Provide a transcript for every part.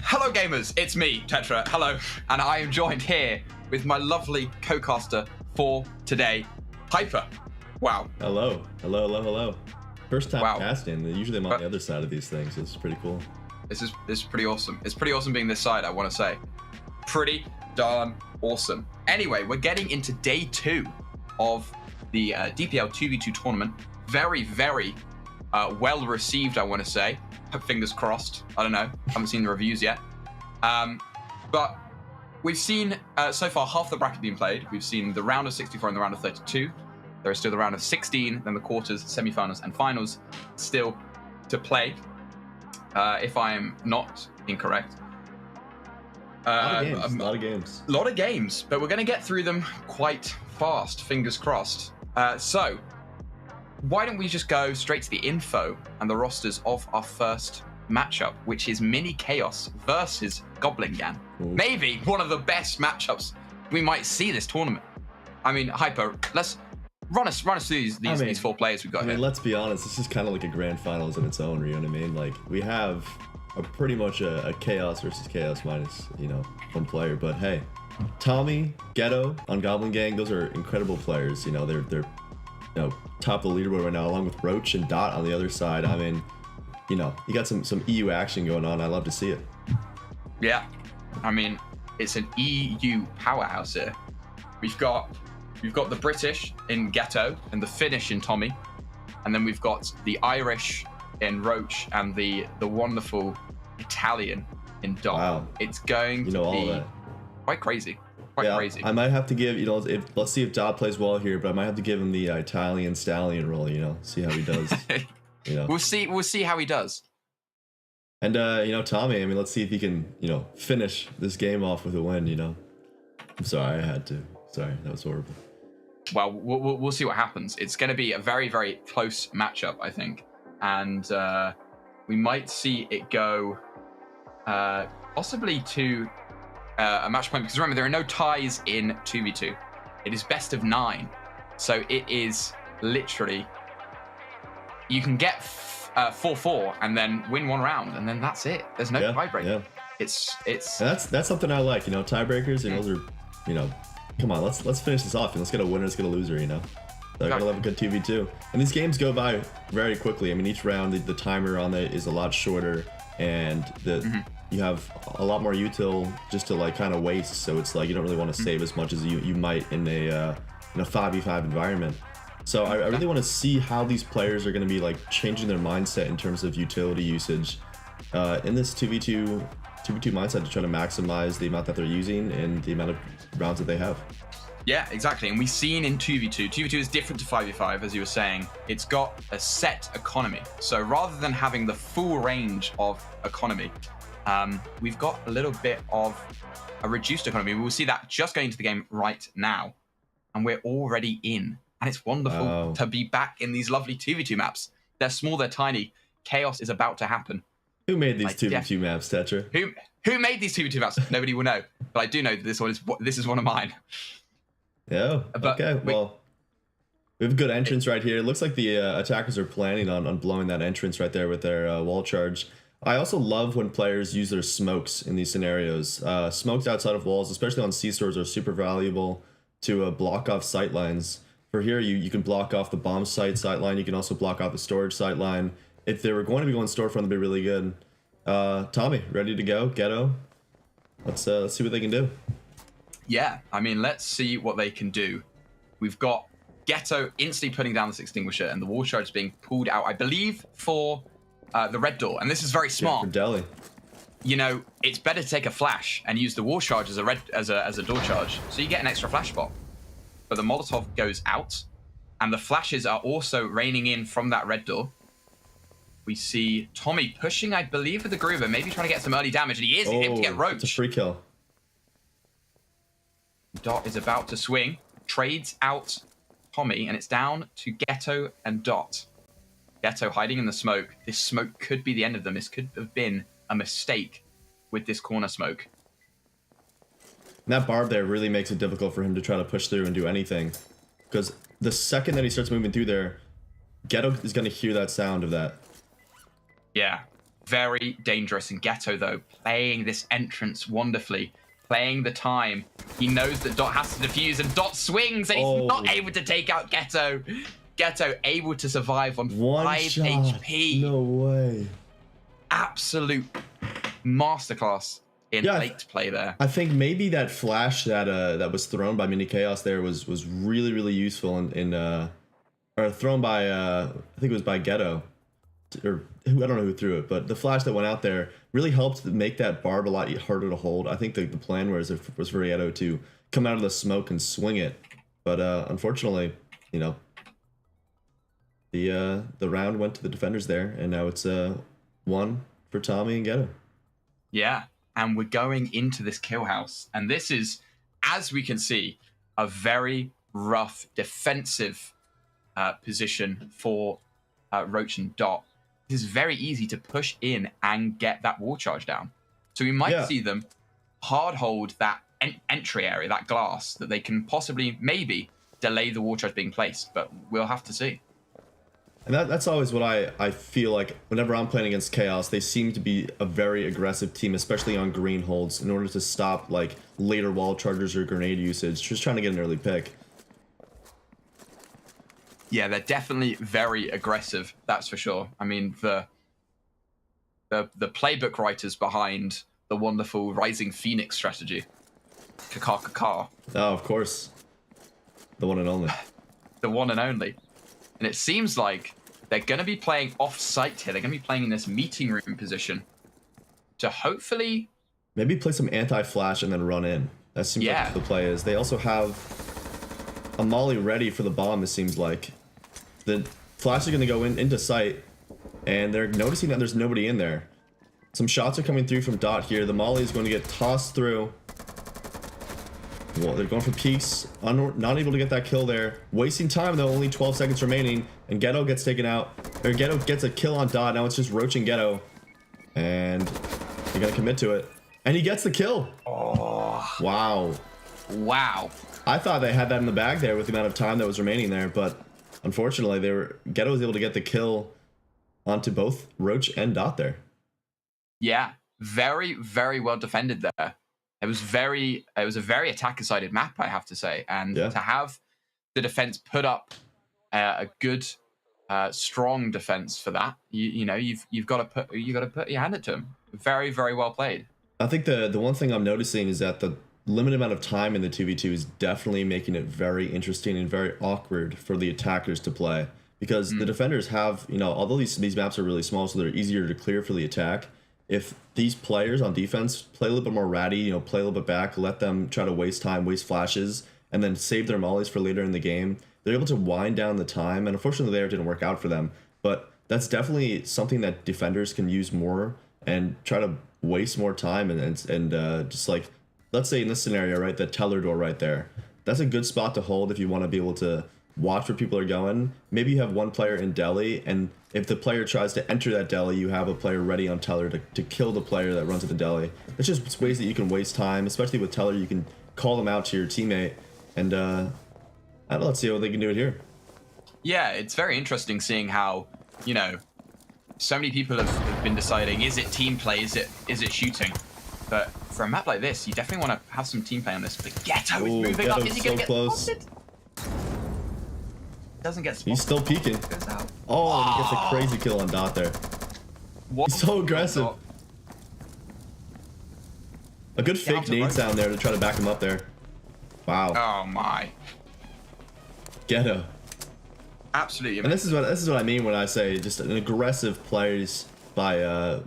Hello gamers, it's me, Tetra, hello, and I am joined here with my lovely co-caster for today, Hyper. Wow. Hello. First time casting, usually I'm on the other side of these things, it's pretty cool. This is pretty awesome. It's pretty awesome being this side, I want to say. Pretty darn awesome. Anyway, we're getting into day 2 of the DPL 2v2 tournament. Very, very well received, I want to say. Fingers crossed. I don't know. Haven't seen the reviews yet. But we've seen so far half the bracket being played. We've seen the round of 64 and the round of 32. There is still the round of 16, then the quarters, semi-finals, and finals still to play. If I am not incorrect. A lot of games. But we're going to get through them quite fast. Fingers crossed. So why don't we just go straight to the info and the rosters of our first matchup, which is Mini Chaos versus Goblin Gang. Maybe one of the best matchups we might see this tournament. I mean, Hyper, let's run us through these 4 players we've got here. Let's be honest, this is kind of like a grand finals in its own, you know what I mean? Like, we have pretty much a Chaos versus Chaos minus, one player, but hey, Tommy, Ghetto on Goblin Gang, those are incredible players, they're top of the leaderboard right now, along with Roach and Dot on the other side. I mean, you got some EU action going on. I love to see it. Yeah, I mean, it's an EU powerhouse here. We've got the British in Ghetto and the Finnish in Tommy, and then we've got the Irish in Roach and the wonderful Italian in Dot. Wow. It's going to be quite crazy. Crazy. I might have to give, let's see if Dot plays well here, but I might have to give him the Italian stallion role, see how he does. We'll see how he does. And Tommy, I mean, let's see if he can, finish this game off with a win, I'm sorry, I had to. Sorry, that was horrible. Well, we'll see what happens. It's going to be a very, very close matchup, I think. And we might see it go possibly to a match point, because remember, there are no ties in 2v2. It is best of 9. So it is literally, you can get 4-4 and then win 1 round, and then that's it. There's no tiebreaker. Yeah. It's that's something I like, tiebreakers, those are, come on, let's finish this off and let's get a winner, let's get a loser, So I gotta love a good 2v2. And these games go by very quickly. I mean, each round the timer on it is a lot shorter, and you have a lot more util just to kind of waste. So it's like you don't really want to save as much as you might in a 5v5 environment. So I really want to see how these players are going to be changing their mindset in terms of utility usage in this 2v2 mindset, to try to maximize the amount that they're using and the amount of rounds that they have. Yeah, exactly. And we've seen in 2v2. 2v2 is different to 5v5, as you were saying. It's got a set economy. So rather than having the full range of economy, we've got a little bit of a reduced economy. We'll see that just going into the game right now. And we're already in. And it's wonderful to be back in these lovely 2v2 maps. They're small, they're tiny. Chaos is about to happen. Who made these 2v2 maps, Tetra? Who made these 2v2 maps? Nobody will know. But I do know that this is one of mine. Yeah. Okay. Well, we have a good entrance right here. It looks like the attackers are planning on blowing that entrance right there with their wall charge. I also love when players use their smokes in these scenarios. Smokes outside of walls, especially on C-stores, are super valuable to block off sight lines. For here, you can block off the bomb sight line. You can also block off the storage sight line. If they were going to be going storefront, it'd be really good. Tommy, ready to go? Ghetto. Let's see what they can do. Yeah, I mean, let's see what they can do. We've got Ghetto instantly putting down this extinguisher, and the wall charge is being pulled out, I believe, for the red door. And this is very smart. Yeah, for Delhi. It's better to take a flash and use the wall charge as a door charge, so you get an extra flash spot. But the Molotov goes out, and the flashes are also raining in from that red door. We see Tommy pushing, I believe, with the Groover, maybe trying to get some early damage, and he is able to get Roach. It's a free kill. Dot is about to swing, trades out Tommy, and it's down to Ghetto and Dot. Ghetto hiding in the smoke. This smoke could be the end of them. This could have been a mistake with this corner smoke. And that barb there really makes it difficult for him to try to push through and do anything. Because the second that he starts moving through there, Ghetto is going to hear that sound of that. Yeah, very dangerous. And Ghetto, though, playing this entrance wonderfully, playing the time. He knows that Dot has to defuse, and Dot swings, and he's not able to take out Ghetto. Ghetto able to survive on 5 HP. No way. Absolute masterclass in late play there. I think maybe that flash that was thrown by Mini Chaos there was really, really useful or thrown by I think it was by Ghetto, or I don't know who threw it, but the flash that went out there really helped make that barb a lot harder to hold. I think the plan was for Ghetto to come out of the smoke and swing it, but unfortunately, you know, the round went to the defenders there, and now it's 1 for Tommy and Ghetto. Yeah, and we're going into this kill house, and this is, as we can see, a very rough defensive position for Roach and Dot. It is very easy to push in and get that wall charge down. So we might see them hard hold that entry area, that glass, that they can possibly, maybe, delay the wall charge being placed, but we'll have to see. And that's always what I feel like whenever I'm playing against Chaos. They seem to be a very aggressive team, especially on green holds, in order to stop like later wall chargers or grenade usage, just trying to get an early pick. Yeah, they're definitely very aggressive, that's for sure. I mean, the playbook writers behind the wonderful Rising Phoenix strategy, Kakar. Oh, of course. The one and only. The one and only. And it seems like they're going to be playing off-site here. They're going to be playing in this meeting room position to hopefully... Maybe play some anti-flash and then run in. That seems like what the play is. They also have a molly ready for the bomb, it seems like. The flash is going to go into sight, and they're noticing that there's nobody in there. Some shots are coming through from Dot here. The molly is going to get tossed through. Well, they're going for peaks, not able to get that kill there. Wasting time though, only 12 seconds remaining, and Ghetto gets taken out. Or Ghetto gets a kill on Dot. Now it's just Roach and Ghetto, and they're gonna commit to it, and he gets the kill. Oh, wow. I thought they had that in the bag there with the amount of time that was remaining there, but unfortunately, Ghetto was able to get the kill onto both Roach and Dot there. Yeah, very, very well defended there. It was a very attacker-sided map, I have to say, and to have the defense put up a good, strong defense for that, you've got to put your hand into them. Very, very well played. I think the one thing I'm noticing is that the limited amount of time in the 2v2 is definitely making it very interesting and very awkward for the attackers to play, because the defenders have, although these maps are really small, so they're easier to clear for the attack. If these players on defense play a little bit more ratty, play a little bit back, let them try to waste time, waste flashes, and then save their mollies for later in the game, they're able to wind down the time. And unfortunately, there it didn't work out for them. But that's definitely something that defenders can use more and try to waste more time and just like, let's say in this scenario, right, the teller door right there. That's a good spot to hold if you want to be able to watch where people are going. Maybe you have one player in deli, and if the player tries to enter that deli, you have a player ready on teller to kill the player that runs at the deli. It's just ways that you can waste time, especially with teller. You can call them out to your teammate, and I don't know, let's see what they can do it here. Yeah, it's very interesting seeing how, so many people have been deciding, is it team play, is it shooting? But for a map like this, you definitely want to have some team play on this. But Ghetto is moving up. Is he going to get spotted? Doesn't get spotted. He's still peeking. Oh, he gets a crazy kill on Dot there. He's so aggressive. A good fake nade sound there to try to back him up there. Wow. Oh my. Ghetto. Absolutely. And this is what I mean when I say just an aggressive plays by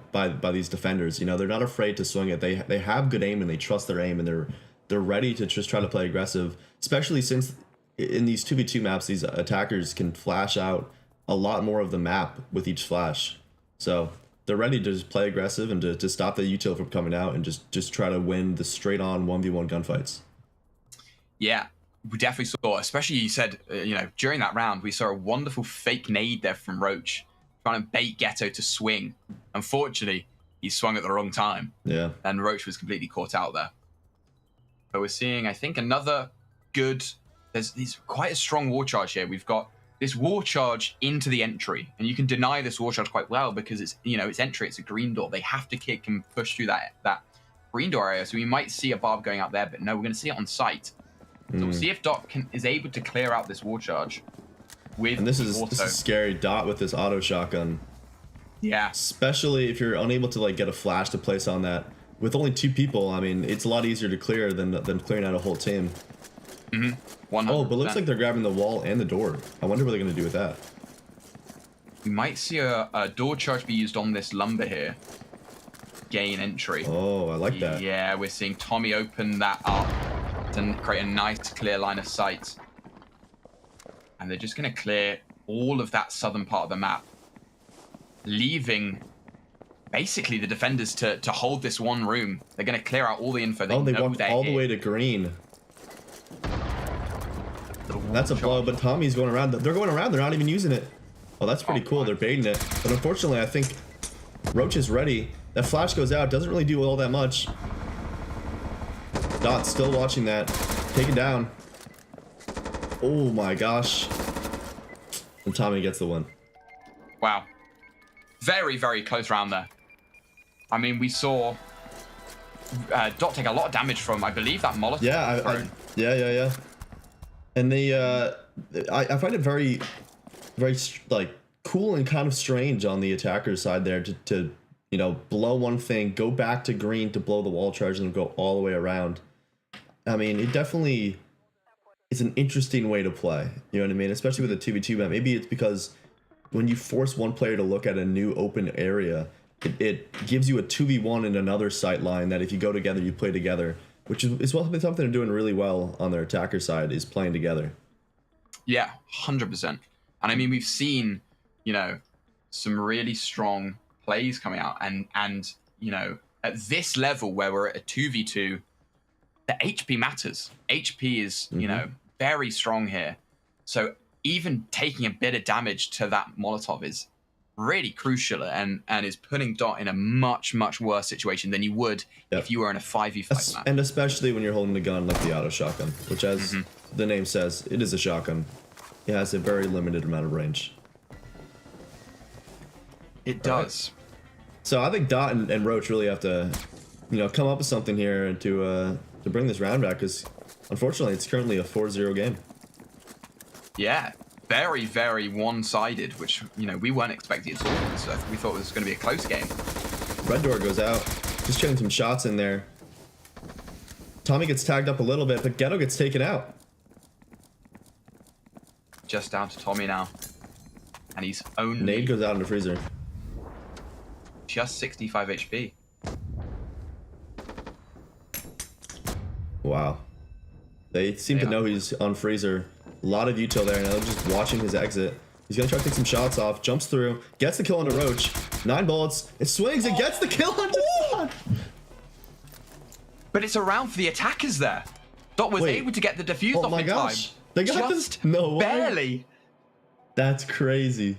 these defenders. They're not afraid to swing it. They have good aim and they trust their aim, and they're ready to just try to play aggressive, especially since in these 2v2 maps, these attackers can flash out a lot more of the map with each flash. So they're ready to just play aggressive and to stop the util from coming out and just try to win the straight on 1v1 gunfights. Yeah, we definitely saw, especially you said, during that round, we saw a wonderful fake nade there from Roach, trying to bait Ghetto to swing. Unfortunately, he swung at the wrong time. Yeah. And Roach was completely caught out there. But we're seeing, I think, another good, there's quite a strong wall charge here. We've got this wall charge into the entry, and you can deny this wall charge quite well because it's, it's entry, it's a green door. They have to kick and push through that green door area. So we might see a barb going out there, but no, we're going to see it on site. So we'll see if Dot is able to clear out this wall charge with and this is scary. Dot with this auto shotgun. Yeah. Especially if you're unable to like get a flash to place on that. With only 2 people, I mean, it's a lot easier to clear than clearing out a whole team. Oh, but it looks like they're grabbing the wall and the door. I wonder what they're going to do with that. We might see a door charge be used on this lumber here. Gain entry. Oh, I like that. Yeah, we're seeing Tommy open that up to create a nice clear line of sight. And they're just going to clear all of that southern part of the map, leaving basically the defenders to hold this one room. They're going to clear out all the info. They walked all the way to green. That's a blow, but Tommy's going around. They're going around. They're not even using it. Oh, that's pretty cool. They're baiting it. But unfortunately, I think Roach is ready. That flash goes out. Doesn't really do all that much. Dot's still watching that. Taken down. Oh my gosh. And Tommy gets the win. Wow. Very, very close round there. I mean, we saw Dot take a lot of damage from, I believe, that Molotov. Yeah. And they, I find it very, very like cool and kind of strange on the attacker's side there to blow one thing, go back to green to blow the wall charge, and go all the way around. I mean, it definitely is an interesting way to play. You know what I mean? Especially with a 2v2 map. Maybe it's because when you force one player to look at a new open area, it gives you a 2v1 in another sight line that if you go together, you play together, which is something they're doing really well on their attacker side, is playing together. Yeah, 100%. And I mean, we've seen, some really strong plays coming out. And at this level where we're at a 2v2, the HP matters. HP is, very strong here. So even taking a bit of damage to that Molotov is really crucial and is putting Dot in a much, much worse situation than you would if you were in a 5v5 map. And especially when you're holding a gun like the auto shotgun, which as the name says, it is a shotgun. It has a very limited amount of range. It does. So I think Dot and Roach really have to, come up with something here to bring this round back, because unfortunately it's currently a 4-0 game. Yeah, very, very one-sided, which, we weren't expecting at all. So we thought it was going to be a close game. Red door goes out. Just getting some shots in there. Tommy gets tagged up a little bit, but Ghetto gets taken out. Just down to Tommy now. And he's only... Nade goes out in the freezer. Just 65 HP. Wow. They seem to know he's on freezer. A lot of util there, and they're just watching his exit. He's gonna try to take some shots off, jumps through, gets the kill onto Roach. 9 bullets, it swings and gets the kill onto Dot. But it's a round for the attackers there. Dot was able to get the defuse off in time. They got just this? No way. Barely. That's crazy.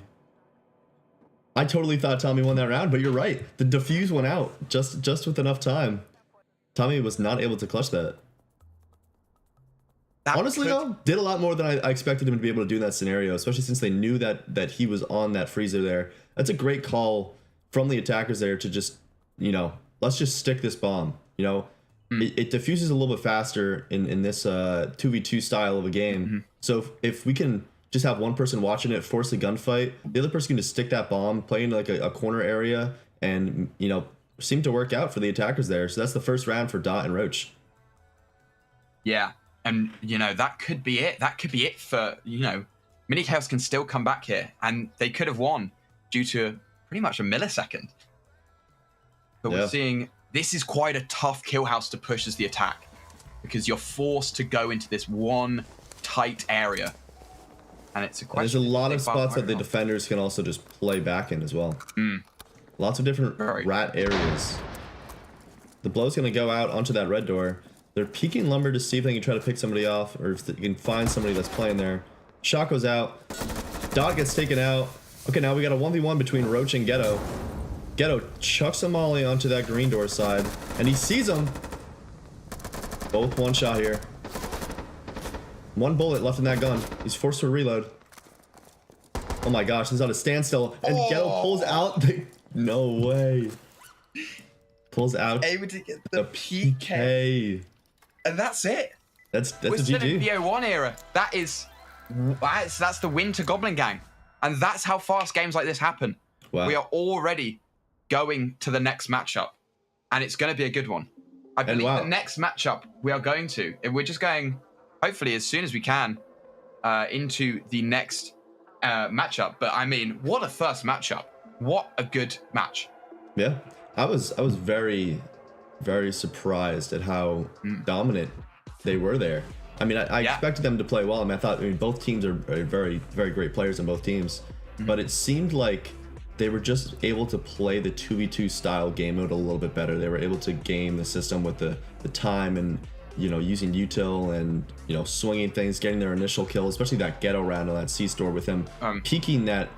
I totally thought Tommy won that round, but you're right. The defuse went out just with enough time. Tommy was not able to clutch that. Honestly, though, did a lot more than I expected him to be able to do in that scenario, especially since they knew that he was on that freezer there. That's a great call from the attackers there to just, let's just stick this bomb. It diffuses a little bit faster in this 2v2 style of a game. So if we can just have one person watching it, force a gunfight, the other person can just stick that bomb, play into like a corner area, and, seem to work out for the attackers there. So that's the first round for Dot and Roach. Yeah. And, that could be it. That could be it for, Mini Chaos can still come back here. And they could have won due to pretty much a millisecond. But we're seeing this is quite a tough kill house to push as the attack. Because you're forced to go into this one tight area. And it's a question. There's a lot of spots that the defenders can also just play back in as well. Lots of different rat areas. The blow's going to go out onto that red door. They're peeking Lumber to see if they can try to pick somebody off, or if they can find somebody that's playing there. Shot goes out. Dot gets taken out. Okay, now we got a 1v1 between Roach and Ghetto. Ghetto chucks a molly onto that green door side, and he sees him. Both one shot here. One bullet left in that gun. He's forced to reload. Oh my gosh, he's on a standstill, and Ghetto pulls out the... No way. Pulls out able to get the PK. And that's it. That's a We're still in GG. the 01 era. That's the win to Goblin Gang. And that's how fast games like this happen. Wow. We are already going to the next matchup. And it's going to be a good one. I believe the next matchup we are going to, we're just going, hopefully as soon as we can, into the next matchup. But I mean, what a first matchup. What a good match. Yeah. I was very, very surprised at how dominant they were there. I mean, I expected them to play well. I mean, both teams are very, very great players on both teams. But it seemed like they were just able to play the 2v2 style game mode a little bit better. They were able to game the system with the time and, you know, using util and, you know, swinging things, getting their initial kill, especially that Ghetto round on that C-store with him peeking that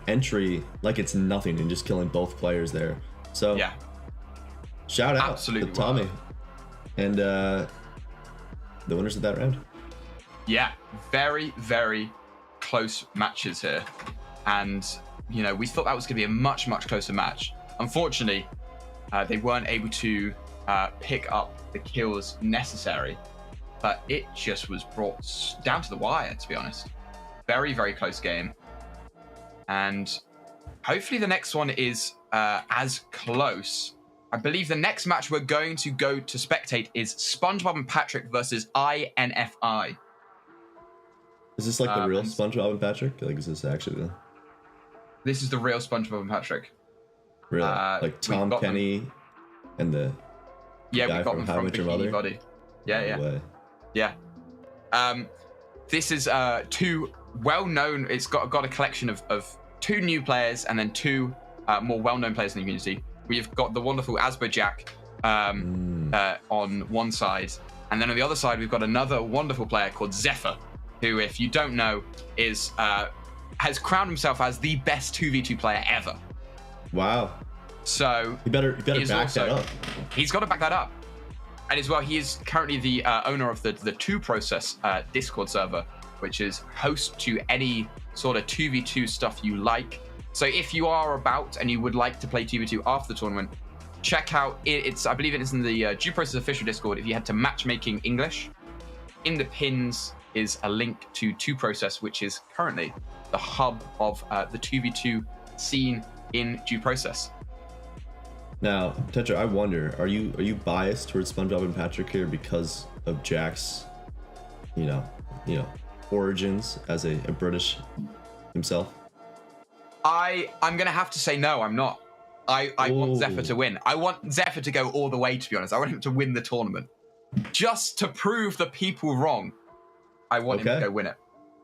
entry like it's nothing and just killing both players there. So yeah, shout out absolutely to Tommy and the winners of that round. Yeah, very, very close matches here. And, you know, we thought that was going to be a much, much closer match. Unfortunately, they weren't able to pick up the kills necessary, but it just was brought down to the wire, to be honest. Very, very close game. And hopefully the next one is as close. I believe the next match we're going to go to spectate is SpongeBob and Patrick versus INFI. Is this like the real SpongeBob and Patrick? Like, is this actually the... This is the real SpongeBob and Patrick. Really? Like Tom Kenny and the guy guy we got from them How I from Met Your Bikini Mother? Body. Yeah, No yeah. way. Yeah. This is two well-known, it's got a collection of two new players and then two more well-known players in the community. We've got the wonderful Asbo Jack on one side, and then on the other side we've got another wonderful player called Zephyr, who, if you don't know, is has crowned himself as the best 2v2 player ever. Wow. So You better back that up. He's got to back that up. And as well, he is currently the owner of the 2Process Discord server, which is host to any sort of 2v2 stuff you like. So if you are about and you would like to play 2v2 after the tournament, check out I believe it is in the 2Process official Discord. If you head to Matchmaking English, in the pins is a link to 2Process, which is currently the hub of the 2v2 scene in 2Process. Now, Tetra, I wonder, are you biased towards SpongeBob and Patrick here because of Jack's, you know, origins as a British himself? I'm gonna have to say no, I'm not. I want Zephyr to win. I want Zephyr to go all the way, to be honest. I want him to win the tournament. Just to prove the people wrong, I want him to go win it.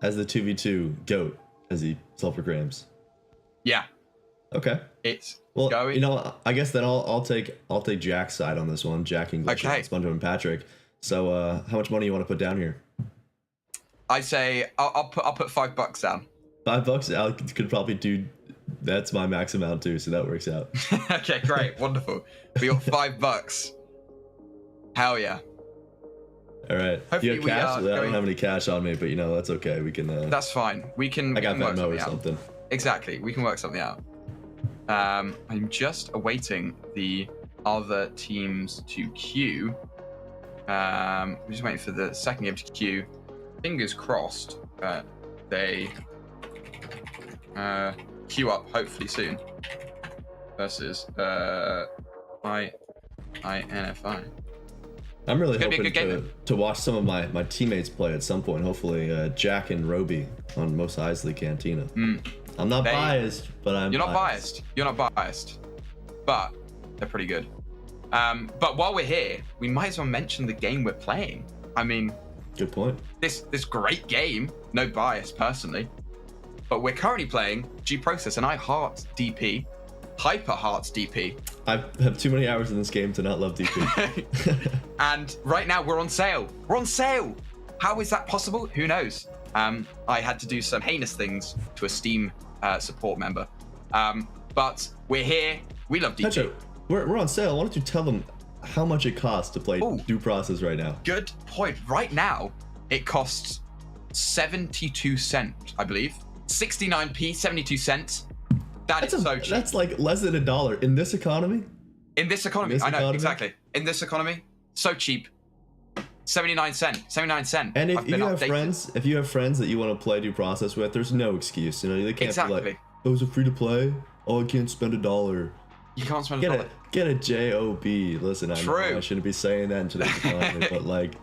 As the 2v2 GOAT, as he self-proclaims. Yeah. Okay. It's well, going. You know, I guess then I'll take Jack's side on this one. Jack English, and SpongeBob and Patrick. So, how much money you want to put down here? I say I'll put $5 down. $5. Al could probably do. That's my max amount too, so that works out. Okay, great, wonderful. We got $5. Hell yeah. All right. Hopefully you have cash? I don't have any cash on me, but you know that's okay. We can. That's fine. We can. I got Venmo or something. Exactly. We can work something out. I'm just awaiting the other teams to queue. We're just waiting for the second game to queue. Fingers crossed they queue up hopefully soon. Versus INFI. I'm really hoping to watch some of my teammates play at some point. Hopefully Jack and Roby on Mos Eisley Cantina. I'm not biased, but I'm. You're not biased. You're not biased, but they're pretty good. But while we're here, we might as well mention the game we're playing. I mean, good point. This great game. No bias personally, but we're currently playing 2Process, and I heart DP. Hyper Hearts DP. I have too many hours in this game to not love DP. And right now we're on sale. We're on sale. How is that possible? Who knows? I had to do some heinous things to a Steam support member. But we're here. We love DP. Petro, we're on sale. Why don't you tell them how much it costs to play Due Process right now? Good point. Right now, it costs 72 cents, I believe. 69p, 72 cents. That's so cheap. That's like less than $1 in this economy. In this economy, I know, exactly. In this economy, so cheap. 79 cents. 79 cents. And if you have friends that you want to play Due Process with, there's no excuse. You know, they can't be like, oh, is it free to play? Oh, I can't spend $1. You can't spend $1. Get a job. Listen, I know I shouldn't be saying that in today's economy, but like,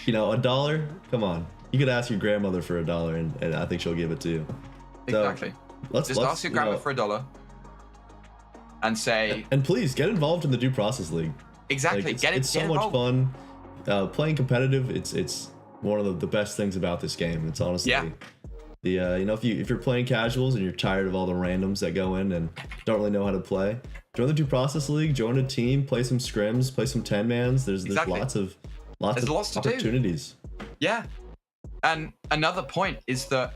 you know, $1. Come on, you could ask your grandmother for $1, and I think she'll give it to you. Exactly. So, let's ask your grandma for $1 and say. And please get involved in the Due Process League. Exactly. Like, it's so much fun. Playing competitive, it's one of the best things about this game. It's honestly the you know, if you're playing casuals and you're tired of all the randoms that go in and don't really know how to play, join the Due Process League, join a team, play some scrims, play some 10-mans. There's lots of opportunities. Yeah. And another point is that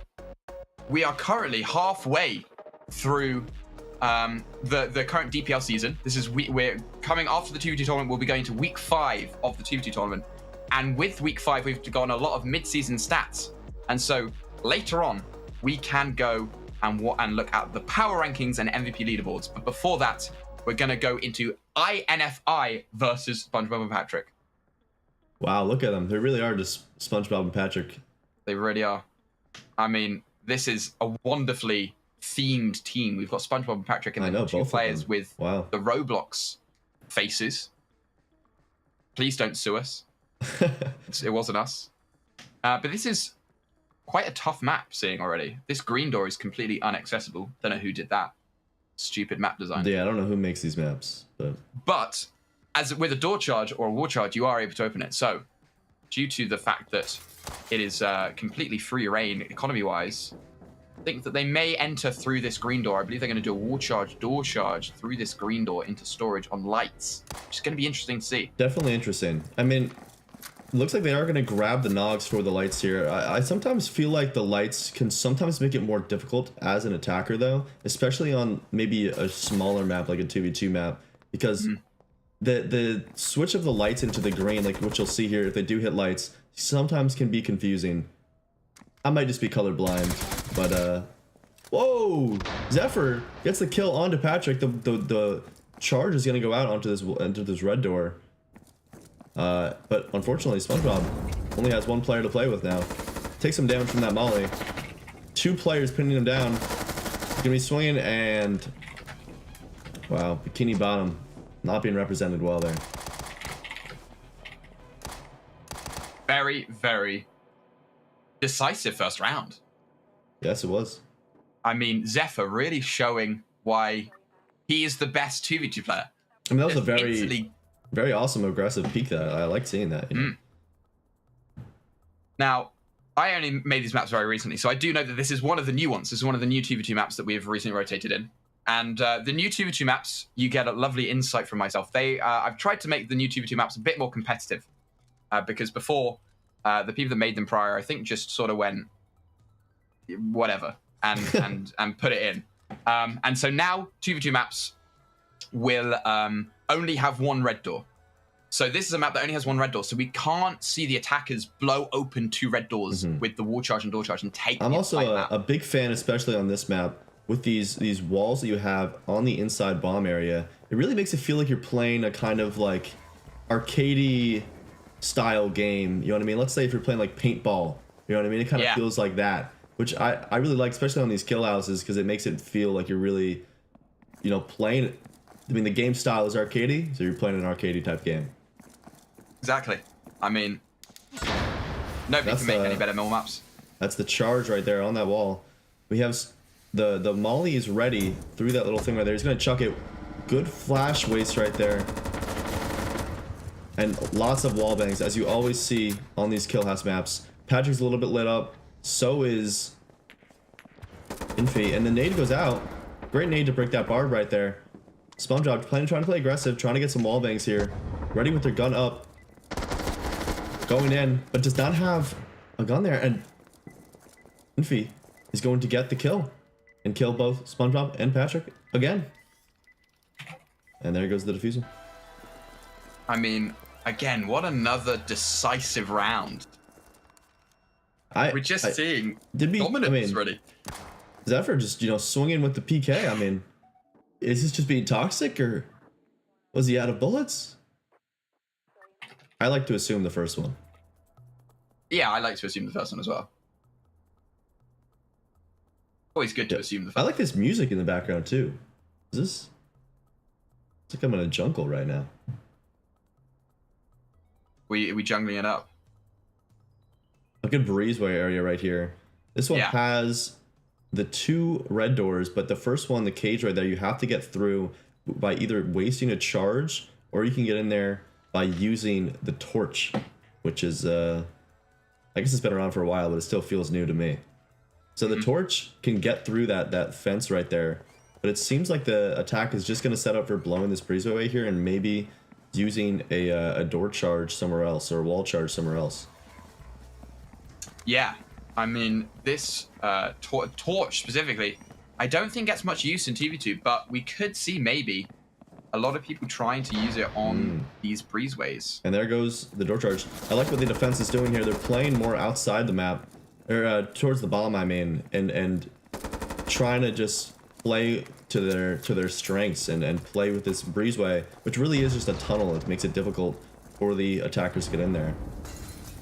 we are currently halfway through the current DPL season. We're coming after the 2v2 tournament. We'll be going to week 5 of the 2v2 tournament, and with week 5 we've gone a lot of mid-season stats, and so later on we can go and look at the power rankings and MVP leaderboards. But before that, we're going to go into INFI versus SpongeBob and Patrick. Wow, look at them. They really are just SpongeBob and Patrick. They really are. I mean, this is a wonderfully themed team. We've got SpongeBob and Patrick, and then 2 players with the Roblox faces. Please don't sue us. It wasn't us. But this is quite a tough map, seeing already. This green door is completely inaccessible. Don't know who did that. Stupid map design. Yeah, I don't know who makes these maps. But as with a door charge or a wall charge, you are able to open it. So due to the fact that it is completely free reign economy-wise, I think that they may enter through this green door. I believe they're going to do a wall charge, door charge through this green door into storage on lights, which is going to be interesting to see. Definitely interesting. I mean, it looks like they are going to grab the Nogs for the lights here. I sometimes feel like the lights can sometimes make it more difficult as an attacker, though, especially on maybe a smaller map like a 2v2 map, because the switch of the lights into the green, like what you'll see here, if they do hit lights, sometimes can be confusing. I might just be colorblind. But whoa! Zephyr gets the kill onto Patrick. The charge is gonna go out onto this red door. But unfortunately, SpongeBob only has 1 player to play with now. Takes him down from that molly. 2 players pinning him down. He's gonna be swinging, and wow, Bikini Bottom not being represented well there. Very, very decisive first round. Yes, it was. I mean, Zephyr really showing why he is the best 2v2 player. I mean, that was a very awesome, aggressive peak. That I like seeing that. You know? Now, I only made these maps very recently, so I do know that this is one of the new ones. This is one of the new 2v2 maps that we have recently rotated in. And the new 2v2 maps, you get a lovely insight from myself. I've tried to make the new 2v2 maps a bit more competitive, because before, the people that made them prior, I think, just sort of went whatever and put it in. And so now 2v2 maps will only have 1 red door. So this is a map that only has 1 red door, so we can't see the attackers blow open 2 red doors with the wall charge and door charge and take. I'm also a big fan, especially on this map, with these walls that you have on the inside bomb area. It really makes it feel like you're playing a kind of like arcadey style game. You know what I mean? Let's say if you're playing like paintball, you know what I mean? It kind of feels like that, which I really like, especially on these kill houses, because it makes it feel like you're really, you know, playing. I mean, the game style is arcadey, so you're playing an arcadey type game. Exactly. I mean, nobody can make any better mill maps. That's the charge right there on that wall. We have the molly is ready through that little thing right there. He's gonna chuck it. Good flash waste right there. And lots of wall bangs, as you always see on these kill house maps. Patrick's a little bit lit up. So is Infi. And the nade goes out. Great nade to break that barb right there. SpongeBob trying to play aggressive, trying to get some wall bangs here. Ready with their gun up. Going in, but does not have a gun there. And Infy is going to get the kill. And kill both SpongeBob and Patrick again. And there goes the defusal. I mean, again, what another decisive round. We're just seeing dominance ready. Zephyr just, swinging with the PK. I mean, is this just being toxic or was he out of bullets? I like to assume the first one. Yeah, I like to assume the first one as well. Always good to assume the first one. I like this music in the background too. Is this? It's like I'm in a jungle right now. We jungling it up. A good breezeway area right here. This one has the 2 red doors, but the first one, the cage right there, you have to get through by either wasting a charge or you can get in there by using the torch, which is I guess it's been around for a while, but it still feels new to me. So the torch can get through that fence right there, but it seems like the attack is just going to set up for blowing this breezeway here and maybe using a door charge somewhere else or a wall charge somewhere else. Yeah, I mean, this torch specifically, I don't think gets much use in TV2, but we could see maybe a lot of people trying to use it on these breezeways. And there goes the door charge. I like what the defense is doing here. They're playing more outside the map, or towards the bomb, I mean, and trying to just play to their strengths and play with this breezeway, which really is just a tunnel. It makes it difficult for the attackers to get in there.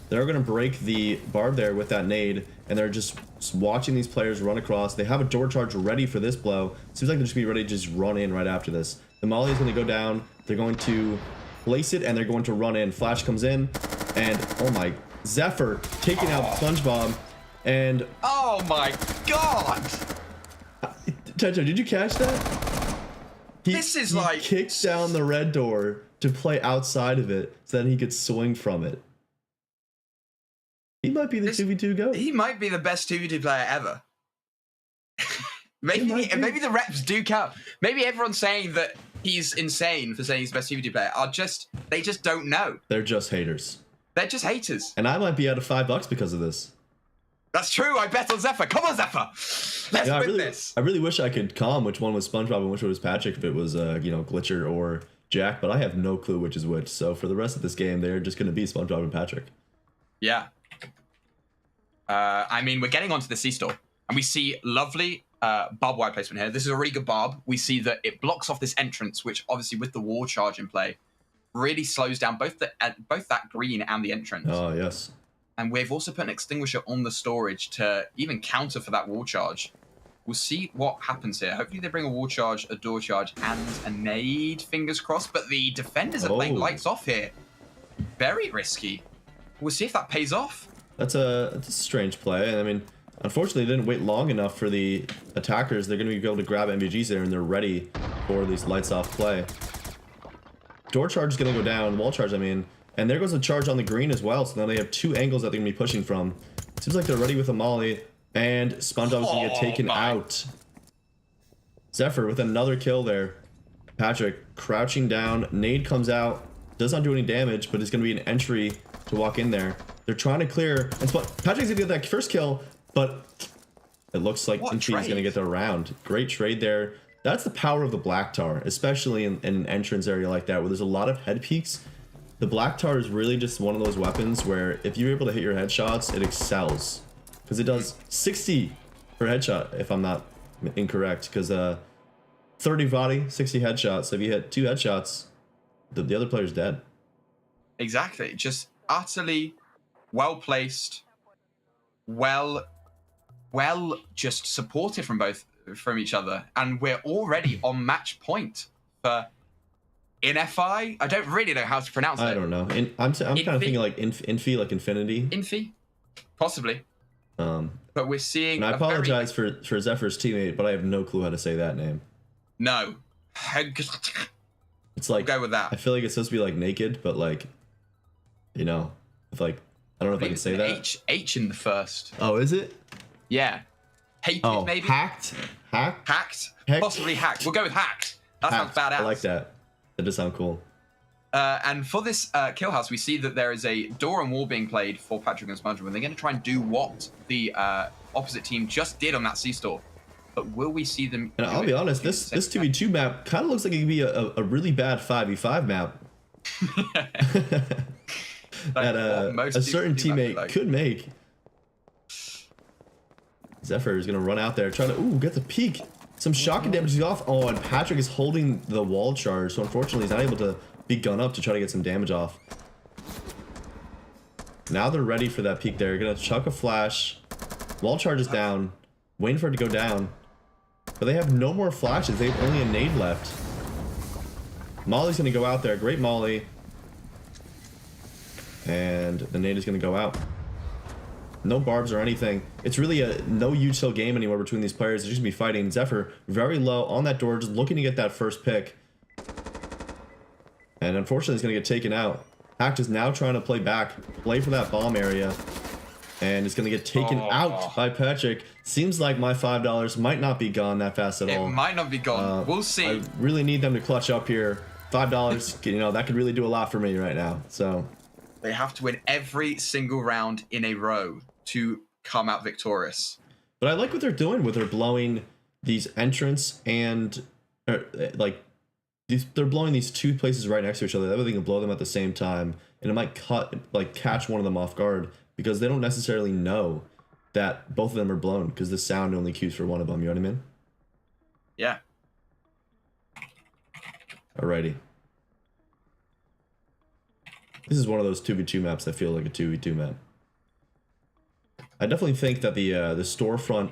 They're going to break the barb there with that nade, and they're just watching these players run across. They have a door charge ready for this blow. Seems like they're just going to be ready to just run in right after this. The molly is going to go down. They're going to place it, and they're going to run in. Flash comes in, and oh my, Zephyr taking out SpongeBob, and oh my god! Techo, did you catch that? He kicked down the red door to play outside of it so that he could swing from it. He might be the 2v2 GOAT. He might be the best 2v2 player ever. maybe the reps do count. Maybe everyone's saying that he's insane for saying he's the best 2v2 player. They just don't know. They're just haters. They're just haters. And I might be out of $5 because of this. That's true. I bet on Zephyr. Come on, Zephyr. Let's win this. I really wish I could calm which one was SpongeBob and which one was Patrick if it was Glitcher or Jack, but I have no clue which is which. So for the rest of this game, they're just going to be SpongeBob and Patrick. Yeah. I mean, we're getting onto the C-store, and we see lovely barbed wire placement here. This is a really good barb. We see that it blocks off this entrance, which obviously with the wall charge in play, really slows down both that green and the entrance. Oh, yes. And we've also put an extinguisher on the storage to even counter for that wall charge. We'll see what happens here. Hopefully they bring a wall charge, a door charge, and a nade, fingers crossed. But the defenders are playing lights off here. Very risky. We'll see if that pays off. That's a strange play. And I mean, unfortunately, they didn't wait long enough for the attackers. They're going to be able to grab MVGs there, and they're ready for these lights off play. Door charge is going to go down. Wall charge, I mean. And there goes a charge on the green as well. So now they have 2 angles that they're going to be pushing from. Seems like they're ready with a molly. And SpongeBob is going to get taken out. Zephyr with another kill there. Patrick crouching down. Nade comes out. Does not do any damage, but it's going to be an entry to walk in there. They're trying to clear. And Patrick's going to get that first kill, but it looks like Infy's going to get the round. Great trade there. That's the power of the Black Tar, especially in an entrance area like that where there's a lot of head peaks. The Black Tar is really just one of those weapons where if you're able to hit your headshots, it excels. Because it does 60 per headshot, if I'm not incorrect. Because 30 body, 60 headshots. So if you hit 2 headshots, the other player's dead. Exactly. Just utterly well-placed, well just supported from each other. And we're already on match point for INFI? I don't really know how to pronounce it. I don't know. I'm kind of thinking like Infy, like infinity. Infy? Possibly. But we're seeing. And I apologize for Zephyr's teammate, but I have no clue how to say that name. No. It's like, we'll go with that. I feel like it's supposed to be like naked, but like, if like, I don't know if I can say that. H in the first. Oh, is it? Yeah. Oh, maybe? hacked? Hacked? Heck? Possibly hacked. We'll go with hacked. That sounds badass. I like that. That does sound cool. And for this kill house, we see that there is a door and wall being played for Patrick and SpongeBob, and they're going to try and do what the opposite team just did on that C-store. But will we see them? And I'll be honest, this 2v2 map kind of looks like it could be a really bad 5v5 map. That a certain teammate could make. Zephyr is going to run out there, trying to get the peek. Some shocking damage is off. Oh, and Patrick is holding the wall charge, so unfortunately he's not able to be gun up to try to get some damage off. Now they're ready for that peek there. Gonna chuck a flash. Wall charge is down. Waiting for it to go down. But they have no more flashes. They have only a nade left. Molly's gonna go out there. Great Molly. And the nade is gonna go out. No barbs or anything. It's really a no util game anymore between these players. They're just gonna be fighting. Zephyr very low on that door, just looking to get that first pick. And unfortunately, he's going to get taken out. Hacked is now trying to play back, play for that bomb area. And it's going to get taken out by Patrick. Seems like my $5 might not be gone that fast at all. It might not be gone. We'll see. I really need them to clutch up here. $5, you know, that could really do a lot for me right now. So they have to win every single round in a row to come out victorious. But I like what they're doing with their blowing these entrants and like they're blowing these two places right next to each other. That way they can blow them at the same time, and it might catch one of them off guard because they don't necessarily know that both of them are blown because the sound only cues for one of them. You know what I mean? Yeah. Alrighty. This is one of those 2v2 maps that feel like a 2v2 map. I definitely think that the storefront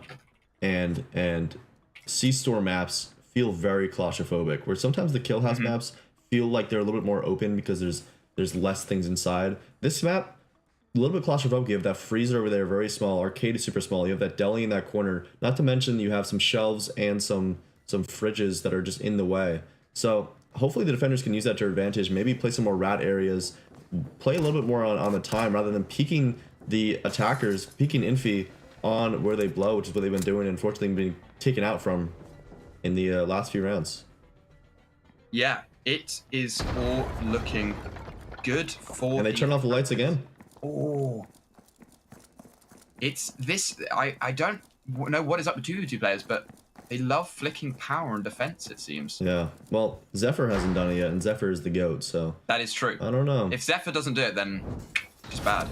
and C-store maps feel very claustrophobic, where sometimes the kill house maps feel like they're a little bit more open because there's less things inside. This map, a little bit claustrophobic. You have that freezer over there, very small. Arcade is super small. You have that deli in that corner. Not to mention you have some shelves and some fridges that are just in the way. So hopefully the defenders can use that to their advantage. Maybe play some more rat areas. Play a little bit more on the time rather than peeking the attackers, peeking Infi on where they blow, which is what they've been doing. Unfortunately, being taken out from in the last few rounds. Yeah, it is all looking good for. And they turn off the lights again. Oh, it's this. I don't know what is up with two players, but they love flicking power and defense. It seems. Yeah. Well, Zephyr hasn't done it yet, and Zephyr is the GOAT. So that is true. I don't know. If Zephyr doesn't do it, then it's bad.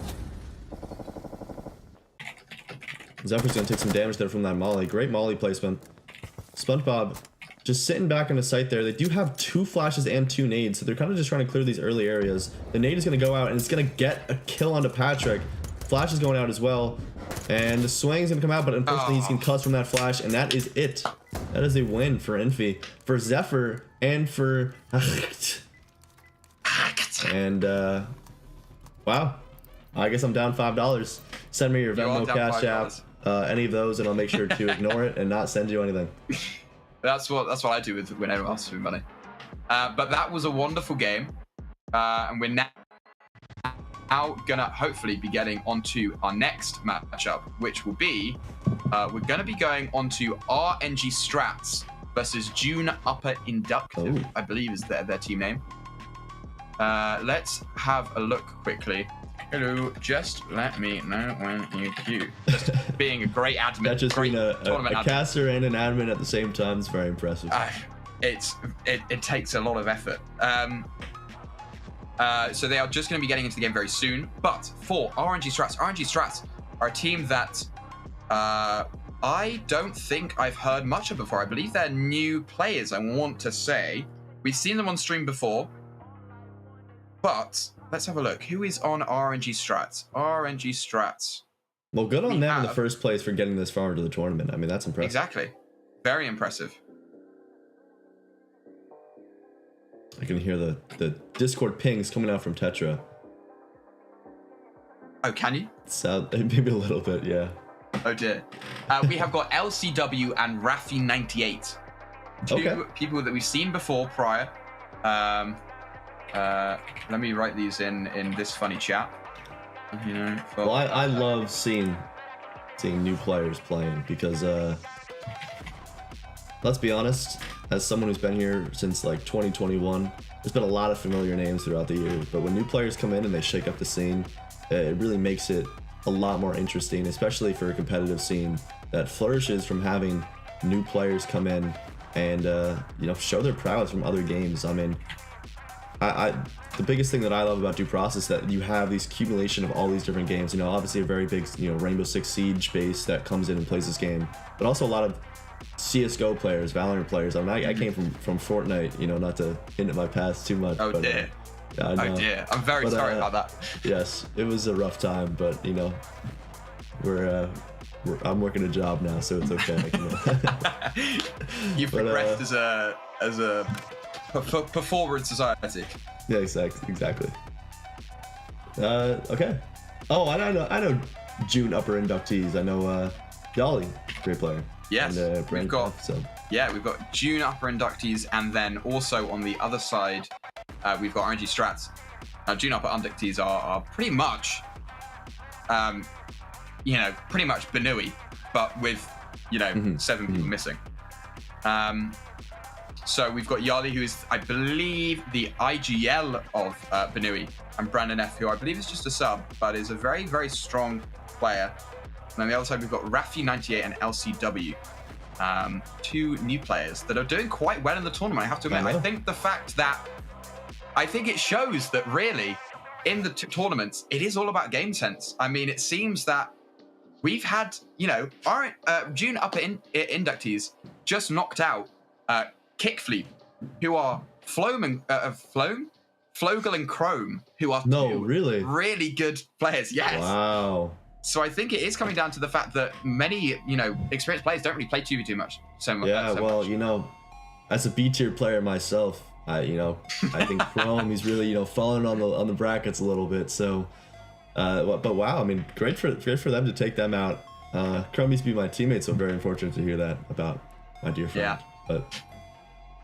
Zephyr's gonna take some damage there from that Molly. Great Molly placement. SpongeBob just sitting back in the site there. They do have 2 flashes and 2 nades, so they're kind of just trying to clear these early areas. The nade is going to go out, and it's going to get a kill onto Patrick. Flash is going out as well, and the swing is going to come out, but unfortunately he's concussed from that flash, and that is it. That is a win for Infi, for Zephyr, and for... and, wow. I guess I'm down $5. Send me your Venmo, Cash App. Any of those, and I'll make sure to ignore it and not send you anything. That's what I do with when everyone asks me money. But that was a wonderful game, and we're now gonna hopefully be getting onto our next matchup, which will be we're gonna be going onto RNG Strats versus June Upper Inductive. Ooh. I believe is their team name. Let's have a look quickly. Hello, just let me know when you queue. Just being a great admin. That just being a caster and an admin at the same time is very impressive. It takes a lot of effort. So they are just going to be getting into the game very soon. But for RNG Strats are a team that I don't think I've heard much of before. I believe they're new players, I want to say. We've seen them on stream before. But let's have a look. Who is on RNG Strats? RNG Strats. Well, good on them in the first place for getting this far into the tournament. I mean, that's impressive. Exactly. Very impressive. I can hear the Discord pings coming out from Tetra. Oh, can you? Maybe a little bit, yeah. Oh dear. We have got LCW and Rafi98. Two people that we've seen before prior. Let me write these in this funny chat. You know. Well, I love seeing seeing new players playing because let's be honest, as someone who's been here since like 2021, there's been a lot of familiar names throughout the years, but when new players come in and they shake up the scene, it really makes it a lot more interesting, especially for a competitive scene that flourishes from having new players come in and show their prowess from other games. I mean, the biggest thing that I love about Due Process is that you have these accumulation of all these different games. Obviously a very big Rainbow Six Siege base that comes in and plays this game, but also a lot of CS:GO players, Valorant players. I mean, I came from Fortnite, not to hint at my past too much. Oh, but, dear. Oh dear, I'm very sorry about that. Yes, it was a rough time, but I'm working a job now, so it's okay. You've progressed as a performer in society. Yeah, exactly. Okay. Oh, I know June upper inductees. I know Dolly, great player. Yes, and, we've got June upper inductees, and then also on the other side, we've got RNG strats. Now, June upper inductees are pretty much, pretty much Benui, but with 7 people missing. So we've got Yali, who is, I believe, the IGL of Benui, and Brandon F, who I believe is just a sub, but is a very, very strong player. And on the other side, we've got Rafi98 and LCW. 2 new players that are doing quite well in the tournament, I have to admit. I think it shows that really, in the tournaments, it is all about game sense. I mean, it seems that we've had, our June upper inductees just knocked out Kickfleet, who are Flogel and Chrome, who are really good players. Yes. Wow. So I think it is coming down to the fact that many, experienced players don't really play 2v2 much. As a B tier player myself, I think Chrome, he's really, falling on the brackets a little bit. So, but wow, I mean, great for them to take them out. Chrome used to be my teammate, so I'm very unfortunate to hear that about my dear friend. Yeah. But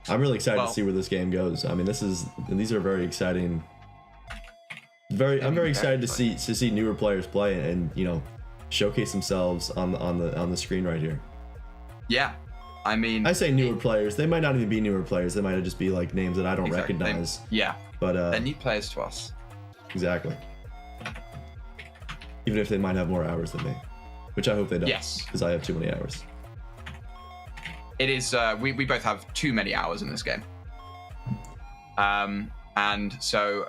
I'm really excited to see where this game goes. I mean, these are very exciting. I'm very excited to see newer players play and showcase themselves on the screen right here. Yeah, I mean, I say newer players. They might not even be newer players. They might just be like names that I don't recognize. But they're new players to us. Exactly. Even if they might have more hours than me, which I hope they don't. Yes, because I have too many hours. It is. We both have too many hours in this game. And so.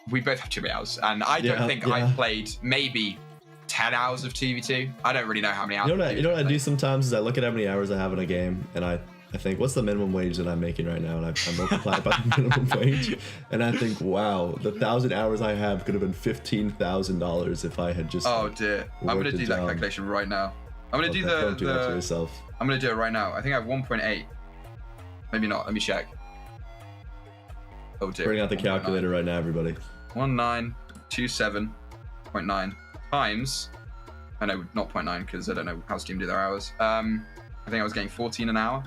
We both have too many hours, and I don't think I've played maybe 10 hours of 2v2. I don't really know how many hours. You know what I do sometimes is I look at how many hours I have in a game, and I think, what's the minimum wage that I'm making right now? And I multiply it by the minimum wage, and I think, wow, the 1,000 hours I have could have been $15,000 if I had just. Oh dear! I'm gonna do that calculation right now. I'm gonna do don't do that to yourself. I'm gonna do it right now. I think I have 1.8. Maybe not. Let me check. Oh dear. Bring out the calculator right now, everybody. 1927.9 times, I know not 0.9 because I don't know how Steam do their hours. I think I was getting 14 an hour.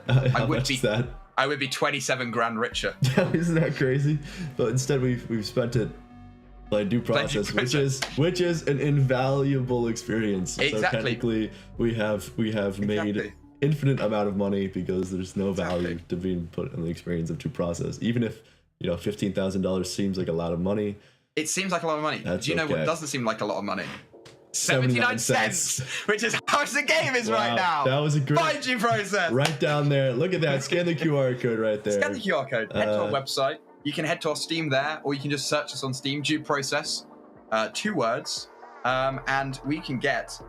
How much is that? I would be 27 grand richer. Isn't that crazy? But instead we've spent it by Due Process, which is an invaluable experience. Exactly. So technically we have made infinite amount of money because there's no value to being put in the experience of Due Process. Even if $15,000 seems like a lot of money. It seems like a lot of money. Do you know what doesn't seem like a lot of money? 79 cents, which is how much the game is right now. That was a great. By Due Process. Right down there. Look at that. Scan the QR code right there. Scan the QR code. Head to our website. You can head to our Steam there, or you can just search us on Steam. Due Process, 2 words, and you can get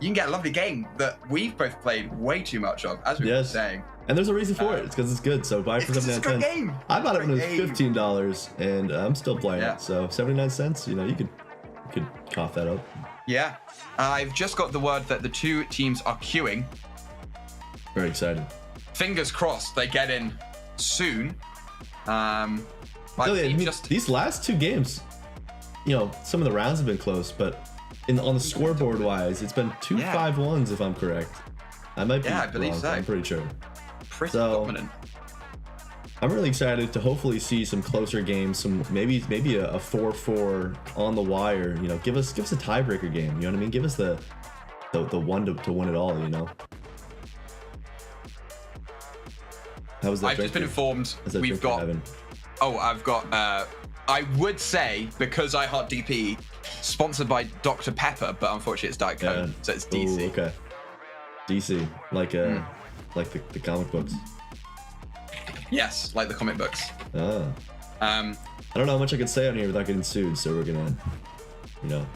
a lovely game that we've both played way too much of, as we were saying. And there's a reason for it. It's because it's good. So buy it for 79 cents. Game. I bought it when it was $15, and I'm still playing it. So 79 cents. You could cough that up. Yeah. I've just got the word that the 2 teams are queuing. Very excited. Fingers crossed they get in soon. These last 2 games, some of the rounds have been close, but on the scoreboard wise, it's been 2 5-1s if I'm correct. I might be wrong, believe so. I'm pretty sure. Pretty dominant. I'm really excited to hopefully see some closer games, some maybe a 4-4 on the wire. You know, give us a tiebreaker game. You know what I mean? Give us the one to win it all. You know. How was that? I've just been informed we've got. Evan? Oh, I've got. I would say because I Heart DP, sponsored by Dr Pepper, but unfortunately it's Diet Coke, so it's DC. Ooh, okay. DC, like the comic books. Yes, like the comic books. Oh. I don't know how much I can say on here without getting sued, so we're gonna, you know.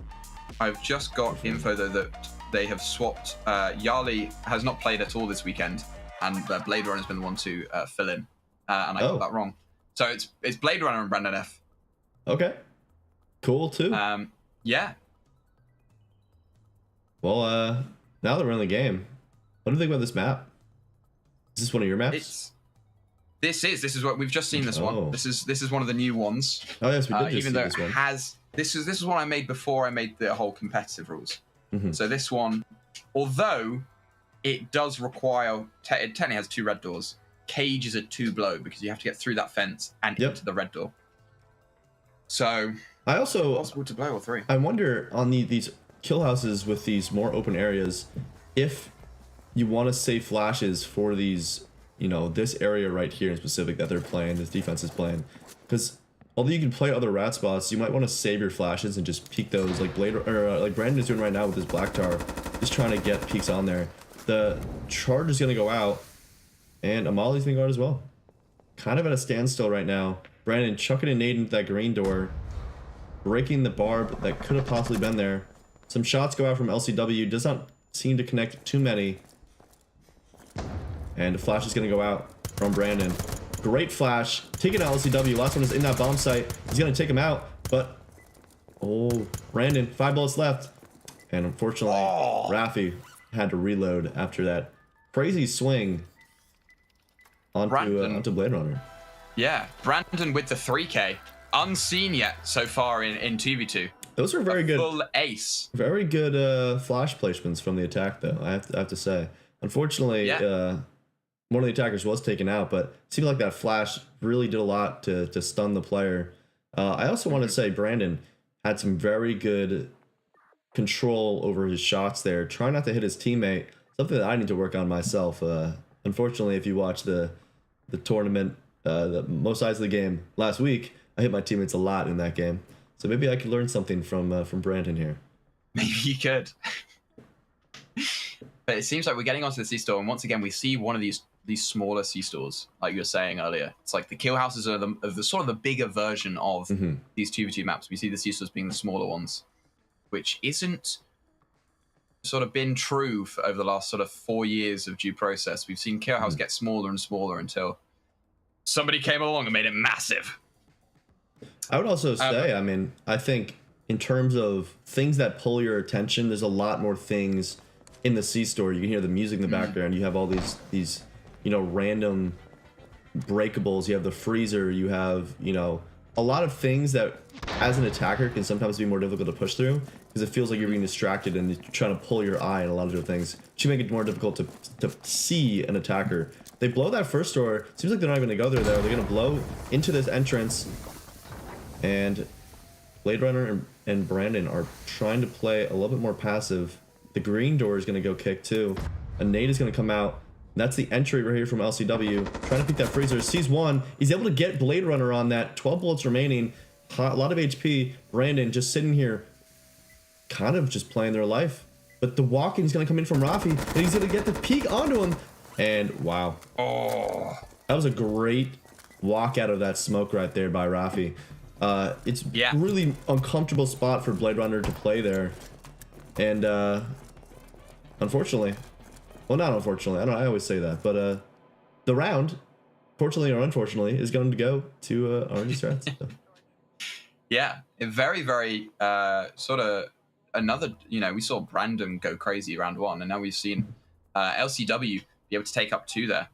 I've just got info though that they have swapped. Yali has not played at all this weekend, and Blade Runner has been the one to fill in, and I got that wrong. So it's Blade Runner and Brandon F. Okay. Cool too. Yeah. Well, now that we're in the game, what do you think about this map? Is this one of your maps? This is what we've just seen. This one. This is one of the new ones. Oh yes, we did just even see though this one. It has this is one I made before I made the whole competitive rules. So this one, although it does require, it technically has 2 red doors. Cage is a 2 blow because you have to get through that fence and into the red door. So I also possible to blow all 3. I wonder on these kill houses with these more open areas, if you want to save flashes for these, you know, this area right here in specific that they're playing, this defense is playing, because although you can play other rat spots, you might want to save your flashes and just peek those like like Brandon is doing right now with his black tar, just trying to get peeks on there. The charge is gonna go out, and Amali's gonna go out as well. Kind of at a standstill right now. Brandon chucking a nade into that green door, breaking the barb that could have possibly been there. Some shots go out from LCW, does not seem to connect too many. And the flash is going to go out from Brandon. Great flash. Taking out LCW. Last one is in that bomb site. He's going to take him out. But, oh, Brandon, 5 bullets left. And unfortunately, Rafi had to reload after that crazy swing onto Blade Runner. Yeah, Brandon with the 3K. Unseen yet so far in 2v2. Those are very good. Full ace. Very good flash placements from the attack, though, I have to say. Unfortunately, one of the attackers was taken out, but it seemed like that flash really did a lot to stun the player. I also want to say Brandon had some very good control over his shots there, trying not to hit his teammate, something that I need to work on myself. Unfortunately, if you watch the tournament, the most eyes of the game last week, I hit my teammates a lot in that game. So maybe I could learn something from Brandon here. Maybe you could. But it seems like we're getting onto the C-store, and once again, we see one of these smaller C-stores, like you were saying earlier. It's like the kill houses are the sort of the bigger version of these 2v2 maps. We see the C-stores being the smaller ones, which isn't sort of been true for over the last sort of 4 years of due process. We've seen kill house get smaller and smaller until somebody came along and made it massive. I would also say, I mean, I think in terms of things that pull your attention, there's a lot more things in the C-store. You can hear the music in the background. You have all these, you know, random breakables. You have the freezer. You have, you know, a lot of things that as an attacker can sometimes be more difficult to push through because it feels like you're being distracted and you're trying to pull your eye in a lot of different things, which make it more difficult to see an attacker. They blow that first door. Seems like they're not even going to go there, though. They're going to blow into this entrance. And Blade Runner and Brandon are trying to play a little bit more passive. The green door is going to go kick, too. A nade is going to come out. That's the entry right here from LCW. Trying to pick that freezer. Sees one. He's able to get Blade Runner on that. 12 bullets remaining. A lot of HP. Brandon just sitting here, kind of just playing their life. But the walk-in is going to come in from Rafi. And he's going to get the peek onto him. And wow. Oh. That was a great walk out of that smoke right there by Rafi. It's really uncomfortable spot for Blade Runner to play there. And unfortunately, well, not unfortunately, I don't know, I always say that, but the round, fortunately or unfortunately, is going to go to Orange Strats. So. Yeah, a very, very sort of another, you know, we saw Brandon go crazy round 1, and now we've seen LCW be able to take up 2 there.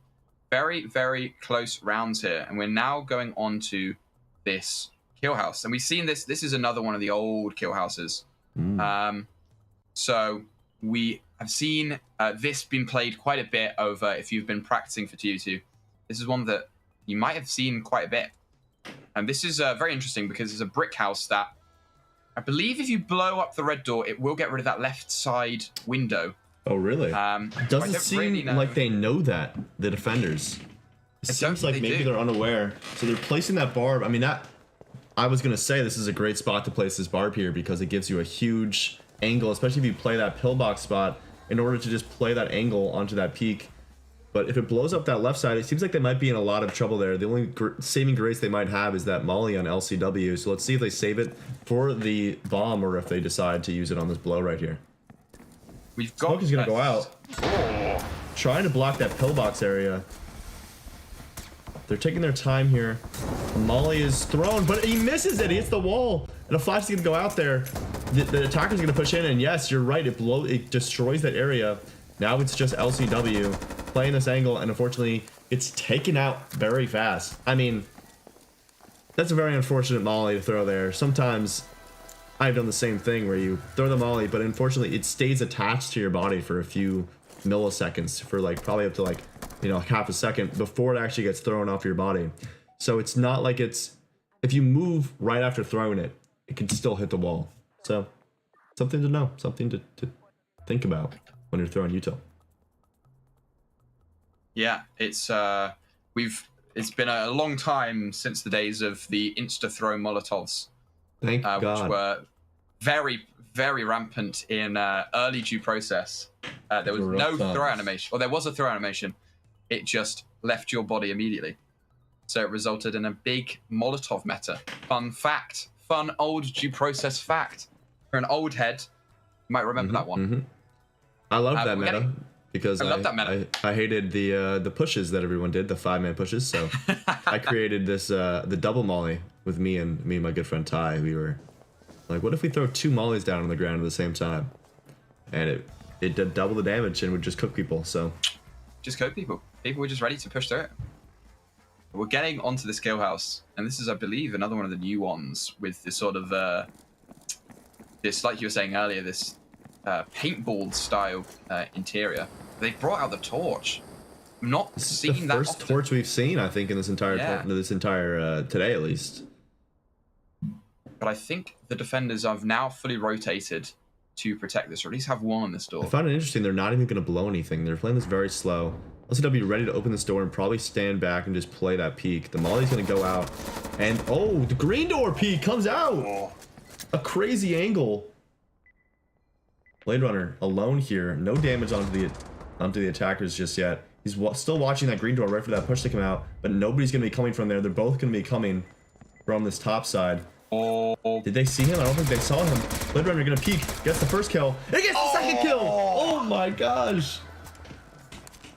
Very, very close rounds here, and we're now going on to this kill house, and we've seen this is another one of the old kill houses. So we have seen this been played quite a bit over, if you've been practicing for 2v2. This is one that you might have seen quite a bit. And this is very interesting because it's a brick house that I believe if you blow up the red door, it will get rid of that left side window. Oh, really? Doesn't seem really like they know that, the defenders. It seems like maybe they're unaware. So they're placing that barb. I mean, I was going to say this is a great spot to place this barb here because it gives you a huge angle, especially if you play that pillbox spot in order to just play that angle onto that peak. But if it blows up that left side, it seems like they might be in a lot of trouble there. The only saving grace they might have is that molly on LCW. So let's see if they save it for the bomb or if they decide to use it on this blow right here. We've got. Smoke is going to go out. Oh. Trying to block that pillbox area. They're taking their time here. Molly is thrown, but he misses it. He hits the wall. And a flash is going to go out there. The attacker's going to push in, and yes, you're right. It destroys that area. Now it's just LCW playing this angle, and unfortunately, it's taken out very fast. I mean, that's a very unfortunate molly to throw there. Sometimes I've done the same thing where you throw the molly, but unfortunately, it stays attached to your body for a few milliseconds, for like probably up to like, you know, half a second before it actually gets thrown off your body. So it's not like it's, if you move right after throwing it, it can still hit the wall. So something to know, something to think about when you're throwing util. Yeah, it's been a long time since the days of the insta throw Molotovs. Thank God. Which were very, very rampant in early due process. There was no throw animation, or there was a throw animation. It just left your body immediately. So it resulted in a big Molotov meta. Fun fact. Fun old due process fact. For an old head, you might remember that one. I love that meta because I love that meta. I hated the pushes that everyone did, the 5-man pushes. So I created this the double molly with me and my good friend Ty. We were like, what if we throw 2 mollies down on the ground at the same time? And it did double the damage and would just cook people. So just cook people. People were just ready to push through it. We're getting onto the skill house, and this is, I believe, another one of the new ones with this sort of this, like you were saying earlier, this paintball style interior. They brought out the torch. I'm not seeing that first often. Torch we've seen, I think, in this entire today at least. But I think the defenders have now fully rotated to protect this, or at least have one on this door. I found it interesting. They're not even going to blow anything. They're playing this very slow. LCW ready to open this door and probably stand back and just play that peek. The molly's going to go out, and oh, the green door peek comes out. Oh. A crazy angle. Blade Runner alone here. No damage onto the attackers just yet. He's still watching that green door right for that push to come out, but nobody's going to be coming from there. They're both going to be coming from this top side. Oh. Did they see him? I don't think they saw him. Blade Runner going to peek. Gets the first kill. And gets the second kill. Oh my gosh.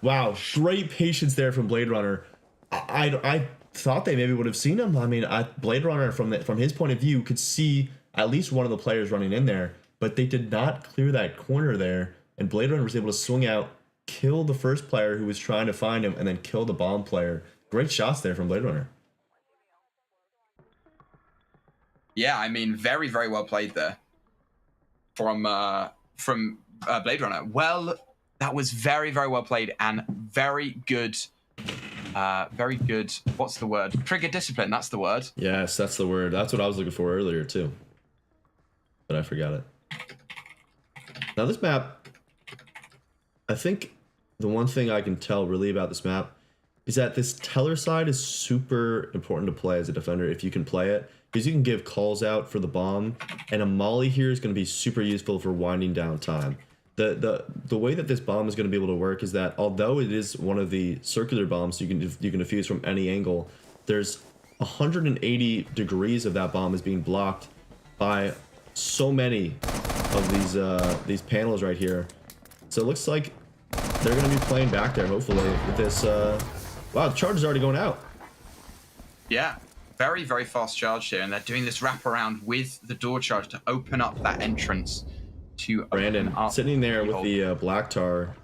Wow. Great patience there from Blade Runner. I thought they maybe would have seen him. I mean, Blade Runner from his point of view could see at least one of the players running in there, but they did not clear that corner there. And Blade Runner was able to swing out, kill the first player who was trying to find him, and then kill the bomb player. Great shots there from Blade Runner. Yeah, I mean, very, very well played there from Blade Runner. Well, that was very, very well played and very good. Very good. What's the word? Trigger discipline. That's the word. Yes, that's the word. That's what I was looking for earlier too, but I forgot it. Now this map, I think the one thing I can tell really about this map is that this teller side is super important to play as a defender if you can play it, because you can give calls out for the bomb, and a molly here is going to be super useful for winding down time. The way that this bomb is going to be able to work is that although it is one of the circular bombs you can defuse from any angle, there's 180 degrees of that bomb is being blocked by so many of these panels right here. So it looks like they're going to be playing back there hopefully with this. Wow, the charge is already going out. Yeah, very, very fast charge here, and they're doing this wraparound with the door charge to open up that entrance to Brandon sitting there with the black tar.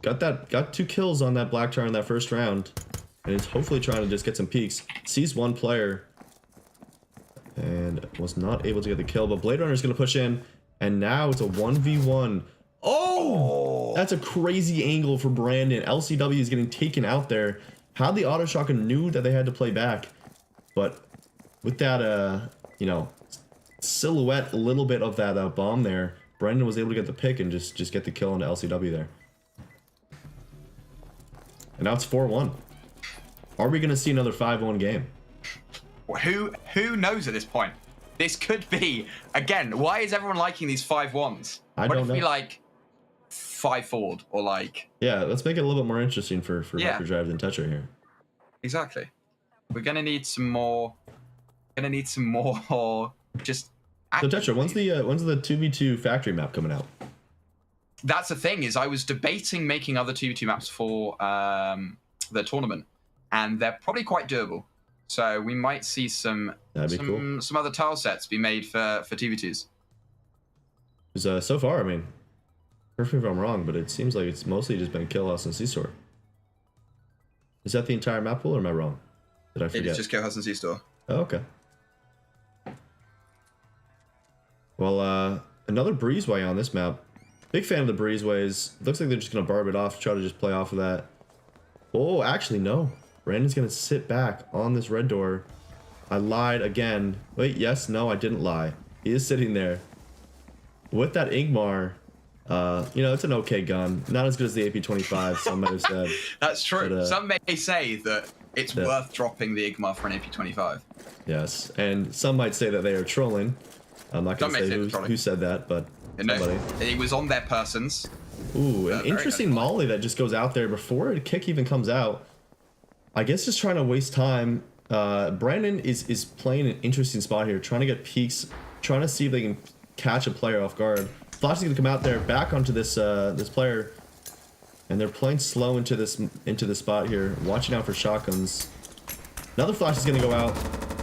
Got 2 kills on that black tar in that first round, and is hopefully trying to just get some peeks. Sees one player and was not able to get the kill, but Blade Runner is going to push in, and now it's a 1v1. Oh, that's a crazy angle for Brandon. LCW is getting taken out there. how the auto shotgun knew that they had to play back, but with that, you know, silhouette, a little bit of that bomb there, Brendan was able to get the pick and just get the kill into LCW there. And now it's 4-1. Are we going to see another 5-1 game? Who knows at this point? This could be, again, why is everyone liking these 5-1s? I what don't if know. we like 5-4'd or like... Yeah, let's make it a little bit more interesting for Hyperdrive than Tetra here. Exactly. We're going to need some more... just... So Tetra, when's the 2v2 factory map coming out? That's the thing, is I was debating making other 2v2 maps for the tournament, and they're probably quite doable. So we might see some other tile sets be made for 2v2s. Because so far, I mean, correct me if I'm wrong, but it seems like it's mostly just been Kill House and C-Store. Is that the entire map pool, or am I wrong? Did I forget? It is just Kill House and C-Store. Oh, okay. Well, another breezeway on this map. Big fan of the breezeways. Looks like they're just going to barb it off, try to just play off of that. Oh, actually, no. Brandon's going to sit back on this red door. I lied again. Wait, yes, no, I didn't lie. He is sitting there. With that Ingmar, you know, it's an okay gun. Not as good as the AP-25, some might have said. That's true. But, some may say that it's worth dropping the Ingmar for an AP-25. Yes, and some might say that they are trolling. I'm not going to say who said that, but somebody. It was on their persons. Ooh, an interesting molly that just goes out there before a kick even comes out. I guess just trying to waste time. Brandon is playing an interesting spot here, trying to get peeks, trying to see if they can catch a player off guard. Flash is going to come out there, back onto this this player, and they're playing slow into this spot here, watching out for shotguns. Another Flash is going to go out.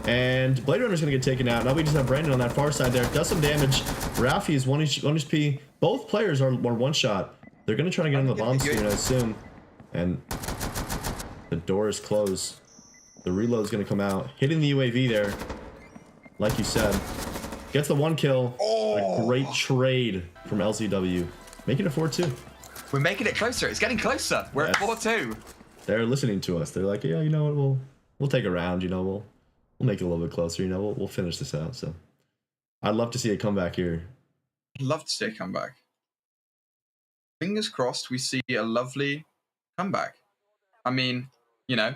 And Blade Runner's going to get taken out. Now we just have Brandon on that far side there. Does some damage. Ralphie is 1 HP. Both players are one shot. They're going to try to get into the bomb screen, I assume. And the door is closed. The reload is going to come out. Hitting the UAV there. Like you said. Gets the 1 kill. A great trade from LCW. Making it 4-2. We're making it closer. It's getting closer. We're at 4-2. They're listening to us. They're like, yeah, you know what? We'll take a round. You know, we'll make it a little bit closer, you know, we'll finish this out. So I'd love to see a comeback here. I'd love to see a comeback. Fingers crossed we see a lovely comeback. I mean, you know,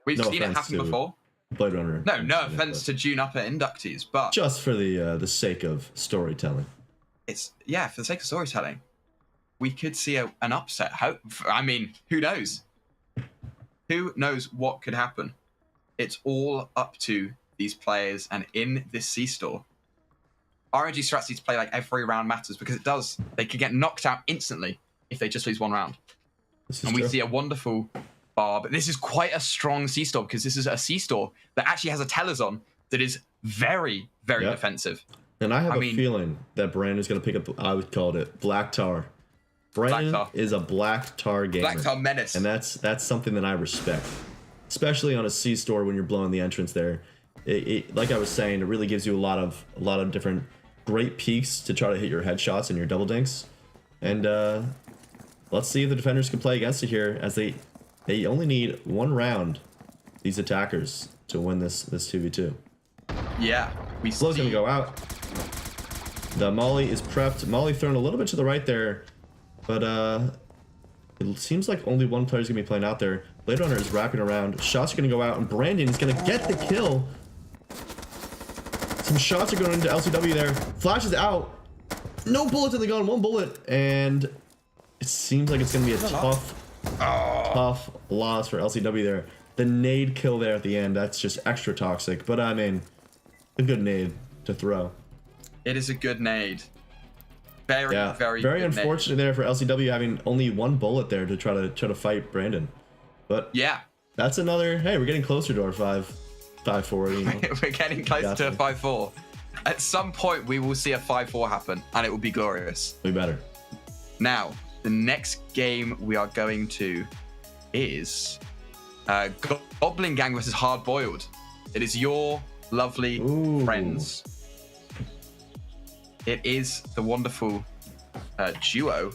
we've seen it happen before. Blade Runner. No offense to June Upper inductees, but just for the sake of storytelling. For the sake of storytelling. We could see an upset. I mean, who knows? Who knows what could happen? It's all up to these players, and in this C-Store, RNG strats need to play like every round matters, because it does. They could get knocked out instantly if they just lose one round. And we see a wonderful barb. This is quite a strong C-Store, because this is a C-Store that actually has a Telezon that is very, very defensive. And I have a feeling that Brandon's going to pick up, I would call it Black Tar. Brandon is a Black Tar gamer. Black Tar menace. And that's something that I respect. Especially on a C-Store when you're blowing the entrance there. Like I was saying, it really gives you a lot of different great peaks to try to hit your headshots and your double dinks. And let's see if the defenders can play against it here, as they only need 1 round, these attackers, to win this 2v2. Yeah, Slow's gonna go out. The Molly is prepped. Molly thrown a little bit to the right there, but it seems like only 1 player is gonna be playing out there. Blade Runner is wrapping around. Shots are going to go out, and Brandon is going to get the kill. Some shots are going into LCW there. Flash is out. No bullets in the gun, 1 bullet. And it seems like it's going to be a tough loss for LCW there. The nade kill there at the end, that's just extra toxic. But I mean, a good nade to throw. It is a good nade. Very unfortunate there for LCW having only 1 bullet there to try to fight Brandon. But yeah, that's another. Hey, we're getting closer to our 5-4. You know? We're getting closer to a 5-4. At some point, we will see a 5-4 happen, and it will be glorious. We better. Now, the next game we are going to is Goblin Gang versus Hard Boiled. It is your lovely friends. It is the wonderful duo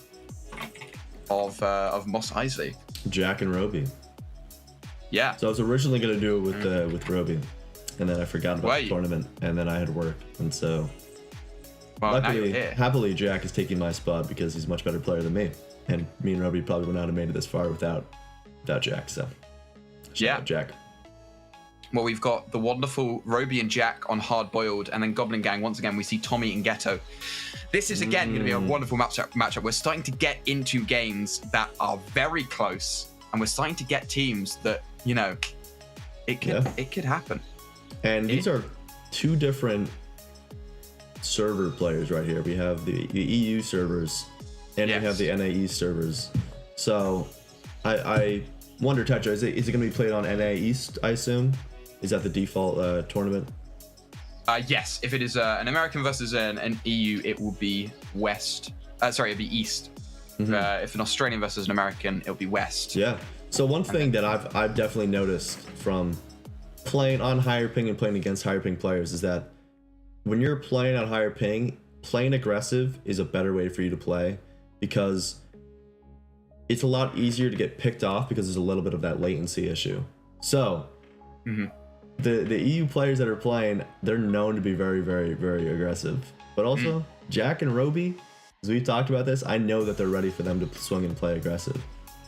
of Moss Isley. Jack and Roby. Yeah. So I was originally gonna do it with Roby, and then I forgot about the tournament, and then I had work, and so. Well, luckily, now you're here. happily, Jack is taking my spot because he's a much better player than me, and me and Roby probably would not have made it this far without Jack. So. Shout out Jack. Well, we've got the wonderful Roby and Jack on Hard Boiled, and then Goblin Gang. Once again, we see Tommy and Ghetto. This is, again, going to be a wonderful matchup. We're starting to get into games that are very close, and we're starting to get teams that, you know, it could happen. And these are two different server players right here. We have the EU servers, and we have the NA East servers. So, I wonder, Tetra, is it going to be played on NA East, I assume? Is that the default tournament? Yes. If it is an American versus an EU, it will be West. It'll be East. If an Australian versus an American, it'll be West. Yeah. So one thing that I've definitely noticed from playing on higher ping and playing against higher ping players is that when you're playing on higher ping, playing aggressive is a better way for you to play, because it's a lot easier to get picked off because there's a little bit of that latency issue. So the EU players that are playing, they're known to be very, very, very aggressive. But also, Jack and Roby, as we talked about this, I know that they're ready for them to swing and play aggressive.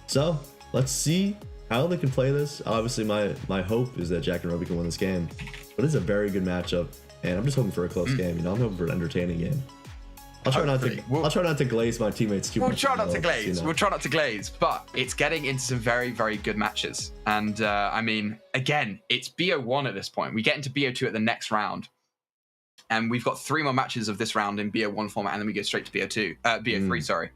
So let's see how they can play this. Obviously, my hope is that Jack and Roby can win this game. But it's a very good matchup, and I'm just hoping for a close game. You know, I'm hoping for an entertaining game. I'll try not to glaze my teammates too much. We'll try not to glaze. You know. We'll try not to glaze, but it's getting into some very, very good matches. And I mean, again, it's BO1 at this point. We get into BO2 at the next round, and we've got 3 more matches of this round in BO1 format, and then we go straight to BO3. Sorry.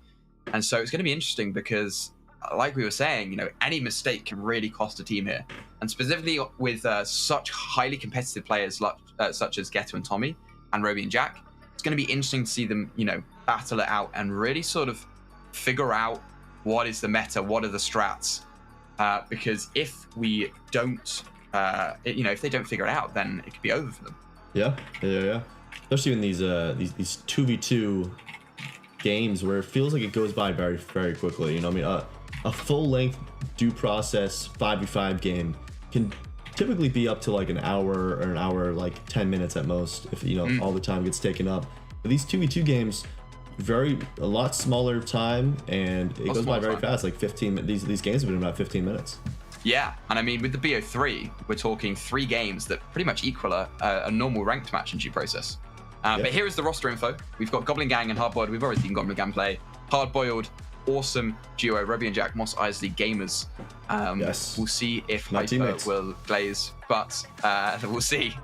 And so it's going to be interesting because, like we were saying, you know, any mistake can really cost a team here, and specifically with such highly competitive players such as Ghetto and Tommy, and Roby and Jack. It's going to be interesting to see them, you know, battle it out and really sort of figure out what is the meta, what are the strats. Because if we don't, if they don't figure it out, then it could be over for them. Yeah. Especially in these 2v2 games where it feels like it goes by very, very quickly. You know, I mean, a full-length due process 5v5 game can typically be up to like an hour or an hour, like 10 minutes at most, if you know all the time gets taken up. But these 2v2 games, a lot smaller time, and it goes by very fast. Like 15. These games have been about 15 minutes. Yeah, and I mean with the BO3, we're talking 3 games that pretty much equal a normal ranked match in due process. But here is the roster info. We've got Goblin Gang and Hard Boiled. We've already seen Goblin Gang play. Hard Boiled, awesome duo, Roby and Jack, Moss Isley gamers. We'll see if Hyper will glaze, but we'll see.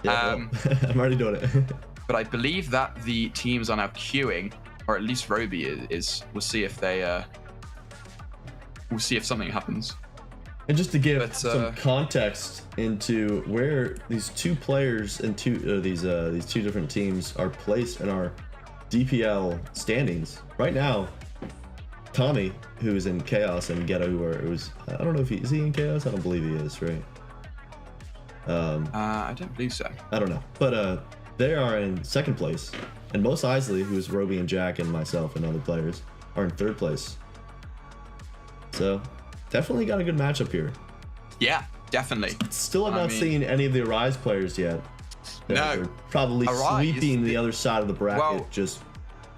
I'm already doing it. But I believe that the teams are now queuing, or at least Roby is. We'll see if they. We'll see if something happens. And just to give some context into where these two players and these two different teams are placed in our DPL standings right now. Tommy, who is in Chaos, and Ghetto, I don't know if is he in Chaos? I don't believe he is, right? I don't believe so. I don't know, but they are in 2nd place, and Mos Eisley, who is Roby and Jack and myself and other players, are in 3rd place. So definitely got a good matchup here. Yeah, definitely. Still have not seen any of the Arise players yet. They're probably sweeping the other side of the bracket. Well,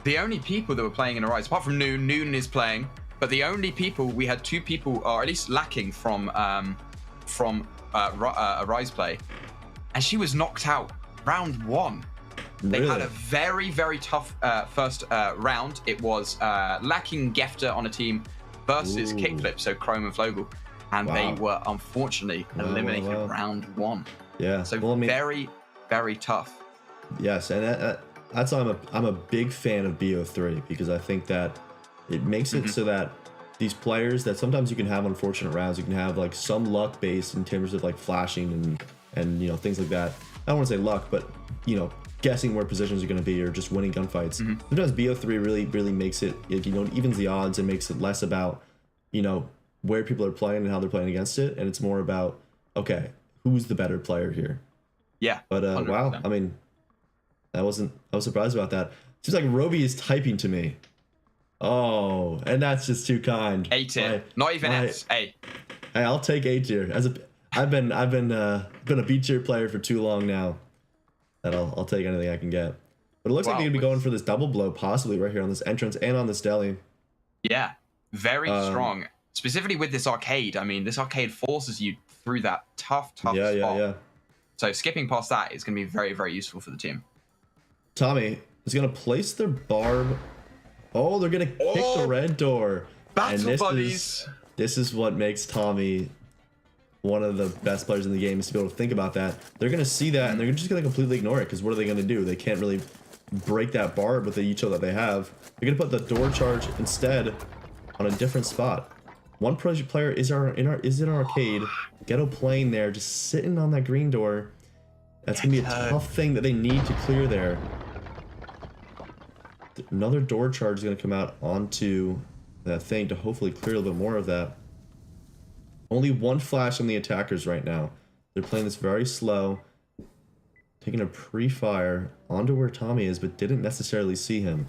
the only people that were playing in Arise, apart from Noon is playing, but the only people, we had 2 people, or at least lacking from Arise play, and she was knocked out round 1. They had a very, very tough first round. It was lacking Gefter on a team versus Kickflip, so Chrome and Flogel, and they were unfortunately eliminated round 1. Yeah. So very, very tough. Yes, and that's why I'm a big fan of BO3, because I think that it makes it so that these players that sometimes you can have unfortunate rounds, you can have like some luck based in terms of like flashing and you know, things like that. I don't want to say luck, but you know, guessing where positions are going to be or just winning gunfights. Sometimes BO3 really makes it, you know, evens the odds and makes it less about, you know, where people are playing and how they're playing against it, and it's more about, okay, who's the better player here? Yeah. But wow, I mean, I was surprised about that. Seems like Roby is typing to me. Oh, and that's just too kind. A tier. Not even S. A. I'll take A tier. I've been a B tier player for too long now. That I'll take anything I can get. But it looks like they're gonna be going for this double blow, possibly right here on this entrance and on this deli. Yeah, very strong. Specifically with this arcade. I mean, this arcade forces you through that tough spot. Yeah. So skipping past that is going to be very, very useful for the team. Tommy is going to place their barb. Oh, they're going to kick the red door. Battle buddies. This is what makes Tommy one of the best players in the game, is to be able to think about that. They're going to see that, and they're just going to completely ignore it, because what are they going to do? They can't really break that barb with the Icho that they have. They're going to put the door charge instead on a different spot. One player is in our arcade. Ghetto playing there, just sitting on that green door. That's gonna be a tough thing that they need to clear there. Another door charge is gonna come out onto that thing to hopefully clear a little bit more of that. Only one flash on the attackers right now. They're playing this very slow, taking a pre-fire onto where Tommy is, but didn't necessarily see him.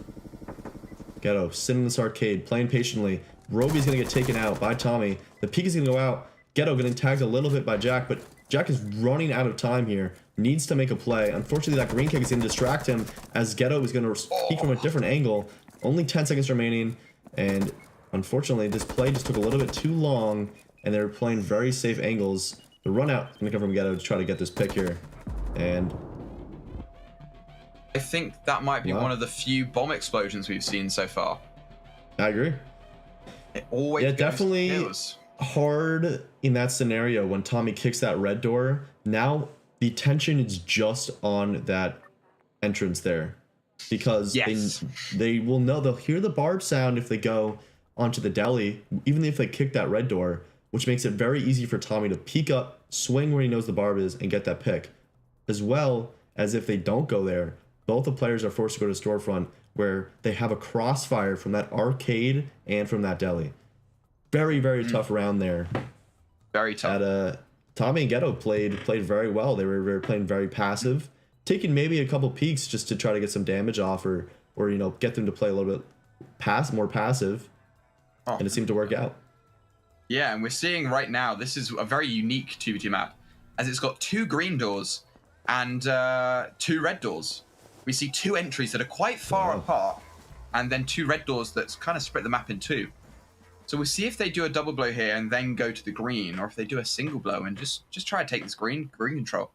Ghetto sitting in this arcade, playing patiently. Roby's gonna get taken out by Tommy. The peek is gonna go out. Ghetto getting tagged a little bit by Jack, but Jack is running out of time here. Needs to make a play. Unfortunately, that green kick is gonna distract him, as Ghetto is gonna peek from a different angle. Only 10 seconds remaining, and unfortunately, this play just took a little bit too long, and they're playing very safe angles. The run out is gonna come from Ghetto to try to get this pick here, and I think that might be one of the few bomb explosions we've seen so far. I agree. It always definitely hard in that scenario when Tommy kicks that red door. Now the tension is just on that entrance there, because they will know, they'll hear the barb sound if they go onto the deli, even if they kick that red door, which makes it very easy for Tommy to peek up, swing where he knows the barb is, and get that pick. As well as if they don't go there, both the players are forced to go to storefront, where they have a crossfire from that arcade and from that deli. Very, very tough round there. Very tough. Tommy and Ghetto played very well. They were playing very passive, taking maybe a couple peeks just to try to get some damage off, or you know, get them to play a little bit more passive, and it seemed to work out. Yeah, and we're seeing right now, this is a very unique 2v2 map, as it's got 2 green doors and 2 red doors. We see 2 entries that are quite far apart, and then 2 red doors that kind of split the map in 2. So we'll see if they do a double blow here and then go to the green, or if they do a single blow and just try to take this green control.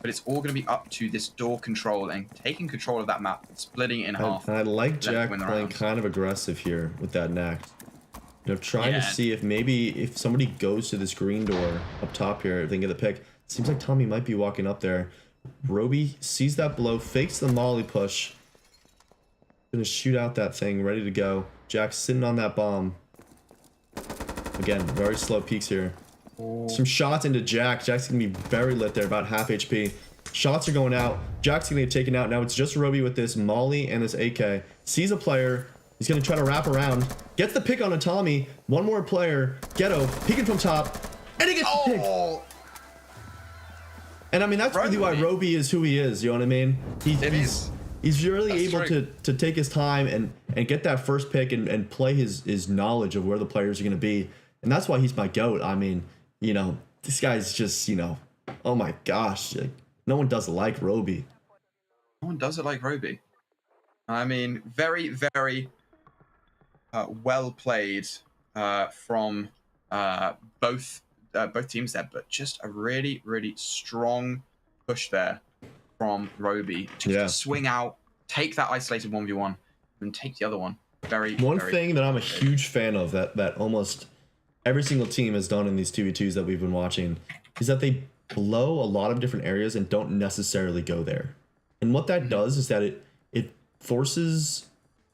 But it's all going to be up to this door control and taking control of that map, splitting it in half. And I like Jack playing kind of aggressive here with that knack. You know, trying to see if somebody goes to this green door up top here, if they can get the pick. Seems like Tommy might be walking up there. Roby sees that blow, fakes the molly push. Gonna shoot out that thing, ready to go. Jack's sitting on that bomb. Again, very slow peaks here. Some shots into Jack. Jack's gonna be very lit there, about half HP. Shots are going out. Jack's gonna get taken out. Now it's just Roby with this molly and this AK. Sees a player. He's gonna try to wrap around. Gets the pick on a Tommy. One more player. Ghetto peeking from top. And he gets the pick. And I mean, that's really why Roby is who he is, you know what I mean? He's really able to take his time and get that first pick and play his knowledge of where the players are going to be. And that's why he's my GOAT. I mean, you know, this guy's just, you know, oh my gosh. Like, no one does it like Roby. No one does it like Roby. I mean, very, very well played from both teams there, but just a really, really strong push there from Roby to swing out, take that isolated 1v1, and take the other one. One thing that I'm a huge fan of that almost every single team has done in these 2v2s that we've been watching is that they blow a lot of different areas and don't necessarily go there. And what that does is that it forces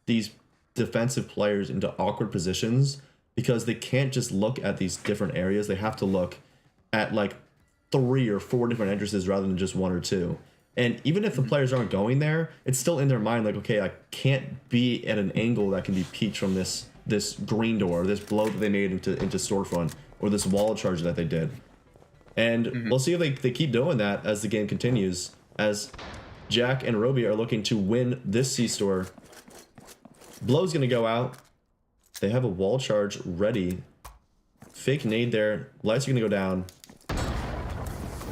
these defensive players into awkward positions, because they can't just look at these different areas. They have to look at like 3 or 4 different entrances rather than just 1 or 2. And even if the players aren't going there, it's still in their mind like, okay, I can't be at an angle that can be peeked from this green door, this blow that they made into storefront, or this wall charge that they did. And we'll see if they keep doing that as the game continues, as Jack and Roby are looking to win this C-store. Blow's gonna go out. They have a wall charge ready. fake nade there. Lights are gonna go down.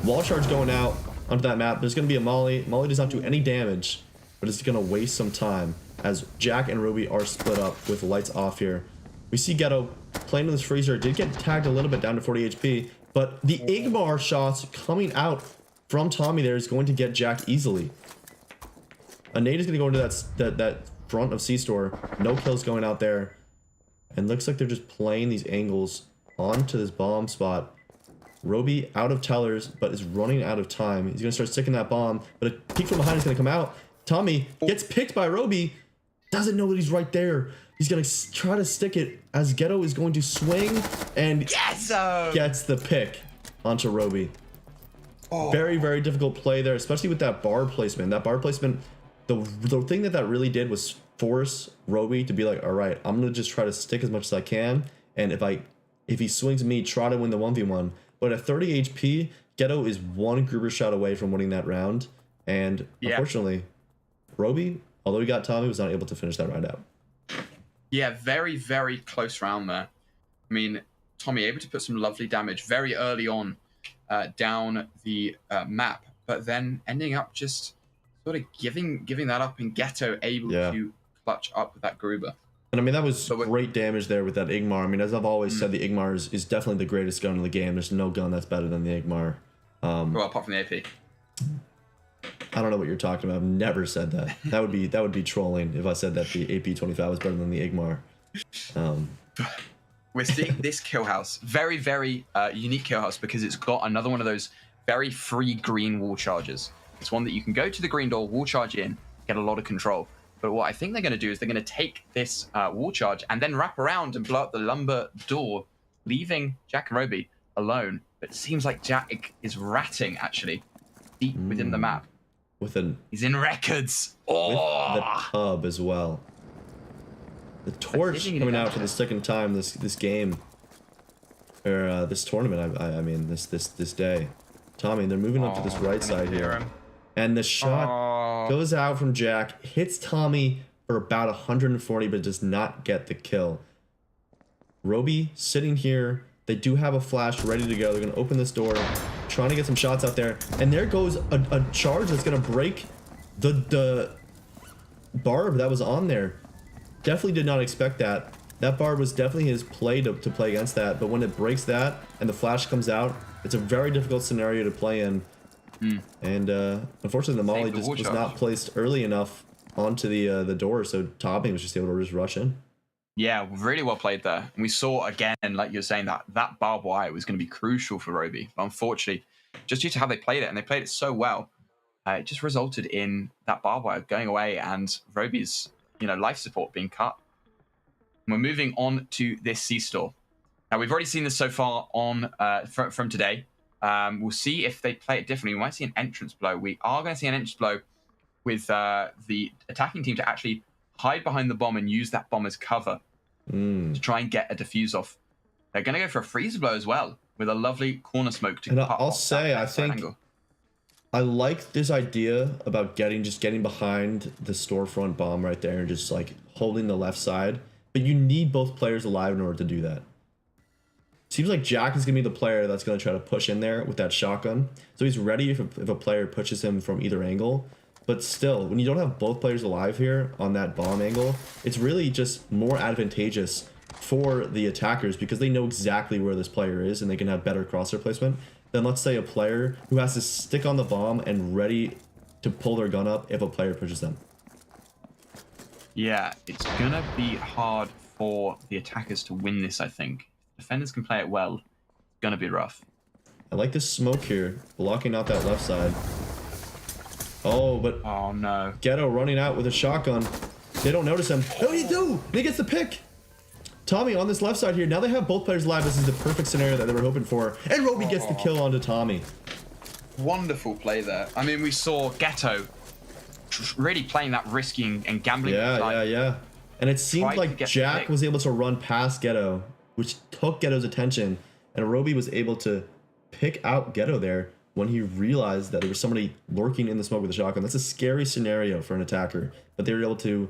Wall charge going out onto that map. There's gonna be a Molly. Molly does not do any damage, but it's gonna waste some time as Jack and Ruby are split up with lights off here. We see Ghetto playing with this freezer. Did get tagged a little bit down to 40 HP, but the Igmar shots coming out from Tommy there is going to get Jack easily. A nade is going to go into that front of C-store. No kills going out there. And looks like they're just playing these angles onto this bomb spot. Roby out of tellers, but is running out of time. He's going to start sticking that bomb, but a peek from behind is going to come out. Tommy gets picked by Roby. Doesn't know that he's right there. He's going to try to stick it as Ghetto is going to swing and gets the pick onto Roby. Very, very difficult play there, especially with that bar placement. That bar placement, the thing that really did was force Roby to be like, all right, I'm going to just try to stick as much as I can. And if he swings me, try to win the 1v1. But at 30 HP, Ghetto is one Gruber shot away from winning that round. And unfortunately, Roby, although he got Tommy, was not able to finish that round out. Yeah, very, very close round there. I mean, Tommy able to put some lovely damage very early on down the map, but then ending up just sort of giving that up, and Ghetto able to clutch up with that Gruber. And I mean, that was great damage there with that Igmar. I mean, as I've always said, the Igmar is definitely the greatest gun in the game. There's no gun that's better than the Igmar. Well, apart from the AP. I don't know what you're talking about. I've never said that. That would be trolling if I said that the AP-25 was better than the Igmar. We're seeing this kill house, very, very unique kill house, because it's got another one of those very free green wall charges. It's one that you can go to the green door, wall charge in, get a lot of control. But what I think they're going to do is they're going to take this wall charge and then wrap around and blow up the lumber door, leaving Jack and Roby alone. But it seems like Jack is ratting, actually, deep within the map. He's in records. With the hub as well. The torch coming out for the second time this game, or this tournament. I mean this day. Tommy, they're moving up to this right side here, and the shot goes out from Jack, hits Tommy for about 140, but does not get the kill. Roby sitting here. They do have a flash ready to go. They're gonna open this door, trying to get some shots out there, and there goes a charge that's gonna break the barb that was on there. Definitely did not expect that. That barb was definitely his play to play against that, but when it breaks that and the flash comes out, it's a very difficult scenario to play in. And unfortunately, the Molly just was not placed early enough onto the door, so Tommy was just able to just rush in. Yeah, really well played there. And we saw again, like you're saying, that barbed wire was going to be crucial for Roby. But unfortunately, just due to how they played it, and they played it so well, it just resulted in that barbed wire going away and Roby's life support being cut. And we're moving on to this C-store. Now, we've already seen this so far on from today. We'll see if they play it differently. We might see an entrance blow. We are going to see an entrance blow with the attacking team to actually hide behind the bomb and use that bomb as cover to try and get a defuse off. They're going to go for a freeze blow as well with a lovely corner smoke to. And I'll say, I think angle. I like this idea about getting behind the storefront bomb right there and just like holding the left side. But you need both players alive in order to do that. Seems like Jack is going to be the player that's going to try to push in there with that shotgun. So he's ready if a player pushes him from either angle. But still, when you don't have both players alive here on that bomb angle, it's really just more advantageous for the attackers because they know exactly where this player is and they can have better crosshair placement than, let's say, a player who has to stick on the bomb and ready to pull their gun up if a player pushes them. Yeah, it's going to be hard for the attackers to win this, I think. Defenders can play it well. It's going to be rough. I like this smoke here, blocking out that left side. Oh, but oh no. Ghetto running out with a shotgun. They don't notice him. No, you do! And he gets the pick! Tommy on this left side here. Now they have both players alive. This is the perfect scenario that they were hoping for. And Roby gets the kill onto Tommy. Wonderful play there. I mean, we saw Ghetto really playing that risky and gambling. Yeah. And it seemed like Jack was able to run past Ghetto, which took Ghetto's attention. And Roby was able to pick out Ghetto there when he realized that there was somebody lurking in the smoke with a shotgun. That's a scary scenario for an attacker, but they were able to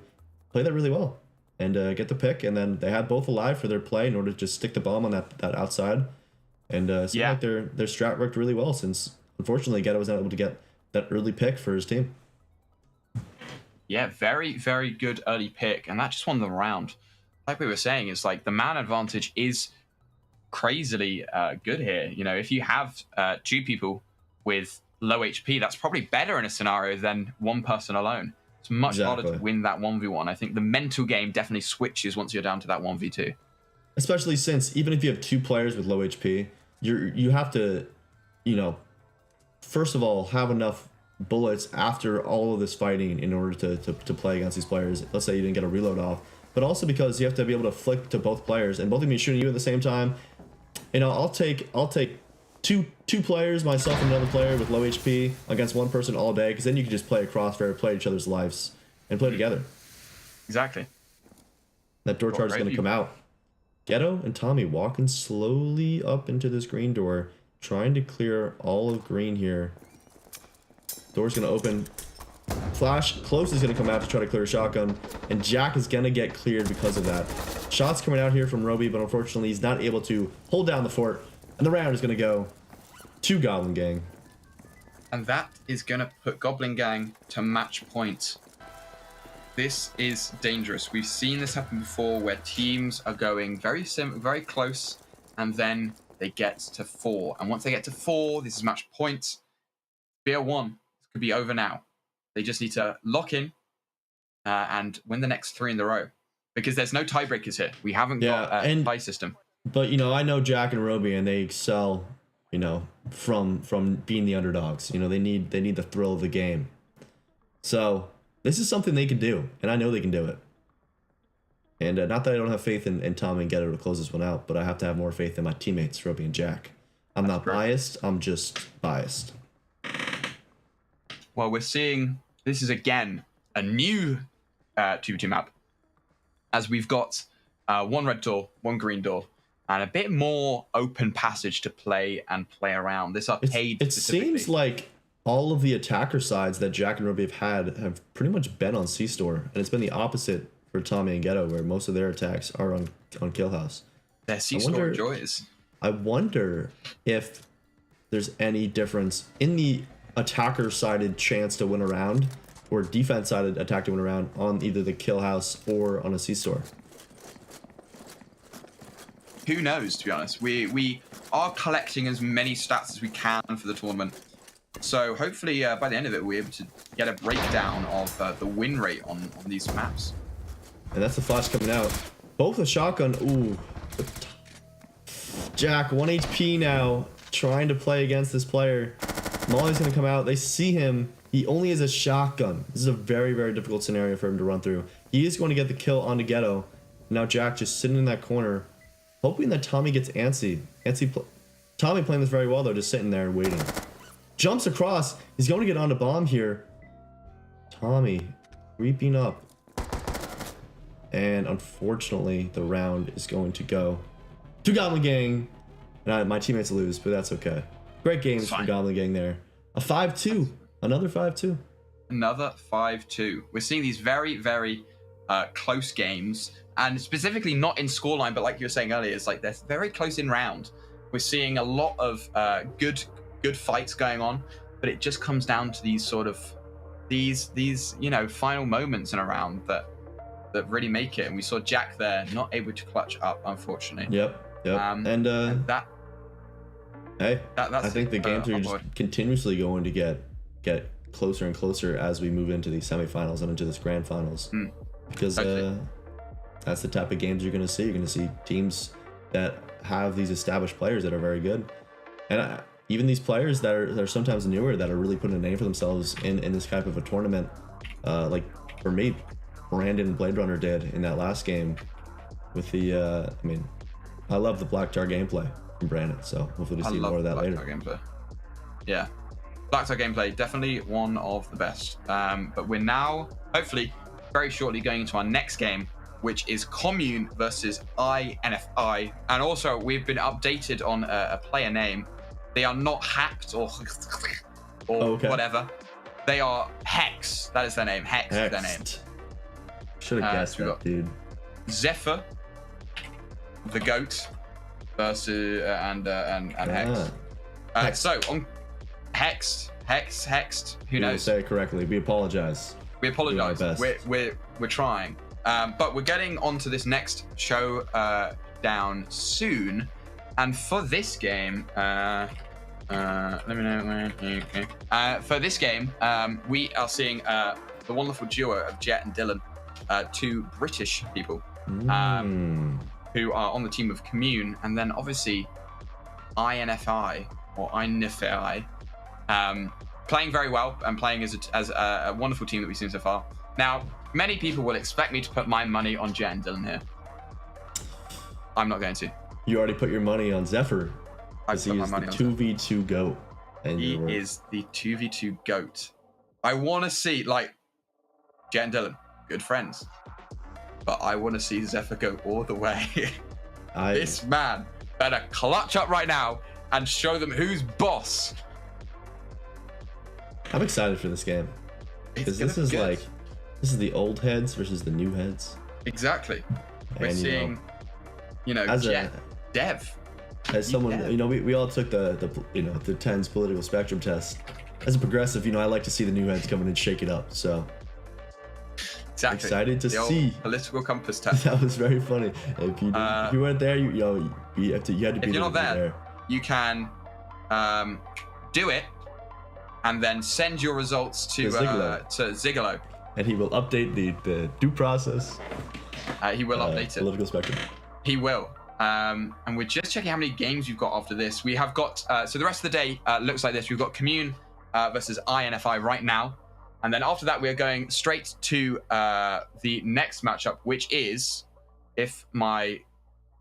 play that really well. and get the pick. And then they had both alive for their play in order to just stick the bomb on that outside. And it seemed like their strat worked really well, since unfortunately Ghetto was not able to get that early pick for his team. Yeah, very, very good early pick, and that just won the round. Like we were saying, it's like the man advantage is crazily good here. You know, if you have two people with low HP, that's probably better in a scenario than one person alone. It's much harder to win that 1v1. I think the mental game definitely switches once you're down to that 1v2. Especially since even if you have two players with low HP, you have to, you know, first of all, have enough bullets after all of this fighting in order to play against these players. Let's say you didn't get a reload off, but also because you have to be able to flick to both players, and both of them shooting you at the same time. You know, I'll take two players, myself and another player with low HP against one person all day, because then you can just play a crossfire, play each other's lives, and play together. Exactly. That door charge is going to come out. Ghetto and Tommy walking slowly up into this green door, trying to clear all of green here. Door's going to open. Flash close is going to come out to try to clear a shotgun, and Jack is going to get cleared because of that. Shots coming out here from Roby, but unfortunately he's not able to hold down the fort, and the round is going to go to Goblin Gang. And that is going to put Goblin Gang to match point. This is dangerous. We've seen this happen before, where teams are going very close, and then they get to 4. And once they get to 4, this is match point. BL1 could be over now. They just need to lock in and win the next 3 in a row, because there's no tiebreakers here. We haven't got a tie system. But, you know, I know Jack and Roby, and they excel, you know, from being the underdogs. You know, they need the thrill of the game. So this is something they can do, and I know they can do it. And not that I don't have faith in Tommy and Ghetto to close this one out, but I have to have more faith in my teammates, Roby and Jack. I'm not biased. I'm just biased. Well, we're seeing this is again a new 2v2 map, as we've got one red door, one green door, and a bit more open passage to play around. This arcade. It seems like all of the attacker sides that Jack and Roby have had have pretty much been on C-Store, and it's been the opposite for Tommy and Ghetto, where most of their attacks are on Killhouse. Their C-Store joys. I wonder if there's any difference in the attacker-sided chance to win a round, or defense-sided attack to win a round on either the kill house or on a C-Store. Who knows, to be honest. We are collecting as many stats as we can for the tournament. So hopefully by the end of it, we're able to get a breakdown of the win rate on these maps. And that's the flash coming out. Both a shotgun. Ooh. Jack, 1 HP now, trying to play against this player. Molly's going to come out. They see him. He only has a shotgun. This is a very, very difficult scenario for him to run through. He is going to get the kill onto Ghetto. Now Jack just sitting in that corner, hoping that Tommy gets antsy. Tommy playing this very well, though, just sitting there and waiting. Jumps across. He's going to get onto bomb here. Tommy creeping up. And unfortunately, the round is going to go to Goblin Gang. And my teammates lose, but that's okay. Great games from Goblin Gang there. A 5-2. Another 5-2. Another 5-2. We're seeing these very, very close games. And specifically not in scoreline, but like you were saying earlier, it's like they're very close in round. We're seeing a lot of good fights going on. But it just comes down to these sort of these you know, final moments in a round that really make it. And we saw Jack there not able to clutch up, unfortunately. Yep. And that. Hey, I think the games are just continuously going to get closer and closer as we move into these semifinals and into this grand finals. Because that's the type of games you're going to see. You're going to see teams that have these established players that are very good. And even these players that are sometimes newer, that are really putting a name for themselves in this type of a tournament. Like for me, Brandon Blade Runner did in that last game with the, I love the Black Tar gameplay from Brandon, so hopefully we'll see more of that later. Gameplay. Yeah, Black Tar gameplay, definitely one of the best. But we're now, hopefully, very shortly going into our next game, which is Commune versus INFI. And also, we've been updated on a player name. They are not hacked or whatever. They are Hex. That is their name. Hex is their name. Should have guessed that, dude. Zephyr, the goat, versus and Hex. Hex. So on Hexed. Who knows? Say it correctly. We apologize. We apologize. We're trying. But we're getting onto this next show down soon. And for this game, let me know. For this game, we are seeing the wonderful duo of Jet and Dylan, two British people who are on the team of Commune, and then obviously INFI or INFI, playing very well and playing as a wonderful team that we've seen so far. Now, many people will expect me to put my money on Jet and Dylan here. I'm not going to. You already put your money on Zephyr. I put my money on 2v2 GOAT. And he is the 2v2 GOAT. I want to see, like, Jet and Dylan, good friends. But I want to see Zephyr go all the way. This man better clutch up right now and show them who's boss. I'm excited for this game. Because this is like, this is the old heads versus the new heads. Exactly. We're seeing, as Jet, Dev. As someone, we all took the TENS political spectrum test. As a progressive, I like to see the new heads come in and shake it up. So exactly. Excited to the see old political compass test. That was very funny. If you weren't there, you had to be there. If you're not there, you can do it and then send your results to Zigolo. And he will update the due process. He will update it. Political spectrum. He will. And we're just checking how many games you've got after this. We have got, so the rest of the day looks like this. We've got Commune versus INFI right now. And then after that, we're going straight to the next matchup, which is, if my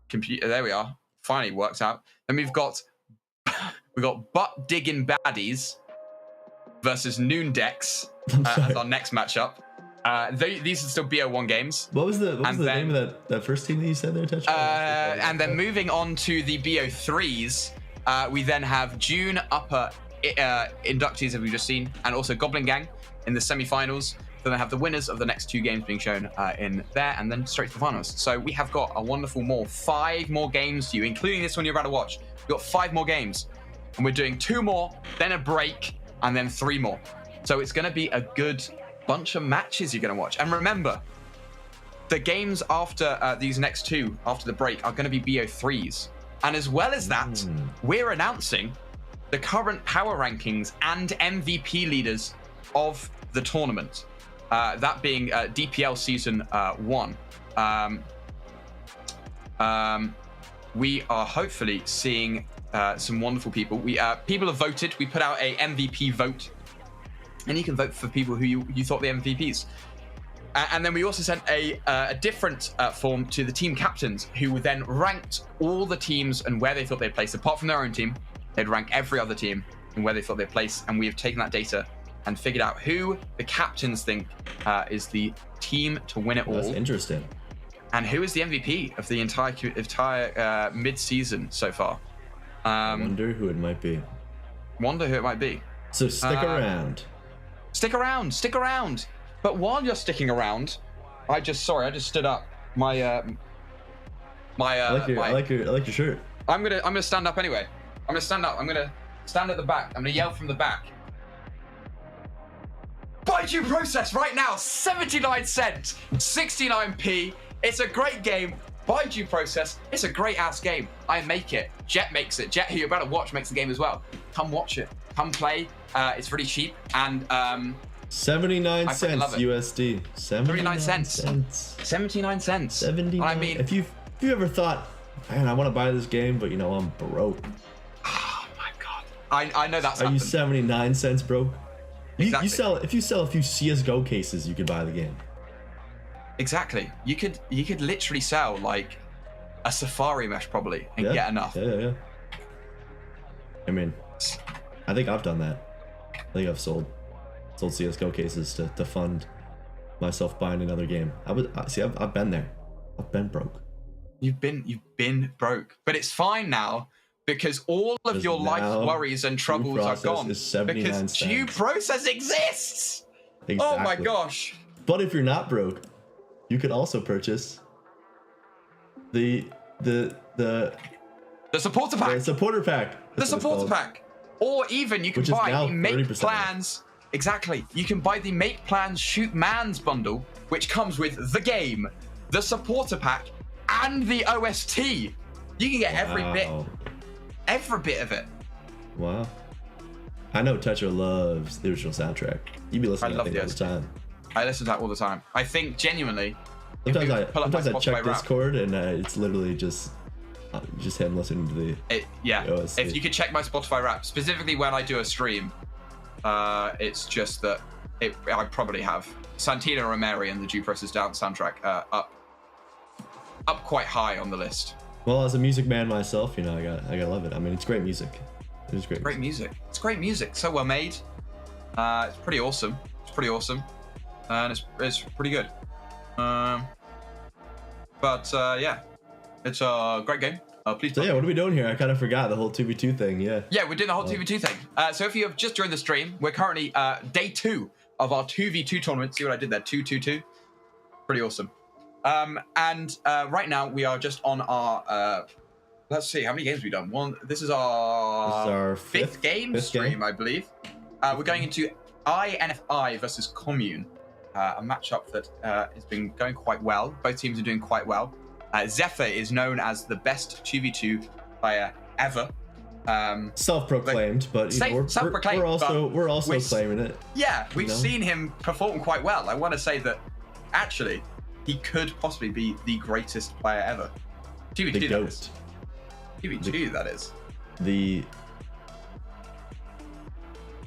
computer, there we are, finally worked out. Then we've got Butt Digging Baddies versus Noon Decks as our next matchup. These are still BO1 games. What was the name of that first team that you said there, Touch? And then moving on to the BO3s, we then have June Upper inductees, as we've just seen, and also Goblin Gang in the semi-finals. Then I have the winners of the next two games being shown in there, and then straight to the finals. So we have got a wonderful 5 more games to you, including this one you're about to watch. We've got 5 more games, and we're doing 2 more, then a break, and then 3 more. So it's going to be a good bunch of matches you're going to watch. And remember, the games after these next 2, after the break, are going to be BO3s. And as well as that, we're announcing the current power rankings and MVP leaders of the tournament. That being DPL Season 1. We are hopefully seeing some wonderful people. People have voted. We put out a MVP vote. And you can vote for people who you thought the MVPs. And then we also sent a different form to the team captains, who then ranked all the teams and where they thought they'd place. Apart from their own team, they'd rank every other team and where they thought they'd place. And we have taken that data and figured out who the captains think is the team to win it all. That's interesting. And who is the MVP of the entire mid-season so far. I wonder who it might be. So stick around. Stick around. But while you're sticking around, I just stood up. I like your shirt. I'm gonna stand up anyway. I'm gonna stand up. I'm gonna stand at the back. I'm gonna yell from the back. Buy due process right now, 79 cents, 69p. It's a great game. Buy due process. It's a great ass game. I make it. Jet makes it. Jet, who you're about to watch, makes the game as well. Come watch it. Come play. It's really cheap and 79 cents USD. 79 cents. 79 cents. 79. I mean, if you ever thought, man, I want to buy this game, but I'm broke. Oh my god. I know that's. Are you 79 cents broke? Exactly. If you sell a few CS:GO cases, you could buy the game. Exactly. You could literally sell like a Safari mesh probably and get enough. Yeah. I mean, I think I've done that. I think I've sold CS:GO cases to fund myself buying another game. I've been there. I've been broke. You've been broke, but it's fine now because all of your life worries and troubles are gone because due process exists. Exactly. Oh my gosh! But if you're not broke, you could also purchase The supporter pack. The supporter pack. The supporter pack. Or even you can buy the Make Plans. Exactly. You can buy the Make Plans Shoot Mans bundle, which comes with the game, the supporter pack, and the OST. You can get every bit of it. Wow. I know Tetra loves the original soundtrack. You be listening to that all the time. I listen to that all the time. I think genuinely. Sometimes I check Discord and it's literally just him listening to the OST. If you could check my Spotify rap, specifically when I do a stream, it's just that I probably have Santina Romeri and the Due Process Down soundtrack up quite high on the list. Well, as a music man myself, you know, I gotta love it. I mean, it's great music. It is great. Great music. It's great music. So well made. It's pretty awesome. And it's pretty good. Yeah, it's a great game. Please. So yeah, what are we doing here? I kind of forgot the whole 2v2 thing. Yeah. Yeah, we're doing the whole 2v2 thing. So if you have just joined the stream, we're currently day 2 of our 2v2 tournament. See what I did there? 2-2-2. Pretty awesome. Right now we are just on our. Let's see how many games we've done. This is our fifth game stream, I believe. We're going into INFI versus Commune, a matchup that has been going quite well. Both teams are doing quite well. Zephyr is known as the best 2v2 player ever. Self-proclaimed, but self-proclaimed, we're also claiming it. Yeah, we've seen him perform quite well. I want to say that actually he could possibly be the greatest player ever. 2v2, the that GOAT. is. 2v2, that is. The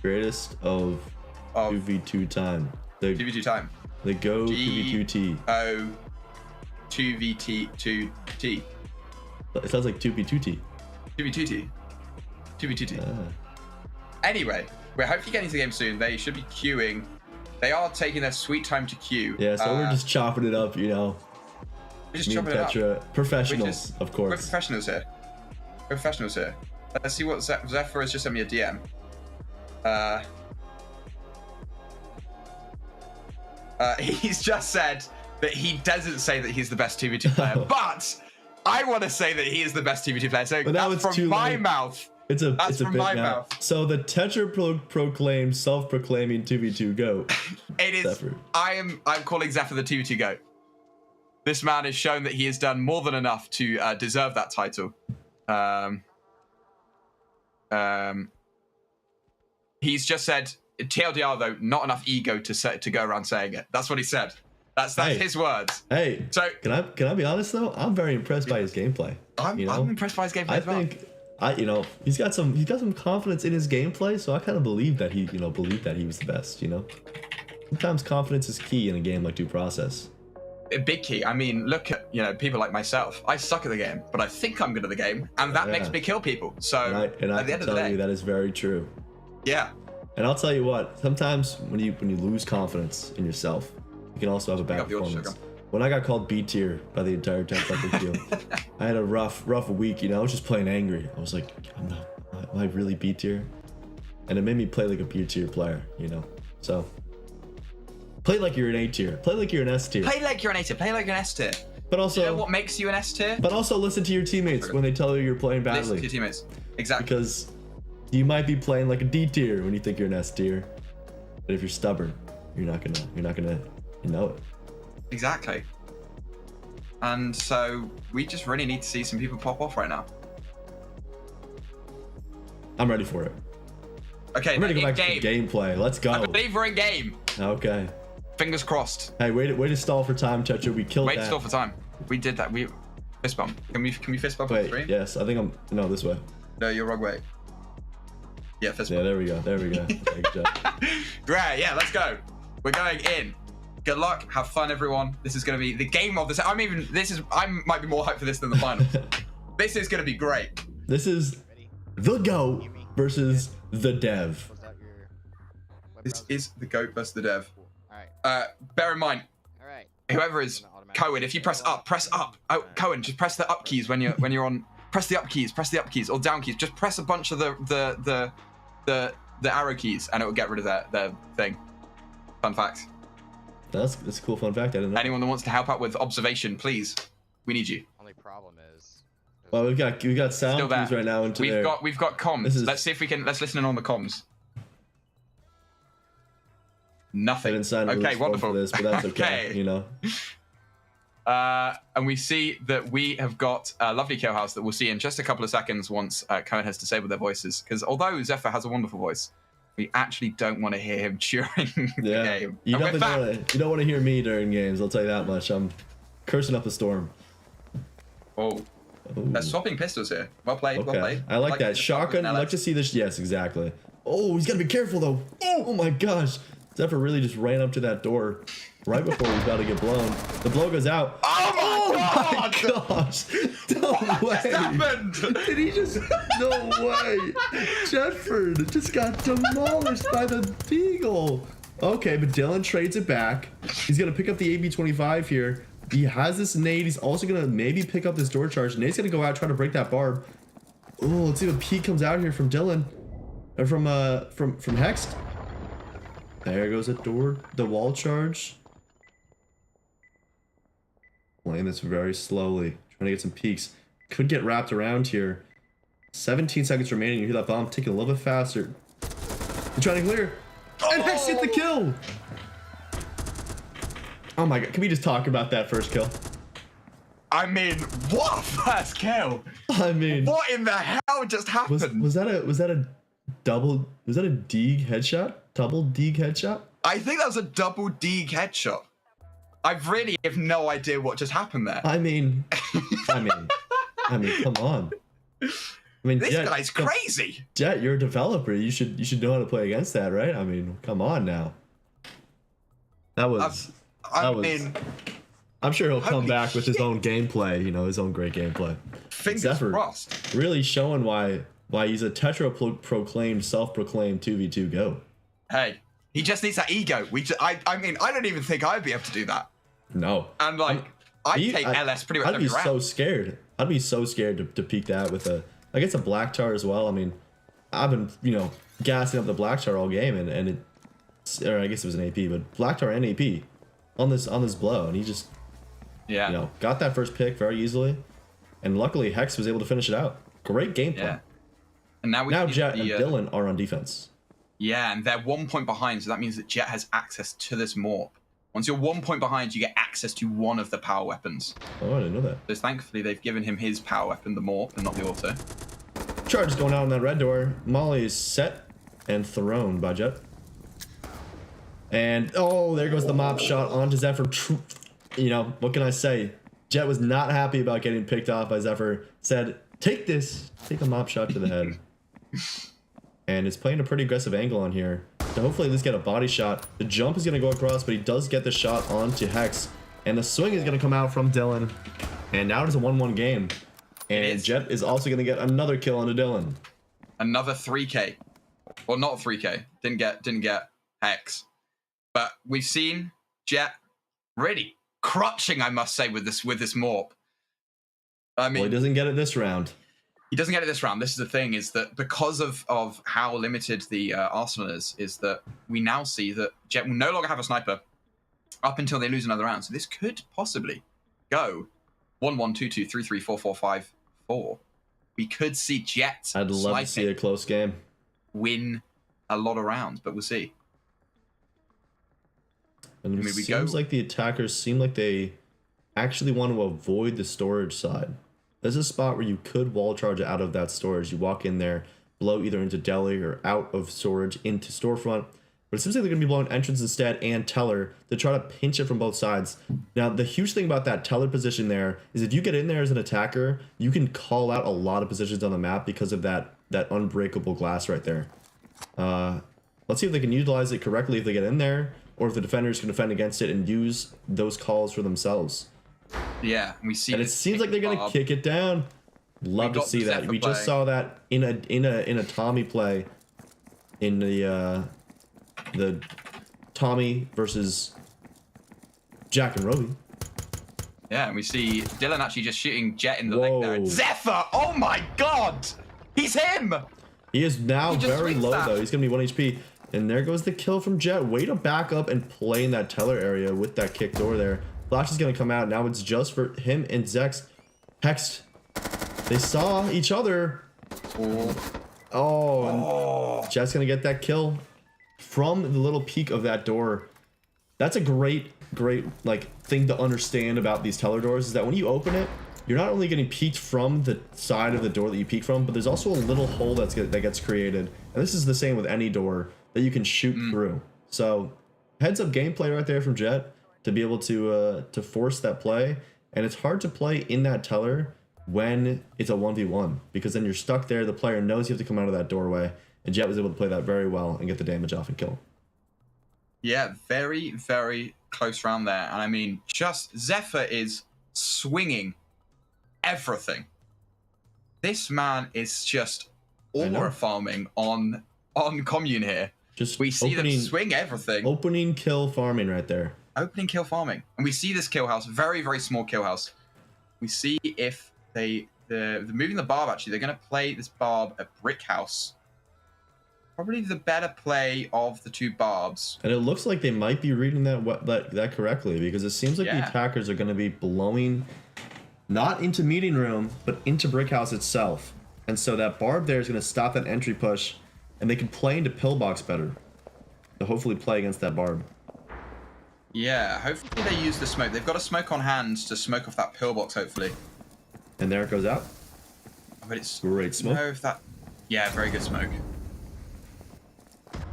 greatest of 2v2 time. 2v2 time. The Go 2v2T. 2v2T. It sounds like 2v2T. 2v2T. Anyway, we're hopefully getting to the game soon. They should be queuing. They are taking their sweet time to queue. Yeah, so we're just chopping it up, you know. We're just chopping it up. Professionals, of course. We're professionals here. Let's see what Zephyr has just sent me a DM. He's just said that he doesn't say that he's the best 2v2 player, but I want to say that he is the best 2v2 player. So that's from my mouth. It's a bit now. So the Tetra self-proclaiming 2v2 GOAT. It is. Zephyr. I'm calling Zephyr the 2v2 GOAT. This man has shown that he has done more than enough to deserve that title. He's just said, TLDR though, not enough ego to go around saying it. That's what he said. That's his words. Hey, so can I be honest though? I'm very impressed by his gameplay. I'm impressed by his gameplay as well. He's got some confidence in his gameplay, so I kind of believe that he was the best. You know, sometimes confidence is key in a game like Due Process. A big key. I mean, look at people like myself. I suck at the game, but I think I'm good at the game, and that makes me kill people. So I can tell you that is very true. Yeah. And I'll tell you what. Sometimes when you lose confidence in yourself, you can also have a bad performance. When I got called B tier by the entire 10th field, I had a rough week. You know, I was just playing angry. I was like, am I really B tier? And it made me play like a B tier player. You know, so. Play like you're an A tier. Play like you're an S tier. Play like you're an A tier. Play like you're an S tier. But also, you know what makes you an S tier? But also listen to your teammates when they tell you you're playing badly. Listen to your teammates. Exactly. Because you might be playing like a D tier when you think you're an S tier. But if you're stubborn, you're not gonna know it. Exactly. And so we just really need to see some people pop off right now. I'm ready for it. Okay, I'm ready to go back to the gameplay. Let's go. I believe we're in game. Okay. Fingers crossed. Hey, way to stall for time, Tetra. We killed that. Wait to stall for time. We did that. We fist bump. Can we fist bump on screen? Yes, I think no, this way. No, you're wrong way. Yeah, fist bump. Yeah, there we go. Good job. Great. Yeah, let's go. We're going in. Good luck. Have fun, everyone. This is going to be the game of this. I might be more hyped for this than the finals. This is going to be great. This is the GOAT versus the Dev. This is the GOAT versus the Dev. Bear in mind, whoever is Cohen, if you press up. Oh, Cohen, just press the up keys when you're on. Press the up keys, or down keys. Just press a bunch of the arrow keys, and it will get rid of their thing. Fun fact. That's a cool fun fact. I didn't know. Anyone that wants to help out with observation, please, we need you. only problem is. Well, we've got sound Still there. cues right now into there. We've got comms. This is- Let's see if we can. Let's listen in on the comms. I Nothing. didn't sign a Okay, release form wonderful. for this, but that's okay. Okay. You know. And we see that we have got a lovely kill house that we'll see in just a couple of seconds once Cohen has disabled their voices. Because although Zephyr has a wonderful voice, we actually don't want to hear him during the game. You And with that, don't want to hear me during games. I'll tell you that much. I'm cursing up a storm. oh, they're swapping pistols here. Well played, Okay. well played. I like that. the Shotgun, I'd like to see this. Yes, exactly. Oh, he's got to be careful, though. Oh, my gosh. Zephyr really just ran up to that door right before he was about to get blown. The blow goes out. Oh my god! Gosh. No way. What happened? Did he just... No way. Jetford just got demolished by the Deagle. Okay, but Dylan trades it back. He's going to pick up the AB-25 here. He has this nade. He's also going to maybe pick up this door charge. Nade's going to go out, try to break that barb. Oh, let's see if a peek comes out here from Dylan. Or from Hex. There goes the door, the wall charge. Playing this very slowly, trying to get some peaks. Could get wrapped around here. 17 seconds remaining. You hear that bomb ticking a little bit faster. He's trying to clear. And Hex get the kill. Oh my god, can we just talk about that first kill? I mean, what a first kill! I mean, What in the hell just happened? was that a Deeg headshot? Double Deeg headshot? I think that was a double Deeg headshot. I really have no idea what just happened there. I mean, come on. I mean, This Jet, guy's crazy. Jet, you're a developer. You should know how to play against that, right? I mean, come on now. That was. I'm sure he'll come Holy back with his shit. own gameplay. You know, his own great gameplay. Fingers Zephyr crossed. really showing why he's a proclaimed, self-proclaimed 2v2 go. Hey, he just needs that ego. I mean, I don't even think I'd be able to do that. No. And like, I'd take LS pretty much I'd every be round. so scared. I'd be so scared to peek that with a. I guess a black tar as well. I mean, I've been gassing up the black tar all game, and it, or I guess it was an AP, but black tar and AP on this blow, and he just got that first pick very easily, and luckily Hex was able to finish it out. Great gameplay. Yeah. And now Jet and Dylan are on defense. Yeah, and they're 1 point behind, so that means that Jet has access to this morp. Once you're 1 point behind, you get access to one of the power weapons. Oh, I didn't know that. So thankfully, they've given him his power weapon, the morp, and not the auto. Charge is going out on that red door. Molly is set and thrown by Jet. And oh, there goes the mop shot onto Zephyr. What can I say? Jet was not happy about getting picked off by Zephyr. Said, take this. Take a mop shot to the head. And is playing a pretty aggressive angle on here. So hopefully at least get a body shot. The jump is going to go across, but he does get the shot onto Hex. And the swing is going to come out from Dylan. And now it is a 1-1 game. And Jet is also going to get another kill onto Dylan. Another 3K. Well, not 3K. Didn't get Hex. But we've seen Jet really crutching, I must say, with this morp. I mean, well, he doesn't get it this round. He doesn't get it this round. This is the thing, is that because of how limited the arsenal is that we now see that Jet will no longer have a sniper up until they lose another round. So this could possibly go 1-1, 2-2, 3-3, 4-4, 5-4. We could see Jet I'd love to see a close game. Win a lot of rounds, but we'll see. And it seems like the attackers seem like they actually want to avoid the storage side. There's a spot where you could wall charge out of that storage. You walk in there, blow either into deli or out of storage into storefront. But it seems like they're going to be blowing entrance instead and teller to try to pinch it from both sides. Now, the huge thing about that teller position there is if you get in there as an attacker, you can call out a lot of positions on the map because of that unbreakable glass right there. Let's see if they can utilize it correctly if they get in there, or if the defenders can defend against it and use those calls for themselves. Yeah, we see. And it seems like they're gonna kick it down. Love to see that. We just saw that in a Tommy play, in the Tommy versus Jack and Roby. Yeah, and we see Dylan actually just shooting Jet in the Whoa. leg there. Zephyr! Oh my god! He's him! He is now very low that. though. He's gonna be 1 HP. And there goes the kill from Jet. Way to back up and play in that teller area with that kick door there. Flash is going to come out. Now it's just for him and Zex. Hex. They saw each other. Oh. Jet's gonna get that kill from the little peek of that door. That's a great like thing to understand about these teller doors is that when you open it, you're not only getting peeked from the side of the door that you peek from, but there's also a little hole that gets created. And this is the same with any door that you can shoot through. So heads up gameplay right there from Jet to be able to force that play. And it's hard to play in that teller when it's a 1v1 because then you're stuck there. The player knows you have to come out of that doorway, and Jet was able to play that very well and get the damage off and kill. Yeah, very, very close round there. And I mean, just Zephyr is swinging everything. This man is just aura farming on commune here. Just we see them swing everything. Opening kill farming right there. Opening kill farming. And we see this kill house, very, very small kill house. We see if they're moving the barb actually. They're going to play this barb at brick house. Probably the better play of the two barbs. And it looks like they might be reading that correctly because it seems like the attackers are going to be blowing not into meeting room, but into brick house itself. And so that barb there is going to stop that entry push, and they can play into pillbox better to hopefully play against that barb. Yeah, hopefully they use the smoke. They've got a smoke on hand to smoke off that pillbox, hopefully. And there it goes out. But it's great smoke. Yeah, very good smoke.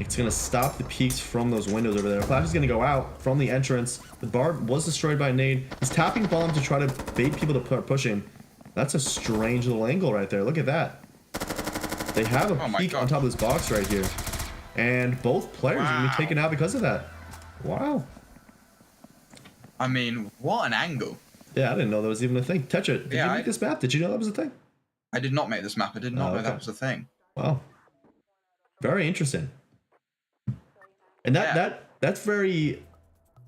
It's going to stop the peaks from those windows over there. Flash is going to go out from the entrance. The barb was destroyed by a nade. He's tapping bomb to try to bait people to put pushing. That's a strange little angle right there. Look at that. They have a peek on top of this box right here. And both players are going to be taken out because of that. Wow. I mean, what an angle. Yeah, I didn't know that was even a thing. Tetra, did you make this map? Did you know that was a thing? I did not make this map. I did not know that was a thing. Wow. Very interesting. And that's very,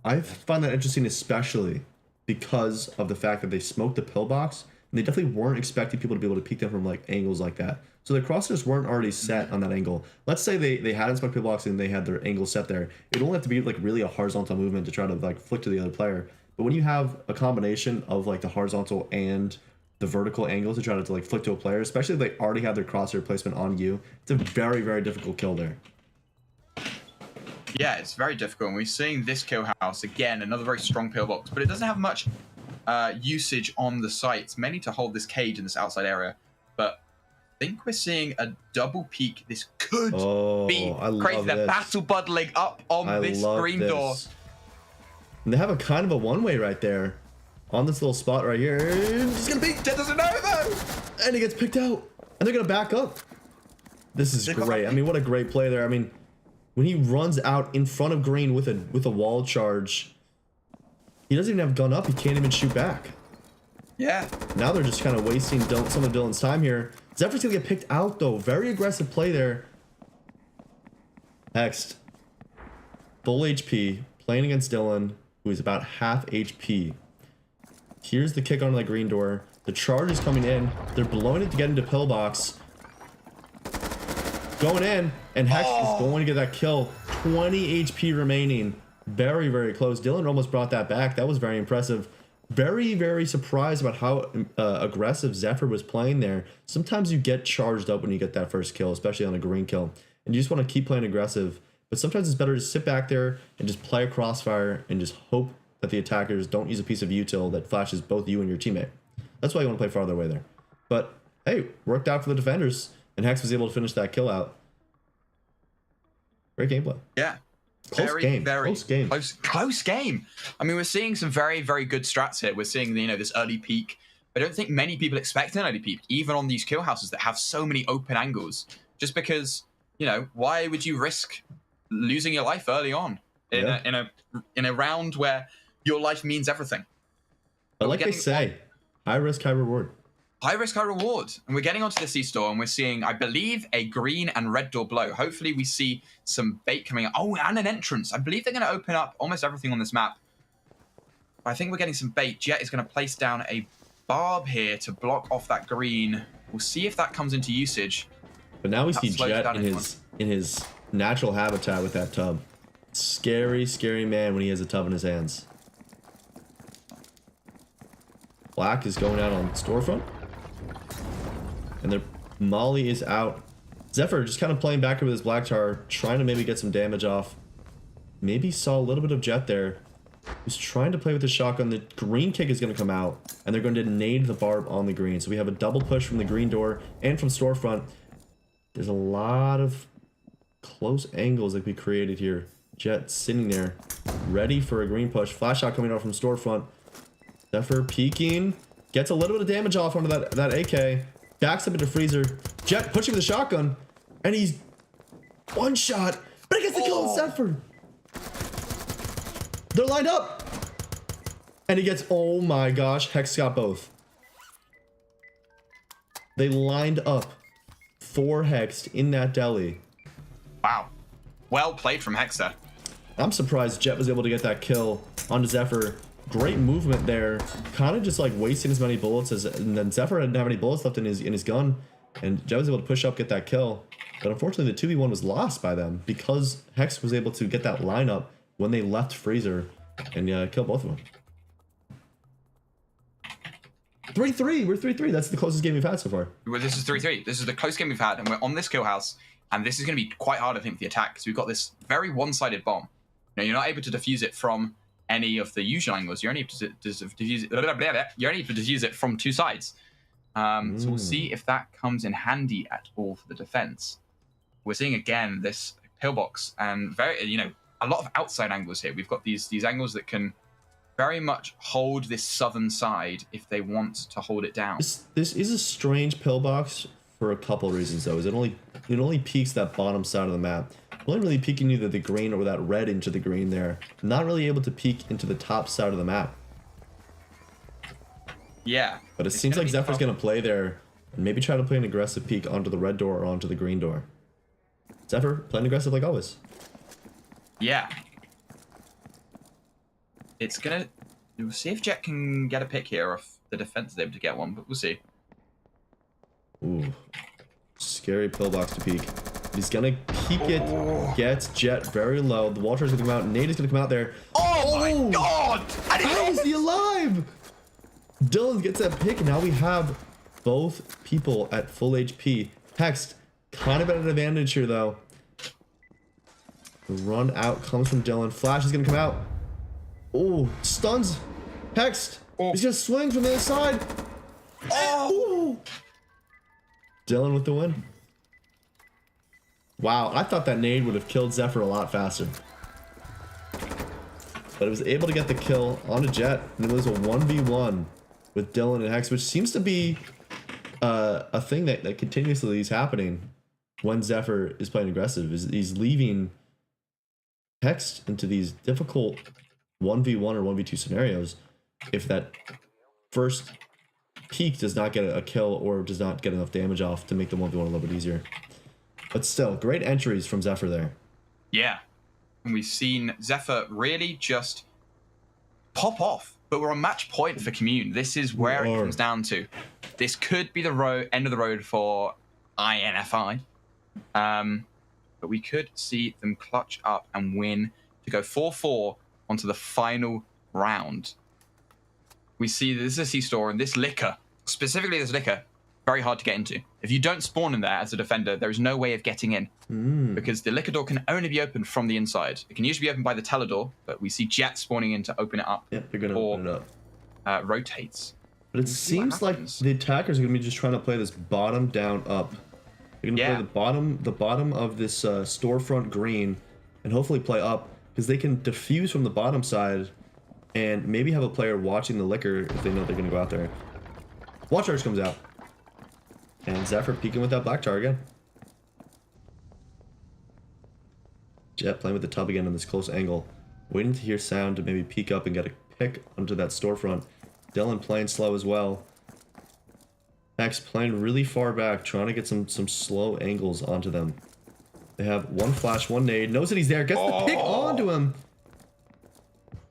I find that interesting, especially because of the fact that they smoked the pillbox, and they definitely weren't expecting people to be able to peek them from like angles like that. So the crosshairs weren't already set on that angle. Let's say they hadn't smoked pillbox and they had their angle set there. It would only have to be like really a horizontal movement to try to like flick to the other player. But when you have a combination of like the horizontal and the vertical angles to try to like flick to a player, especially if they already have their crosshair placement on you, it's a very, very difficult kill there. Yeah, it's very difficult. And we're seeing this kill house again, another very strong pillbox, but it doesn't have much usage on the site. It's mainly to hold this cage in this outside area. But I think we're seeing a double peek. This could be crazy. They're battle buddling up on this green door. And they have a kind of a one-way right there on this little spot right here. He's gonna beat. Jet doesn't know though, and he gets picked out, and they're gonna back up. This is great. I mean, what a great play there. I mean, when he runs out in front of green with a wall charge, he doesn't even have gun up. He can't even shoot back. Yeah. Now they're just kind of wasting some of Dylan's time here. Zephyr's gonna get picked out though. Very aggressive play there. Next, full HP, playing against Dylan, who is about half HP. Here's the kick onto the green door. The charge is coming in. They're blowing it to get into pillbox. Going in, and Hex is going to get that kill. 20 HP remaining. Very, very close. Dylan almost brought that back. That was very impressive. Very, very surprised about how aggressive Zephyr was playing there. Sometimes you get charged up when you get that first kill, especially on a green kill. And you just want to keep playing aggressive. But sometimes it's better to sit back there and just play a crossfire and just hope that the attackers don't use a piece of util that flashes both you and your teammate. That's why you want to play farther away there. But, hey, worked out for the defenders. And Hex was able to finish that kill out. Great gameplay. Yeah. Close game. I mean, we're seeing some very, very good strats here. We're seeing, this early peak. I don't think many people expect an early peak, even on these kill houses that have so many open angles. Just because, why would you risk losing your life early on in a round where your life means everything? But like they say, high risk, high reward. High risk, high reward. And we're getting onto the C-store and we're seeing, I believe, a green and red door blow. Hopefully we see some bait coming up. Oh, and an entrance. I believe they're going to open up almost everything on this map. I think we're getting some bait. Jet is going to place down a barb here to block off that green. We'll see if that comes into usage. But now we see Jet in his natural habitat with that tub. Scary, scary man when he has a tub in his hands. Black is going out on storefront. And their Molly is out. Zephyr just kind of playing back with his Black Tar, trying to maybe get some damage off. Maybe saw a little bit of Jet there. He's trying to play with the shotgun. The green kick is going to come out, and they're going to nade the barb on the green. So we have a double push from the green door and from storefront. There's a lot of close angles that we created here. Jet sitting there, ready for a green push. Flash shot coming out from storefront. Zephyr peeking, gets a little bit of damage off onto that AK. Backs up into freezer. Jet pushing with the shotgun, and he's one shot, but he gets the kill on Zephyr. They're lined up, and he gets, oh my gosh, Hex got both. They lined up 4 hexed in that deli. Wow, well played from Hexer. I'm surprised Jet was able to get that kill onto Zephyr. Great movement there, kind of just like wasting as many bullets as, and then Zephyr didn't have any bullets left in his gun, and Jet was able to push up, get that kill. But unfortunately, the 2v1 was lost by them because Hex was able to get that lineup when they left freezer and kill both of them. 3-3, we're 3-3. That's the closest game we've had so far. Well, this is 3-3. This is the close game we've had, and we're on this kill house, and this is going to be quite hard, I think, for the attack, because we've got this very one-sided bomb. Now, you're not able to defuse it from any of the usual angles. You're only able to defuse it. You're only able to defuse it from 2 sides. So we'll see if that comes in handy at all for the defense. We're seeing again this pillbox and very, a lot of outside angles here. We've got these angles that can very much hold this southern side if they want to hold it down. This is a strange pillbox for a couple reasons though. It only peaks that bottom side of the map. Only really peeking either the green or that red into the green there. Not really able to peek into the top side of the map. Yeah. But it seems like Zephyr's going to play there and maybe try to play an aggressive peek onto the red door or onto the green door. Zephyr playing aggressive like always. Yeah. It's going to... We'll see if Jet can get a pick here or if the defense is able to get one, but we'll see. Ooh. Scary pillbox to peek. He's gonna peek it, gets Jet very low. The Walter's gonna come out, Nate is gonna come out there. Oh my god! How is he alive? Dylan gets that pick, and now we have both people at full HP. Hex, kind of at an advantage here though. The run out comes from Dylan. Flash is gonna come out. Oh, stuns Hex. He's gonna swing from the other side. Oh! Dylan with the win. Wow, I thought that nade would have killed Zephyr a lot faster. But it was able to get the kill on a Jet, and it was a 1v1 with Dylan and Hex, which seems to be a thing that continuously is happening when Zephyr is playing aggressive. He's leaving Hex into these difficult 1v1 or 1v2 scenarios if that first peak does not get a kill or does not get enough damage off to make the 1v1 a little bit easier. But still, great entries from Zephyr there. Yeah. And we've seen Zephyr really just pop off. But we're on match point for Commune. This is where it comes down to. This could be the end of the road for INFI. But we could see them clutch up and win to go 4-4 onto the final round. We see this is a C-store, and this liquor, specifically this liquor, very hard to get into. If you don't spawn in there as a defender, there is no way of getting in because the liquor door can only be opened from the inside. It can usually be opened by the teledor, but we see Jet spawning in to open it up. Yep, they're going to open it up. Rotates. But it seems like the attackers are going to be just trying to play this bottom down up. They're going to play the bottom of this storefront green and hopefully play up because they can diffuse from the bottom side and maybe have a player watching the liquor if they know they're going to go out there. Wall charge comes out. And Zephyr peeking with that black tar again. Jet playing with the tub again in this close angle. Waiting to hear sound to maybe peek up and get a pick onto that storefront. Dylan playing slow as well. Max playing really far back, trying to get some slow angles onto them. They have one flash, one nade. Knows that he's there. Gets the pick onto him.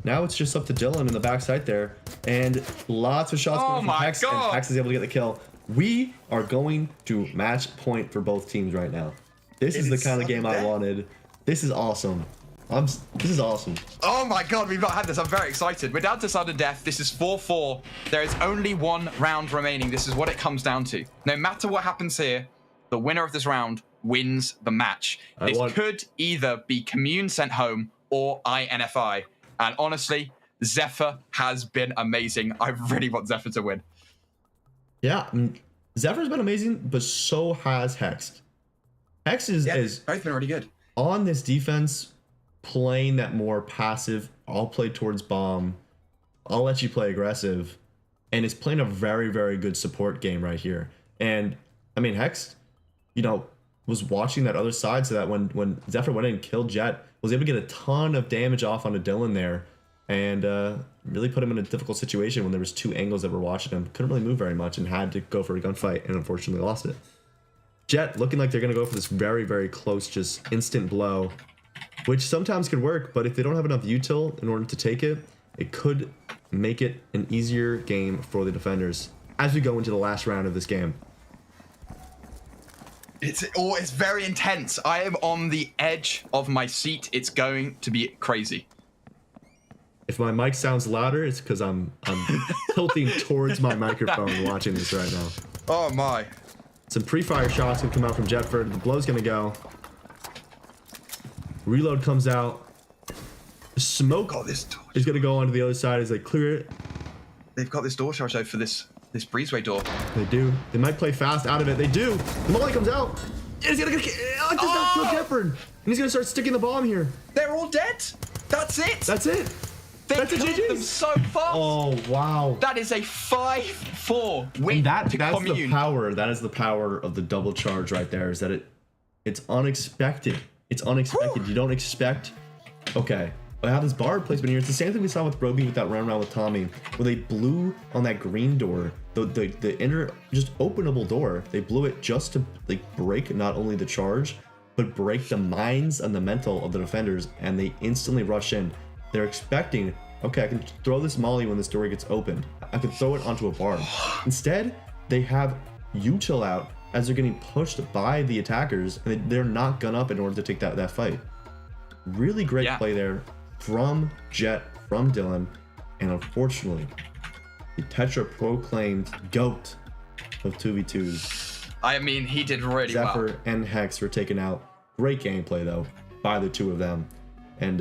Now it's just up to Dylan in the backside there. And lots of shots going from Hex. And Hex is able to get the kill. We are going to match point for both teams right now. This is the kind of game I wanted. This is awesome. This is awesome. Oh my god, we've not had this. I'm very excited. We're down to sudden death. This is 4-4. There is only one round remaining. This is what it comes down to. No matter what happens here, the winner of this round wins the match. This could either be Commune sent home or INFI. And honestly, Zephyr has been amazing. I really want Zephyr to win. Yeah, Zephyr's been amazing, but so has Hex. Hex is both been really good. On this defense, playing that more passive, I'll play towards bomb, I'll let you play aggressive, and is playing a very, very good support game right here. And I mean, Hex, you know, was watching that other side so that when Zephyr went in and killed Jet, was able to get a ton of damage off onto Dylan there, and really put him in a difficult situation when there was two angles that were watching him. Couldn't really move very much and had to go for a gunfight, and unfortunately lost it. Jet looking like they're going to go for this very, very close, just instant blow, which sometimes could work, but if they don't have enough util in order to take it, it could make it an easier game for the defenders as we go into the last round of this game. It's very intense. I am on the edge of my seat. It's going to be crazy. If my mic sounds louder, it's because I'm tilting towards my microphone watching this right now. Oh my. Some pre-fire shots can come out from Jetford. The blow's gonna go. Reload comes out. Smoke is gonna go onto the other side as they clear it. They've got this door charge though for this breezeway door. They do. They might play fast out of it. They do. The molly comes out. He's gonna get Alex does not kill Jetford. And he's gonna start sticking the bomb here. They're all dead. That's it. That's it. They killed them so fast. Oh wow. That is a 5-4 win. And that's Commune. the power. That is the power of the double charge right there. Is that it's unexpected. It's unexpected. You don't expect. Okay, I have this bar placement here. It's the same thing we saw with Broby with that round with Tommy, where they blew on that green door, the inner just openable door. They blew it just to like break not only the charge, but break the minds and the mental of the defenders, and they instantly rush in. They're expecting, okay, I can throw this molly when this door gets opened. I can throw it onto a bar. Instead, they have util out as they're getting pushed by the attackers, and they're not gun up in order to take that fight. Really great play there from Jet, from Dylan, and unfortunately, the Tetra-proclaimed GOAT of 2v2s. I mean, he did really well. Zephyr and Hex were taken out. Great gameplay, though, by the two of them. And,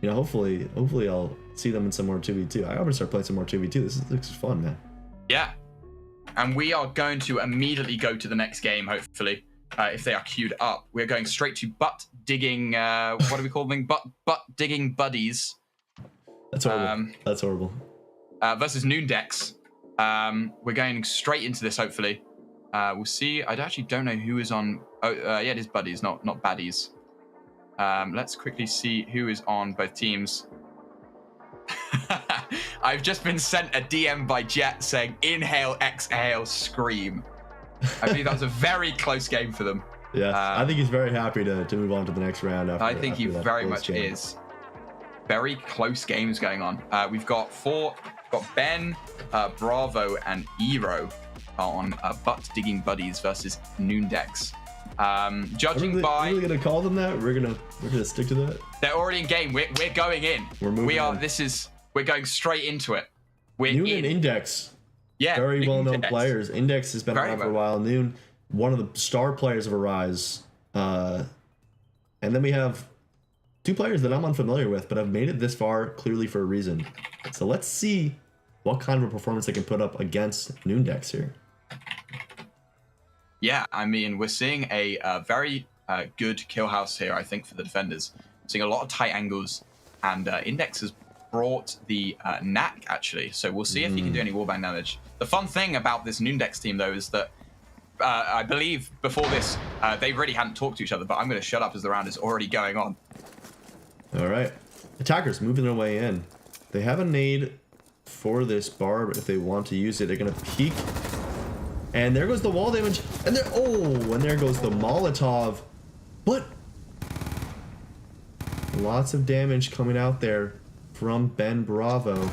you know, hopefully I'll see them in some more 2v2. I'm gonna start playing some more 2v2. This looks fun, man. Yeah. And we are going to immediately go to the next game, hopefully, if they are queued up. We're going straight to butt digging, what do we call them? Butt digging buddies. That's horrible. That's horrible. Versus Noondex. We're going straight into this, hopefully. We'll see. I actually don't know who is on. Oh, yeah, it is buddies, not baddies. Let's quickly see who is on both teams. I've just been sent a DM by Jet saying, inhale, exhale, scream. I believe that was a very close game for them. Yeah, I think he's very happy to move on to the next round. I think he very much is. Very close games going on. We've got Ben, Bravo, and Eero on butt digging buddies versus Noondex. Judging by, are we gonna call them that? We're gonna stick to that. They're already in game. We're going in. We're moving. We're going straight into it. We're Noon in. and Index. Yeah, very well known players. Index has been around for a while. Noon, one of the star players of Arise. And then we have two players that I'm unfamiliar with, but have made it this far clearly for a reason. So let's see what kind of a performance they can put up against Noondex here. Yeah, I mean, we're seeing a very good kill house here, I think, for the defenders. Seeing a lot of tight angles, and Index has brought the knack, actually. So we'll see if he can do any wallbang damage. The fun thing about this Noondex team, though, is that I believe before this, they really hadn't talked to each other, but I'm going to shut up as the round is already going on. All right. Attackers moving their way in. They have a nade for this bar, but if they want to use it, they're going to peek. And there goes the wall damage. And there goes the Molotov. But lots of damage coming out there from Ben Bravo.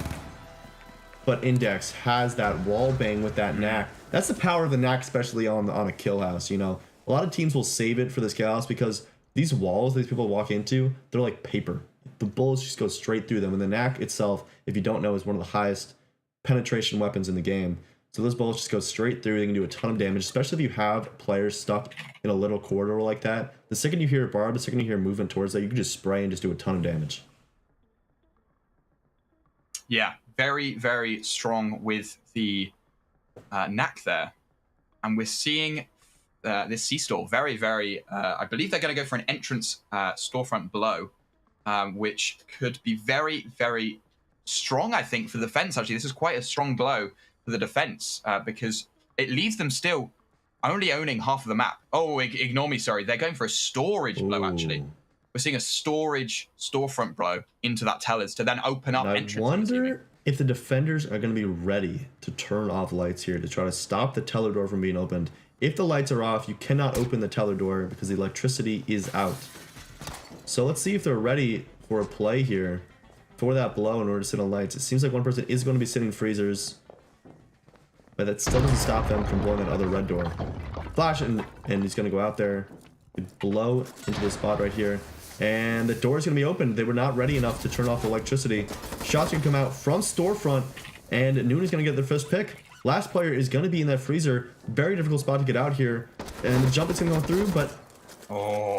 But Index has that wall bang with that knack. That's the power of the knack, especially on a kill house. You know, a lot of teams will save it for this kill house because these walls these people walk into, they're like paper. The bullets just go straight through them. And the knack itself, if you don't know, is one of the highest penetration weapons in the game. So those bullets just go straight through. They can do a ton of damage, especially if you have players stuck in a little corridor like that. The second you hear a barb, the second you hear movement towards that, you can just spray and just do a ton of damage. Yeah, very, very strong with the knack there. And we're seeing this C-store very, very... I believe they're going to go for an entrance storefront below, which could be very, very strong, I think, for the defense, actually. This is quite a strong blow for the defense, because it leaves them still only owning half of the map. Oh, ignore me, sorry. They're going for a storage blow, actually. We're seeing a storage storefront blow into that tellers to then open up entrance. I wonder if the defenders are going to be ready to turn off lights here to try to stop the teller door from being opened. If the lights are off, you cannot open the teller door because the electricity is out. So let's see if they're ready for a play here for that blow in order to sit on lights. It seems like one person is going to be sitting freezers, but that still doesn't stop them from blowing that other red door. Flash, and he's going to go out there, blow into this spot right here. And the door is going to be opened. They were not ready enough to turn off the electricity. Shots can come out from storefront, and Noon is going to get their first pick. Last player is going to be in that freezer. Very difficult spot to get out here. And the jump is going to go through, but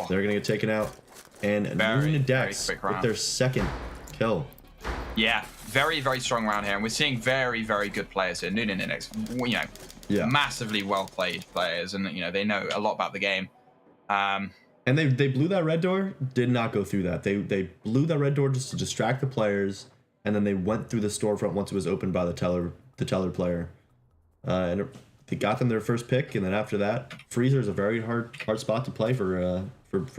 they're going to get taken out. And Noon and Dex with their second kill. Yeah, very, very strong round here. And we're seeing very, very good players here. Noon and Index, massively well-played players. And, they know a lot about the game. And they blew that red door, did not go through that. They blew that red door just to distract the players, and then they went through the storefront once it was opened by the teller player. And they got them their first pick, and then after that, freezer is a very hard spot to play for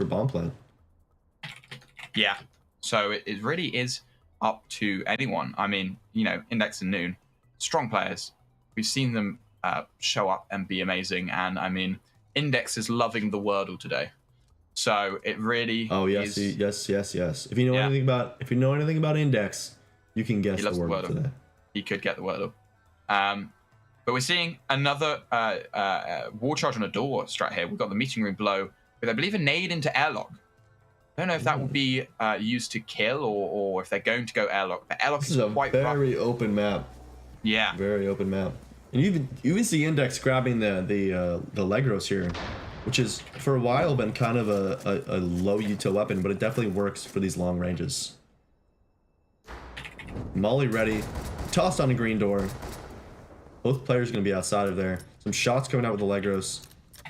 bomb plant. Yeah, so it really is up to anyone. I mean, Index and Noon, strong players. We've seen them show up and be amazing, and I mean, Index is loving the Wordle today. So it really yes. If you know anything about Index, you can guess the Wordle today. He could get the Wordle. But we're seeing another wall charge on a door strat here. We've got the meeting room blow with, I believe, a nade into airlock. I don't know if that would be used to kill or if they're going to go airlock. The airlock is quite very open map. Yeah, very open map. And you even see Index grabbing the Legros here, which is for a while been kind of a low util weapon, but it definitely works for these long ranges. Molly ready, tossed on a green door. Both players are going to be outside of there. Some shots coming out with the Legros,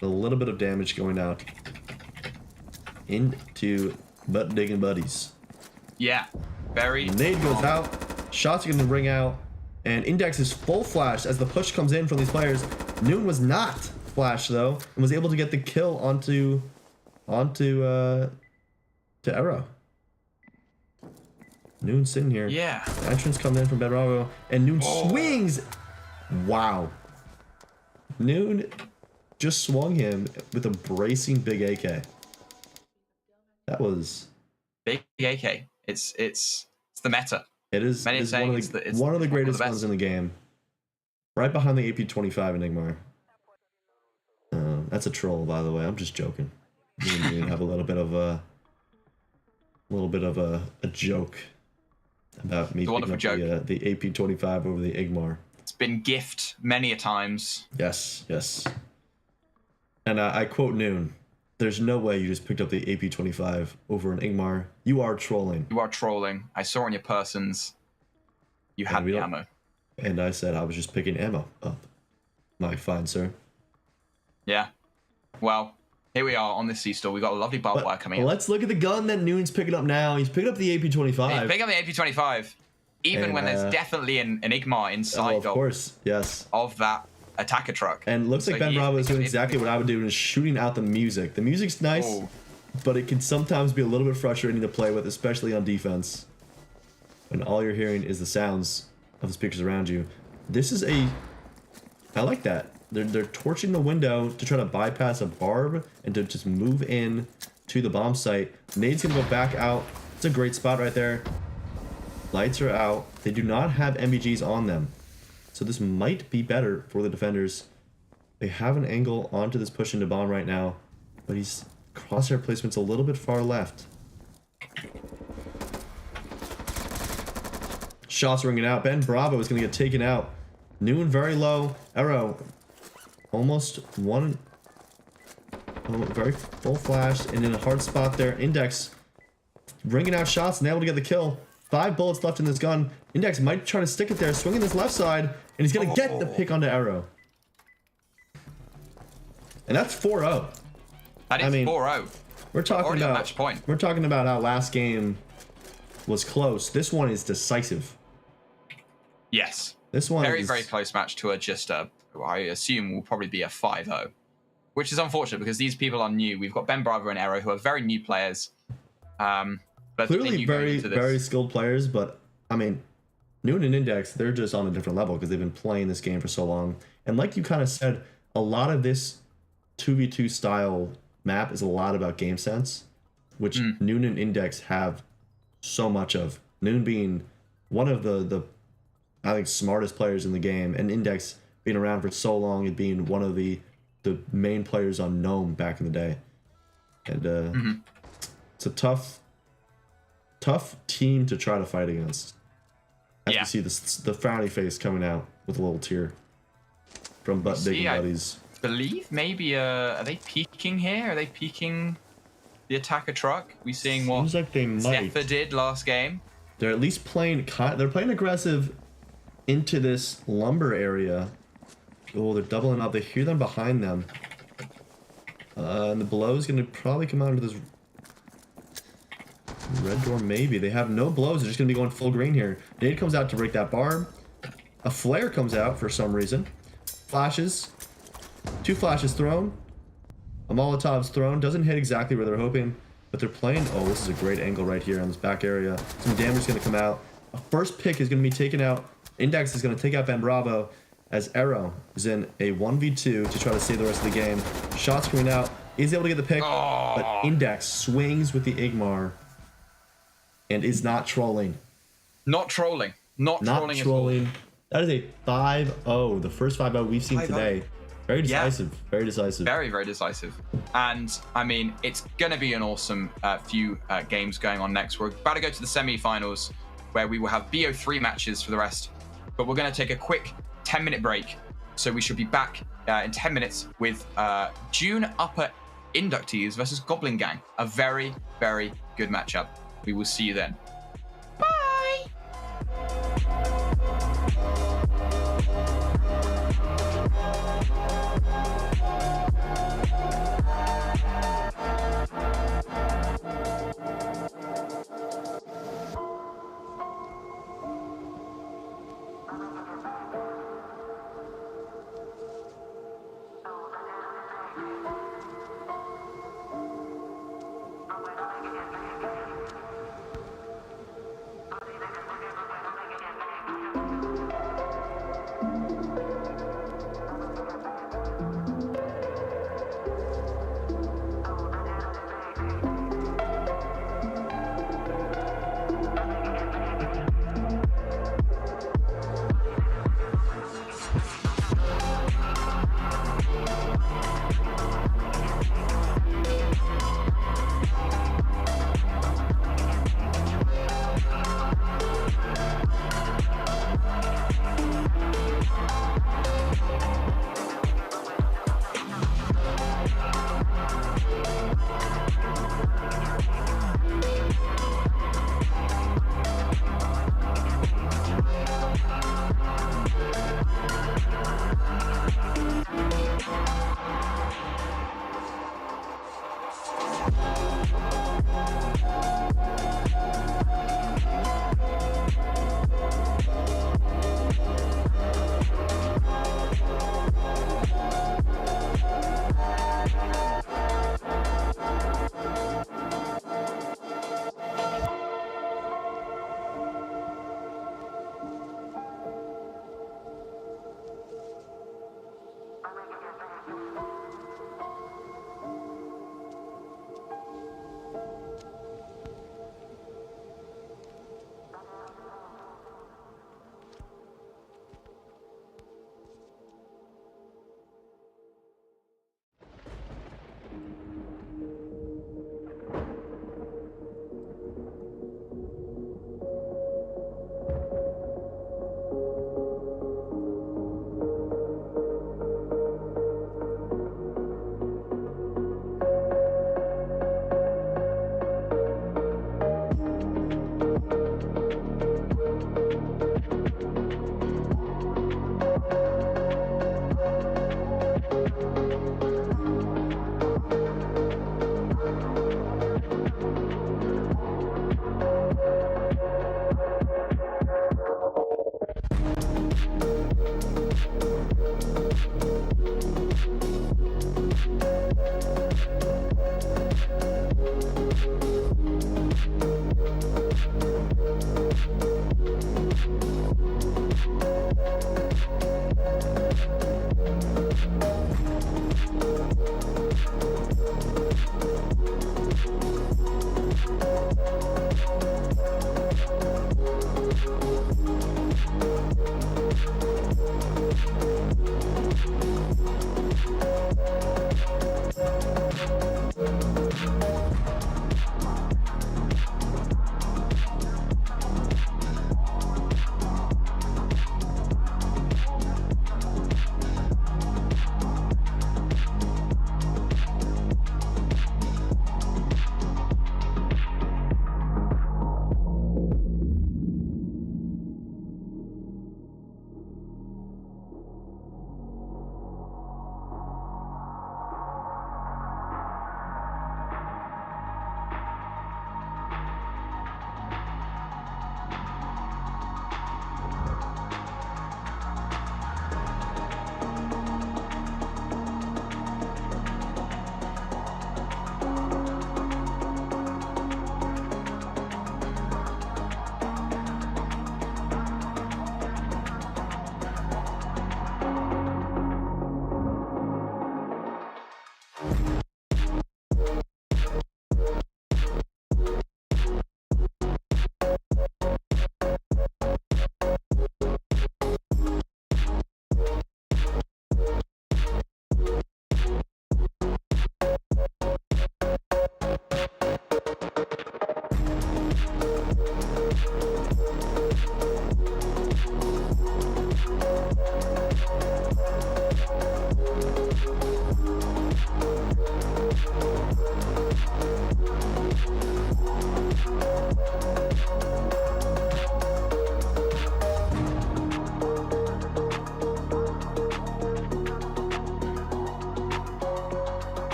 a little bit of damage going out into butt digging buddies. Yeah, very. Nade goes out. Shots are going to ring out, and Index is full flash as the push comes in from these players. Noon was not flash though, and was able to get the kill onto Arrow. Noon sitting here. Yeah. Entrance coming in from Bedbravo, and Noon swings. Wow. Noon just swung him with a bracing big AK. That was big AK. It's the meta. It is. It is one of the greatest guns in the game. Right behind the AP-25 Enigma. That's a troll, by the way. I'm just joking. We have a little bit of a joke about me picking up the AP-25 over the Igmar. It's been gift many a times. Yes. And I quote Noon. There's no way you just picked up the AP-25 over an Igmar. You are trolling. You are trolling. I saw on your persons. You had the ammo. And I said I was just picking ammo up. My fine sir. Yeah. Well, here we are on this C-store. We've got a lovely barbed wire coming in. Let's look at the gun that Noon's picking up now. He's picking up the AP-25. He's picking up the AP-25. Even when there's definitely an Igmar inside of that attacker truck. And looks like Ben Bravo is doing exactly what I would do, and is shooting out the music. The music's nice, but it can sometimes be a little bit frustrating to play with, especially on defense, when all you're hearing is the sounds of the speakers around you. This is I like that. They're torching the window to try to bypass a barb and to just move in to the bomb site. Nade's gonna go back out. It's a great spot right there. Lights are out. They do not have MVGs on them, so this might be better for the defenders. They have an angle onto this push into bomb right now, but he's Crosshair placement's a little bit far left. Shots ringing out. Ben Bravo is going to get taken out. Noon very low. Arrow almost one. Oh, very full flash and in a hard spot there. Index ringing out shots and able to get the kill. 5 bullets left in this gun. Index might try to stick it there, swinging this left side, and he's going to get the pick onto Arrow. And that's 4-0. That is 4-0. We're talking about match point. We're talking about how last game was close. This one is decisive. Yes. This one very, is very close match to I assume will probably be a 5-0, which is unfortunate because these people are new. We've got Ben Bravo and Arrow who are very new players. But clearly very skilled players, but I mean, Noon and Index, they're just on a different level because they've been playing this game for so long. And like you kind of said, a lot of this 2v2 style map is a lot about game sense, which Noon and Index have so much of. Noon being one of the I think smartest players in the game, and Index being around for so long and being one of the main players on Gnome back in the day. And it's a tough team to try to fight against. As you see the frowny face coming out with a little tear from butt digging buddies. I believe maybe are they peeking here? Are they peeking the attacker truck? We seeing what Seems like they might. Zephyr did last game. They're at least playing. They're playing aggressive into this lumber area. Oh, they're doubling up. They hear them behind them. And the blow is going to probably come out into this red door. Maybe they have no blows. They're just going to be going full green here. Nade comes out to break that barb. A flare comes out for some reason. Flashes. 2 flashes thrown. A Molotov's thrown. Doesn't hit exactly where they're hoping, but they're playing. Oh, this is a great angle right here on this back area. Some damage is going to come out. A first pick is going to be taken out. Index is going to take out Ben Bravo as Arrow is in a 1v2 to try to save the rest of the game. Shots coming out. Is able to get the pick, but Index swings with the Igmar and is not trolling. Not trolling. Not trolling at all. That is a 5-0. The first 5-0 we've seen today. Very decisive. Yeah. Very decisive. Very, very decisive. And, I mean, it's going to be an awesome few games going on next. We're about to go to the semi-finals where we will have BO3 matches for the rest. But we're going to take a quick 10-minute break. So we should be back in 10 minutes with June Upper inductees versus Goblin Gang. A very, very good matchup. We will see you then. Bye!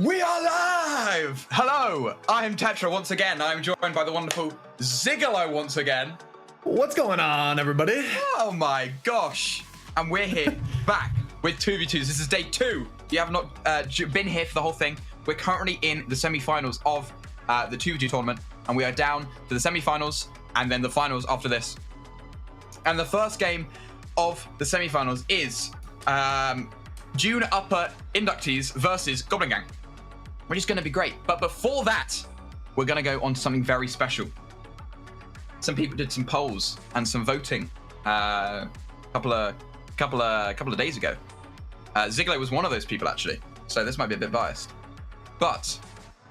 We are live! Hello, I'm Tetra once again. I'm joined by the wonderful Zigolo once again. What's going on, everybody? Oh my gosh. And we're here back with 2v2s. This is day 2. You have not been here for the whole thing. We're currently in the semi-finals of the 2v2 tournament, and we are down to the semi-finals and then the finals after this. And the first game of the semi-finals is June Upper Inductees versus Goblin Gang, which is going to be great. But before that, we're going to go on to something very special. Some people did some polls and some voting a couple of days ago. Ziglo was one of those people, actually, so this might be a bit biased. But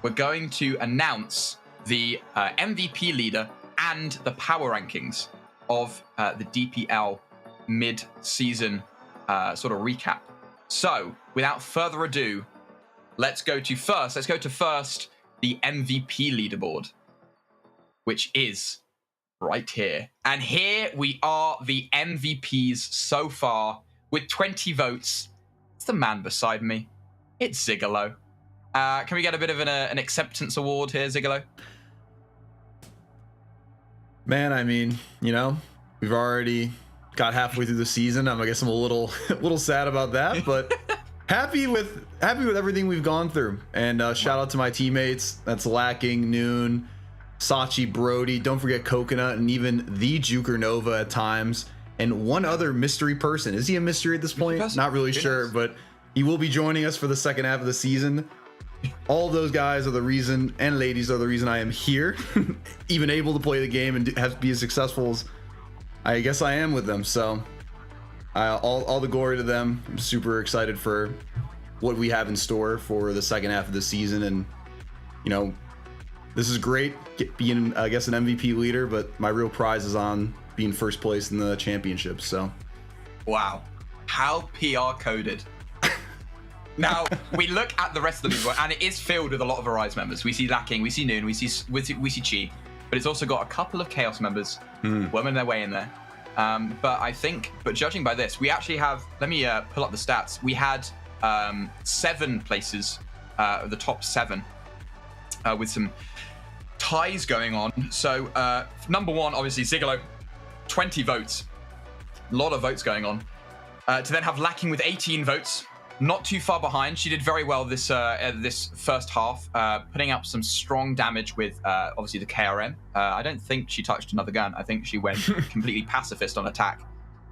we're going to announce the MVP leader and the power rankings of the DPL mid-season sort of recap. So, without further ado, let's go to first the MVP leaderboard, which is right here. And here we are, the MVPs so far, with 20 votes. It's the man beside me. It's Zigolo. Can we get a bit of an acceptance award here, Zigolo? Man, I mean, you know, we've already got halfway through the season. I guess I'm a little sad about that, but happy with everything we've gone through. And shout out to my teammates. That's Lacking, Noon, Sachi, Brody. Don't forget Coconut, and even the Juker Nova at times. And one other mystery person. Is he a mystery at this point? Not really sure, but he will be joining us for the second half of the season. All of those guys are the reason, and ladies are the reason I am here, even able to play the game and be as successful as I guess I am with them. So all the glory to them. I'm super excited for what we have in store for the second half of the season. And, you know, this is great being, I guess, an MVP leader, but my real prize is on being first place in the championship. So, wow, how PR coded. Now, we look at the rest of the leaderboard, and it is filled with a lot of Arise members. We see Lacking, we see Noon, we see Chi, but it's also got a couple of Chaos members worming their way in there. But judging by this, we actually have, let me pull up the stats. We had 7 places, the top 7, with some ties going on. So, number 1, obviously, Zigolo, 20 votes. A lot of votes going on. To then have Lacking with 18 votes. Not too far behind. She did very well this first half, putting up some strong damage with obviously the KRM. I don't think she touched another gun. I think she went completely pacifist on attack.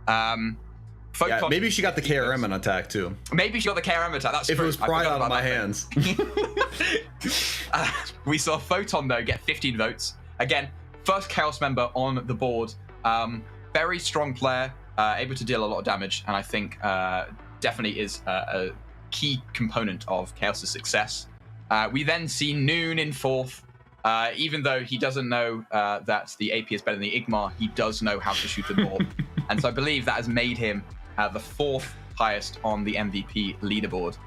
Yeah, maybe she got the KRM on attack too. Maybe she got the KRM attack. That's if true. It was pried out of my hands. We saw Photon though get 15 votes. Again, first Chaos member on the board. Very strong player, able to deal a lot of damage, and I think definitely is a key component of Chaos's success. We then see Noon in 4th. Even though he doesn't know that the AP is better than the Igmar, he does know how to shoot the orb. And so I believe that has made him the 4th highest on the MVP leaderboard.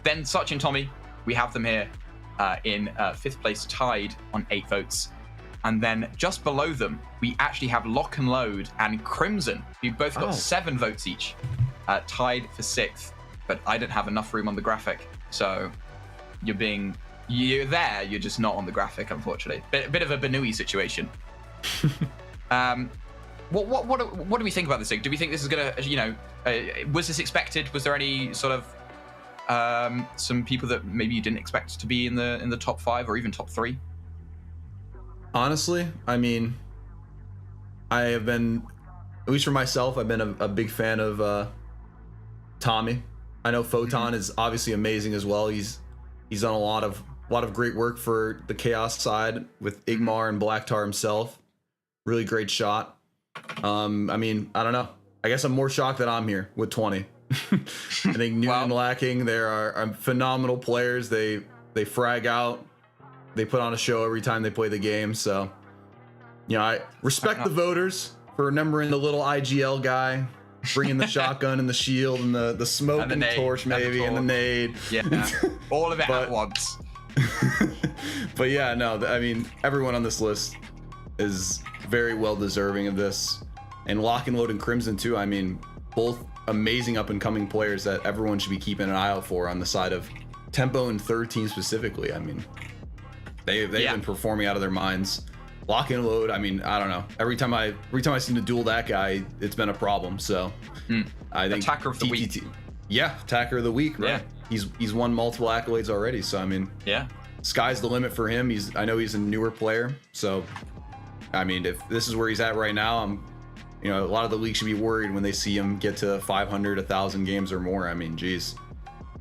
Then Such and Tommy, we have them here in 5th place, tied on 8 votes. And then just below them, we actually have Lock and Load and Crimson, who both got 7 votes each. Tied for 6th, but I don't have enough room on the graphic, so you're there, you're just not on the graphic, unfortunately. Bit of a Benui situation. What do we think about this thing? Do we think this is gonna, you know, was this expected? Was there any sort of some people that maybe you didn't expect to be in the top 5 or even top 3? Honestly, I mean, I have been, at least for myself, I've been a big fan of Tommy. I know Photon is obviously amazing as well. He's done a lot of great work for the Chaos side with Igmar and Blacktar himself. Really great shot. I mean, I don't know. I guess I'm more shocked that I'm here with 20. I think Noon and Lacking, they are phenomenal players. They frag out. They put on a show every time they play the game. So, you know, I respect the voters for remembering the little IGL guy, bringing the shotgun and the shield and the smoke and the torch maybe and the nade. Yeah, all of it at once. But yeah, no, I mean, everyone on this list is very well deserving of this. And Lock and Load and Crimson too. I mean, both amazing up and coming players that everyone should be keeping an eye out for on the side of Tempo and third team specifically, I mean, they've been performing out of their minds. Lock and load, I mean, I don't know. Every time I seem to duel that guy, it's been a problem. So I think attacker of the week. Yeah, attacker of the week, right? Yeah. He's won multiple accolades already. So I mean, sky's the limit for him. I know he's a newer player. So I mean, if this is where he's at right now, a lot of the league should be worried when they see him get to 500, 1,000 games or more. I mean, geez.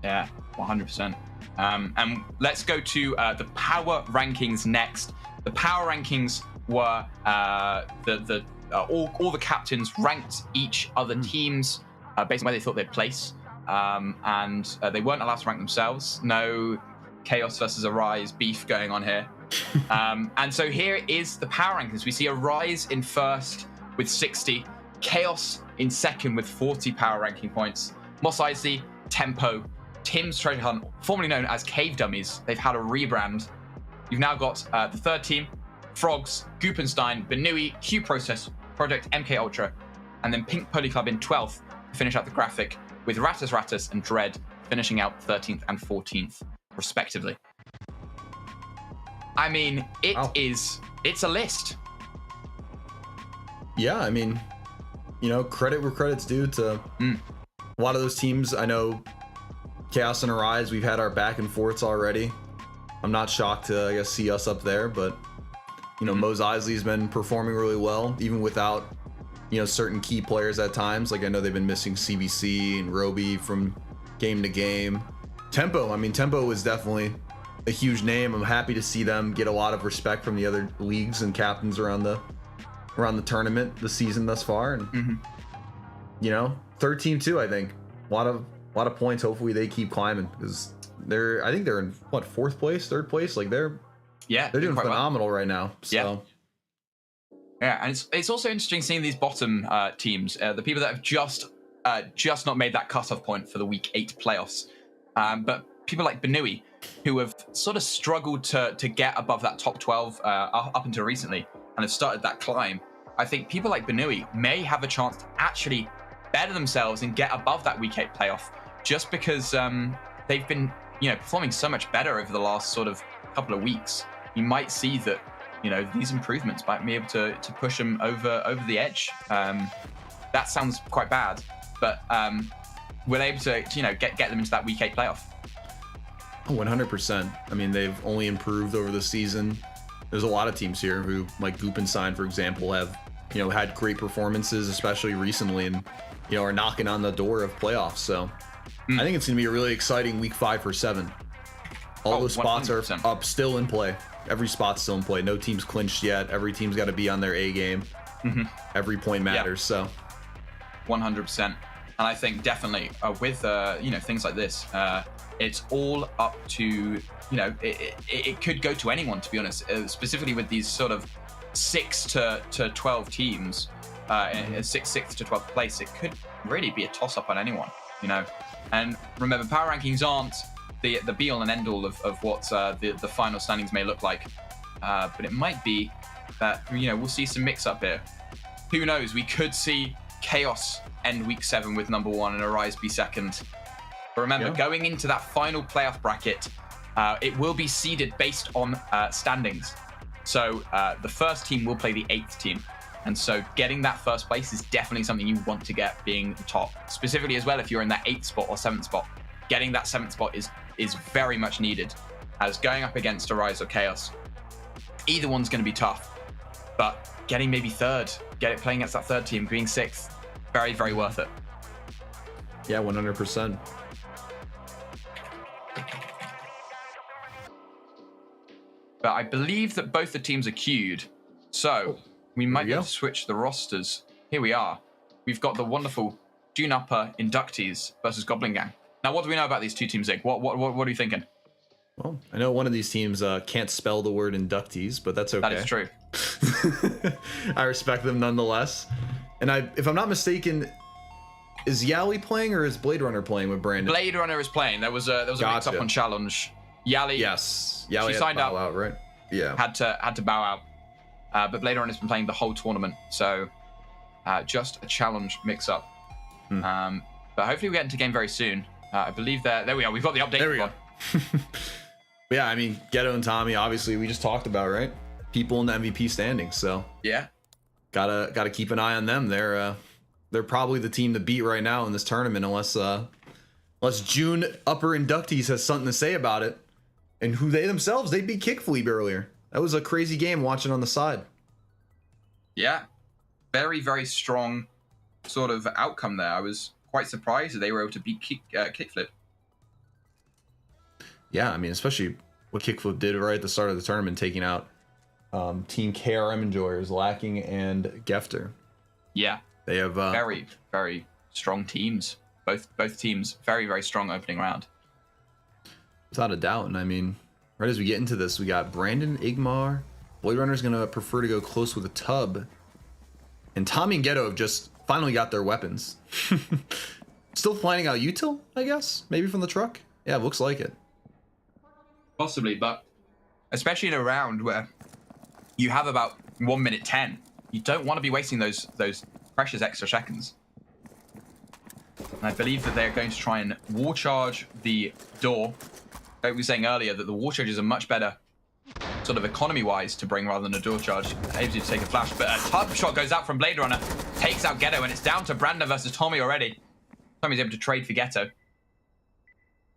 Yeah, 100%. And let's go to the power rankings next. The power rankings were all the captains ranked each other teams based on where they thought they'd place, and they weren't allowed to rank themselves. No Chaos versus Arise beef going on here. And so here is the power rankings. We see Arise in first with 60, Chaos in second with 40 power ranking points, Mos Eisley, Tempo, Tim's Treasure Hunt, formerly known as Cave Dummies. They've had a rebrand. You've now got the third team, Frogs, Goopenstein, Benui, Q Process, Project MK Ultra, and then Pink Poly Club in 12th to finish out the graphic, with Ratus and Dread finishing out 13th and 14th, respectively. I mean, it's a list. Yeah, I mean, credit where credit's due to a lot of those teams. I know Chaos and Arise, we've had our back and forths already. I'm not shocked to, I guess, see us up there, but Mos Eisley's been performing really well, even without certain key players at times. Like I know they've been missing CBC and Roby from game to game. Tempo is definitely a huge name. I'm happy to see them get a lot of respect from the other leagues and captains around the tournament this season thus far. And third team too. I think a lot of points. Hopefully they keep climbing, because I think they're in fourth place, third place. Like they're doing phenomenal right now. So yeah, and it's also interesting seeing these bottom teams, the people that have just not made that cutoff point for the week 8 playoffs. But people like Benui, who have sort of struggled to get above that top 12 up until recently, and have started that climb. I think people like Benui may have a chance to actually better themselves and get above that week 8 playoff, just because they've been performing so much better over the last sort of couple of weeks. You might see that these improvements might be able to push them over the edge. That sounds quite bad, but we're able to get them into that week 8 playoff. 100%. I mean, they've only improved over the season. There's a lot of teams here who, like Goopenstein, for example, have had great performances, especially recently, and are knocking on the door of playoffs. So I think it's gonna be a really exciting week 5 for 7. All those spots 100%. Are up, still in play. Every spot's still in play. No team's clinched yet. Every team's got to be on their A game. Every point matters. So 100%. And I think definitely with things like this, it's all up to it could go to anyone, to be honest. Specifically with these sort of 6 to 12 teams, 6th to 12th place, it could really be a toss up on anyone. And remember, power rankings aren't the be all and end all of what the final standings may look like, but it might be that we'll see some mix up here. Who knows? We could see Chaos end week 7 with number 1 and Arise be second. But remember, going into that final playoff bracket, it will be seeded based on standings. So the first team will play the 8th team. And so getting that first place is definitely something you want to get, being the top. Specifically as well, if you're in that 8th spot or 7th spot, getting that 7th spot is very much needed, as going up against Arise or Chaos, either one's going to be tough. But getting maybe 3rd, playing against that 3rd team, being 6th, very, very worth it. Yeah, 100%. But I believe that both the teams are queued, so we might need to switch the rosters. Here we are. We've got the wonderful June Upper inductees versus Goblin Gang. Now, what do we know about these two teams, Zig? What are you thinking? Well, I know one of these teams can't spell the word inductees, but that's okay. That is true. I respect them nonetheless. And if I'm not mistaken, is Yali playing or is Blade Runner playing with Brandon? Blade Runner is playing. There was a mix up on challenge. Yali, yes, Yali she signed up, out, right? Yeah, had to bow out. But Blade Runner has been playing the whole tournament, so just a challenge mix up. But hopefully we get into game very soon. I believe there we are. We've got the update. There we go. But yeah, I mean, Ghetto and Tommy, obviously, we just talked about, right? People in the MVP standings, so Yeah. gotta keep an eye on them. They're probably the team to beat right now in this tournament, unless June upper inductees has something to say about it, and who they beat Kickfleet earlier. That was a crazy game watching on the side. Yeah. Very, very strong sort of outcome there. I was quite surprised that they were able to beat Kickflip. Yeah, I mean, especially what Kickflip did right at the start of the tournament, taking out Team KRM Enjoyers, Lacking and Gefter. Yeah. They have very, very strong teams. Both teams, very, very strong opening round. Without a doubt. And I mean, right as we get into this, we got Brandon, Igmar. Blade Runner's going to prefer to go close with a tub. And Tommy and Ghetto have just finally got their weapons. Still flying out util, I guess? Maybe from the truck? Yeah, it looks like it. Possibly, but especially in a round where you have about 1 minute 10, you don't want to be wasting those precious extra seconds. And I believe that they're going to try and wall charge the door. Like we were saying earlier, that the wall charges are much better sort of economy-wise to bring rather than a door charge. Able to take a flash, but a tub shot goes out from Blade Runner, takes out Ghetto, and it's down to Brandon versus Tommy already. Tommy's able to trade for Ghetto.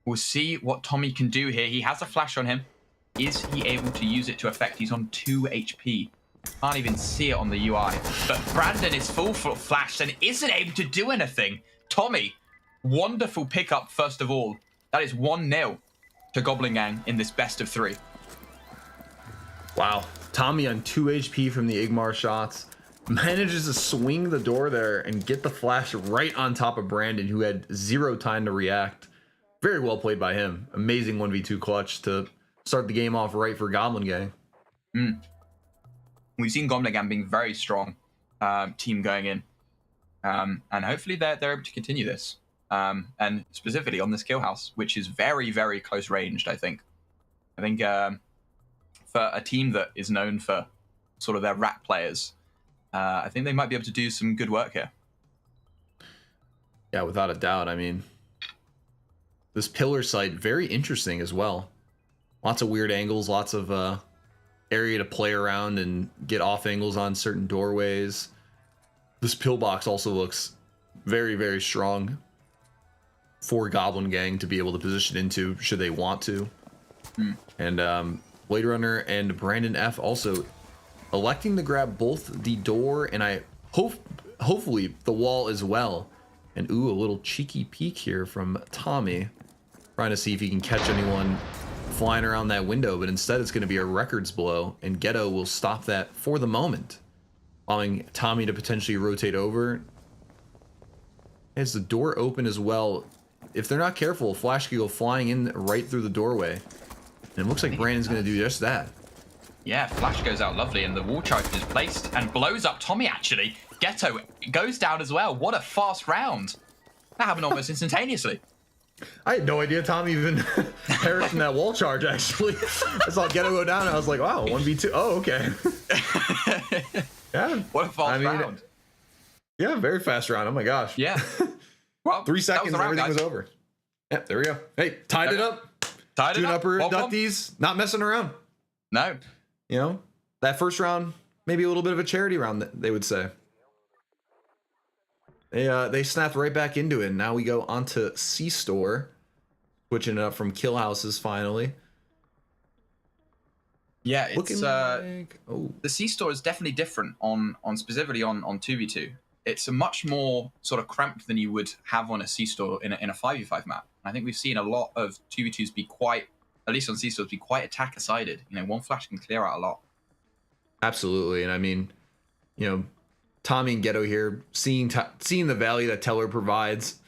We'll see what Tommy can do here. He has a flash on him. Is he able to use it to effect? He's on 2 HP. Can't even see it on the UI. But Brandon is full flashed and isn't able to do anything. Tommy, wonderful pickup first of all. That is 1-0 to Goblin Gang in this best of 3. Wow. Tommy on 2 HP from the Igmar shots. Manages to swing the door there and get the flash right on top of Brandon, who had 0 time to react. Very well played by him. Amazing 1v2 clutch to start the game off right for Goblin Gang. We've seen Goblin Gang being very strong team going in. And hopefully they're able to continue this. And specifically on this kill house, which is very, very close ranged, I think. I think for a team that is known for sort of their rat players, I think they might be able to do some good work here. Yeah, without a doubt. I mean, this pillar site, very interesting as well. Lots of weird angles, lots of area to play around and get off angles on certain doorways. This pillbox also looks very, very strong for Goblin Gang to be able to position into should they want to. And Blade Runner and Brandon F also electing to grab both the door and hopefully the wall as well. And ooh, a little cheeky peek here from Tommy, trying to see if he can catch anyone flying around that window, but instead it's going to be a records blow, and Ghetto will stop that for the moment, allowing Tommy to potentially rotate over. As the door open as well, if they're not careful, Flash could go flying in right through the doorway, and it looks like Brandon's going to do just that. Yeah, Flash goes out lovely, and the wall charge is placed and blows up Tommy, actually. Ghetto goes down as well. What a fast round. That happened almost instantaneously. I had no idea Tommy even perished in that wall charge, actually. I saw Ghetto go down, and I was like, wow, 1v2. Oh, okay. Yeah. What a fast round. Yeah, very fast round. Oh, my gosh. Yeah. Well, 3 seconds, everything was over. Yep, there we go. Hey, tied it up. Tied it Doing up. upper inductees, not messing around. No. You know, that first round, maybe a little bit of a charity round, they would say. They snapped right back into it. And now we go on to C-Store, switching it up from kill houses finally. Yeah, it's looking like, the C-Store is definitely different on specifically on 2v2. It's a much more sort of cramped than you would have on a C-Store in a 5v5 map. I think we've seen a lot of 2v2s be quite, at least on C-Stores, be quite attacker-sided. You know, one flash can clear out a lot. Absolutely, and I mean, you know, Tommy and Ghetto here, seeing the value that Teller provides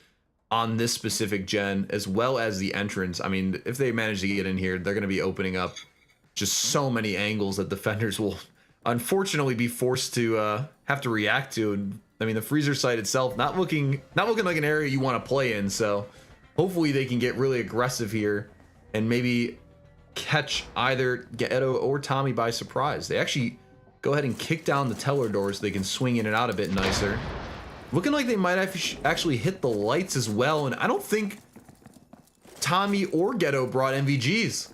on this specific gen, as well as the entrance. I mean, if they manage to get in here, they're going to be opening up just so many angles that defenders will unfortunately be forced to have to react to. And I mean, the freezer site itself not looking like an area you want to play in. So hopefully they can get really aggressive here and maybe catch either Ghetto or Tommy by surprise. They actually go ahead and kick down the Teller door so they can swing in and out a bit nicer. Looking like they might actually hit the lights as well. And I don't think Tommy or Ghetto brought MVGs.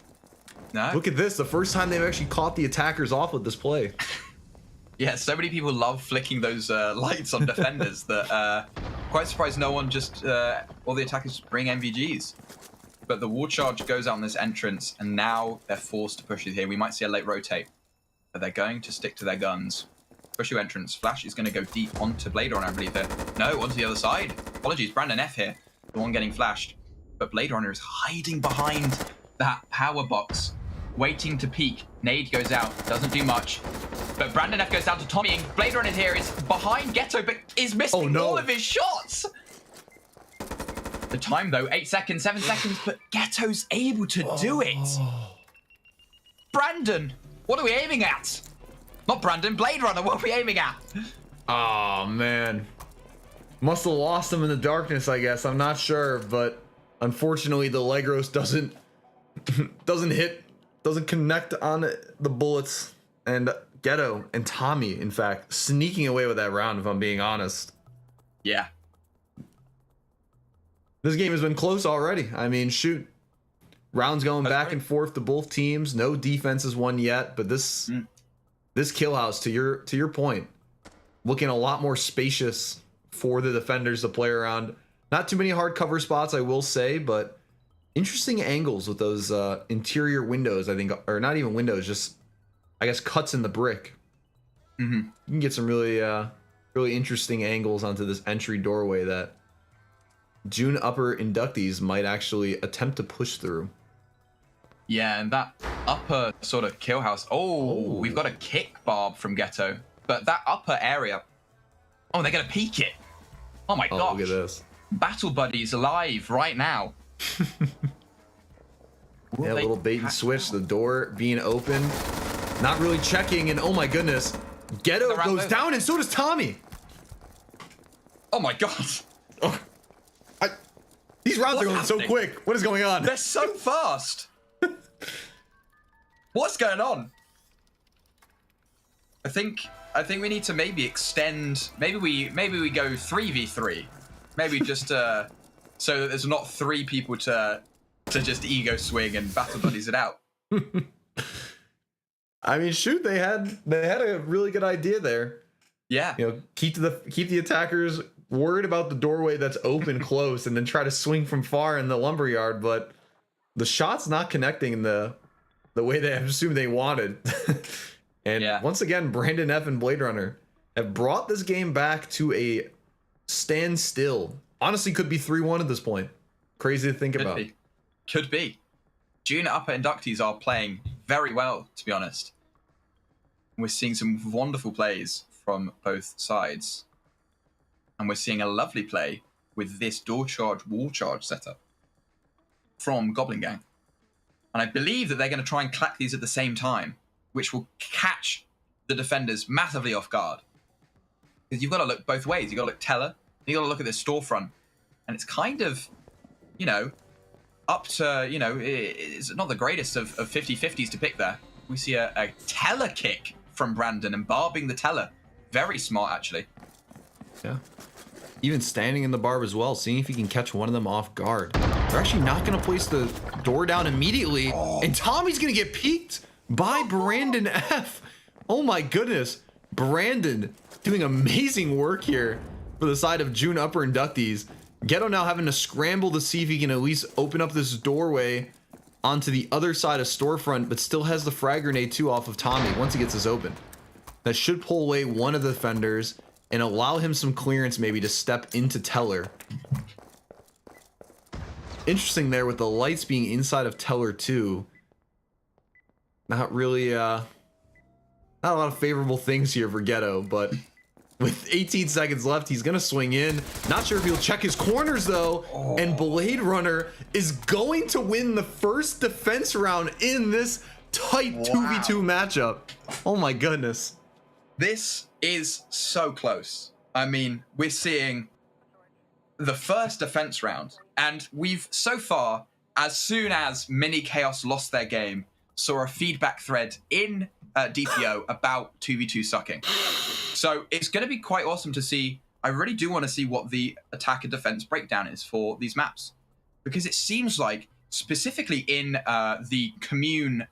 No. Look at this. The first time they've actually caught the attackers off with this play. Yeah, so many people love flicking those lights on defenders that quite surprised no one just, all the attackers bring MVGs. But the wall charge goes out on this entrance, and now they're forced to push it here. We might see a late rotate, but they're going to stick to their guns. Push your entrance. Flash is going to go deep onto Blade Runner, I believe. There. No, onto the other side. Apologies, Brandon F here, the one getting flashed. But Blade Runner is hiding behind that power box, waiting to peek. Nade goes out, doesn't do much. But Brandon F goes down to Tommy. Blade Runner here is behind Ghetto, but is missing all of his shots. The time, though, 8 seconds, 7 seconds, but Ghetto's able to do it. Brandon, what are we aiming at? Not Brandon, Blade Runner, what are we aiming at? Oh, man. Must have lost him in the darkness, I guess. I'm not sure, but unfortunately, the Legros doesn't connect on the bullets. And Ghetto and Tommy, in fact, sneaking away with that round, if I'm being honest. Yeah. This game has been close already. I mean, shoot. Rounds going back and forth to both teams. No defense has won yet, but this kill house, to your point, looking a lot more spacious for the defenders to play around. Not too many hard cover spots, I will say, but interesting angles with those interior windows, I think, or not even windows, just, I guess, cuts in the brick. You can get some really interesting angles onto this entry doorway that June upper inductees might actually attempt to push through. Yeah, and that upper sort of kill house. Oh, we've got a kick barb from Ghetto. But that upper area. Oh, they're going to peek it. Oh my gosh. Look at this. Battle Buddies alive right now. Yeah, a little bait and switch. The door being open. Not really checking. And oh my goodness. Ghetto goes down and so does Tommy. Oh my god. Oh. These rounds are going so quick. What is going on? They're so fast. What's going on? I think we need to maybe extend. Maybe we go 3v3. Maybe just so that there's not 3 people to just ego swing and battle buddies it out. I mean, shoot, they had a really good idea there. Yeah. You know, keep the attackers worried about the doorway that's open close, and then try to swing from far in the lumberyard, but the shot's not connecting in the way they assumed they wanted. And once again, Brandon F and Blade Runner have brought this game back to a standstill. Honestly, could be 3-1 at this point. Crazy to think about. Could be. Junior upper inductees are playing very well, to be honest. We're seeing some wonderful plays from both sides. And we're seeing a lovely play with this door charge, wall charge setup from Goblin Gang. And I believe that they're going to try and clack these at the same time, which will catch the defenders massively off guard. Because you've got to look both ways. You've got to look Teller, you've got to look at this storefront. And it's kind of, up to, it's not the greatest of 50-50s to pick there. We see a Teller kick from Brandon and barbing the Teller. Very smart, actually. Yeah. Even standing in the barb as well, seeing if he can catch one of them off guard. They're actually not going to place the door down immediately. And Tommy's going to get peeked by Brandon F. Oh my goodness. Brandon doing amazing work here for the side of June upper inductees. Ghetto now having to scramble to see if he can at least open up this doorway onto the other side of storefront, but still has the frag grenade too off of Tommy once he gets this open. That should pull away one of the defenders and allow him some clearance maybe to step into Teller. Interesting there with the lights being inside of Teller too. Not really, not a lot of favorable things here for Ghetto, but with 18 seconds left, he's gonna swing in. Not sure if he'll check his corners though, and Blade Runner is going to win the first defense round in this tight 2v2 matchup. Oh my goodness. This is so close. I mean, we're seeing the first defense round, and we've so far, as soon as Mini Chaos lost their game, saw a feedback thread in DPO about 2v2 sucking. So it's going to be quite awesome to see. I really do want to see what the attack and defense breakdown is for these maps, because it seems like specifically in the Commune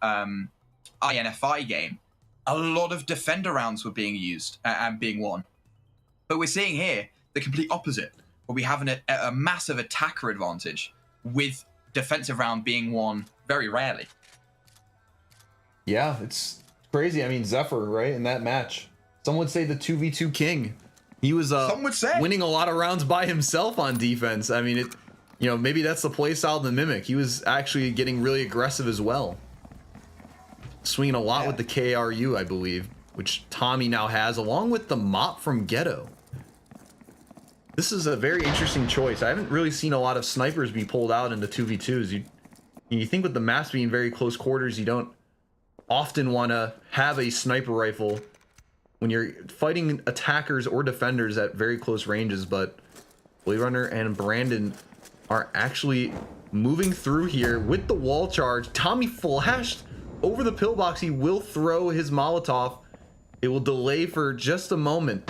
INFI game, a lot of defender rounds were being used and being won. But we're seeing here the complete opposite, where we have a massive attacker advantage with defensive round being won very rarely. Yeah, it's crazy. I mean, Zephyr, right, in that match, some would say the 2v2 king. He was some would say winning a lot of rounds by himself on defense. I mean, maybe that's the play style of the Mimic. He was actually getting really aggressive as well. Swinging a lot with the KRU, I believe, which Tommy now has, along with the mop from Ghetto. This is a very interesting choice. I haven't really seen a lot of snipers be pulled out into 2v2s. You think with the maps being very close quarters, you don't often want to have a sniper rifle when you're fighting attackers or defenders at very close ranges, but Blade Runner and Brandon are actually moving through here with the wall charge. Tommy flashed over the pillbox. He will throw his Molotov. It will delay for just a moment.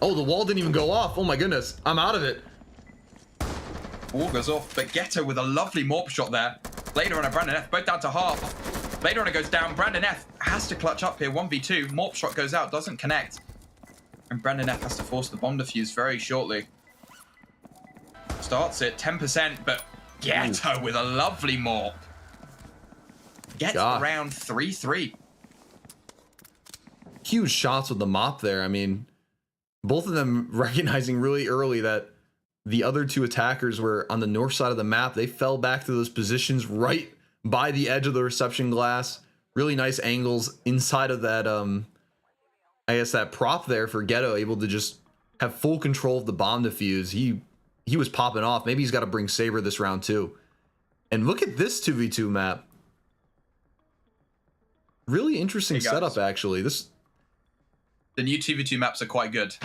Oh, the wall didn't even go off. Oh my goodness, I'm out of it. Wall goes off, but Ghetto with a lovely morp shot there. Blade Runner, Brandon F, both down to half. Blade Runner goes down. Brandon F has to clutch up here. 1v2. Morp shot goes out, doesn't connect. And Brandon F has to force the bomb defuse very shortly. Starts it, 10%, but Ghetto with a lovely morp. Gets around 3-3. Huge shots with the mop there. I mean, both of them recognizing really early that the other two attackers were on the north side of the map. They fell back to those positions right by the edge of the reception glass. Really nice angles inside of that, I guess that prop there for Ghetto, able to just have full control of the bomb defuse. He was popping off. Maybe he's got to bring Saber this round too. And look at this 2v2 map. Really interesting setup, actually. The new 2v2 maps are quite good.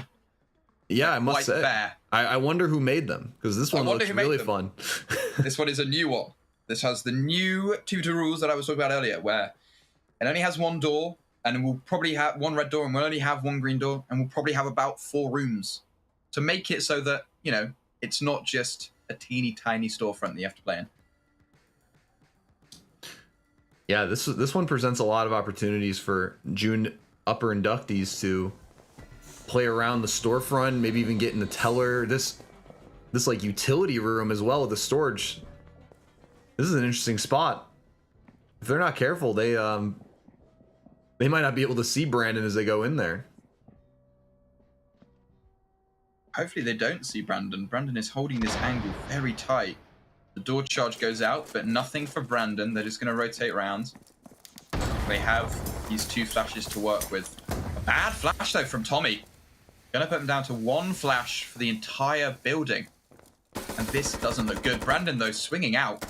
Yeah, I must say. Fair. I wonder who made them, because this one looks really fun. This one is a new one. This has the new 2v2 rules that I was talking about earlier, where it only has one door, and we'll probably have one red door, and we'll only have one green door, and we'll probably have about 4 rooms to make it so that, it's not just a teeny tiny storefront that you have to play in. Yeah, this one presents a lot of opportunities for June upper inductees to play around the storefront, maybe even get in the teller. This like utility room as well with the storage. This is an interesting spot. If they're not careful, they might not be able to see Brandon as they go in there. Hopefully they don't see Brandon. Brandon is holding this angle very tight. The door charge goes out, but nothing for Brandon. They're just going to rotate around. They have these 2 flashes to work with. A bad flash, though, from Tommy. Going to put him down to 1 flash for the entire building. And this doesn't look good. Brandon, though, swinging out.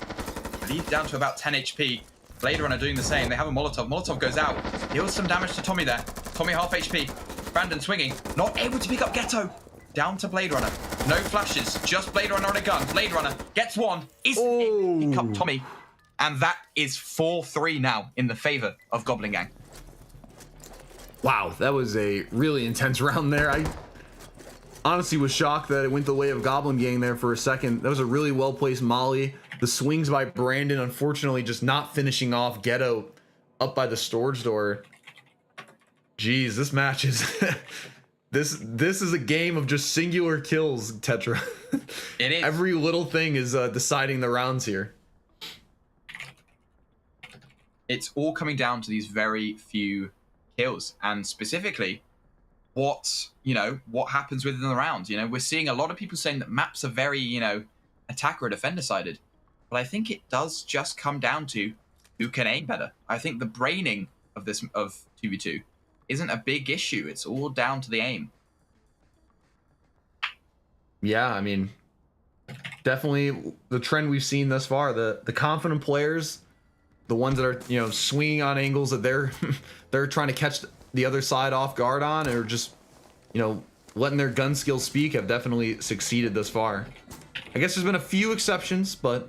Lead down to about 10 HP. Blade Runner doing the same. They have a Molotov. Molotov goes out. Deals some damage to Tommy there. Tommy half HP. Brandon swinging. Not able to pick up Ghetto. Down to Blade Runner. No flashes. Just Blade Runner on a gun. Blade Runner gets one. Is able to pick up Tommy. And that is 4-3 now in the favor of Goblin Gang. Wow, that was a really intense round there. I honestly was shocked that it went the way of Goblin Gang there for a second. That was a really well-placed molly. The swings by Brandon, unfortunately, just not finishing off Ghetto up by the storage door. Jeez, this match is... This is a game of just singular kills, Tetra. It is. Every little thing is deciding the rounds here. It's all coming down to these very few kills, and specifically what happens within the round. We're seeing a lot of people saying that maps are very, attacker or defender sided, but I think it does just come down to who can aim better. I think the braining of 2v2 isn't a big issue. It's all down to the aim. Yeah, I mean, definitely the trend we've seen thus far. The confident players, the ones that are swinging on angles that they're trying to catch the other side off guard on, or just letting their gun skills speak, have definitely succeeded thus far. I guess there's been a few exceptions, but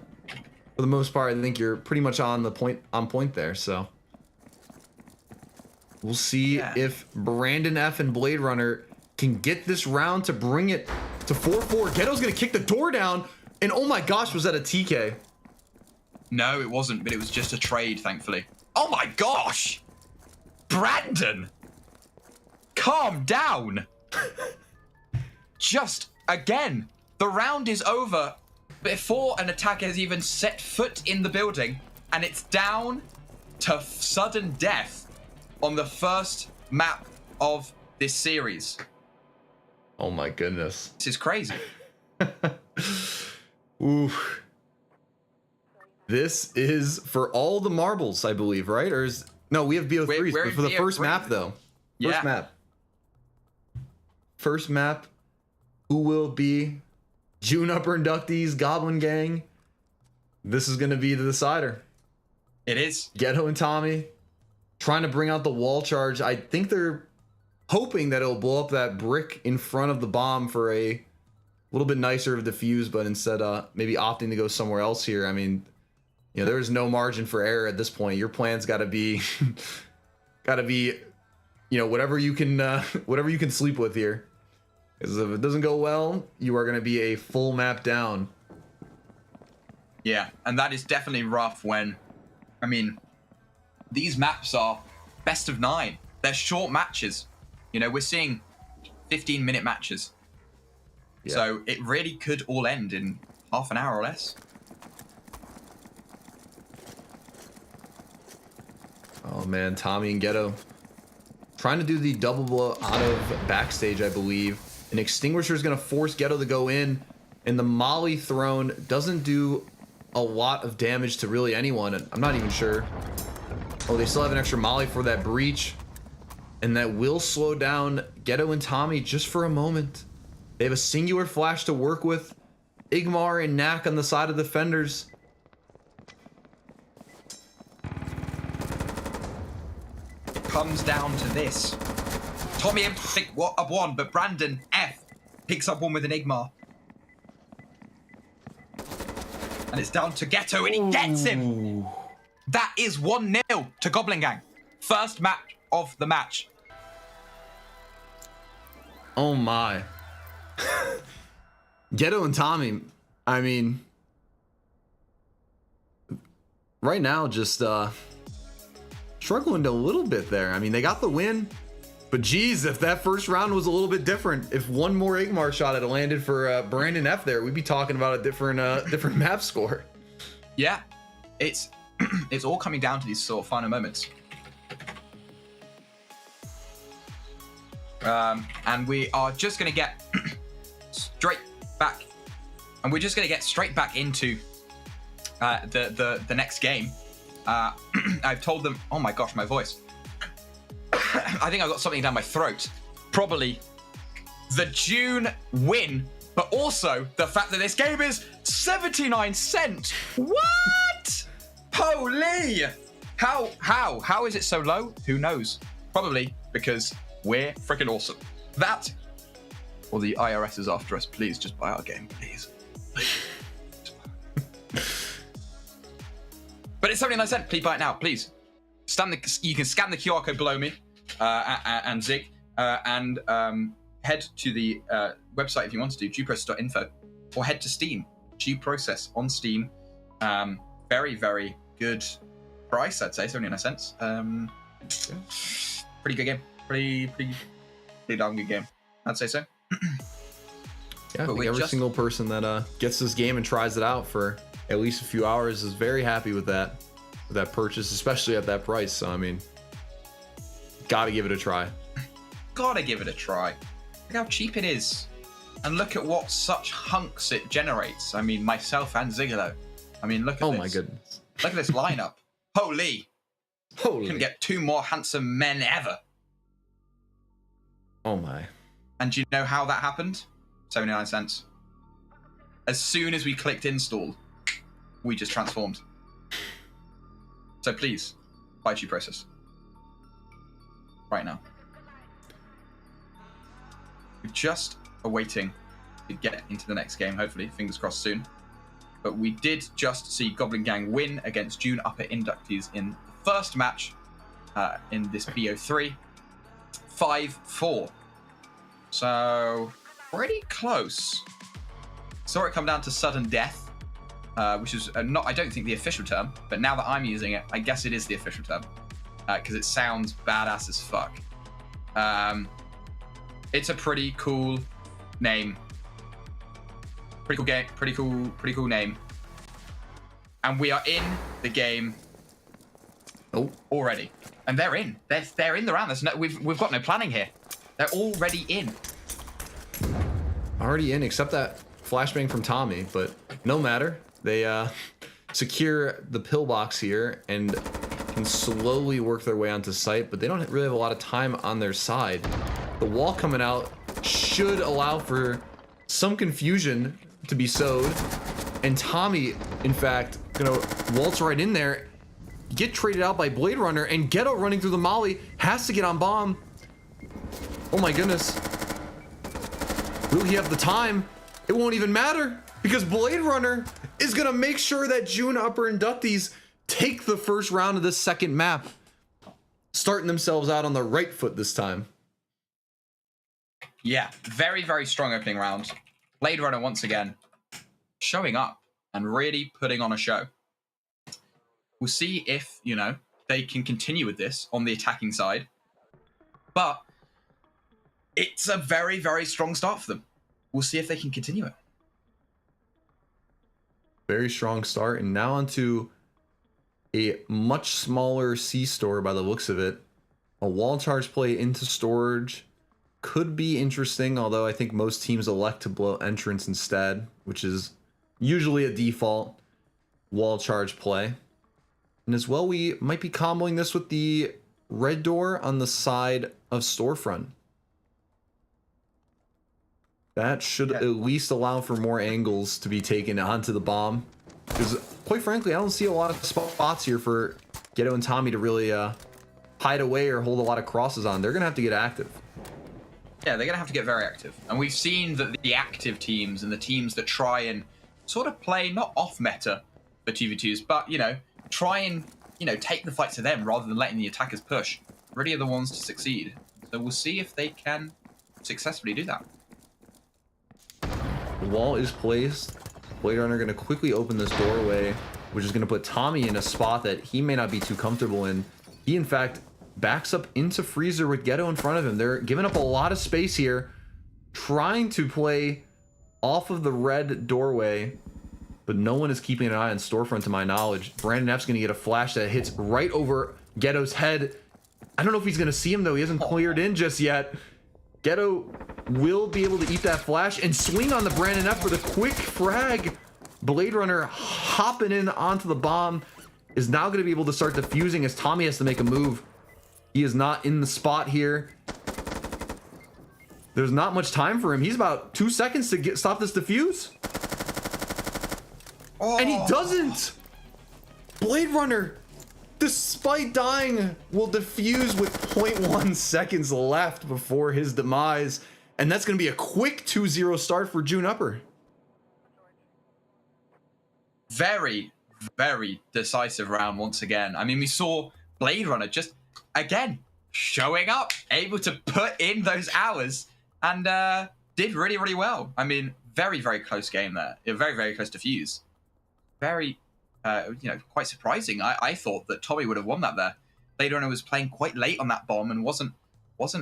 for the most part, I think you're pretty much on point there. So we'll see if Brandon F and Blade Runner can get this round to bring it to 4-4. Ghetto's gonna kick the door down, and oh my gosh, was that a TK? No, it wasn't, but it was just a trade, thankfully. Oh my gosh! Brandon! Calm down! Just, again, the round is over before an attacker has even set foot in the building, and it's down to sudden death on the first map of this series. Oh my goodness. This is crazy. Ooh. This is for all the marbles, I believe, right? Or is no, we have BO3s, We're but for the first BO3. map though. First Yeah. map. First map. Who will be June Upper inductees, Goblin Gang? This is gonna be the decider. It is. Ghetto and Tommy trying to bring out the wall charge. I think they're hoping that it'll blow up that brick in front of the bomb for a little bit nicer of a defuse, but instead maybe opting to go somewhere else here. I mean, you know, there's no margin for error at this point. Your plan's got to be you know, whatever you can sleep with here. Because if it doesn't go well, you are going to be a full map down. Yeah, and that is definitely rough when, I mean, these maps are best of 9. They're short matches. You know, we're seeing 15-minute matches. Yeah. So it really could all end in half an hour or less. Oh man, Tommy and Ghetto trying to do the double blow out of backstage, I believe. An extinguisher is going to force Ghetto to go in, and the Molly thrown doesn't do a lot of damage to really anyone. And I'm not even sure. Oh, they still have an extra Molly for that breach, and that will slow down Ghetto and Tommy just for a moment. They have a singular flash to work with. Igmar and Knack on the side of the defenders. It comes down to this. Tommy picked up one, but Brandon F picks up one with an Igmar. And it's down to Ghetto, and he gets him. That is 1-0 to Goblin Gang. First match of the match. Oh my. Ghetto and Tommy, I mean, right now just struggling a little bit there. I mean, they got the win, but geez, if that first round was a little bit different, if one more Igmar shot had landed for Brandon F there, we'd be talking about a different map score. Yeah, it's it's all coming down to these sort of final moments. And we are just going to get straight back, and we're just going to get straight back into the next game. I've told them, oh my gosh, my voice. I think I got something down my throat. Probably the June win, but also the fact that this game is 79 cents. What? Holy! How is it so low? Who knows? Probably because we're freaking awesome. That, or the IRS is after us. Please just buy our game, please. But it's 79 cents. Please buy it now, please. You can scan the QR code below me and Zig, and head to the website if you want to do dueprocess.info, or head to Steam. Due Process on Steam. Very, very good price, I'd say. 79 cents. Pretty good game. Pretty darn good game, I'd say so. Yeah, I think every single person that gets this game and tries it out for at least a few hours is very happy with that purchase, especially at that price. So I mean, gotta give it a try. Gotta give it a try. Look how cheap it is, and look at what such hunks it generates. I mean, myself and Zigolo. I mean, look at this. Oh my goodness. Look at this lineup. Holy. Couldn't get 2 more handsome men ever. Oh my. And do you know how that happened? 79 cents. As soon as we clicked install, we just transformed. So please, buy Due Process. Right now. We're just awaiting to get into the next game, hopefully. Fingers crossed soon. But we did just see Goblin Gang win against June Upper inductees in the first match in this BO3. 5-4. So, pretty close. Saw it come down to sudden death. which is not, I don't think, the official term, but now that I'm using it, I guess it is the official term, because it sounds badass as fuck. It's a pretty cool name. Pretty cool game. Pretty cool name. And we are in the game already, and they're in. They're in the round. There's no, we've got no planning here. They're already in. Already in, except that flashbang from Tommy, but no matter. They secure the pillbox here and can slowly work their way onto site, but they don't really have a lot of time on their side. The wall coming out should allow for some confusion to be sowed, and Tommy, in fact, gonna waltz right in there, get traded out by Blade Runner, and Ghetto running through the molly has to get on bomb. Oh my goodness. Will he have the time? It won't even matter, because Blade Runner is gonna make sure that June Upper inductees take the first round of this second map, starting themselves out on the right foot this time. Yeah, very, very strong opening round. Blade Runner once again showing up and really putting on a show. We'll see if, you know, they can continue with this on the attacking side. But it's a very, very strong start for them. We'll see if they can continue it. Very strong start, and now onto a much smaller C store by the looks of it. A wall charge play into storage could be interesting, although I think most teams elect to blow entrance instead, which is usually a default wall charge play. And as well, we might be comboing this with the red door on the side of storefront. That should at least allow for more angles to be taken onto the bomb. Because, quite frankly, I don't see a lot of spots here for Ghetto and Tommy to really hide away or hold a lot of crosses on. They're going to have to get active. Yeah, they're going to have to get very active. And we've seen that the active teams and the teams that try and sort of play not off meta for 2v2s, but, you know, try and, you know, take the fight to them rather than letting the attackers push, really are the ones to succeed. So we'll see if they can successfully do that. The wall is placed. Blade Runner going to quickly open this doorway, which is going to put Tommy in a spot that he may not be too comfortable in. He, in fact, backs up into Freezer with Ghetto in front of him. They're giving up a lot of space here, trying to play off of the red doorway, but no one is keeping an eye on storefront to my knowledge. Brandon F's going to get a flash that hits right over Ghetto's head. I don't know if he's going to see him, though. He hasn't cleared in just yet. Ghetto will be able to eat that flash and swing on the Brandon F for the quick frag. Blade Runner hopping in onto the bomb is now going to be able to start defusing as Tommy has to make a move. He is not in the spot here. There's not much time for him. He's about 2 seconds to stop this defuse. Oh. And he doesn't. Blade Runner, despite dying, will defuse with 0.1 seconds left before his demise. And that's going to be a quick 2-0 start for June Upper. Very, very decisive round once again. I mean, we saw Blade Runner just, again, showing up, able to put in those hours, and did really, really well. I mean, very, very close game there. Very, very close to fuse. Very, you know, quite surprising. I thought that Tommy would have won that there. Blade Runner was playing quite late on that bomb and wasn't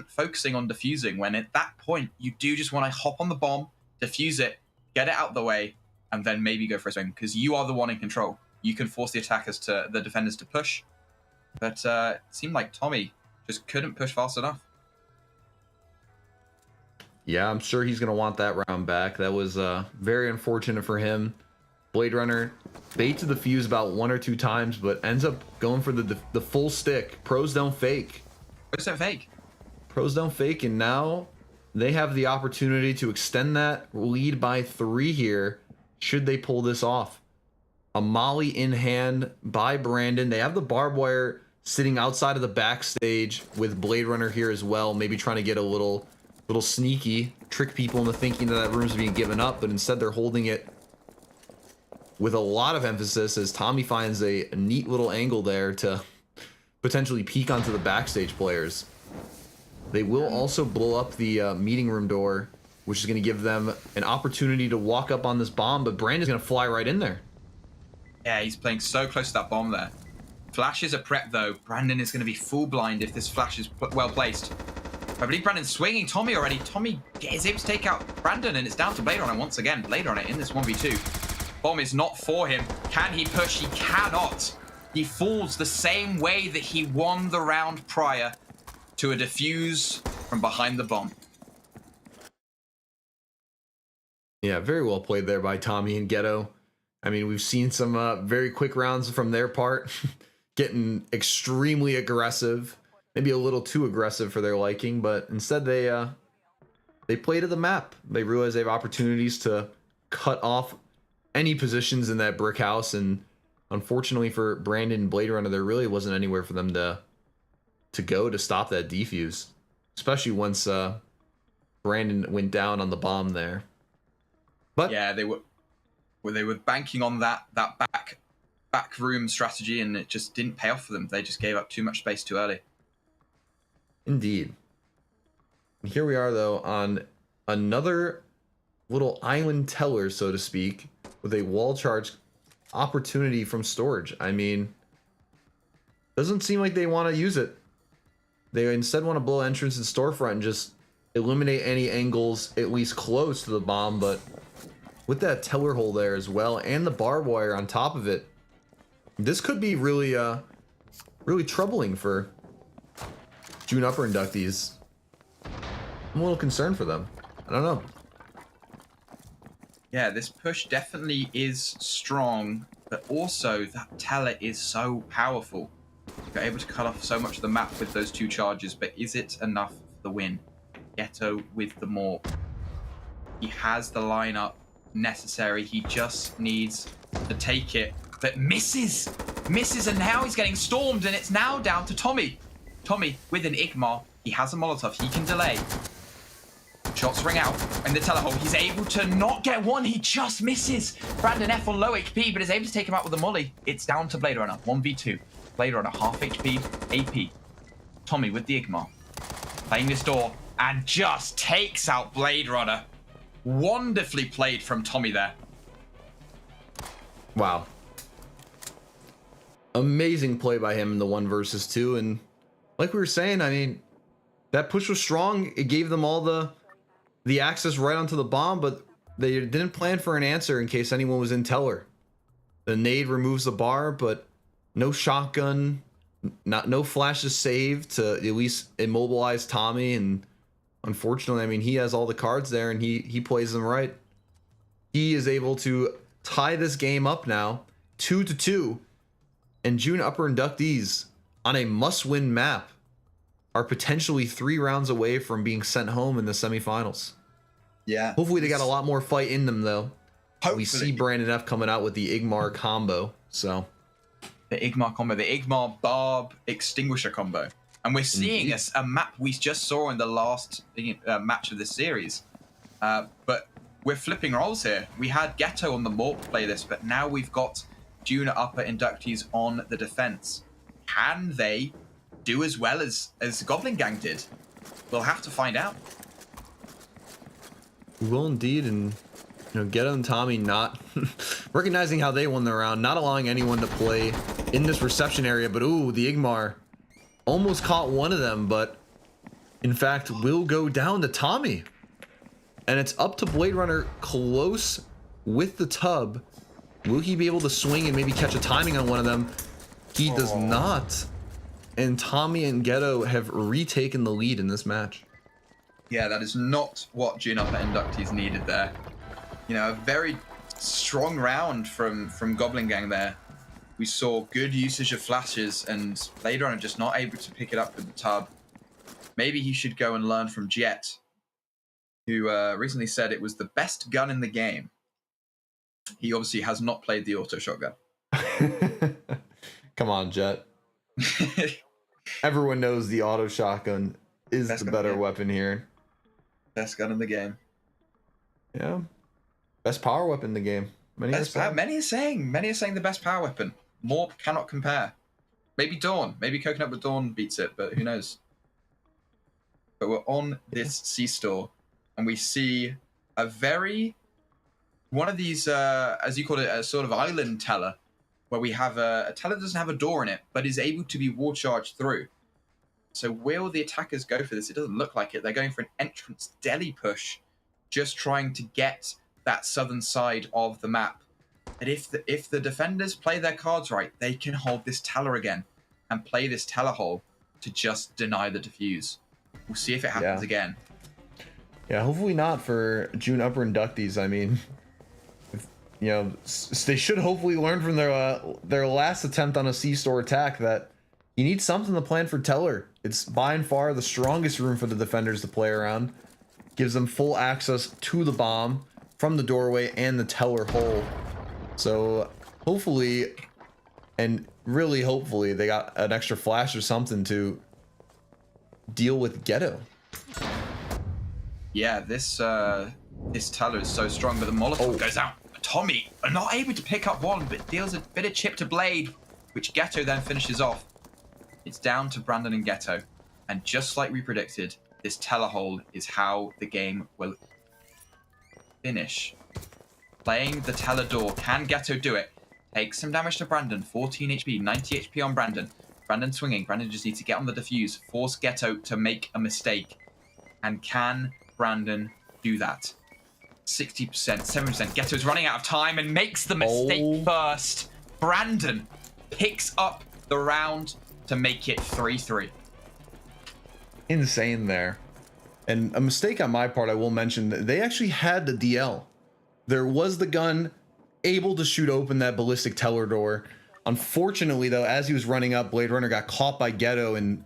focusing on defusing, when at that point you do just want to hop on the bomb, defuse it, get it out the way, and then maybe go for a swing, because you are the one in control. You can force the defenders to push, but it seemed like Tommy just couldn't push fast enough. Yeah, I'm sure he's going to want that round back. That was very unfortunate for him. Blade Runner baits the fuse about 1 or 2 times, but ends up going for the full stick. Pros don't fake. Pros don't fake. Pros don't fake, and now they have the opportunity to extend that lead by 3 here, should they pull this off. A molly in hand by Brandon. They have the barbed wire sitting outside of the backstage with Blade Runner here as well, maybe trying to get a little sneaky, trick people into thinking that room's being given up, but instead they're holding it with a lot of emphasis as Tommy finds a neat little angle there to potentially peek onto the backstage players. They will also blow up the meeting room door, which is going to give them an opportunity to walk up on this bomb, but Brandon's going to fly right in there. Yeah, he's playing so close to that bomb there. Flashes are prep though. Brandon is going to be full blind if this flash is well placed. I believe Brandon's swinging Tommy already. Tommy is able to take out Brandon, and it's down to Blade Runner once again. Blade Runner in this 1v2. Bomb is not for him. Can he push? He cannot. He falls the same way that he won the round prior, to a defuse from behind the bomb. Yeah, very well played there by Tommy and Ghetto. I mean, we've seen some very quick rounds from their part, getting extremely aggressive, maybe a little too aggressive for their liking, but instead they play to the map. They realize they have opportunities to cut off any positions in that brick house, and unfortunately for Brandon and Blade Runner, there really wasn't anywhere for them to go to stop that defuse, especially once Brandon went down on the bomb there. But yeah, they were banking on that back room strategy, and it just didn't pay off for them. They just gave up too much space too early. Indeed. And here we are though on another little island teller, so to speak, with a wall charge opportunity from storage. I mean, doesn't seem like they want to use it. They instead want to blow entrance and storefront and just eliminate any angles at least close to the bomb, but with that teller hole there as well and the barbed wire on top of it, this could be really troubling for June upper inductees. I'm a little concerned for them. I don't know. Yeah, this push definitely is strong, but also that teller is so powerful. You're able to cut off so much of the map with those two charges, but is it enough for the win? Ghetto with the morph. He has the lineup necessary. He just needs to take it, but misses, and now he's getting stormed, and it's now down to Tommy. Tommy with an Igmar. He has a Molotov. He can delay. Shots ring out in the telehole. He's able to not get one. He just misses. Brandon F on low HP, but is able to take him out with a molly. It's down to Blade Runner. 1v2. Blade Runner half HP, AP. Tommy with the Igmar. Playing this door and just takes out Blade Runner. Wonderfully played from Tommy there. Wow. Amazing play by him in the 1 versus 2. And like we were saying, I mean, that push was strong. It gave them all the access right onto the bomb, but they didn't plan for an answer in case anyone was in teller. The nade removes the bar, but no shotgun, no flashes saved to at least immobilize Tommy. And unfortunately, I mean, he has all the cards there and he plays them right. He is able to tie this game up now, 2-2, and June upper inductees on a must-win map are potentially 3 rounds away from being sent home in the semifinals. Yeah. Hopefully they got a lot more fight in them though. Hopefully. We see Brandon F coming out with the Igmar combo. So the Igmar combo, the Igmar Barb Extinguisher combo. And we're seeing a map we just saw in the last match of this series. But we're flipping roles here. We had Ghetto on the Morp play this, but now we've got Junior upper inductees on the defense. Can they do as well as Goblin Gang did? We'll have to find out. We will indeed, and Ghetto and Tommy not recognizing how they won the round, not allowing anyone to play in this reception area, but ooh, the Igmar almost caught one of them, but in fact will go down to Tommy. And it's up to Blade Runner close with the tub. Will he be able to swing and maybe catch a timing on one of them? He does not. And Tommy and Ghetto have retaken the lead in this match. Yeah, that is not what June upper inductees needed there. A very strong round from Goblin Gang there. We saw good usage of flashes, and Blade Runner just not able to pick it up with the tub. Maybe he should go and learn from Jet, who recently said it was the best gun in the game. He obviously has not played the auto shotgun. Come on, Jet. Everyone knows the auto shotgun is the better weapon here. Best gun in the game. Yeah. Best power weapon in the game. Many are saying the best power weapon. Morp cannot compare. Maybe Dawn. Maybe Coconut with Dawn beats it, but who knows? But we're on this C-store, and we see one of these, as you call it, a sort of island teller. where we have a teller that doesn't have a door in it, but is able to be wall charged through. So will the attackers go for this? It doesn't look like it. They're going for an entrance deli push, just trying to get that southern side of the map. And if the defenders play their cards right, they can hold this teller again and play this teller hole to just deny the defuse. We'll see if it happens again. Yeah, hopefully not for June upper inductees. I mean, you know, they should hopefully learn from their last attempt on a C-store attack that you need something to plan for teller. It's by and far the strongest room for the defenders to play around. Gives them full access to the bomb from the doorway and the teller hole. So hopefully, and really hopefully, they got an extra flash or something to deal with Ghetto. Yeah, this teller is so strong, but the Molotov goes out. Tommy are not able to pick up one, but deals a bit of chip to Blade, which Ghetto then finishes off. It's down to Brandon and Ghetto, and just like we predicted, this teller hole is how the game will finish. Playing the teller door. Can Ghetto do it? Takes some damage to Brandon. 14 HP, 90 HP on Brandon. Brandon swinging. Brandon just needs to get on the defuse. Force Ghetto to make a mistake. And can Brandon do that? 60%, 7%. Ghetto's running out of time and makes the mistake first. Brandon picks up the round to make it 3-3. Insane there. And a mistake on my part, I will mention, that they actually had the DL. There was the gun able to shoot open that ballistic teller door. Unfortunately, though, as he was running up, Blade Runner got caught by Ghetto, and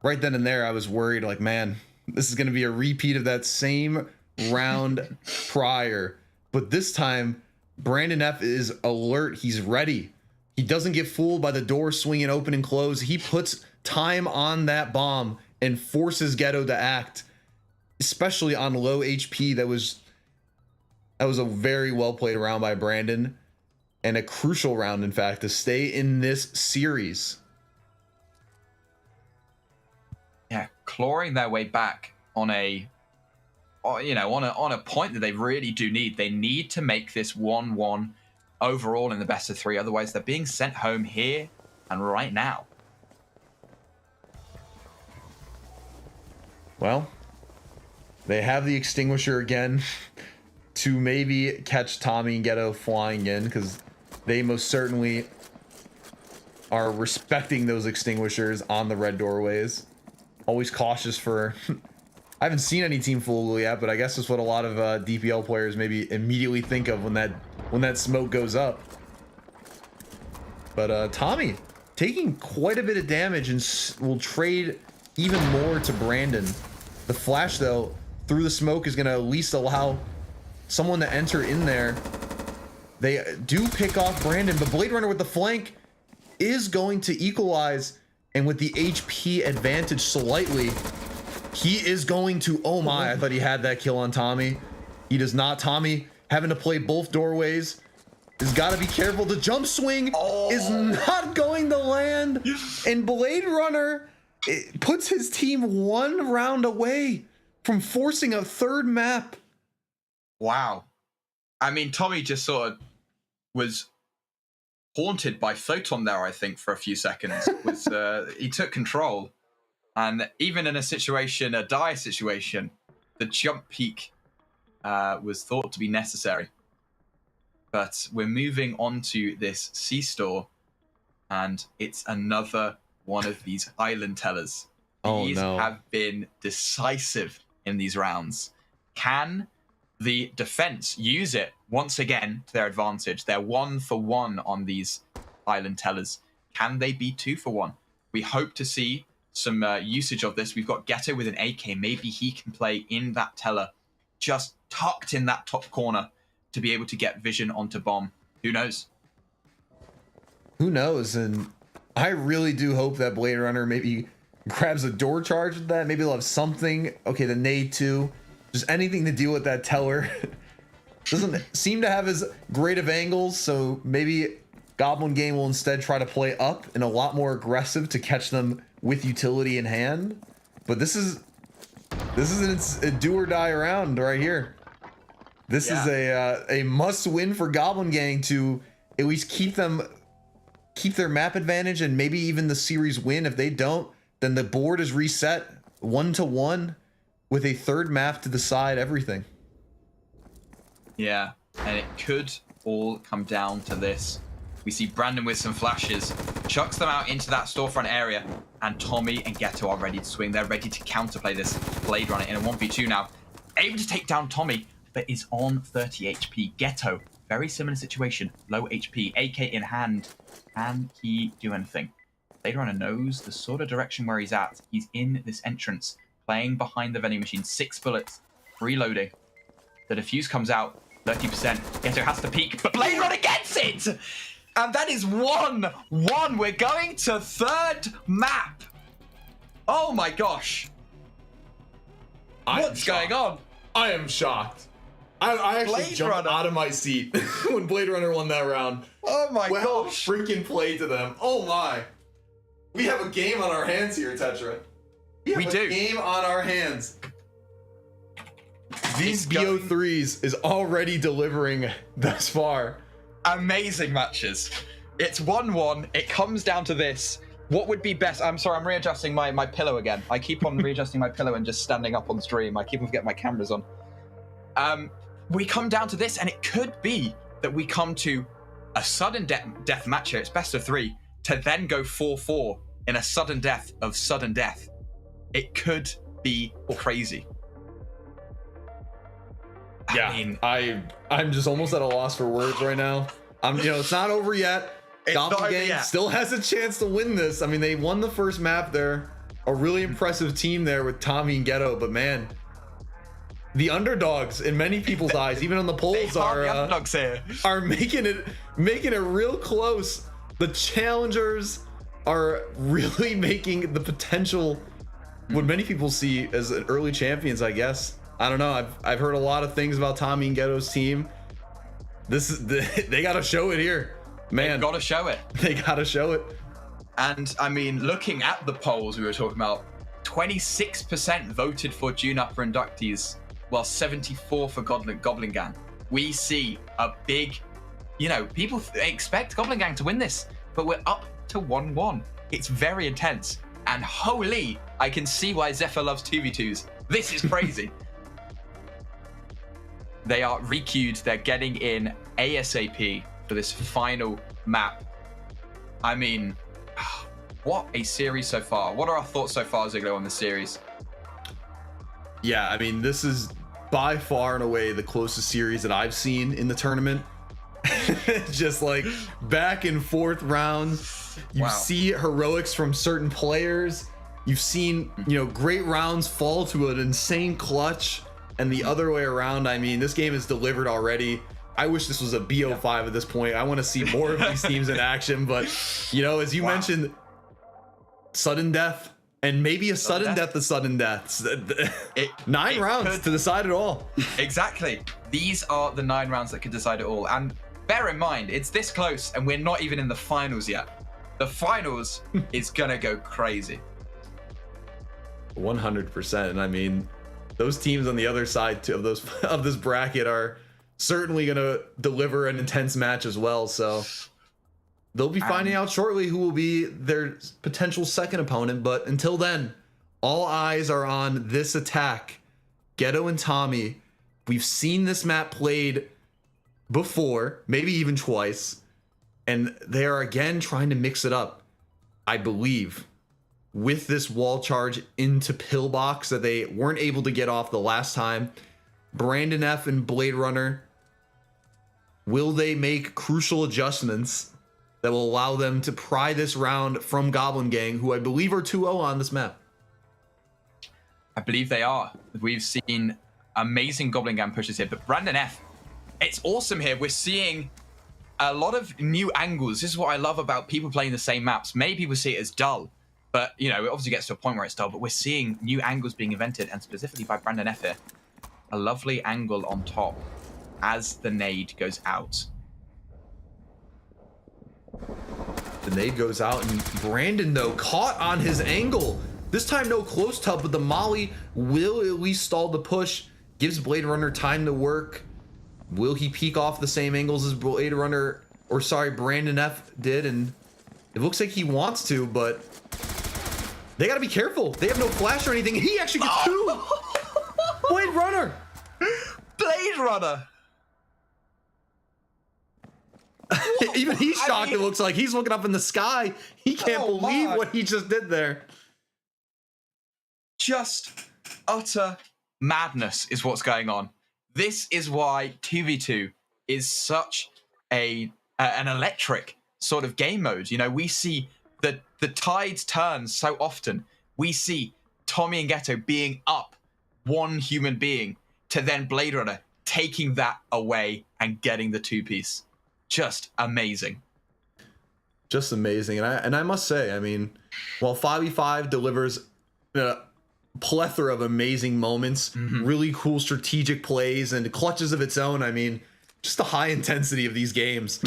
right then and there, I was worried, like, man, this is going to be a repeat of that same round prior. But this time, Brandon F is alert. He's ready. He doesn't get fooled by the door swinging open and close. He puts time on that bomb and forces Ghetto to act, especially on low HP. That was a very well played round by Brandon, and a crucial round, in fact, to stay in this series. Yeah, clawing their way back on a point that they really do need. They need to make this 1-1 overall in the best of 3. Otherwise, they're being sent home here and right now. Well, they have the extinguisher again to maybe catch Tommy and Ghetto flying in, because they most certainly are respecting those extinguishers on the red doorways. Always cautious for... I haven't seen any team fool yet, but I guess that's what a lot of DPL players maybe immediately think of when that smoke goes up. But Tommy taking quite a bit of damage and will trade even more to Brandon. The flash, though, through the smoke is going to at least allow someone to enter in there. They do pick off Brandon, but Blade Runner with the flank is going to equalize, and with the HP advantage slightly, he is going to... Oh my, I thought he had that kill on Tommy. He does not. Tommy having to play both doorways. Has got to be careful. The jump swing is not going to land, and Blade Runner puts his team one round away from forcing a third map. Wow. I mean, Tommy just sort of was haunted by Photon there, I think, for a few seconds. He took control. And even in a dire situation, the jump peak was thought to be necessary. But we're moving on to this C-store, and it's another one of these island tellers. These have been decisive in these rounds. Can the defense use it once again to their advantage? They're 1 for 1 on these island tellers. Can they be 2 for 1? We hope to see some usage of this. We've got Ghetto with an AK. Maybe he can play in that teller, just tucked in that top corner to be able to get vision onto bomb. Who knows? Who knows? And I really do hope that Blade Runner maybe grabs a door charge with that. Maybe they'll have something. Okay, the nade too. Just anything to deal with that teller. Doesn't seem to have as great of angles, so maybe Goblin Gang will instead try to play up and a lot more aggressive to catch them with utility in hand. But this is a do or die round right here. This is a must win for Goblin Gang to at least keep them keep their map advantage and maybe even the series win. If they don't, then the board is reset 1-1 with a third map to decide everything. Yeah, and it could all come down to this. We see Brandon with some flashes, chucks them out into that storefront area, and Tommy and Ghetto are ready to swing. They're ready to counterplay this Blade Runner in a 1v2 now. Able to take down Tommy, but is on 30 HP. Ghetto, very similar situation, low HP, AK in hand. Can he do anything? Blade Runner knows the sort of direction where he's at. He's in this entrance, playing behind the vending machine. 6 bullets, reloading. The defuse comes out, 30%. Ghetto has to peek, but Blade Runner gets it! And that is 1-1. We're going to third map. Oh my gosh. What's going on? I am shocked. I actually Blade jumped Runner. out of my seat when Blade Runner won that round. Oh my Well gosh. freaking played to them. Oh my. We have a game on our hands here, Tetra. We do. Game on our hands. These It's going- BO3s is already delivering thus far. Amazing matches. It's 1-1. It comes down to this. What would be best? I'm sorry, I'm readjusting my pillow again. I keep on readjusting my pillow and just standing up on stream. I keep on forgetting my camera's on. We come down to this, and it could be that we come to a sudden death match here. It's best of 3 to then go 4-4 in a sudden death of sudden death. It could be crazy. Yeah, I mean, I'm just almost at a loss for words right now. It's not over yet. It's not Goblin over Gang yet. still has a chance to win this. I mean, they won the first map there. A really impressive team there with Tommy and Ghetto, but man, the underdogs in many people's eyes, even on the polls, the are underdogs here. making it real close. The challengers are really making the potential what many people see as an early champions, I guess. I don't know. I've heard a lot of things about Tommy and Ghetto's team. They gotta show it here, man. Got to show it. They gotta show it. And I mean, looking at the polls we were talking about, 26% voted for June Upper inductees, while 74% for Goblin Gang. We see a big, people expect Goblin Gang to win this, but we're up to 1-1. It's very intense. And holy, I can see why Zephyr loves 2v2s. This is crazy. They are requeued. They're getting in ASAP for this final map. I mean, what a series so far. What are our thoughts so far, Ziglo, on the series? Yeah, I mean, this is by far and away the closest series that I've seen in the tournament. Just like back and forth rounds. You Wow. see heroics from certain players. You've seen, great rounds fall to an insane clutch, and the other way around. I mean, this game is delivered already. I wish this was a BO5 at this point. I want to see more of these teams in action, but as you mentioned, sudden death, and maybe a sudden death of sudden deaths. 9 rounds to decide it all. Exactly. These are the 9 rounds that could decide it all. And bear in mind, it's this close, and we're not even in the finals yet. The finals is gonna go crazy. 100%. And I mean, those teams on the other side of this bracket are certainly going to deliver an intense match as well. So they'll be finding out shortly who will be their potential second opponent. But until then, all eyes are on this attack. Ghetto and Tommy. We've seen this map played before, maybe even twice, and they are again trying to mix it up, I believe, with this wall charge into Pillbox that they weren't able to get off the last time. Brandon F and Blade Runner, will they make crucial adjustments that will allow them to pry this round from Goblin Gang, who I believe are 2-0 on this map? I believe they are. We've seen amazing Goblin Gang pushes here, but Brandon F, it's awesome here. We're seeing a lot of new angles. This is what I love about people playing the same maps. Many people see it as dull, but it obviously gets to a point where it's dull, but we're seeing new angles being invented, and specifically by Brandon F here. A lovely angle on top as the nade goes out. The nade goes out, and Brandon, though, caught on his angle. This time, no close tub, but the molly will at least stall the push. Gives Blade Runner time to work. Will he peek off the same angles as Brandon F did? And It looks like he wants to, but they got to be careful. They have no flash or anything. He actually gets two. Blade Runner. Blade Runner. Even he's shocked. It looks like he's looking up in the sky. He can't believe what he just did there. Just utter madness is what's going on. This is why 2v2 is such an electric sort of game mode. You know, we see the tides turn so often. We see Tommy and Ghetto being up one human being to then Blade Runner taking that away and getting the two-piece. Just amazing. Just amazing. And I must say, I mean, while 5v5 delivers a plethora of amazing moments, really cool strategic plays and clutches of its own, I mean, just the high intensity of these games.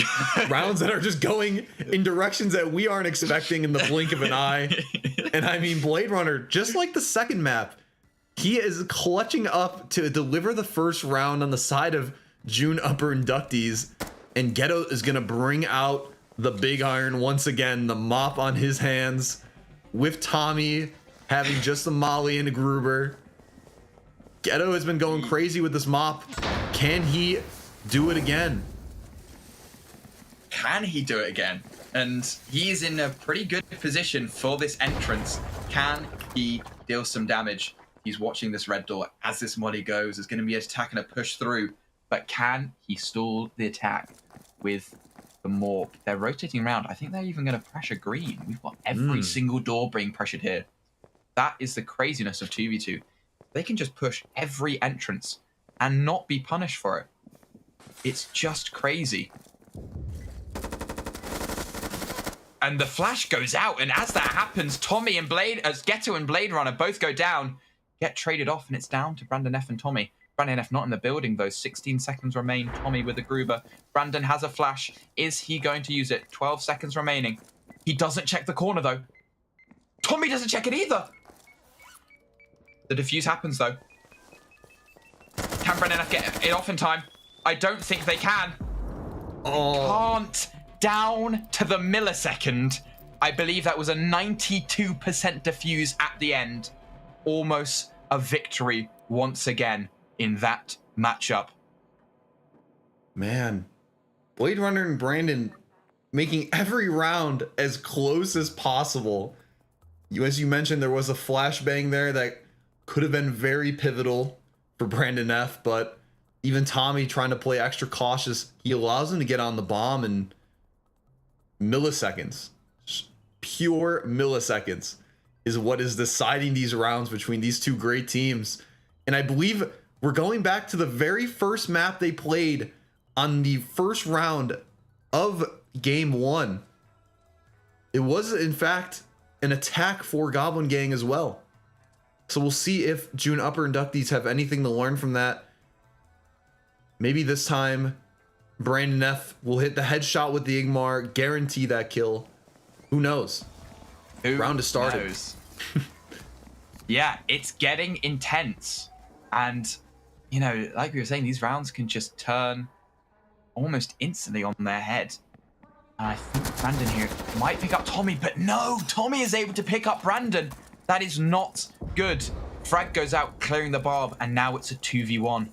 Rounds that are just going in directions that we aren't expecting in the blink of an eye. And I mean, Blade Runner, just like the second map, he is clutching up to deliver the first round on the side of June Upper inductees. And Ghetto is going to bring out the big iron once again, the mop on his hands, with Tommy having just the molly and Gruber. Ghetto has been going crazy with this mop. Can he do it again? Can he do it again? And he's in a pretty good position for this entrance. Can he deal some damage? He's watching this red door as this molly goes. There's going to be an attack and a push through. But can he stall the attack with the morph? They're rotating around. I think they're even going to pressure green. We've got every single door being pressured here. That is the craziness of 2v2. They can just push every entrance and not be punished for it. It's just crazy. And the flash goes out, and as that happens, Tommy and Ghetto and Blade Runner both go down, get traded off, and it's down to Brandon F and Tommy. Brandon F not in the building, though. 16 seconds remain. Tommy with the Gruber. Brandon has a flash. Is he going to use it? 12 seconds remaining. He doesn't check the corner, though. Tommy doesn't check it either. The defuse happens, though. Can Brandon F get it off in time? I don't think they can. Can't. Down to the millisecond. I believe that was a 92% defuse at the end. Almost a victory once again in that matchup. Man, Blade Runner and Brandon making every round as close as possible. As you mentioned, there was a flashbang there that could have been very pivotal for Brandon F, but even Tommy trying to play extra cautious, he allows him to get on the bomb in milliseconds. Pure milliseconds is what is deciding these rounds between these two great teams. And I believe we're going back to the very first map they played on the first round of game one. It was, in fact, an attack for Goblin Gang as well. So we'll see if June Upper inductees have anything to learn from that. Maybe this time Brandon F will hit the headshot with the Igmar, guarantee that kill. Who knows? Round has started. Yeah, it's getting intense. And, you know, like we were saying, these rounds can just turn almost instantly on their head. And I think Brandon here might pick up Tommy, but no, Tommy is able to pick up Brandon. That is not good. Frag goes out, clearing the barb, and now it's a 2v1.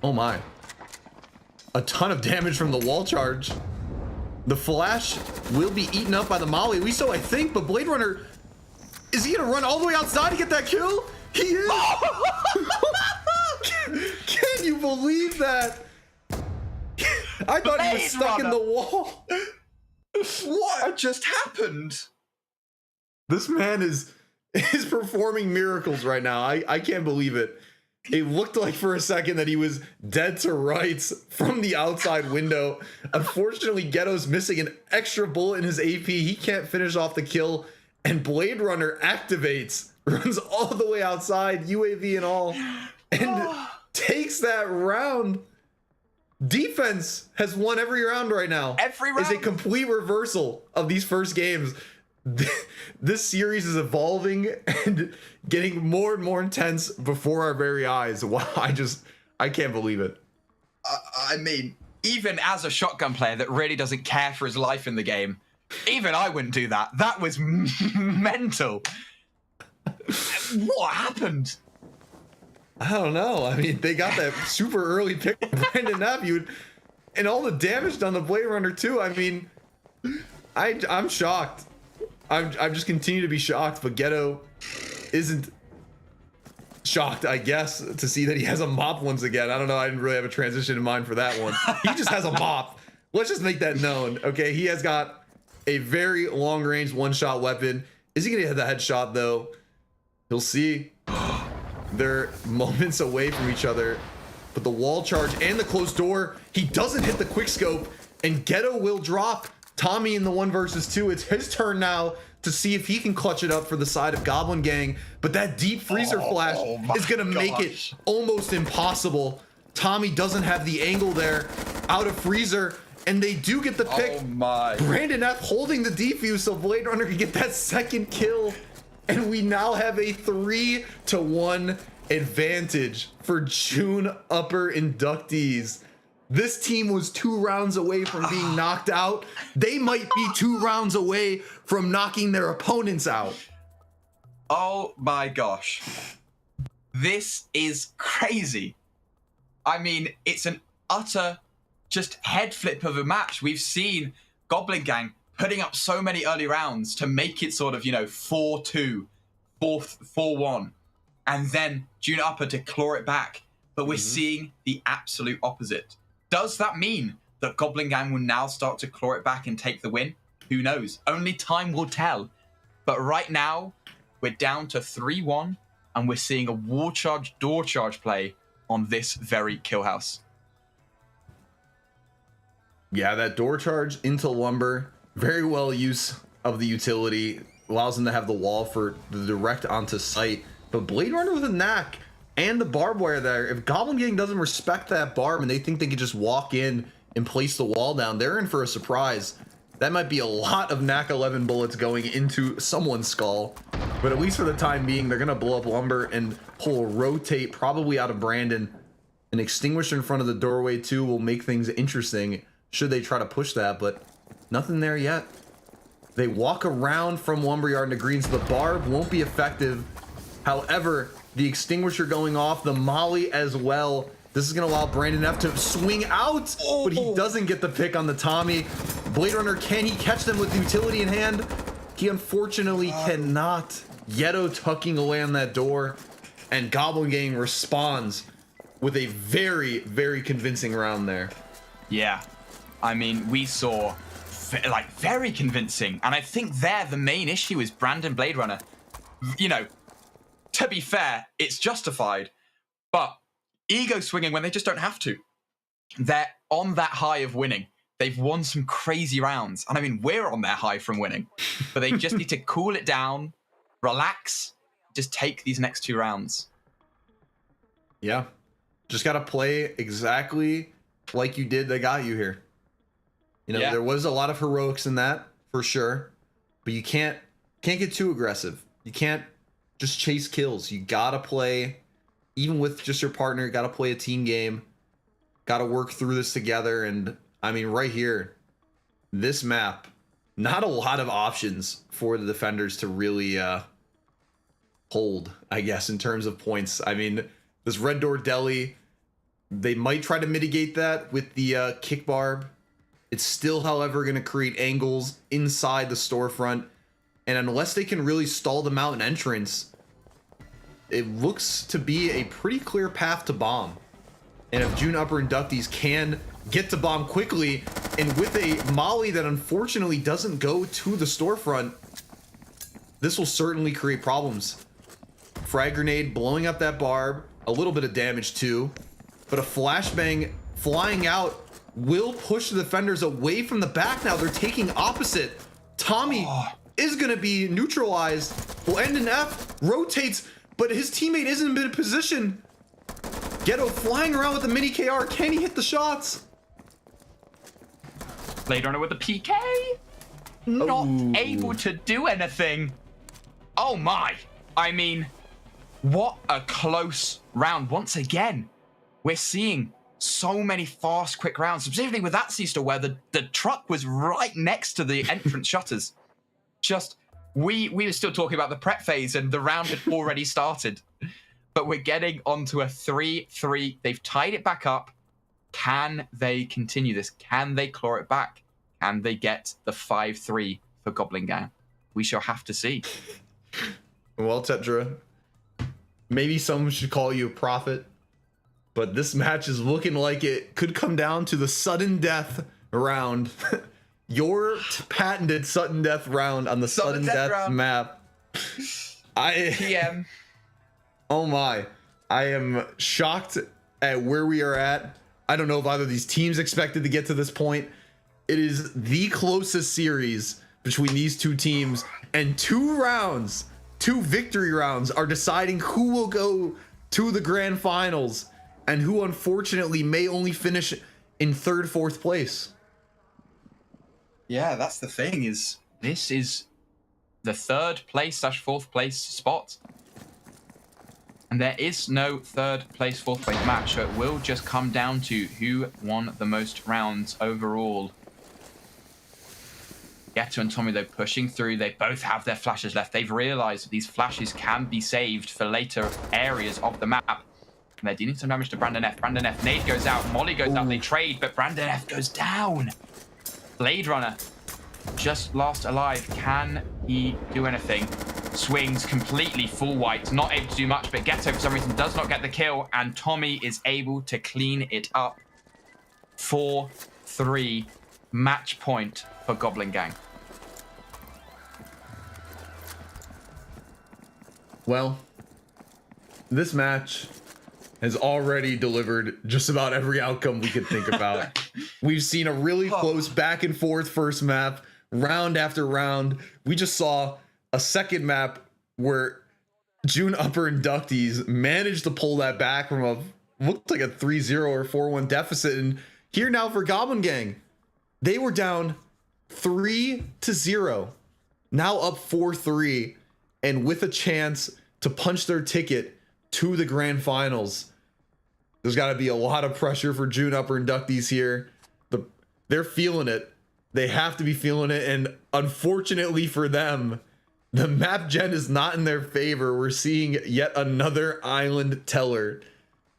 Oh my. A ton of damage from the wall charge. The flash will be eaten up by the molly. At least so I think, but Blade Runner, is he gonna run all the way outside to get that kill? He is! Can you believe that? I thought he was stuck in the wall. What just happened? This man is performing miracles right now. I can't believe it. It looked like for a second that he was dead to rights from the outside window. Unfortunately, Ghetto's missing an extra bullet in his AP. He can't finish off the kill. And Blade Runner activates, runs all the way outside, UAV and all, and takes that round. Defense has won every round right now. Every round. It's a complete reversal of these first games. This series is evolving and getting more and more intense before our very eyes. Wow, I can't believe it. I mean, even as a shotgun player that really doesn't care for his life in the game, even I wouldn't do that. That was mental. What happened? I don't know. I mean, they got that super early pick from Brandon Knapp, and all the damage done to Blade Runner too. I mean, I'm shocked. I'm just continue to be shocked, but Ghetto isn't shocked, I guess, to see that he has a mop once again. I don't know. I didn't really have a transition in mind for that one. He just has a mop. Let's just make that known. Okay, he has got a very long range one-shot weapon. Is he gonna hit the headshot though? He'll see. They're moments away from each other, but the wall charge and the closed door, he doesn't hit the quick scope, and Ghetto will drop Tommy in the 1 versus 2. It's his turn now to see if he can clutch it up for the side of Goblin Gang, but that deep freezer flash is gonna make it almost impossible. Tommy doesn't have the angle there out of freezer, and they do get the pick. Oh my. Brandon F holding the defuse so Blade Runner can get that second kill. And we now have a 3-1 advantage for June Upper inductees. This team was 2 rounds away from being knocked out. They might be 2 rounds away from knocking their opponents out. Oh my gosh. This is crazy. I mean, it's an utter just head flip of a match. We've seen Goblin Gang putting up so many early rounds to make it sort of, 4-2, 4-1, and then June Upper to claw it back. But we're seeing the absolute opposite. Does that mean that Goblin Gang will now start to claw it back and take the win? Who knows? Only time will tell. But right now, we're down to 3-1, and we're seeing a wall charge, door charge play on this very kill house. Yeah, that door charge into Lumber. Very well use of the utility, allows them to have the wall for the direct onto site. But Blade Runner with a knack and the barbed wire there. If Goblin Gang doesn't respect that barb and they think they can just walk in and place the wall down, they're in for a surprise. That might be a lot of knack 11 bullets going into someone's skull. But at least for the time being, they're going to blow up Lumber and pull a rotate probably out of Brandon. An extinguisher in front of the doorway too will make things interesting should they try to push that, but nothing there yet. They walk around from Lumberyard into Green, so the barb won't be effective. However, the extinguisher going off, the molly as well. This is going to allow Brandon F to swing out, but he doesn't get the pick on the Tommy. Blade Runner, can he catch them with utility in hand? He unfortunately cannot. Yeto tucking away on that door, and Goblin Gang responds with a very, very convincing round there. Yeah, I mean, we saw very convincing, and I think there the main issue is Brandon Blade Runner. To be fair, it's justified, but ego swinging when they just don't have to. They're on that high of winning. They've won some crazy rounds, and I mean, we're on their high from winning, but they just need to cool it down, relax, just take these next 2 rounds. Yeah, just got to play exactly like you did that got you here. There was a lot of heroics in that for sure, but you can't get too aggressive. You can't just chase kills. You gotta play, even with just your partner, you gotta play a team game, gotta work through this together. And I mean, right here, this map, not a lot of options for the defenders to really hold, I guess, in terms of points. I mean, this red door deli, they might try to mitigate that with the kick barb. It's still, however, going to create angles inside the storefront. And unless they can really stall them out in entrance, it looks to be a pretty clear path to bomb. And if June Upper inductees can get to bomb quickly, and with a molly that unfortunately doesn't go to the storefront, this will certainly create problems. Frag grenade blowing up that barb, a little bit of damage too, but a flashbang flying out will push the defenders away from the back now. They're taking opposite. Tommy is going to be neutralized. Landon F rotates, but his teammate isn't in a position. Ghetto flying around with the mini KR. Can he hit the shots? Blade Runner with the PK. Not able to do anything. Oh my. I mean, what a close round. Once again, we're seeing so many fast, quick rounds, specifically with that C-Store where the truck was right next to the entrance shutters. Just, we were still talking about the prep phase and the round had already started. But we're getting onto a 3-3. They've tied it back up. Can they continue this? Can they claw it back? Can they get the 5-3 for Goblin Gang? We shall have to see. Well, Tetra, maybe someone should call you a prophet, but this match is looking like it could come down to the sudden death round. Your patented sudden death round on the sudden death map. PM. Oh my. I am shocked at where we are at. I don't know if either of these teams expected to get to this point. It is the closest series between these two teams, and 2 rounds, 2 victory rounds are deciding who will go to the grand finals and who unfortunately may only finish in 3rd, 4th place. Yeah, that's the thing, is this is the 3rd place / 4th place spot. And there is no 3rd place, 4th place match, so it will just come down to who won the most rounds overall. Ghetto and Tommy, though, pushing through. They both have their flashes left. They've realized that these flashes can be saved for later areas of the map. And they're dealing some damage to Brandon F. Brandon F. Nade goes out. Molly goes out. They trade, but Brandon F. goes down. Blade Runner just last alive. Can he do anything? Swings completely full white. Not able to do much, but Ghetto, for some reason, does not get the kill. And Tommy is able to clean it up. 4-3. Match point for Goblin Gang. Well, this match has already delivered just about every outcome we could think about. We've seen a really close back and forth first map, round after round. We just saw a second map where June Upper inductees managed to pull that back from a looked like a 3-0 or 4-1 deficit. And here now for Goblin Gang, they were down 3-0, now up 4-3, and with a chance to punch their ticket to the grand finals. There's got to be a lot of pressure for June Upper inductees here. They're feeling it. They have to be feeling it, and unfortunately for them, the map gen is not in their favor. We're seeing yet another island teller.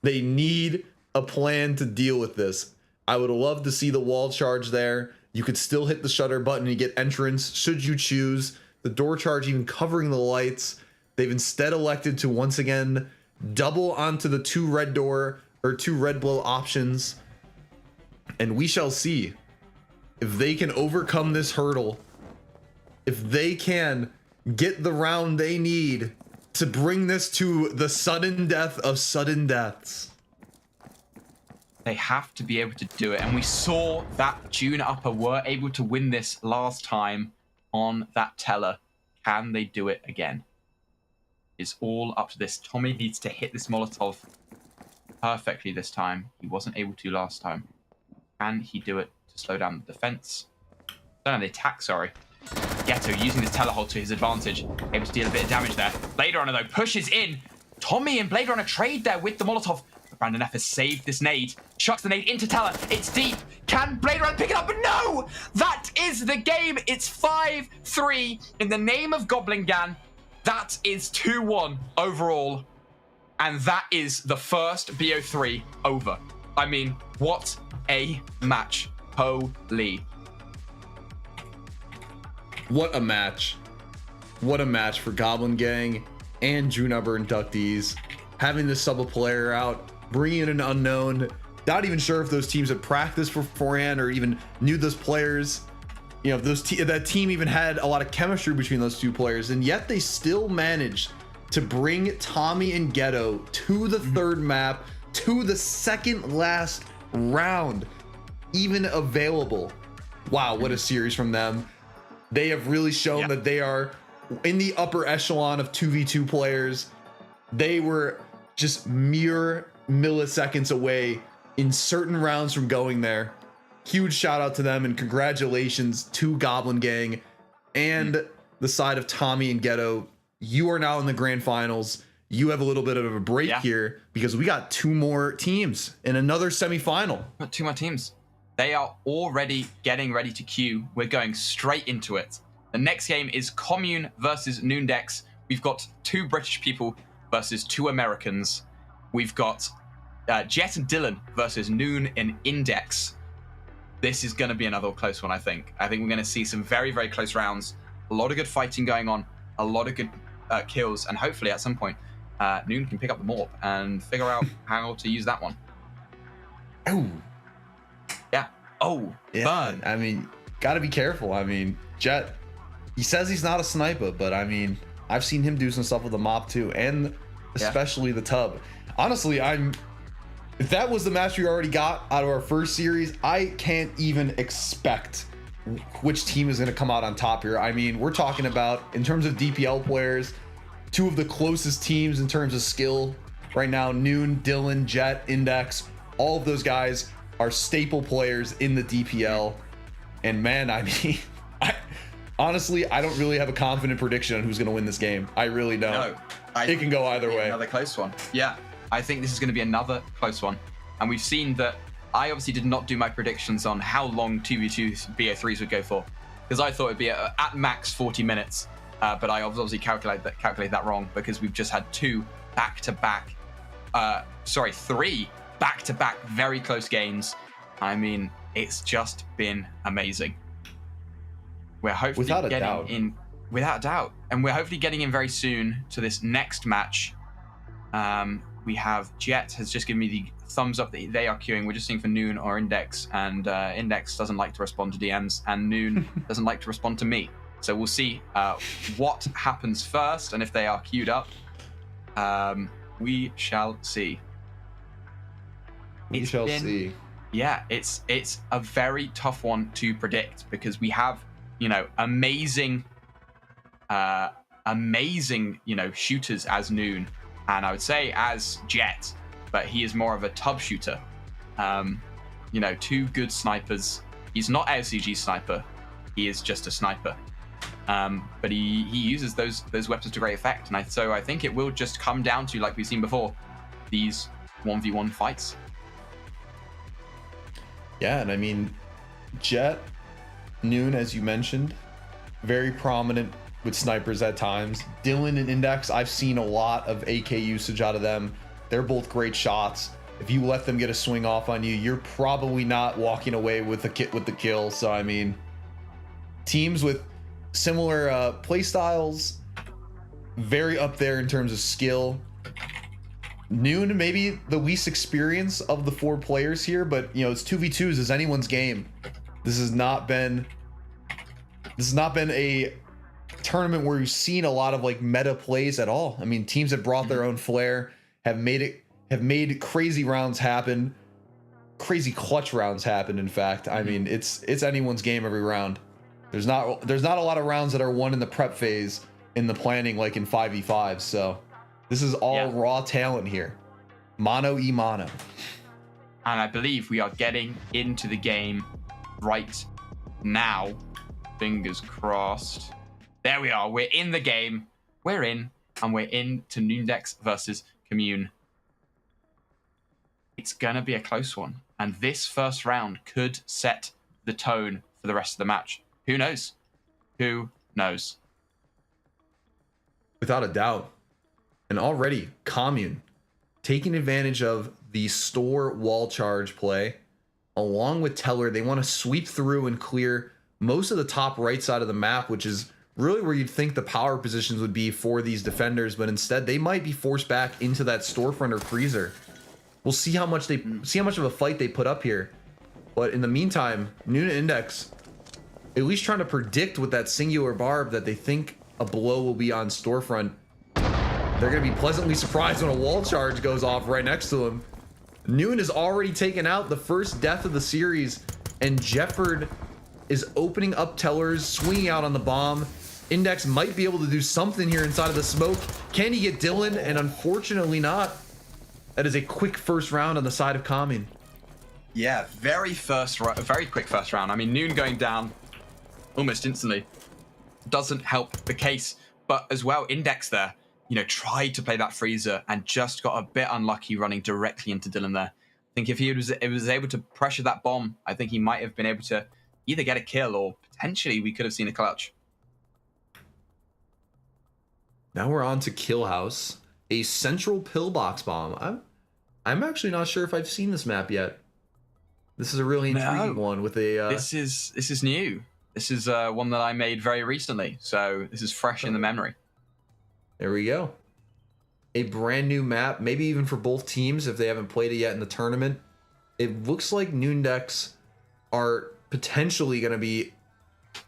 They need a plan to deal with this. I would love to see the wall charge there. You could still hit the shutter button and get entrance should you choose. The door charge even covering the lights. They've instead elected to once again double onto the 2 red door or 2 red blow options. And we shall see if they can overcome this hurdle. If they can get the round they need to bring this to the sudden death of sudden deaths. They have to be able to do it. And we saw that June Upper were able to win this last time on that teller. Can they do it again? It's all up to this. Tommy needs to hit this Molotov perfectly this time. He wasn't able to last time. Can he do it to slow down the defense? No, the attack, sorry. Ghetto using this telehold to his advantage. Able to deal a bit of damage there. Blade Runner, though, pushes in. Tommy and Blade Runner trade there with the Molotov. Brandon F has saved this nade. Chucks the nade into Teller. It's deep. Can Blade Runner pick it up? But no! That is the game. It's 5-3 in the name of Goblin Gang. That is 2-1 overall. And that is the first BO3 over. I mean, what a match. Holy. What a match. What a match for Goblin Gang and June Upper inductees. Having this sub player out, bringing in an unknown, not even sure if those teams had practiced beforehand or even knew those players. You know, if that team even had a lot of chemistry between those 2 players, and yet they still managed to bring Tommy and Ghetto to the 3rd map, to the 2nd last round, even available. Wow, what a series from them. They have really shown that they are in the upper echelon of 2v2 players. They were just mere milliseconds away in certain rounds from going there. Huge shout out to them and congratulations to Goblin Gang and the side of Tommy and Ghetto. You are now in the grand finals. you have a little bit of a break here because we got 2 more teams in another semifinal. Got 2 more teams. They are already getting ready to queue. We're going straight into it. The next game is Commune versus Noondex. We've got 2 British people versus 2 Americans. We've got Jet and Dylan versus Noon and Index. This is going to be another close one, I think. I think we're going to see some very, very close rounds. A lot of good fighting going on. A lot of good kills. And hopefully at some point, Noon can pick up the morp and figure out how to use that one. Oh. Yeah. Oh, yeah. Burn. I mean, got to be careful. I mean, Jet, he says he's not a sniper, but I mean, I've seen him do some stuff with the mop too, and especially the tub. Honestly, if that was the match we already got out of our first series, I can't even expect which team is going to come out on top here. I mean, we're talking about, in terms of DPL players, 2 of the closest teams in terms of skill right now. Noon, Dylan, Jet, Index, all of those guys are staple players in the DPL. And man, I mean, honestly, I don't really have a confident prediction on who's going to win this game. I really don't. No, it can go either way. Another close one. Yeah, I think this is going to be another close one. And we've seen that I obviously did not do my predictions on how long 2v2 BO3s would go for, because I thought it'd be at max 40 minutes. But I obviously calculated that wrong, because we've just had 3 back-to-back very close games. I mean, it's just been amazing. We're hopefully without a doubt, and we're hopefully getting in very soon to this next match. We have Jet has just given me the thumbs up that they are queuing. We're just seeing for Noon or Index, and Index doesn't like to respond to DMs, and Noon doesn't like to respond to me. So we'll see what happens first, and if they are queued up. We shall see. We shall see. Yeah, it's a very tough one to predict, because we have, amazing, shooters as Noon, and I would say as Jet, but he is more of a tub shooter. 2 good snipers. He's not LCG sniper. He is just a sniper. But he uses those weapons to great effect, and so I think it will just come down to, like we've seen before, these 1v1 fights. Yeah, and I mean, Jet, Noon, as you mentioned, very prominent with snipers at times. Dylan and Index, I've seen a lot of AK usage out of them. They're both great shots. If you let them get a swing off on you, you're probably not walking away with the kill. So I mean, teams with similar play styles, very up there in terms of skill. Noon maybe the least experience of the 4 players here, but it's 2v2s is anyone's game. This has not been a tournament where you've seen a lot of meta plays at all. I mean, teams have brought their own flair, have made crazy rounds happen, crazy clutch rounds happen. In fact, I mean, it's anyone's game every round. There's not a lot of rounds that are won in the prep phase, in the planning, like in 5v5. So this is all raw talent here. Mono e mono. And I believe we are getting into the game right now. Fingers crossed. There we are. We're in the game. We're in, and we're in to Noondex versus Commune. It's going to be a close one. And this first round could set the tone for the rest of the match. Who knows? Who knows? Without a doubt. And already, Commune taking advantage of the store wall charge play. Along with Teller, they want to sweep through and clear most of the top right side of the map, which is really where you'd think the power positions would be for these defenders, but instead they might be forced back into that storefront or freezer. We'll see how much of a fight they put up here. But in the meantime, Noon and Index at least trying to predict with that singular barb that they think a blow will be on storefront. They're going to be pleasantly surprised when a wall charge goes off right next to them. Noon has already taken out the first death of the series, and Jefford is opening up Tellers, swinging out on the bomb. Index might be able to do something here inside of the smoke. Can he get Dylan? And unfortunately not. That is a quick first round on the side of Commune. Yeah, very quick first round. I mean, Noon going down almost instantly doesn't help the case, but as well, Index there you know, tried to play that freezer and just got a bit unlucky running directly into Dylan there. I think if he was able to pressure that bomb, I think he might have been able to either get a kill or potentially we could have seen a clutch. Now we're on to Kill House, a central pillbox bomb. I'm actually not sure if I've seen this map yet. This is a really intriguing one with a. This is new. This is one that I made very recently, so this is fresh in the memory. There we go. A brand new map, maybe even for both teams if they haven't played it yet in the tournament. It looks like Noondex are potentially going to be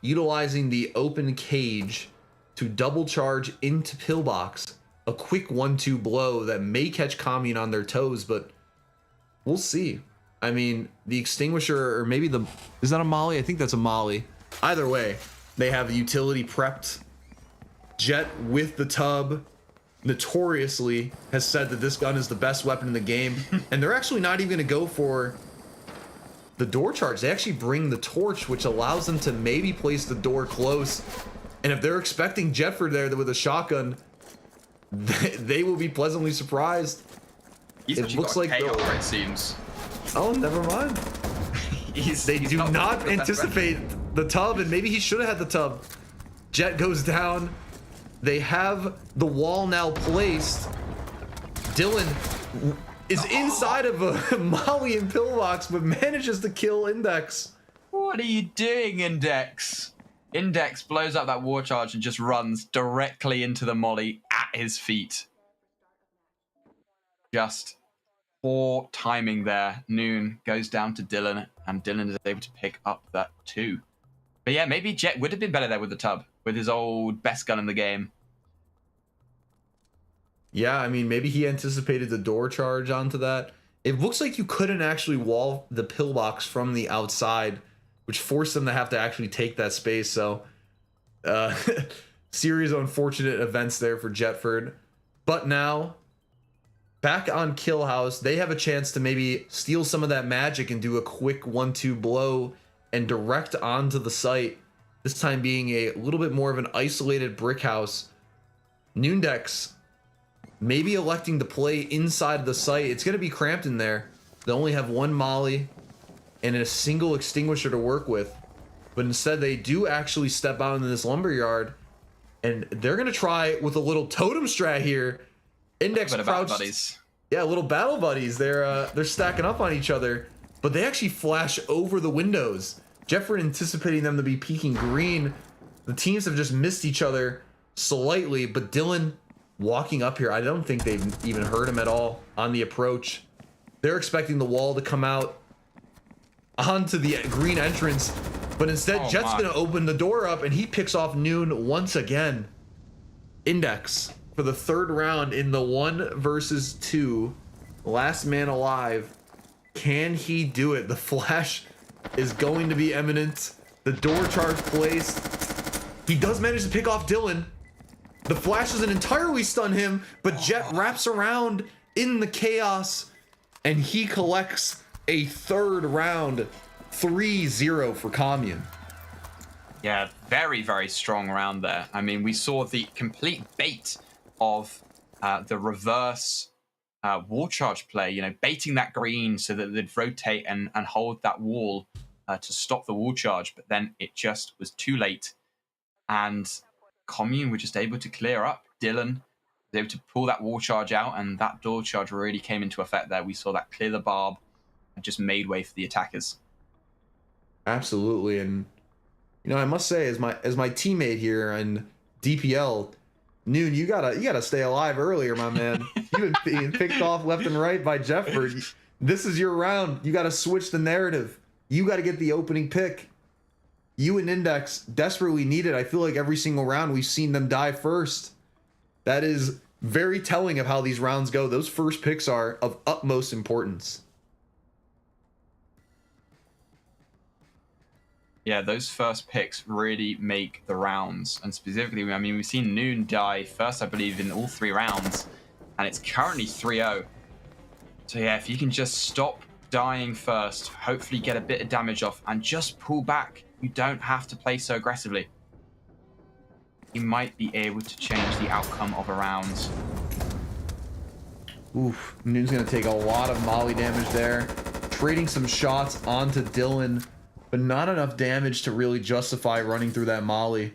utilizing the open cage to double charge into pillbox. A quick 1-2 blow that may catch Commune on their toes, but we'll see. I mean, the extinguisher, or maybe is that a molly? I think that's a molly. Either way, they have the utility prepped. Jet with the tub notoriously has said that this gun is the best weapon in the game, and they're actually not even going to go for the door charge. They actually bring the torch, which allows them to maybe place the door close, and if they're expecting Jetford there with a shotgun, they will be pleasantly surprised. It looks like it seems. Oh, never mind. They do not anticipate the tub, and maybe he should have had the tub. Jet goes down. They have the wall now placed. Dylan is inside of a molly and pillbox, but manages to kill Index. What are you doing, Index? Index blows up that war charge and just runs directly into the molly at his feet. Just poor timing there. Noon goes down to Dylan, and Dylan is able to pick up that 2. But yeah, maybe Jet would have been better there with the tub, with his old best gun in the game. Yeah, I mean, maybe he anticipated the door charge onto that. It looks like you couldn't actually wall the pillbox from the outside, which forced them to have to actually take that space. So, series of unfortunate events there for Jetford. But now, back on Kill House, they have a chance to maybe steal some of that magic and do a quick 1-2 blow and direct onto the site. This time being a little bit more of an isolated brick house. Noondex maybe electing to play inside the site. It's going to be cramped in there. They only have one molly and a single extinguisher to work with. But instead, they do actually step out into this lumberyard, and they're going to try with a little totem strat here. Index crouched. Yeah, little battle buddies. They're stacking up on each other, but they actually flash over the windows. Jetford anticipating them to be peeking green. The teams have just missed each other slightly, but Dylan walking up here, I don't think they've even heard him at all on the approach. They're expecting the wall to come out onto the green entrance, but instead Jet's going to open the door up, and he picks off Noon once again. Index for the 3rd round in the 1 versus 2, last man alive. Can he do it? The flash is going to be imminent. The door charge placed. He does manage to pick off Dylan. The flash doesn't entirely stun him, but Jet wraps around in the chaos, and he collects a 3rd round, 3-0 for Commune. Yeah, very, very strong round there. I mean, we saw the complete bait of the reverse wall charge play, you know, baiting that green so that they'd rotate and hold that wall to stop the wall charge, but then it just was too late, and Commune were just able to clear up. Dylan was able to pull that wall charge out, and that door charge really came into effect there. We saw that clear the barb and just made way for the attackers. Absolutely, and you know, I must say, as my teammate here in DPL, Noon, you gotta stay alive earlier, my man. You've been being picked off left and right by Jetford. This is your round. You gotta switch the narrative. You gotta get the opening pick. You and Index desperately need it. I feel like every single round we've seen them die first. That is very telling of how these rounds go. Those first picks are of utmost importance. Yeah, those first picks really make the rounds. And specifically, I mean, we've seen Noon die first, I believe, in all 3 rounds. And it's currently 3-0. So yeah, if you can just stop dying first, hopefully get a bit of damage off, and just pull back. You don't have to play so aggressively. he might be able to change the outcome of a round. Oof, Noon's gonna take a lot of molly damage there. Trading some shots onto Dylan, but not enough damage to really justify running through that molly.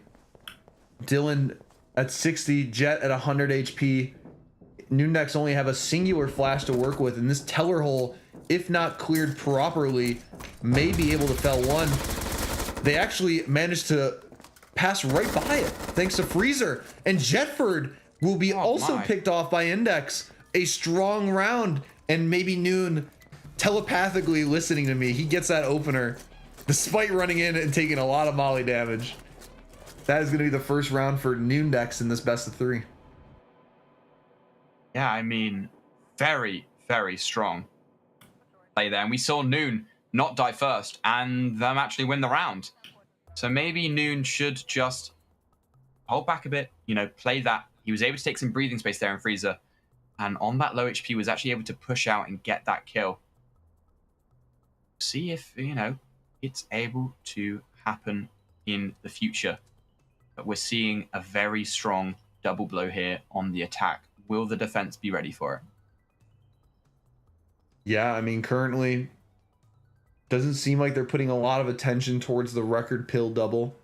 Dylan at 60, Jet at 100 HP. Noondex only have a singular flash to work with, and this teller hole, if not cleared properly, may be able to fell one. They actually managed to pass right by it, thanks to Freezer. And Jetford will be also picked off by Index. A strong round, and maybe Noon telepathically listening to me. He gets that opener, despite running in and taking a lot of molly damage. That is going to be the first round for Noondex in this best of 3. Yeah, I mean, very, very strong play there. And we saw Noon not die first and them actually win the round. So maybe Noon should just hold back a bit, you know, play that. He was able to take some breathing space there in Freezer. And on that low HP was actually able to push out and get that kill. See if, you know, it's able to happen in the future. But we're seeing a very strong double blow here on the attack. Will the defense be ready for it? Yeah, I mean, currently doesn't seem like they're putting a lot of attention towards the record pill double.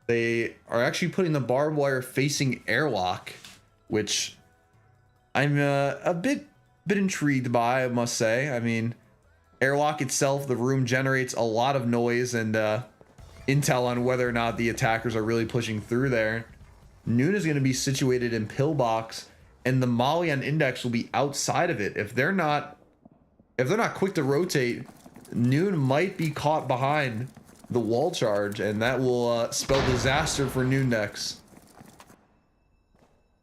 They are actually putting the barbed wire facing airlock, which I'm a bit intrigued by, I must say. I mean, airlock itself, the room generates a lot of noise and intel on whether or not the attackers are really pushing through there. Noon is going to be situated in pillbox, and the molly on Index will be outside of it. If they're not quick to rotate, Noon might be caught behind the wall charge, and that will spell disaster for Noondex.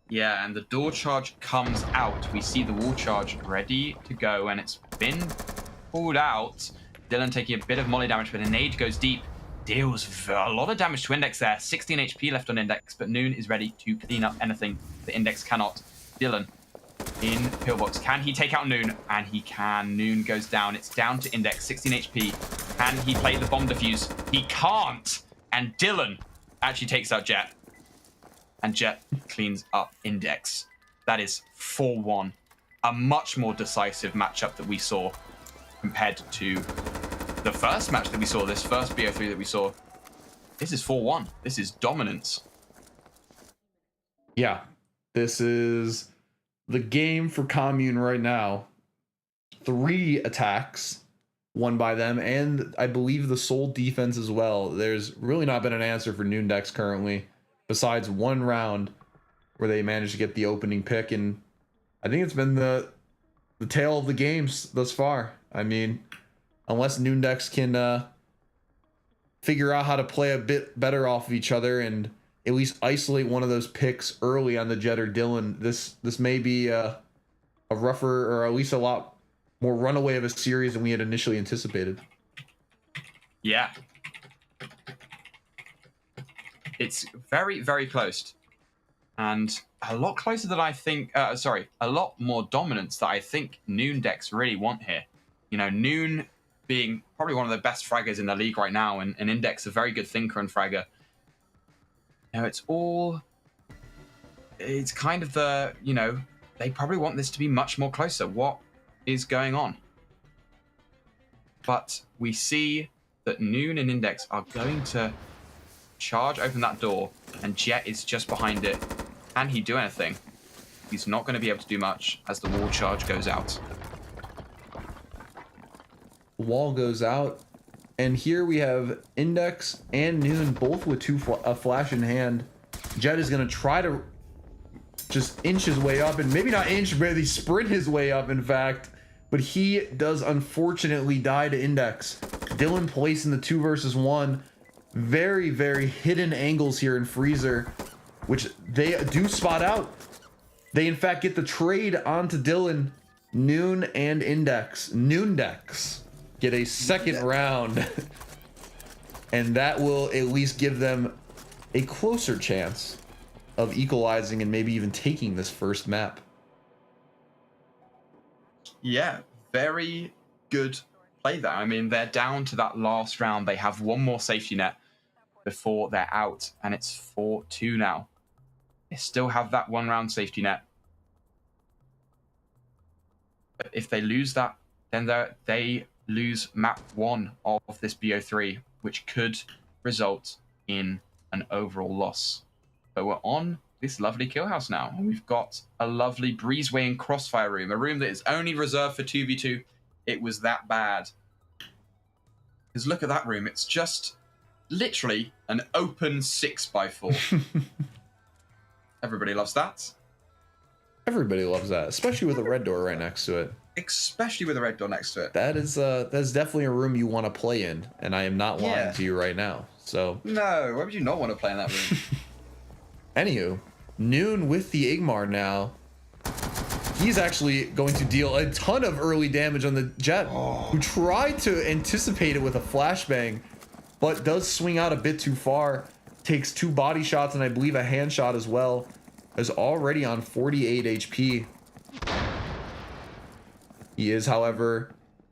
Yeah, and the door charge comes out. We see the wall charge ready to go, and it's been pulled out. Dylan taking a bit of molly damage, but a nade goes deep. Deals a lot of damage to Index there. 16 HP left on Index, but Noon is ready to clean up anything the Index cannot. Dylan in pillbox. Can he take out Noon? And he can. Noon goes down. It's down to Index, 16 HP. Can he play the bomb defuse? He can't. And Dylan actually takes out Jet. And Jet cleans up Index. That is 4-1. A much more decisive matchup that we saw compared to the first match that we saw, this first BO3 that we saw. This is 4-1. This is dominance. Yeah, this is the game for Commune right now. 3 attacks won by them, and I believe the sole defense as well. There's really not been an answer for Noondex currently, besides one round where they managed to get the opening pick, and I think it's been the tale of the games thus far. I mean, unless Noondex can figure out how to play a bit better off of each other and at least isolate one of those picks early on the Jet or Dylan, this may be a rougher, or at least a lot more runaway of a series than we had initially anticipated. Yeah. It's very, very close. And a lot closer than I think, a lot more dominance that I think Noondex really want here. You know, Noon being probably one of the best fraggers in the league right now, and Index a very good thinker and fragger. You know, it's kind of the, you know, they probably want this to be much more closer. What is going on? But we see that Noon and Index are going to charge open that door, and Jet is just behind it. Can he do anything? He's not going to be able to do much as the wall charge goes out. The wall goes out, and here we have Index and Noon both with a flash in hand. Jet is going to try to just inch his way up, and maybe not inch, but he sprint his way up, in fact. But he does unfortunately die to Index. Dylan placing the 2 versus 1. Very, very hidden angles here in Freezer, which they do spot out. They, in fact, get the trade onto Dylan. Noon and Index. Noondex get a second round. And that will at least give them a closer chance of equalizing and maybe even taking this first map. Yeah, very good play there. I mean, they're down to that last round. They have one more safety net. before they're out, and it's 4-2 now. They still have that 1 round safety net. But if they lose that, then they lose map 1 of this BO3, which could result in an overall loss. But we're on this lovely kill house now, and we've got a lovely breezeway and crossfire room, a room that is only reserved for 2v2. It was that bad. Because look at that room, it's just literally an open 6x4. Everybody loves that. Everybody loves that, especially with a red door right next to it. Especially with a red door next to it. That's definitely a room you want to play in, and I am not lying to you right now. So no, why would you not want to play in that room? Anywho, Noon with the Igmar now. He's actually going to deal a ton of early damage on the Jet, who tried to anticipate it with a flashbang, but does swing out a bit too far. Takes 2 body shots and I believe a hand shot as well. Is already on 48 HP. He is, however,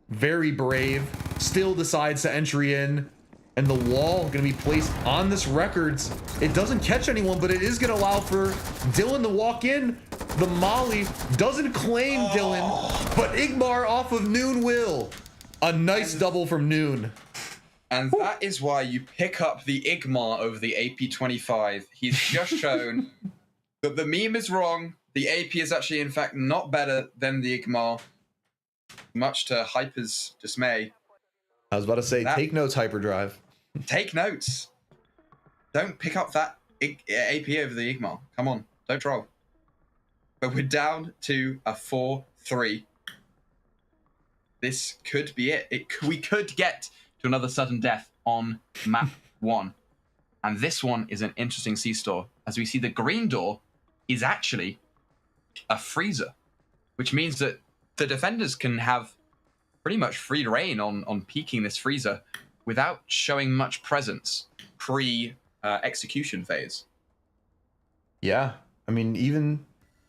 very brave. Still decides to entry in. And the wall going to be placed on this records. It doesn't catch anyone, but it is going to allow for Dylan to walk in. The molly doesn't claim Dylan, but Igmar off of Noon will. A nice double from Noon. And that is why you pick up the Igmar over the AP25. He's just shown that the meme is wrong. The AP is actually, in fact, not better than the Igmar, much to Hyper's dismay. I was about to say, take notes, Hyperdrive. Take notes. Don't pick up that AP over the Igmar. Come on, don't troll. But we're down to a 4-3. This could be it. We could get to another sudden death on map 1. And this one is an interesting C-store, as we see the green door is actually a freezer, which means that the defenders can have pretty much free reign on peeking this freezer without showing much presence pre-execution phase. Yeah, I mean, even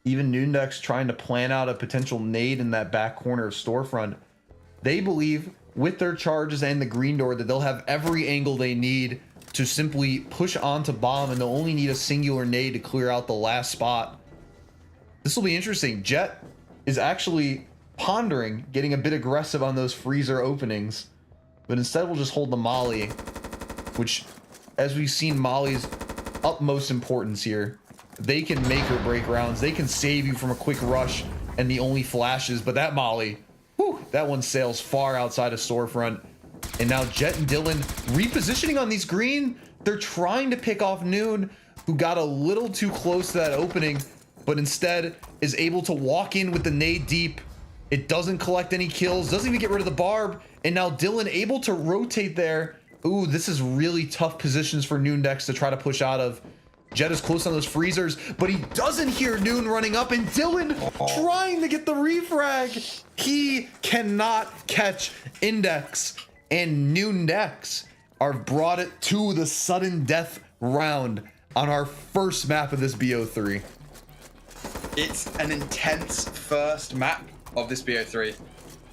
Noondex trying to plan out a potential nade in that back corner of storefront, they believe with their charges and the green door that they'll have every angle they need to simply push onto bomb, and they'll only need a singular nade to clear out the last spot. This will be interesting. Jet is actually pondering getting a bit aggressive on those freezer openings, but instead we'll just hold the molly, which, as we've seen Molly's utmost importance here, they can make or break rounds. They can save you from a quick rush and the only flashes, but that molly, whew, that one sails far outside of storefront. And now Jet and Dylan repositioning on these green. They're trying to pick off Noon, who got a little too close to that opening, but instead is able to walk in with the nade deep. It doesn't collect any kills, doesn't even get rid of the barb. And now Dylan able to rotate there. Ooh, this is really tough positions for Noondex to try to push out of. Jet is close on those freezers, but he doesn't hear Noon running up, and Dylan trying to get the refrag. He cannot catch Index, and Noondex are brought it to the sudden death round on our first map of this BO3. It's an intense first map of this BO3.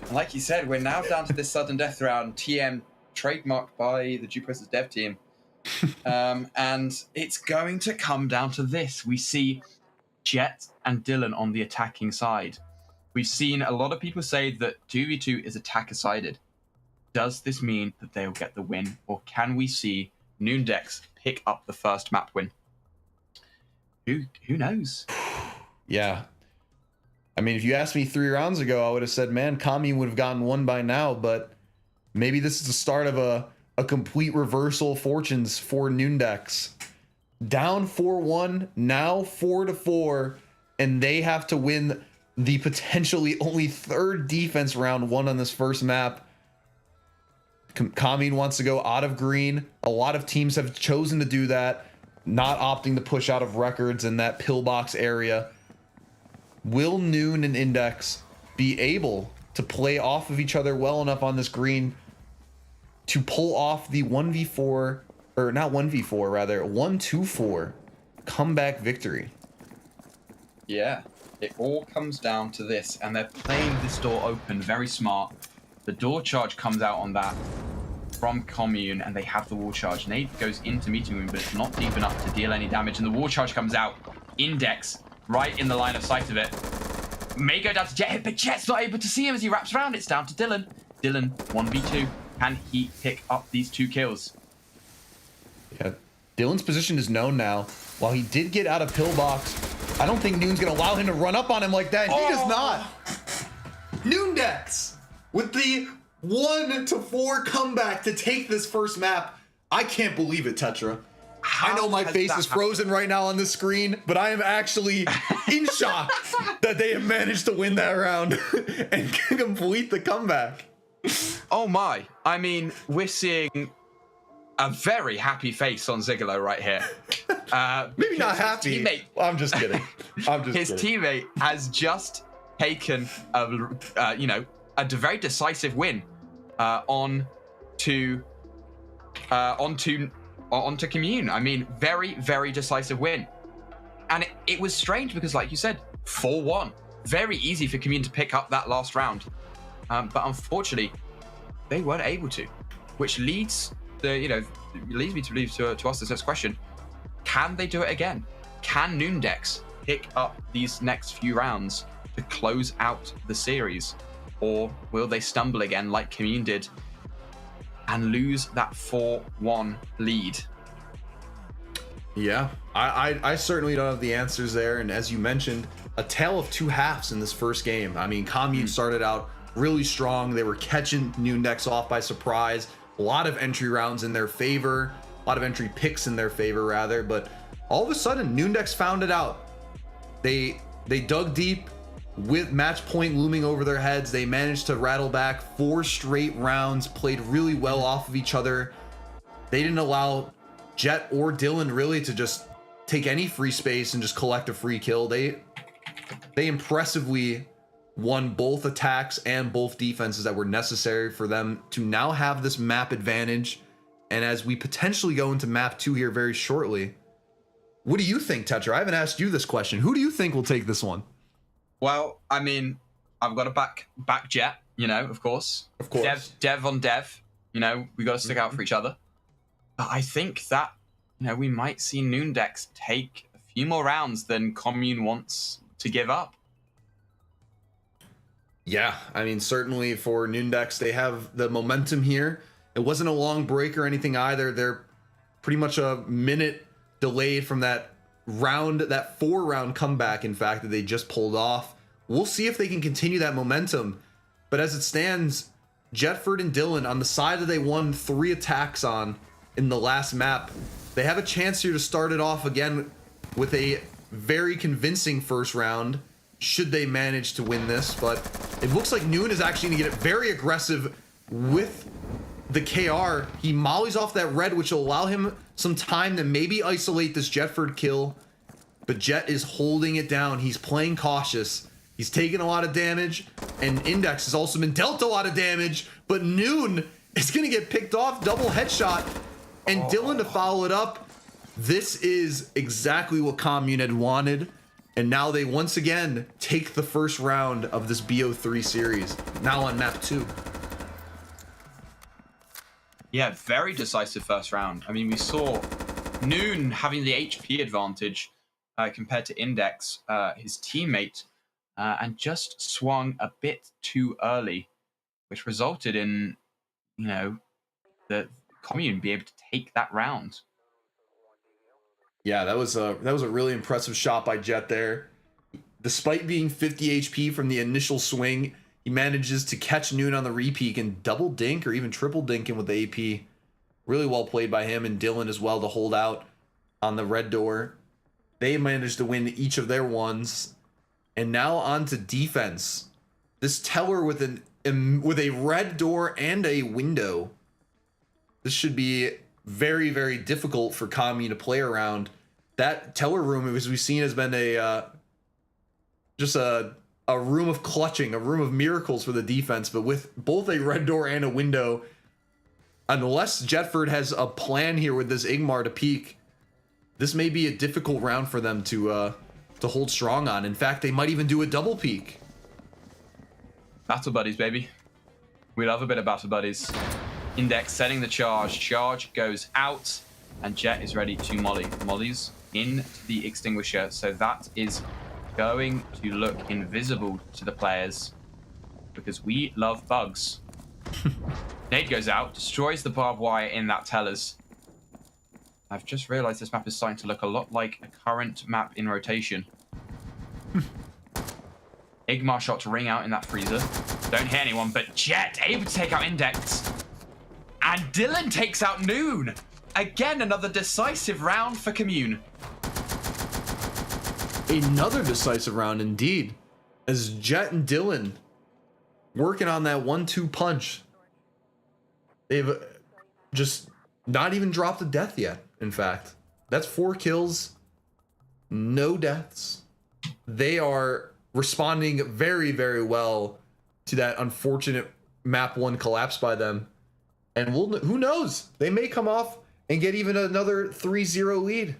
And like you said, we're now down to this sudden death round, TM trademarked by the Jupress's dev team. And it's going to come down to this. We see Jet and Dylan on the attacking side. We've seen a lot of people say that 2v2 is attacker-sided. Does this mean that they'll get the win, or can we see Noondex pick up the first map win? Who knows? Yeah. I mean, if you asked me 3 rounds ago, I would have said, man, Kami would have gotten one by now, but maybe this is the start of a complete reversal of fortunes for Noondex. Down 4-1, now 4-4, and they have to win the potentially only 3rd defense round 1 on this first map. Kami wants to go out of green. A lot of teams have chosen to do that, not opting to push out of records in that pillbox area. Will Noon and Index be able to play off of each other well enough on this green to pull off the 1v4, or not 1v4, rather 1-2-4 comeback victory? Yeah, it all comes down to this, and they're playing this door open very smart. The door charge comes out on that. from Commune, and they have the wall charge. Nade goes into meeting room, but it's not deep enough to deal any damage, and the wall charge comes out. Index right in the line of sight of it. May go down to Jet, but Jet's not able to see him as he wraps around. It's down to Dylan. Dylan, 1v2. Can he pick up these 2 kills? Yeah, Dylan's position is known now. While he did get out of pillbox, I don't think Noon's gonna allow him to run up on him like that. He does not. Noondex with the 1-4 comeback to take this first map. I can't believe it, Tetra. I know my face is frozen right now on the screen, but I am actually in shock that they have managed to win that round and complete the comeback. Oh my. I mean, we're seeing a very happy face on Zigolo right here. Maybe not happy. I'm just kidding. His teammate has just taken a very decisive win onto Commune. I mean, very, very decisive win. And it was strange because, like you said, 4-1. Very easy for Commune to pick up that last round. But unfortunately, they weren't able to, which leads me to believe to ask this next question. Can they do it again? Can Noondex pick up these next few rounds to close out the series? Or will they stumble again like Commune did and lose that 4-1 lead? Yeah, I certainly don't have the answers there. And as you mentioned, a tale of 2 halves in this first game. I mean, Commune started out really strong. They were catching Noondex off by surprise. A lot of entry rounds in their favor, a lot of entry picks in their favor rather, but all of a sudden Noondex found it out. They dug deep with match point looming over their heads. They managed to rattle back 4 straight rounds, played really well off of each other. They didn't allow Jet or Dylan really to just take any free space and just collect a free kill. They impressively won both attacks and both defenses that were necessary for them to now have this map advantage. And as we potentially go into map 2 here very shortly, what do you think, Tetra? I haven't asked you this question. Who do you think will take this one? Well, I mean, I've got to back Jet, of course. Of course. Dev on Dev, we got to stick out for each other. But I think that, we might see Noondex take a few more rounds than Commune wants to give up. Yeah, I mean, certainly for Noondex, they have the momentum here. It wasn't a long break or anything either. They're pretty much a minute delayed from that 4-round comeback, in fact, that they just pulled off. We'll see if they can continue that momentum. But as it stands, Jetford and Dylan, on the side that they won 3 attacks on in the last map, they have a chance here to start it off again with a very convincing first round, should they manage to win this. But it looks like Noon is actually going to get very aggressive with the KR. He mollies off that red, which will allow him some time to maybe isolate this Jetford kill. But Jet is holding it down. He's playing cautious. He's taking a lot of damage, and Index has also been dealt a lot of damage, but Noon is going to get picked off, double headshot, and Dylan to follow it up. This is exactly what Commune had wanted, and now they once again take the first round of this BO3 series, now on map 2. Yeah, very decisive first round. I mean, we saw Noon having the HP advantage compared to Index, his teammate, and just swung a bit too early, which resulted in, the Commune be able to take that round. Yeah, that was a really impressive shot by Jet there. Despite being 50 HP from the initial swing, he manages to catch Noon on the repeat and double dink or even triple dink him with the AP. Really well played by him and Dylan as well to hold out on the red door. They managed to win each of their ones. And now on to defense. This Teller with a red door and a window. This should be very, very difficult for Commune to play around. That Teller room, as we've seen, has been just a room of clutching, a room of miracles for the defense. But with both a red door and a window, unless Jetford has a plan here with this Igmar to peek, this may be a difficult round for them to hold strong on. In fact, they might even do a double peek. Battle buddies, baby. We love a bit of battle buddies. Index setting the charge. Charge goes out, and Jet is ready to molly. Molly's into the extinguisher, so that is going to look invisible to the players because we love bugs. Nade goes out, destroys the barbed wire in that tellers. I've just realized this map is starting to look a lot like a current map in rotation. Igmar shot to ring out in that freezer. Don't hit anyone, but Jet able to take out Index. And Dylan takes out Noon. Again, another decisive round for Commune. Another decisive round indeed, as Jet and Dylan working on that 1-2 punch. They've just not even dropped a death yet, in fact. That's 4 kills, no deaths. They are responding very, very well to that unfortunate map 1 collapse by them. And who knows? They may come off and get even another 3-0 lead.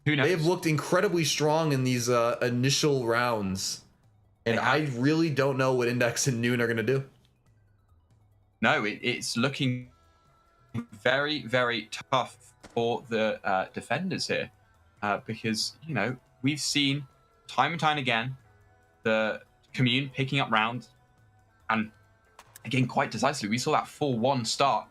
Who knows? They've looked incredibly strong in these initial rounds. And I really don't know what Index and Noon are going to do. No, it's looking very, very tough for the defenders here. Because, you know, we've seen time and time again the Commune picking up rounds. And again, quite decisively. We saw that 4-1 start.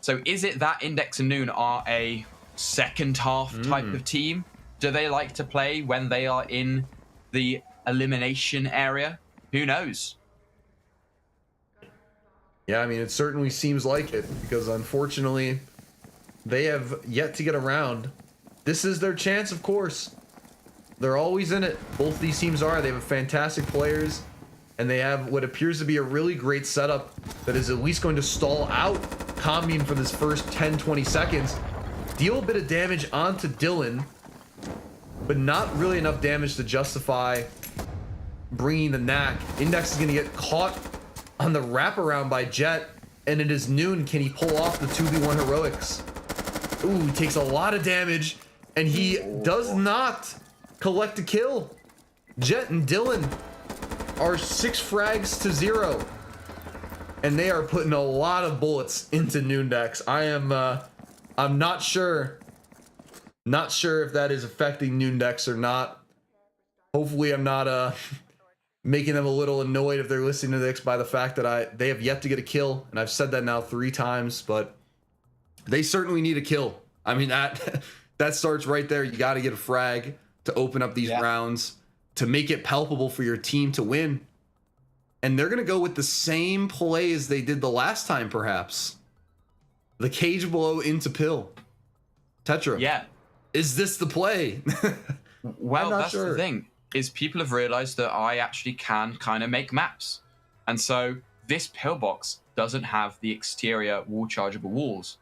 So is it that Index and Noon are a second half type of team? Do they like to play when they are in the elimination area? Who knows? Yeah, I mean, it certainly seems like it, because unfortunately, they have yet to get around. This is their chance, of course. They're always in it. Both these teams are. They have fantastic players, and they have what appears to be a really great setup that is at least going to stall out Commune for this first 10-20 seconds. Deal a bit of damage onto Dylan, but not really enough damage to justify bringing the knack. Index is going to get caught on the wraparound by Jet, and it is Noon. Can he pull off the 2v1 heroics? Ooh, he takes a lot of damage, and he does not collect a kill. Jet and Dylan are 6 frags to 0, and they are putting a lot of bullets into Noondex. I'm not sure if that is affecting Noondex or not. Hopefully I'm not making them a little annoyed if they're listening to this by the fact that they have yet to get a kill, and I've said that now 3 times, but they certainly need a kill. I mean, that starts right there. You got to get a frag to open up these rounds, to make it palpable for your team to win. And they're going to go with the same play as they did the last time, perhaps. The cage blow into pill. Tetra. Yeah. Is this the play? Well, that's the thing, is people have realized that I actually can kind of make maps. And so this pillbox doesn't have the exterior wall chargeable walls.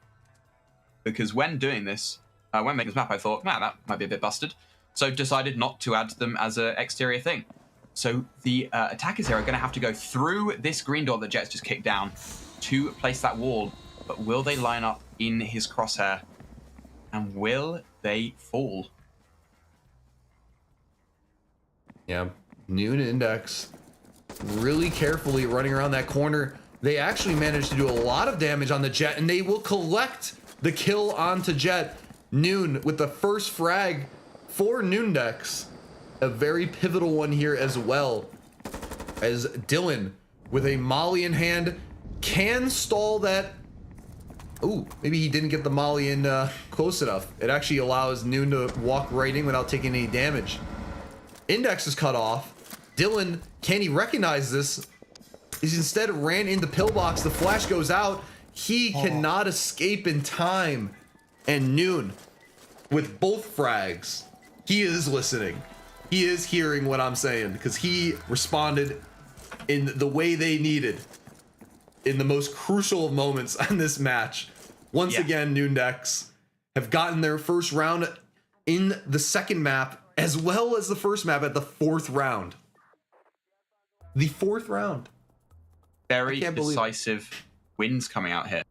Because when doing this, when making this map, I thought, man, that might be a bit busted. So decided not to add them as an exterior thing. So the attackers here are going to have to go through this green door that Jet's just kicked down to place that wall. But will they line up in his crosshair? And will they fall? Yeah, Noon and Index really carefully running around that corner. They actually managed to do a lot of damage on the Jet, and they will collect the kill onto Jet. Noon with the first frag for Noondex. A very pivotal one here as well, as Dylan with a molly in hand can stall that. Ooh, maybe he didn't get the molly in close enough. It actually allows Noon to walk right in without taking any damage. Index is cut off. Dylan, can he recognize this? He's instead ran in the pillbox. The flash goes out. He cannot escape in time. And Noon, with both frags, he is listening. He is hearing what I'm saying, because he responded in the way they needed in the most crucial of moments on this match. Once again, Noondex have gotten their first round in the second map, as well as the first map at the 4th round. The 4th round. Very decisive wins coming out here.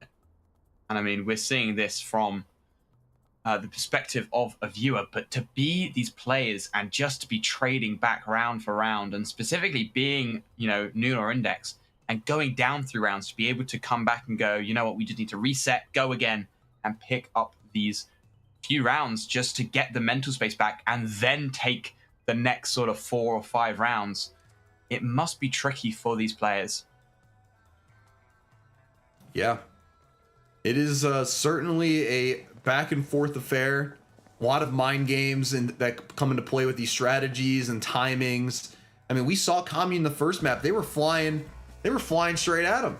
And I mean, we're seeing this from the perspective of a viewer, but to be these players and just to be trading back round for round, and specifically being, you know, Noon or Index, and going down through rounds to be able to come back and go, you know what, we just need to reset, go again, and pick up these few rounds just to get the mental space back and then take the next sort of 4 or 5 rounds. It must be tricky for these players. Yeah. It is certainly a back and forth affair. A lot of mind games and that come into play with these strategies and timings. I mean, we saw Commune the first map. They were flying straight at him.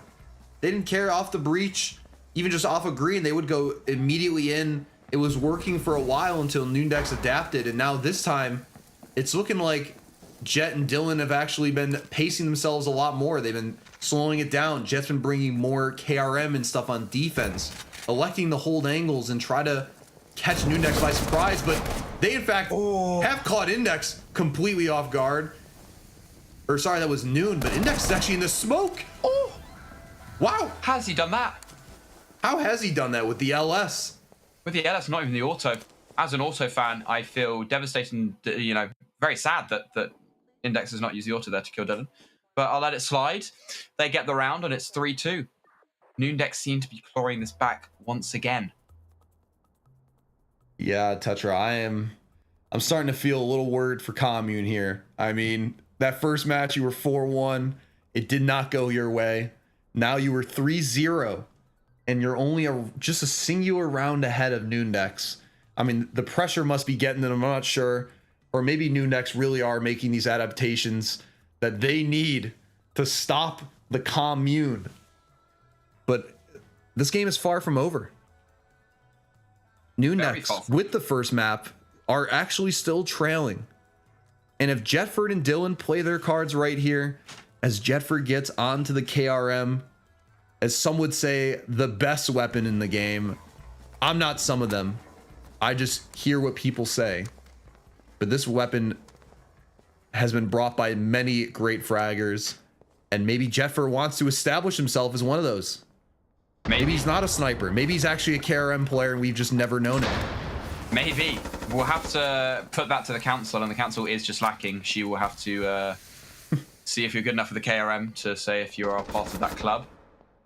They didn't care off the breach, even just off of green. They would go immediately in. It was working for a while until Noondex adapted, and now this time, it's looking like Jet and Dylan have actually been pacing themselves a lot more. They've been slowing it down. Jet's been bringing more KRM and stuff on defense, electing to hold angles and try to catch Noondex by surprise, but they in fact have caught Index completely off guard. Or sorry, that was Noon, but Index is actually in the smoke. Oh, wow. Has he done that? How has he done that with the LS? With the LS, not even the auto. As an auto fan, I feel devastated and, you know, very sad that Index has not used the auto there to kill Dylan. But I'll let it slide. They get the round and it's 3-2. Noondex seem to be clawing this back once again. Yeah, Tetra, I'm starting to feel a little worried for Commune here. I mean, that first match you were 4-1. It did not go your way. Now you were 3-0. And you're only just a singular round ahead of Noondex. I mean, the pressure must be getting them, I'm not sure. Or maybe Noondex really are making these adaptations that they need to stop the Commune. But this game is far from over. Noondex, with the first map, are actually still trailing. And if Jetford and Dylan play their cards right here, as Jetford gets onto the KRM, as some would say, the best weapon in the game. I'm not some of them. I just hear what people say. But this weapon has been brought by many great fraggers. And maybe Jetford wants to establish himself as one of those. Maybe he's not a sniper. Maybe he's actually a KRM player and we've just never known it. Maybe. We'll have to put that to the council, and the council is just lacking. She will have to see if you're good enough for the KRM to say if you are part of that club.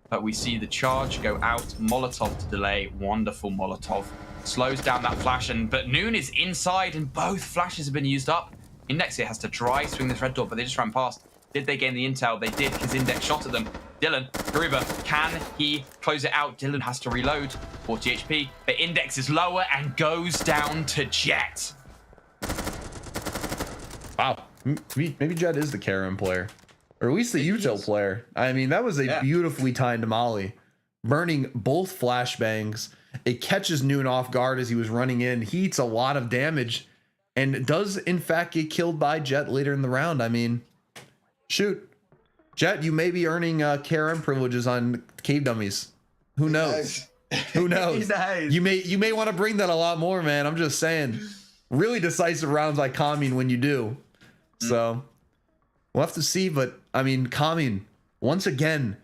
But we see the charge go out, Molotov to delay, wonderful Molotov. Slows down that flash, but Noon is inside and both flashes have been used up. Index here has to dry swing this red door, but they just ran past. Did they gain the intel? They did, because Index shot at them. Dylan, Gruber, can he close it out? Dylan has to reload, 40 HP, but Index is lower and goes down to Jet. Wow, maybe Jet is the KRM player. Or at least the util player. I mean, that was a beautifully timed molly. Burning both flashbangs. It catches Noon off guard as he was running in. He eats a lot of damage. And does, in fact, get killed by Jet later in the round. I mean, shoot. Jet, you may be earning KRM privileges on Cave Dummies. Who knows? Who knows? You may want to bring that a lot more, man. I'm just saying. Really decisive rounds like Commune when you do. So... we'll have to see, but I mean, Commune once again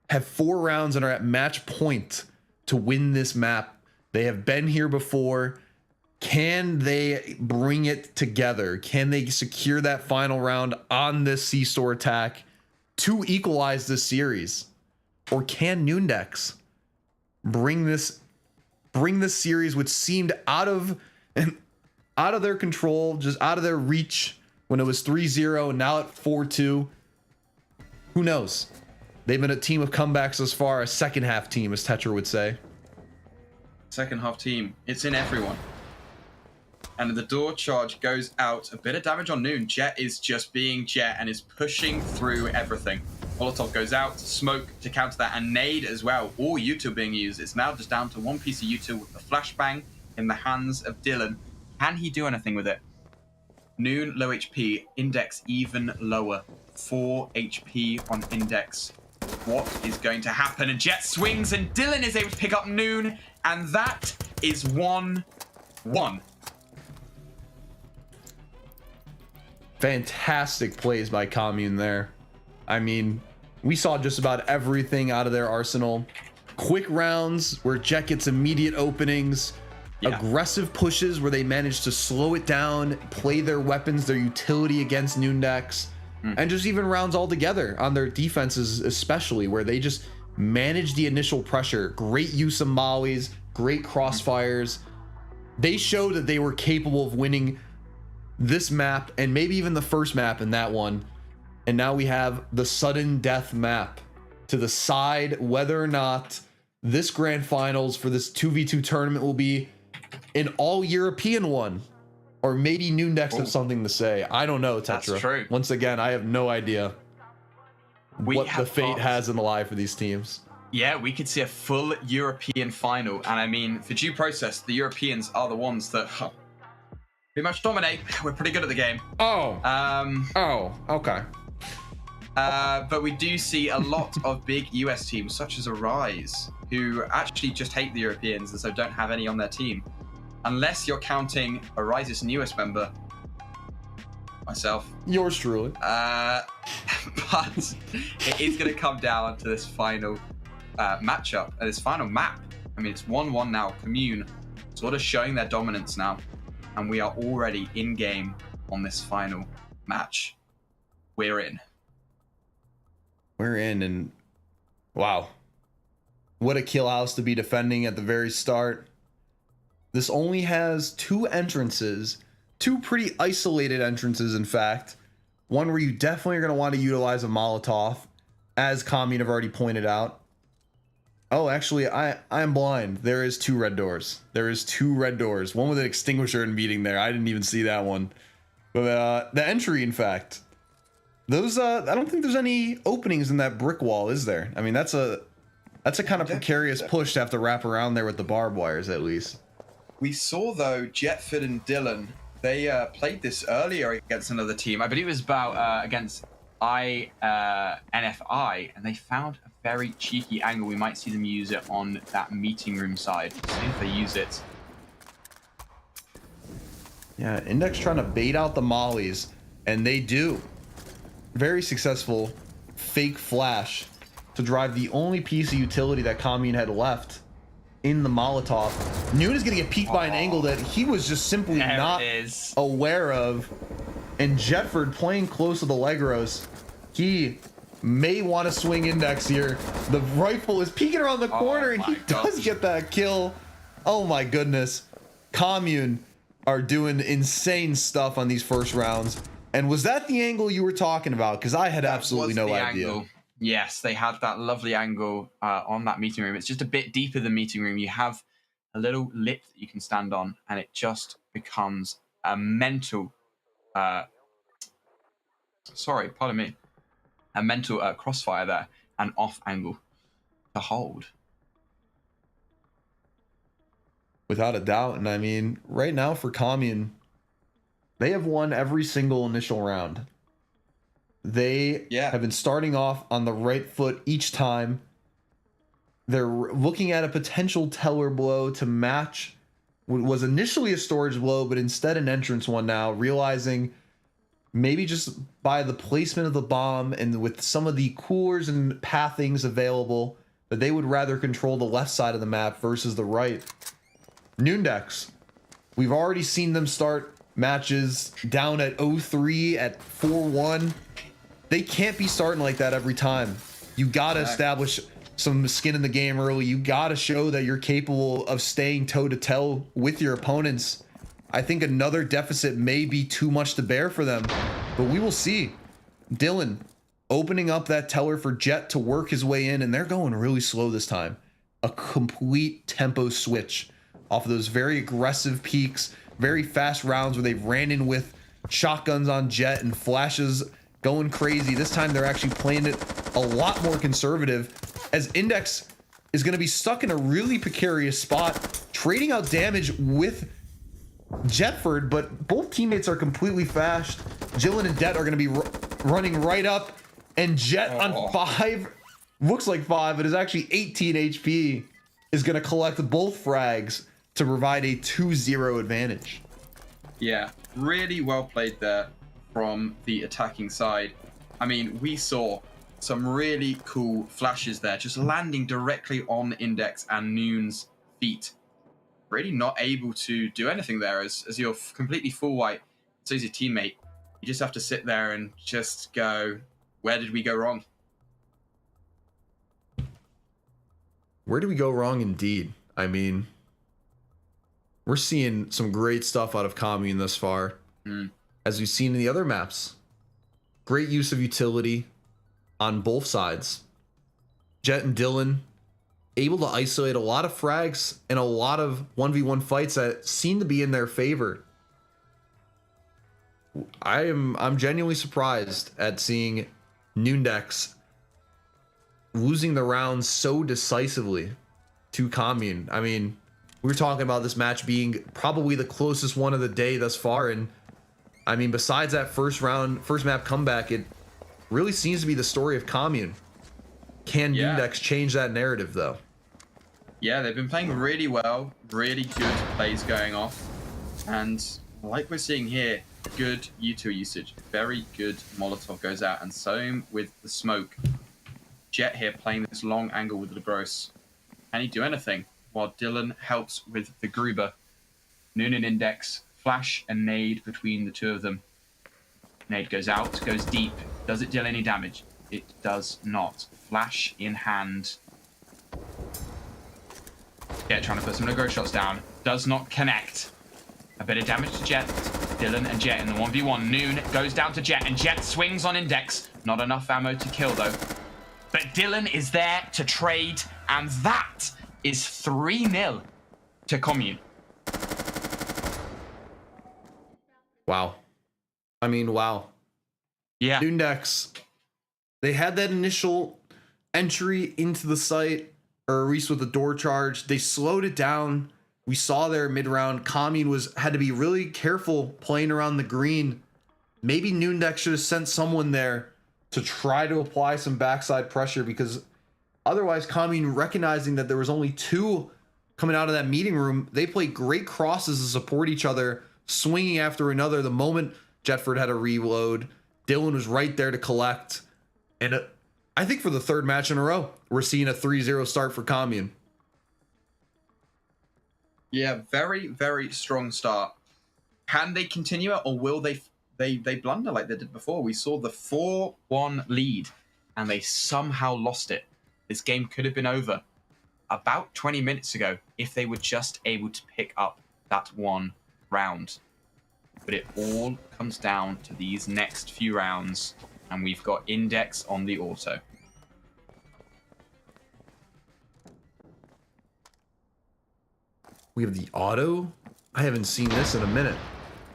have 4 rounds and are at match point to win this map. They have been here before. Can they bring it together? Can they secure that final round on this C-Store attack to equalize this series? Or can Noondex bring this series, which seemed out of their control, just out of their reach, when it was 3-0 and now at 4-2. Who knows? They've been a team of comebacks as far, a second half team, as Tetra would say. Second half team. It's in everyone. And the door charge goes out. A bit of damage on Noon. Jet is just being Jet and is pushing through everything. Molotov goes out, smoke to counter that, and nade as well. All util being used. It's now just down to one piece of util with the flashbang in the hands of Dylan. Can he do anything with it? Noon, low HP. Index even lower. 4 HP on Index. What is going to happen? And Jet swings, and Dylan is able to pick up Noon, and that is 1-1. Fantastic plays by Commune there. I mean, we saw just about everything out of their arsenal. Quick rounds where Jet gets immediate openings. Aggressive pushes where they manage to slow it down, play their weapons, their utility against Noondex. and just even rounds altogether on their defenses, especially where they just manage the initial pressure. Great use of mollies, great crossfires. They showed that they were capable of winning this map and maybe even the first map in that one. And now we have the sudden death map to decide whether or not this grand finals for this 2v2 tournament will be an all European one, or maybe Noondex have something to say. I don't know, Tetra. That's true. Once again, I have no idea what the fate has in the lie for these teams. Yeah, we could see a full European final. And I mean, for due process, the Europeans are the ones that pretty much dominate. We're pretty good at the game. Okay. But we do see a lot of big US teams, such as Arise, who actually just hate the Europeans and so don't have any on their team. Unless you're counting Arise's newest member, myself. Yours truly. But it is going to come down to this final matchup, this final map. I mean, it's 1-1 now. Commune sort of showing their dominance now. And we are already in game on this final match. We're in. And wow. What a kill house to be defending at the very start. This only has 2 entrances, 2 pretty isolated entrances, in fact. One where you definitely are going to want to utilize a Molotov, as Commune have already pointed out. Oh, actually, I am blind. There is 2 red doors. There is 2 red doors. One with an extinguisher and meeting there. I didn't even see that one. But the entry, in fact, those I don't think there's any openings in that brick wall, is there? I mean, that's a kind of precarious push to have to wrap around there with the barbed wires, at least. We saw, though, Jetford and Dylan, they played this earlier against another team. I believe it was about against NFI, and they found a very cheeky angle. We might see them use it on that meeting room side. See if they use it. Yeah, Index trying to bait out the mollies, and they do. Very successful fake flash to drive the only piece of utility that Commune had left in the Molotov. Noon is going to get peeked by an angle that he was just simply not aware of. And Jetford playing close to the Legros. He may want to swing Index here. The rifle is peeking around the corner, and he does get that kill. Oh my goodness. Commune are doing insane stuff on these first rounds. And was that the angle you were talking about? Because I had absolutely no idea. Angle. Yes, they had that lovely angle on that meeting room. It's just a bit deeper than meeting room. You have a little lip that you can stand on, and it just becomes a mental... sorry, pardon me. A mental crossfire there, and off angle to hold. Without a doubt. And I mean, right now for Commune, they have won every single initial round. They have been starting off on the right foot each time. They're looking at a potential teller blow to match what was initially a storage blow, but instead an entrance one now, realizing maybe just by the placement of the bomb and with some of the coolers and pathings available, that they would rather control the left side of the map versus the right. Noondex, we've already seen them start matches down at 0-3, at 4-1. They can't be starting like that every time. You gotta establish some skin in the game early. You gotta show that you're capable of staying toe-to-toe with your opponents. I think another deficit may be too much to bear for them, but we will see. Dylan opening up that teller for Jet to work his way in, and they're going really slow this time. A complete tempo switch off of those very aggressive peaks, very fast rounds where they've ran in with shotguns on Jet and flashes going crazy. This time they're actually playing it a lot more conservative, as Index is going to be stuck in a really precarious spot, trading out damage with Jetford, but both teammates are completely fast. Jillian and Det are going to be running right up, and Jet on 5, looks like 5, but is actually 18 HP, is going to collect both frags to provide a 2-0 advantage. Yeah, really well played there from the attacking side. I mean, we saw some really cool flashes there, just landing directly on Index and Noon's feet. Really not able to do anything there, as you're completely full white. So is your teammate. You just have to sit there and just go, where did we go wrong? Where did we go wrong indeed? I mean, we're seeing some great stuff out of Commune thus far. As we've seen in the other maps. Great use of utility on both sides. Jet and Dylan able to isolate a lot of frags and a lot of 1v1 fights that seem to be in their favor. I'm genuinely surprised at seeing Noondex losing the rounds so decisively to Commune. I mean, we were talking about this match being probably the closest one of the day thus far, and I mean, besides that first map comeback, it really seems to be the story of Commune. Can Noondex change that narrative, though? Yeah, they've been playing really well, really good plays going off, and like we're seeing here, good U2 usage, very good Molotov goes out, and same with the smoke. Jet here playing this long angle with the Gross. Can he do anything? While Dylan helps with the Gruber. Noon and Index, flash and nade between the two of them. Nade goes out, goes deep. Does it deal any damage? It does not. Flash in hand. Jet trying to put some no-go shots down. Does not connect. A bit of damage to Jet. Dylan and Jet in the 1v1. Noon goes down to Jet, and Jet swings on Index. Not enough ammo to kill, though. But Dylan is there to trade, and that is 3-0 to Commune. Wow. I mean, wow. Yeah. Noondex, they had that initial entry into the site, or at least with the door charge. They slowed it down. We saw there mid-round, Commune had to be really careful playing around the green. Maybe Noondex should have sent someone there to try to apply some backside pressure, because otherwise Commune, recognizing that there was only two coming out of that meeting room, they played great crosses to support each other, swinging after another. The moment Jetford had a reload, Dylan was right there to collect. And I think for the third match in a row, we're seeing a 3-0 start for Commune. Yeah, very, very strong start. Can they continue it, or will they blunder like they did before? We saw the 4-1 lead, and they somehow lost it. This game could have been over about 20 minutes ago if they were just able to pick up that one round. But it all comes down to these next few rounds, and we've got Index on the auto. We have the auto? I haven't seen this in a minute.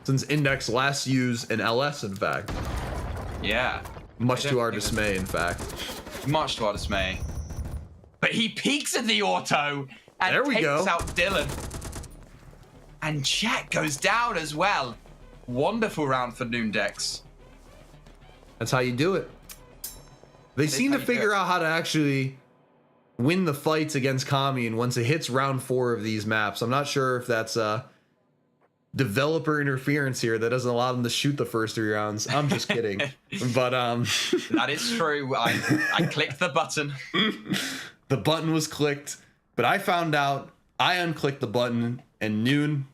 Since Index last used an LS, in fact. Yeah. Much to our dismay, in fact. Much to our dismay. But he peeks at the auto and takes out Dylan. And Jet goes down as well. Wonderful round for Noondex. That's how you do it. They seem to figure out how to actually win the fights against Commune once it hits round 4 of these maps. I'm not sure if that's developer interference here that doesn't allow them to shoot the first 3 rounds. I'm just kidding. But that is true. I clicked the button. The button was clicked, but I found out I unclicked the button, and Noon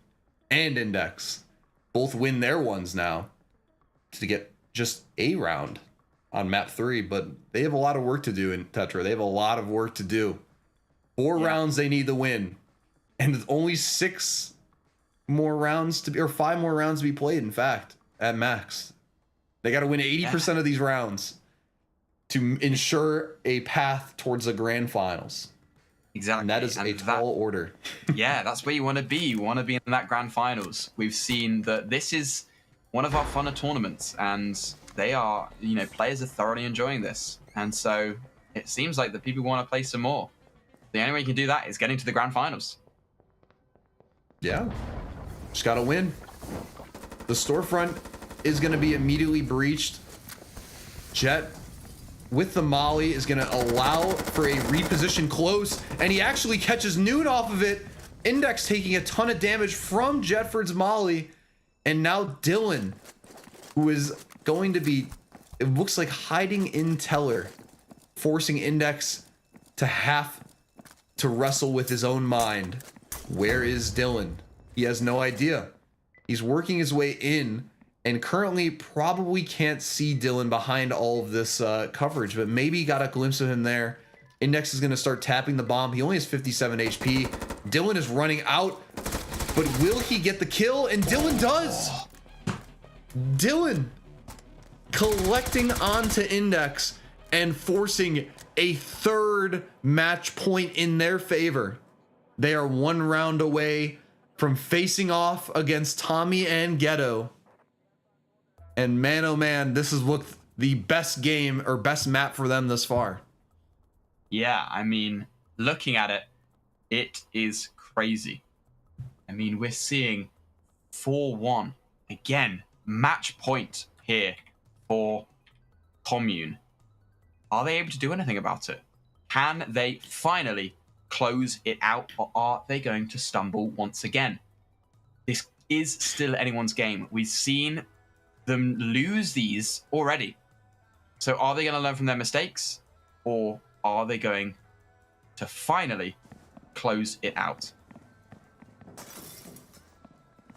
and Index both win their ones now to get just a round on map 3. But they have a lot of work to do in Tetra. They have a lot of work to do. 4 rounds they need to win, and only 6 more rounds to be, or 5 more rounds to be played, in fact, at max. They got to win 80% of these rounds to ensure a path towards the grand finals. Exactly. And that is a tall order. Yeah, that's where you want to be. You want to be in that grand finals. We've seen that this is one of our funner tournaments, and they are, players are thoroughly enjoying this. And so it seems like the people want to play some more. The only way you can do that is getting to the grand finals. Yeah. Just got to win. The storefront is going to be immediately breached. Jet with the molly is going to allow for a reposition close, and he actually catches Noon off of it. Index taking a ton of damage from Jetford's molly, and now Dylan, who is going to be, it looks like, hiding in Teller, forcing Index to have to wrestle with his own mind. Where is Dylan? He has no idea. He's working his way in, and currently probably can't see Dylan behind all of this coverage, but maybe got a glimpse of him there. Index is going to start tapping the bomb. He only has 57 HP. Dylan is running out, but will he get the kill? And Dylan does. Dylan collecting onto Index and forcing a third match point in their favor. They are 1 round away from facing off against Tommy and Ghetto. And man, oh man, this is looked the best game or best map for them thus far. Yeah, I mean, looking at it, it is crazy. I mean, we're seeing 4-1. Again, match point here for Commune. Are they able to do anything about it? Can they finally close it out, or are they going to stumble once again? This is still anyone's game. We've seen them lose these already. So are they going to learn from their mistakes, or are they going to finally close it out?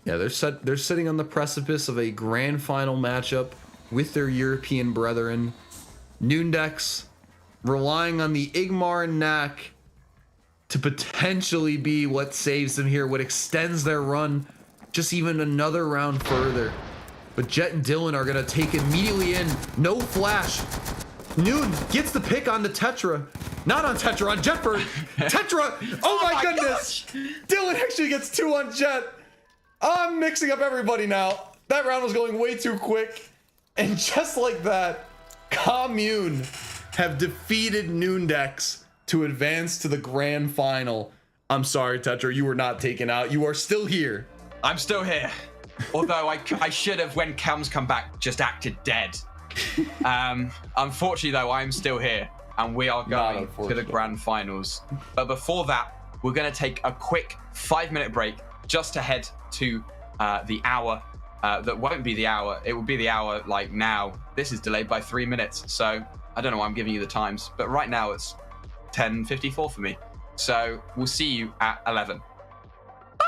Yeah, they're sitting on the precipice of a grand final matchup with their European brethren. Noondex relying on the Igmar and Knack to potentially be what saves them here, what extends their run just even another round further. But Jet and Dylan are going to take immediately in. No flash. Noon gets the pick on the Tetra. Not on Tetra, on Jetbird. Tetra! Oh my goodness! Gosh. Dylan actually gets 2 on Jet. I'm mixing up everybody now. That round was going way too quick. And just like that, Commune have defeated Noondex to advance to the grand final. I'm sorry, Tetra, you were not taken out. You are still here. I'm still here. Although I should have, when Cam's come back, just acted dead. Unfortunately, though, I'm still here. And we are going to the grand finals. But before that, we're going to take a quick 5-minute break just to head to the hour. That won't be the hour. It will be the hour like now. This is delayed by 3 minutes. So I don't know why I'm giving you the times. But right now it's 10:54 for me. So we'll see you at 11. Bye!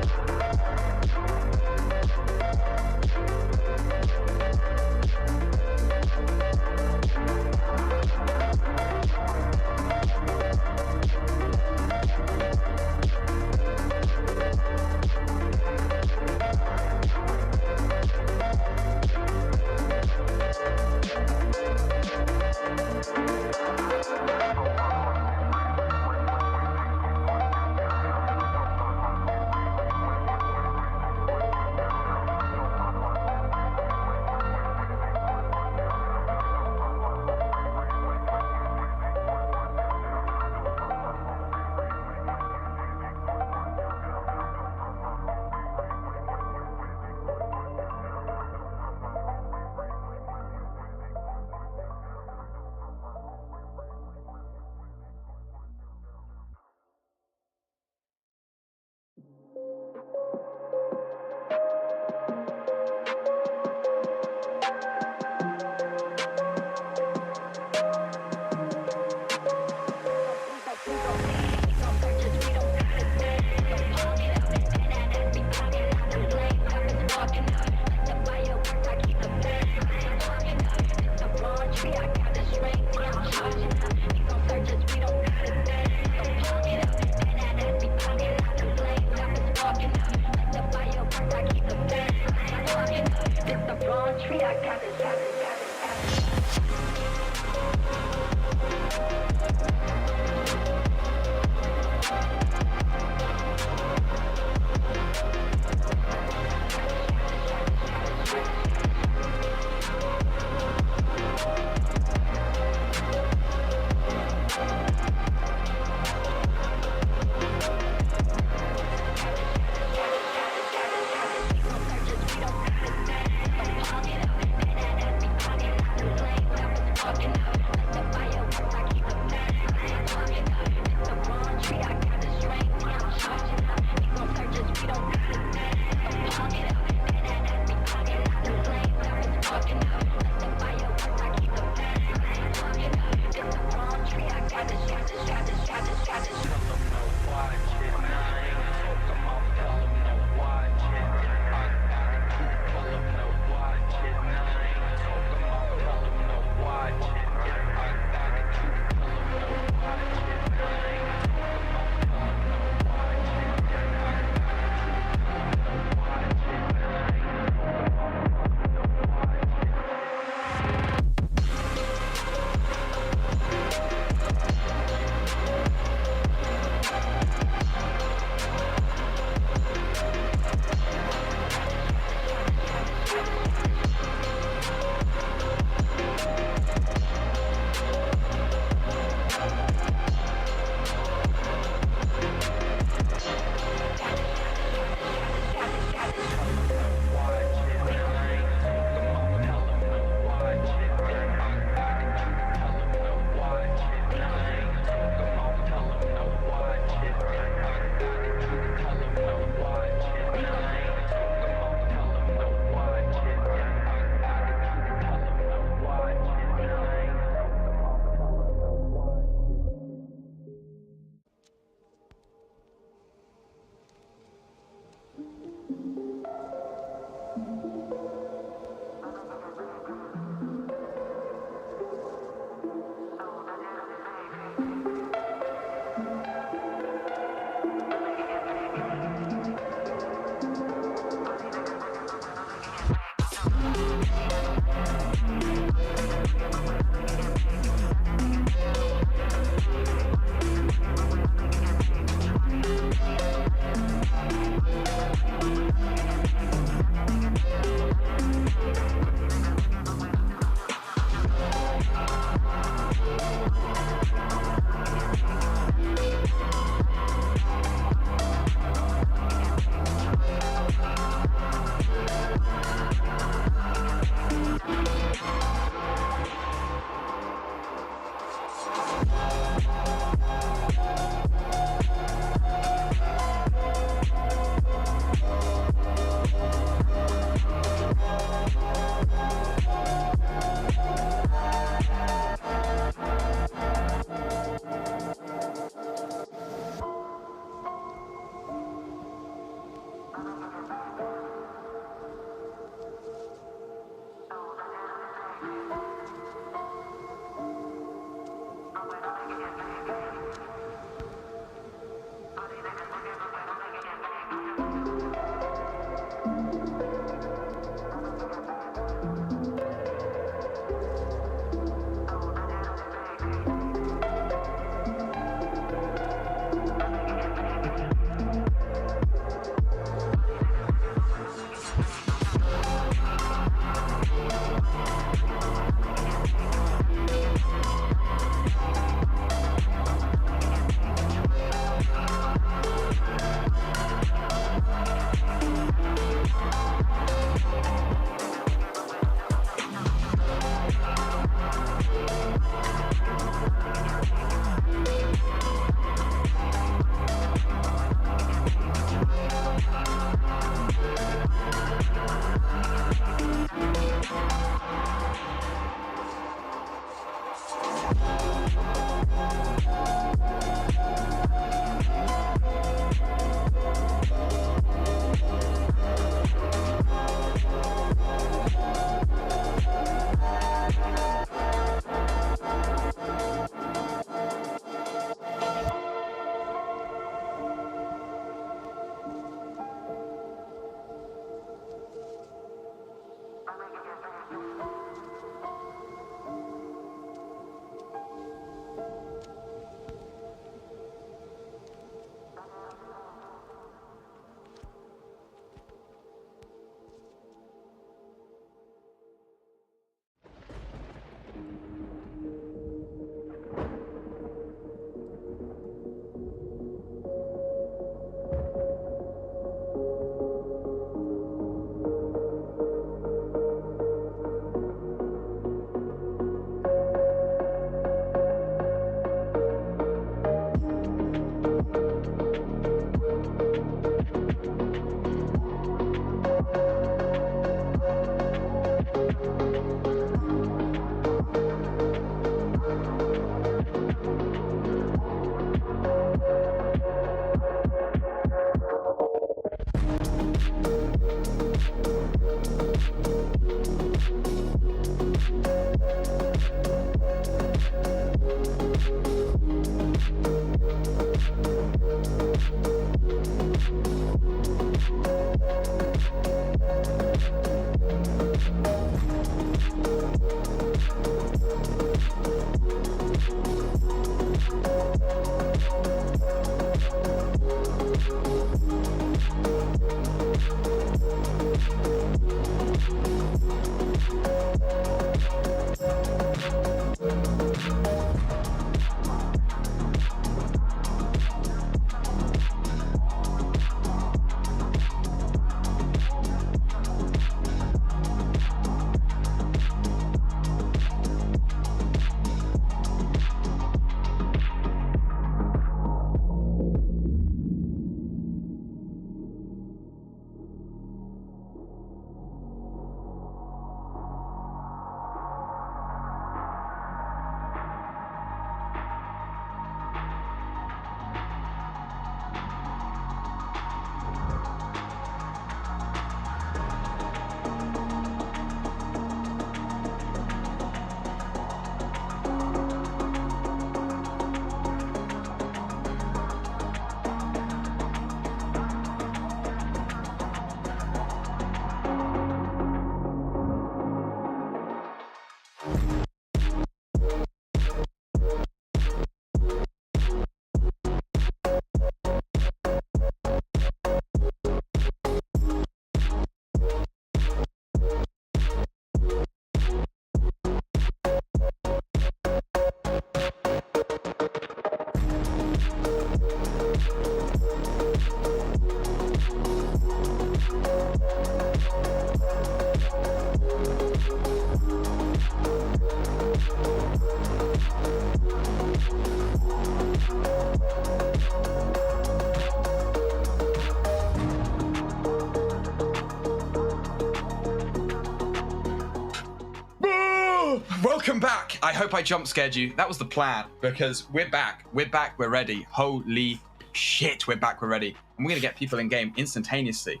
Welcome back. I hope I jump scared you. That was the plan, because we're back. We're back. We're ready. Holy shit, we're back. We're ready. And we're going to get people in game instantaneously,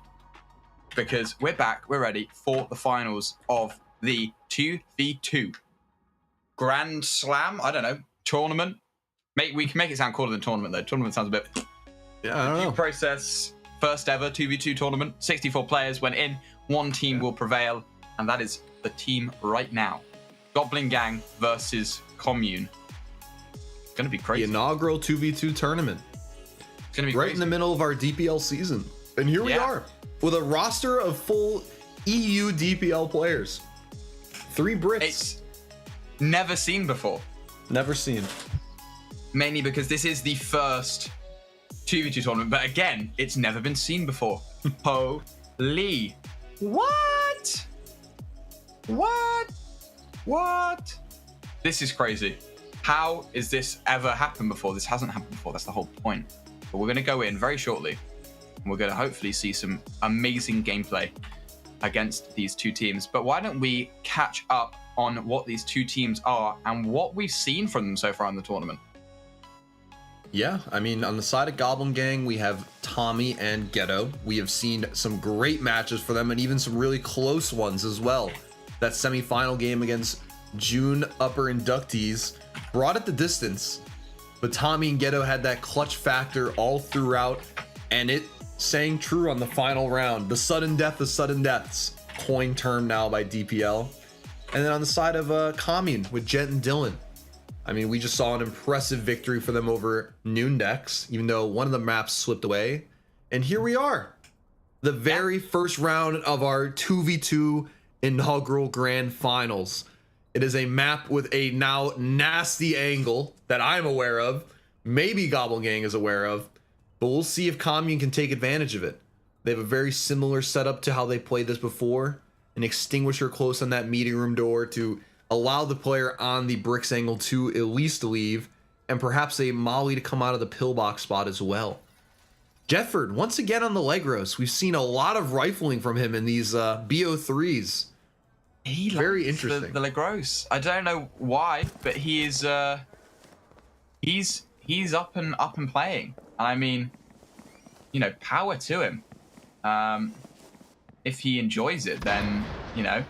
because we're back. We're ready for the finals of the 2v2 Grand Slam. I don't know. Tournament. We can make it sound cooler than tournament, though. Tournament sounds a bit... Yeah, I don't know. Process. First ever 2v2 tournament. 64 players went in. One team will prevail. And that is the team right now. Goblin Gang versus Commune. It's going to be crazy. The inaugural 2v2 tournament. It's going to be right crazy. in the middle of our DPL season. And here we are with a roster of full EU DPL players. 3 Brits. It's never seen before. Never seen. Mainly because this is the first 2v2 tournament. But again, it's never been seen before. Holy. What? What? This is crazy. How is this ever happened before? This hasn't happened before. That's the whole point. But we're going to go in very shortly. And we're going to hopefully see some amazing gameplay against these two teams. But why don't we catch up on what these two teams are and what we've seen from them so far in the tournament? Yeah, I mean, on the side of Goblin Gang, we have Tommy and Ghetto. We have seen some great matches for them and even some really close ones as well. That semi-final game against June Upper inductees brought it the distance, but Tommy and Ghetto had that clutch factor all throughout, and it sang true on the final round. The sudden death of sudden deaths, coin term now by DPL. And then on the side of Commune with Jet and Dylan, I mean, we just saw an impressive victory for them over Noondex, even though one of the maps slipped away. And here we are, the very first round of our 2v2 inaugural grand finals. It is a map with a now nasty angle that I'm aware of, maybe Goblin Gang is aware of, but we'll see if Commune can take advantage of it. They have a very similar setup to how they played this before, an extinguisher close on that meeting room door to allow the player on the bricks angle to at least leave, and perhaps a molly to come out of the pillbox spot as well. Jetford, once again on the Legros. We've seen a lot of rifling from him in these BO3s. He Very likes interesting. The Legros. I don't know why, but he is he's up and playing. And I mean, you know, power to him. If he enjoys it, then you know,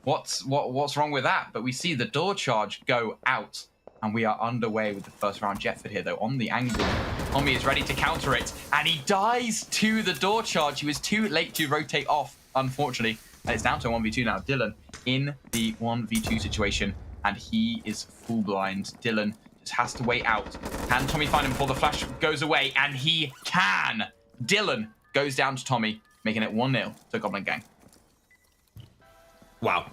what's wrong with that? But we see the door charge go out, and we are underway with the first round. Jetford here though on the angle. Tommy is ready to counter it, and he dies to the door charge. He was too late to rotate off, unfortunately. And it's down to a 1v2 now. Dylan in the 1v2 situation, and he is full blind. Dylan just has to wait out. Can Tommy find him before the flash goes away? And he can. Dylan goes down to Tommy, making it 1-0 to Goblin Gang. Wow.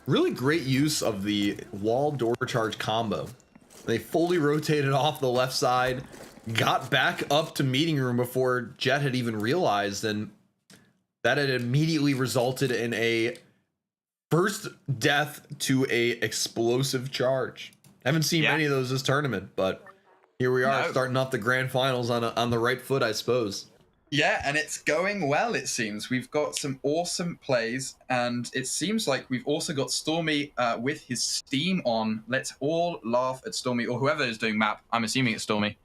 Really great use of the wall door charge combo. They fully rotated off the left side, got back up to meeting room before Jet had even realized, and that had immediately resulted in a first death to a explosive charge. Haven't seen many of those this tournament, but here we are starting off the grand finals on the right foot, I suppose. Yeah, and it's going well, it seems. We've got some awesome plays, and it seems like we've also got Stormy with his Steam on. Let's all laugh at Stormy, or whoever is doing map. I'm assuming it's Stormy.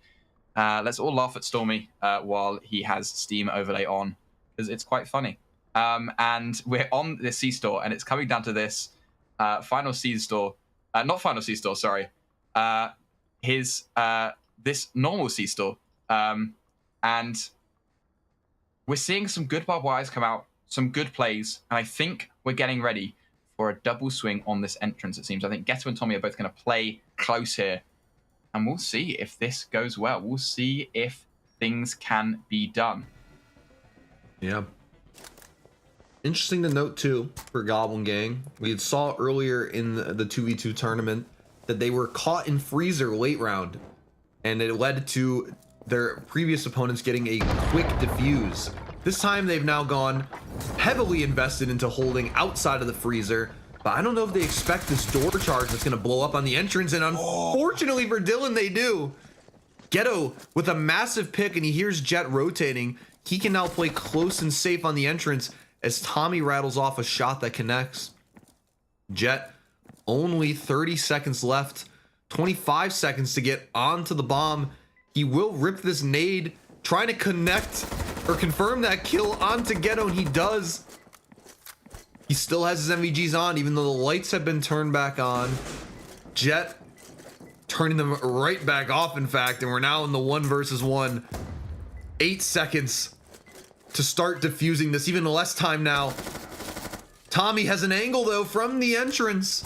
Let's all laugh at Stormy while he has Steam overlay on, because it's quite funny. And we're on the C-Store, and it's coming down to this final C-Store. Not final C-Store, sorry. This normal C-Store. And we're seeing some good barbed wires come out, some good plays, and I think we're getting ready for a double swing on this entrance, it seems. I think Ghetto and Tommy are both going to play close here, and we'll see if this goes well. We'll see if things can be done. Yeah. Interesting to note, too, for Goblin Gang. We saw earlier in the 2v2 tournament that they were caught in freezer late round, and it led to their previous opponents getting a quick defuse. This time they've now gone heavily invested into holding outside of the freezer, but I don't know if they expect this door charge that's going to blow up on the entrance, and unfortunately for Dylan, they do. Ghetto with a massive pick, and he hears Jet rotating. He can now play close and safe on the entrance as Tommy rattles off a shot that connects. Jet only 30 seconds left, 25 seconds to get onto the bomb. He will rip this nade, trying to connect or confirm that kill onto Ghetto, and he does. He still has his MVGs on, even though the lights have been turned back on. Jet turning them right back off, in fact, and we're now in the 1 versus 1. 8 seconds to start defusing this, even less time now. Tommy has an angle though from the entrance,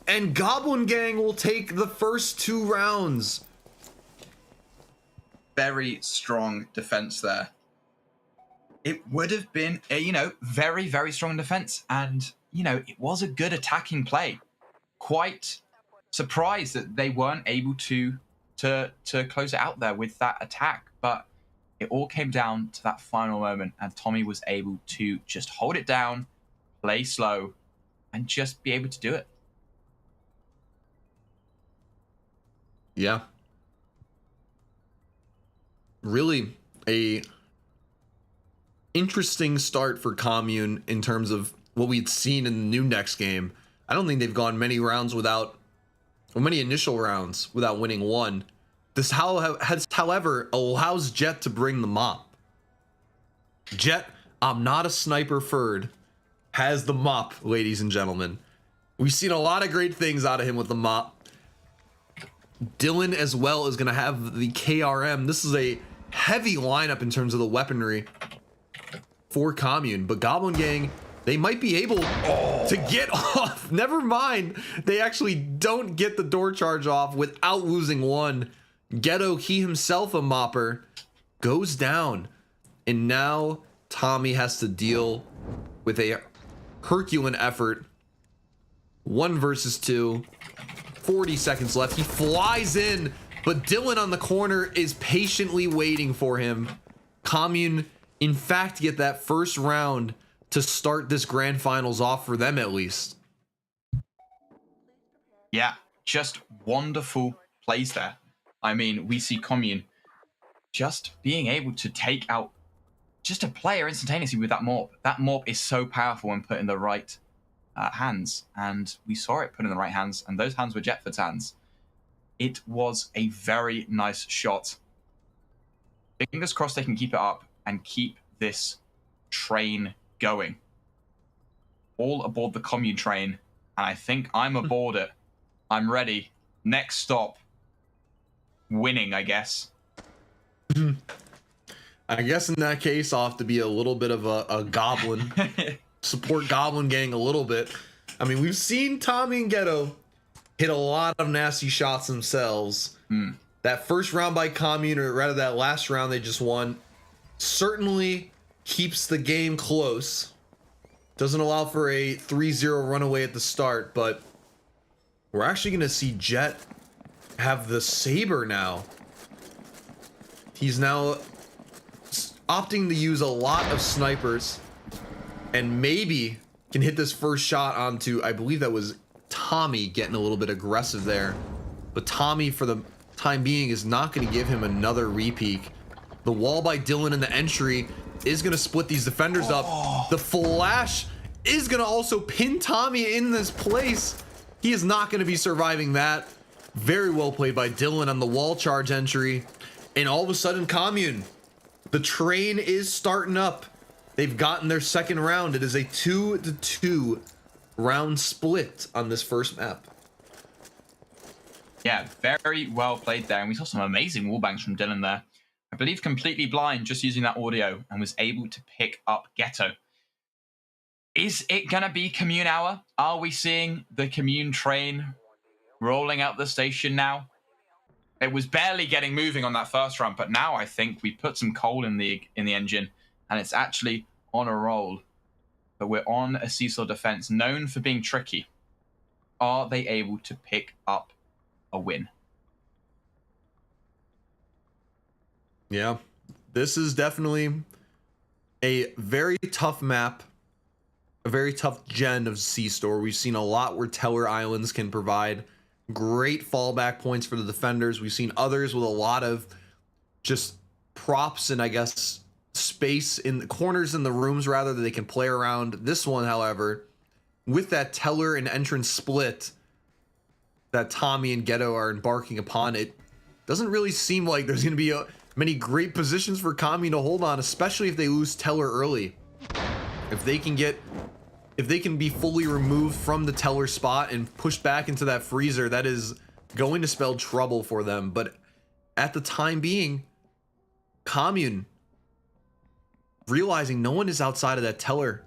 and Goblin Gang will take the first 2 rounds. Very strong defense there. It would have been a, very, very strong defense, and it was a good attacking play. Quite surprised that they weren't able to close it out there with that attack, but it all came down to that final moment, and Tommy was able to just hold it down, play slow, and just be able to do it. Yeah. Really a interesting start for Commune in terms of what we'd seen in the new next game. I don't think they've gone many initial rounds without winning one. This however, allows Jet to bring the mop. Jet, I'm not a sniper Ferd, has the mop, ladies and gentlemen. We've seen a lot of great things out of him with the mop. Dylan as well is going to have the KRM. This is a heavy lineup in terms of the weaponry for Commune, but Goblin Gang, they might be able to get off. Never mind, they actually don't get the door charge off without losing one. Ghetto, he himself a mopper, goes down, and now Tommy has to deal with a Herculean effort. 1 versus 2, 40 seconds left. He flies in, but Dylan on the corner is patiently waiting for him. Commune, in fact, get that first round to start this grand finals off for them, at least. Yeah, just wonderful plays there. I mean, we see Commune just being able to take out just a player instantaneously with that morp. That morp is so powerful when put in the right hands, and we saw it put in the right hands, and those hands were Jetford's hands. It was a very nice shot. Fingers crossed they can keep it up and keep this train going. All aboard the Commune train, and I think I'm aboard it. I'm ready. Next stop. Winning, I guess. I guess in that case, I'll have to be a little bit of a goblin. Support Goblin Gang a little bit. I mean, we've seen Tommy and Ghetto hit a lot of nasty shots themselves. That first round by Commune, or rather that last round they just won, certainly keeps the game close. Doesn't allow for a 3-0 runaway at the start, but we're actually going to see Jet have the Saber now. He's now opting to use a lot of snipers, and maybe can hit this first shot onto, I believe that was Tommy getting a little bit aggressive there. But Tommy, for the time being, is not going to give him another repeat. The wall by Dylan in the entry is going to split these defenders up. The flash is going to also pin Tommy in this place. He is not going to be surviving that. Very well played by Dylan on the wall charge entry. And all of a sudden, Commune, the train is starting up. They've gotten their second round. It is a 2-2 round split on this first map. Yeah, very well played there. And we saw some amazing wallbangs from Dylan there. I believe completely blind, just using that audio, and was able to pick up Ghetto. Is it going to be Commune hour? Are we seeing the Commune train rolling out the station now? It was barely getting moving on that first run, but now I think we put some coal in the engine, and it's actually on a roll. But we're on a Seesaw defense, known for being tricky. Are they able to pick up a win? Yeah, this is definitely a very tough map, a very tough gen of C-Store. We've seen a lot where Teller Islands can provide great fallback points for the defenders. We've seen others with a lot of just props and, I guess, space in the corners in the rooms rather that they can play around. This one, however, with that Teller and entrance split, that Tommy and Ghetto are embarking upon, it doesn't really seem like there's going to be many great positions for Commune to hold on, especially if they lose Teller early. If they can be fully removed from the Teller spot and pushed back into that freezer, that is going to spell trouble for them. But at the time being, Commune, realizing no one is outside of that Teller,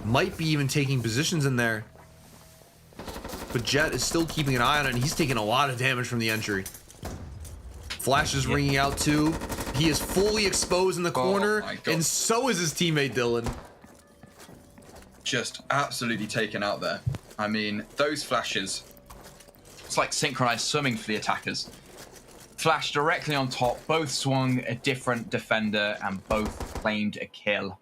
might be even taking positions in there. But Jet is still keeping an eye on it, and he's taking a lot of damage from the entry. Flash is ringing out too. He is fully exposed in the corner, and so is his teammate Dylan. Just absolutely taken out there. I mean, those flashes, it's like synchronized swimming for the attackers. Flash directly on top, both swung a different defender and both claimed a kill.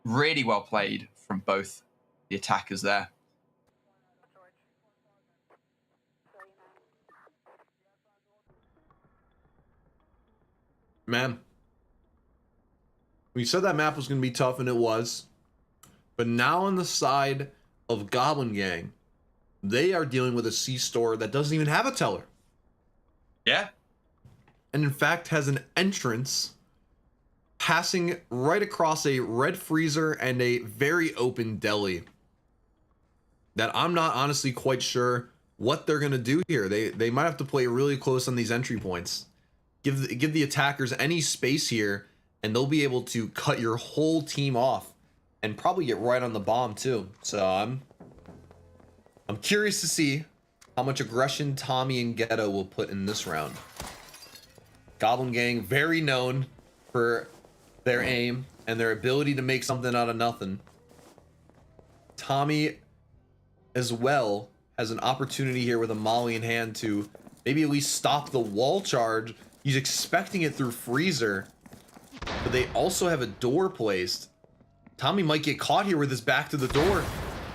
Really well played from both the attackers there. Man, we said that map was going to be tough, and it was. But now on the side of Goblin Gang, they are dealing with a C-store that doesn't even have a Teller. Yeah. And in fact has an entrance passing right across a red freezer and a very open deli that I'm not honestly quite sure what they're going to do here. They might have to play really close on these entry points. Give the attackers any space here, and they'll be able to cut your whole team off and probably get right on the bomb too. So I'm curious to see how much aggression Tommy and Ghetto will put in this round. Goblin Gang, very known for their aim and their ability to make something out of nothing. Tommy as well has an opportunity here with a molly in hand to maybe at least stop the wall charge. He's expecting it through freezer, but they also have a door placed. Tommy might get caught here with his back to the door.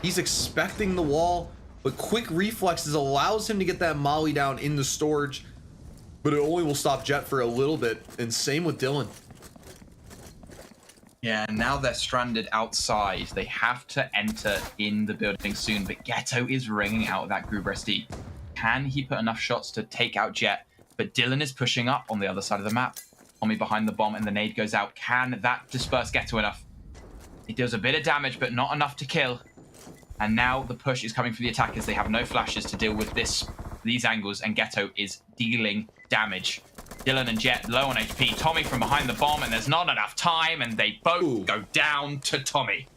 He's expecting the wall, but quick reflexes allows him to get that molly down in the storage, but it only will stop Jet for a little bit, and same with Dylan. Yeah, now they're stranded outside. They have to enter in the building soon, but Ghetto is ringing out that Gruber SD. Can he put enough shots to take out Jet? But Dylan is pushing up on the other side of the map. Tommy behind the bomb, and the nade goes out. Can that disperse Ghetto enough? It does a bit of damage, but not enough to kill. And now the push is coming for the attackers. They have no flashes to deal with these angles, and Ghetto is dealing damage. Dylan and Jet low on HP. Tommy from behind the bomb, and there's not enough time, and they both go down to Tommy.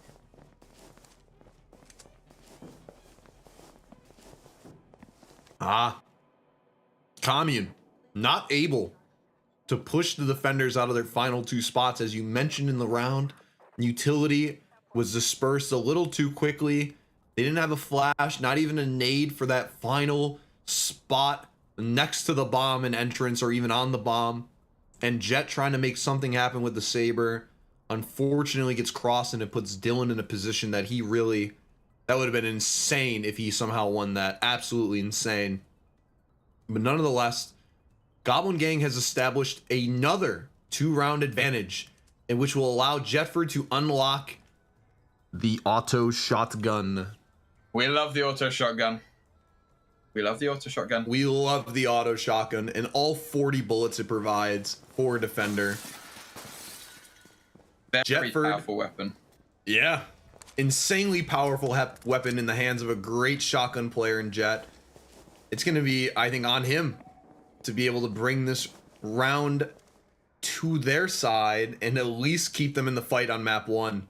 Commune not able to push the defenders out of their final two spots. As you mentioned in the round, utility was dispersed a little too quickly. They didn't have a flash, not even a nade for that final spot next to the bomb and entrance, or even on the bomb. And Jet trying to make something happen with the Saber, unfortunately gets crossed, and it puts Dylan in a position that that would have been insane if he somehow won that. Absolutely insane. But nonetheless, Goblin Gang has established another 2-round advantage, in which will allow Jetford to unlock the auto shotgun. We love the auto shotgun. We love the auto shotgun. We love the auto shotgun and all 40 bullets it provides for a defender. Very Jetford, powerful weapon. Yeah. Insanely powerful weapon in the hands of a great shotgun player in Jet. It's going to be, I think, on him to be able to bring this round to their side and at least keep them in the fight on map 1.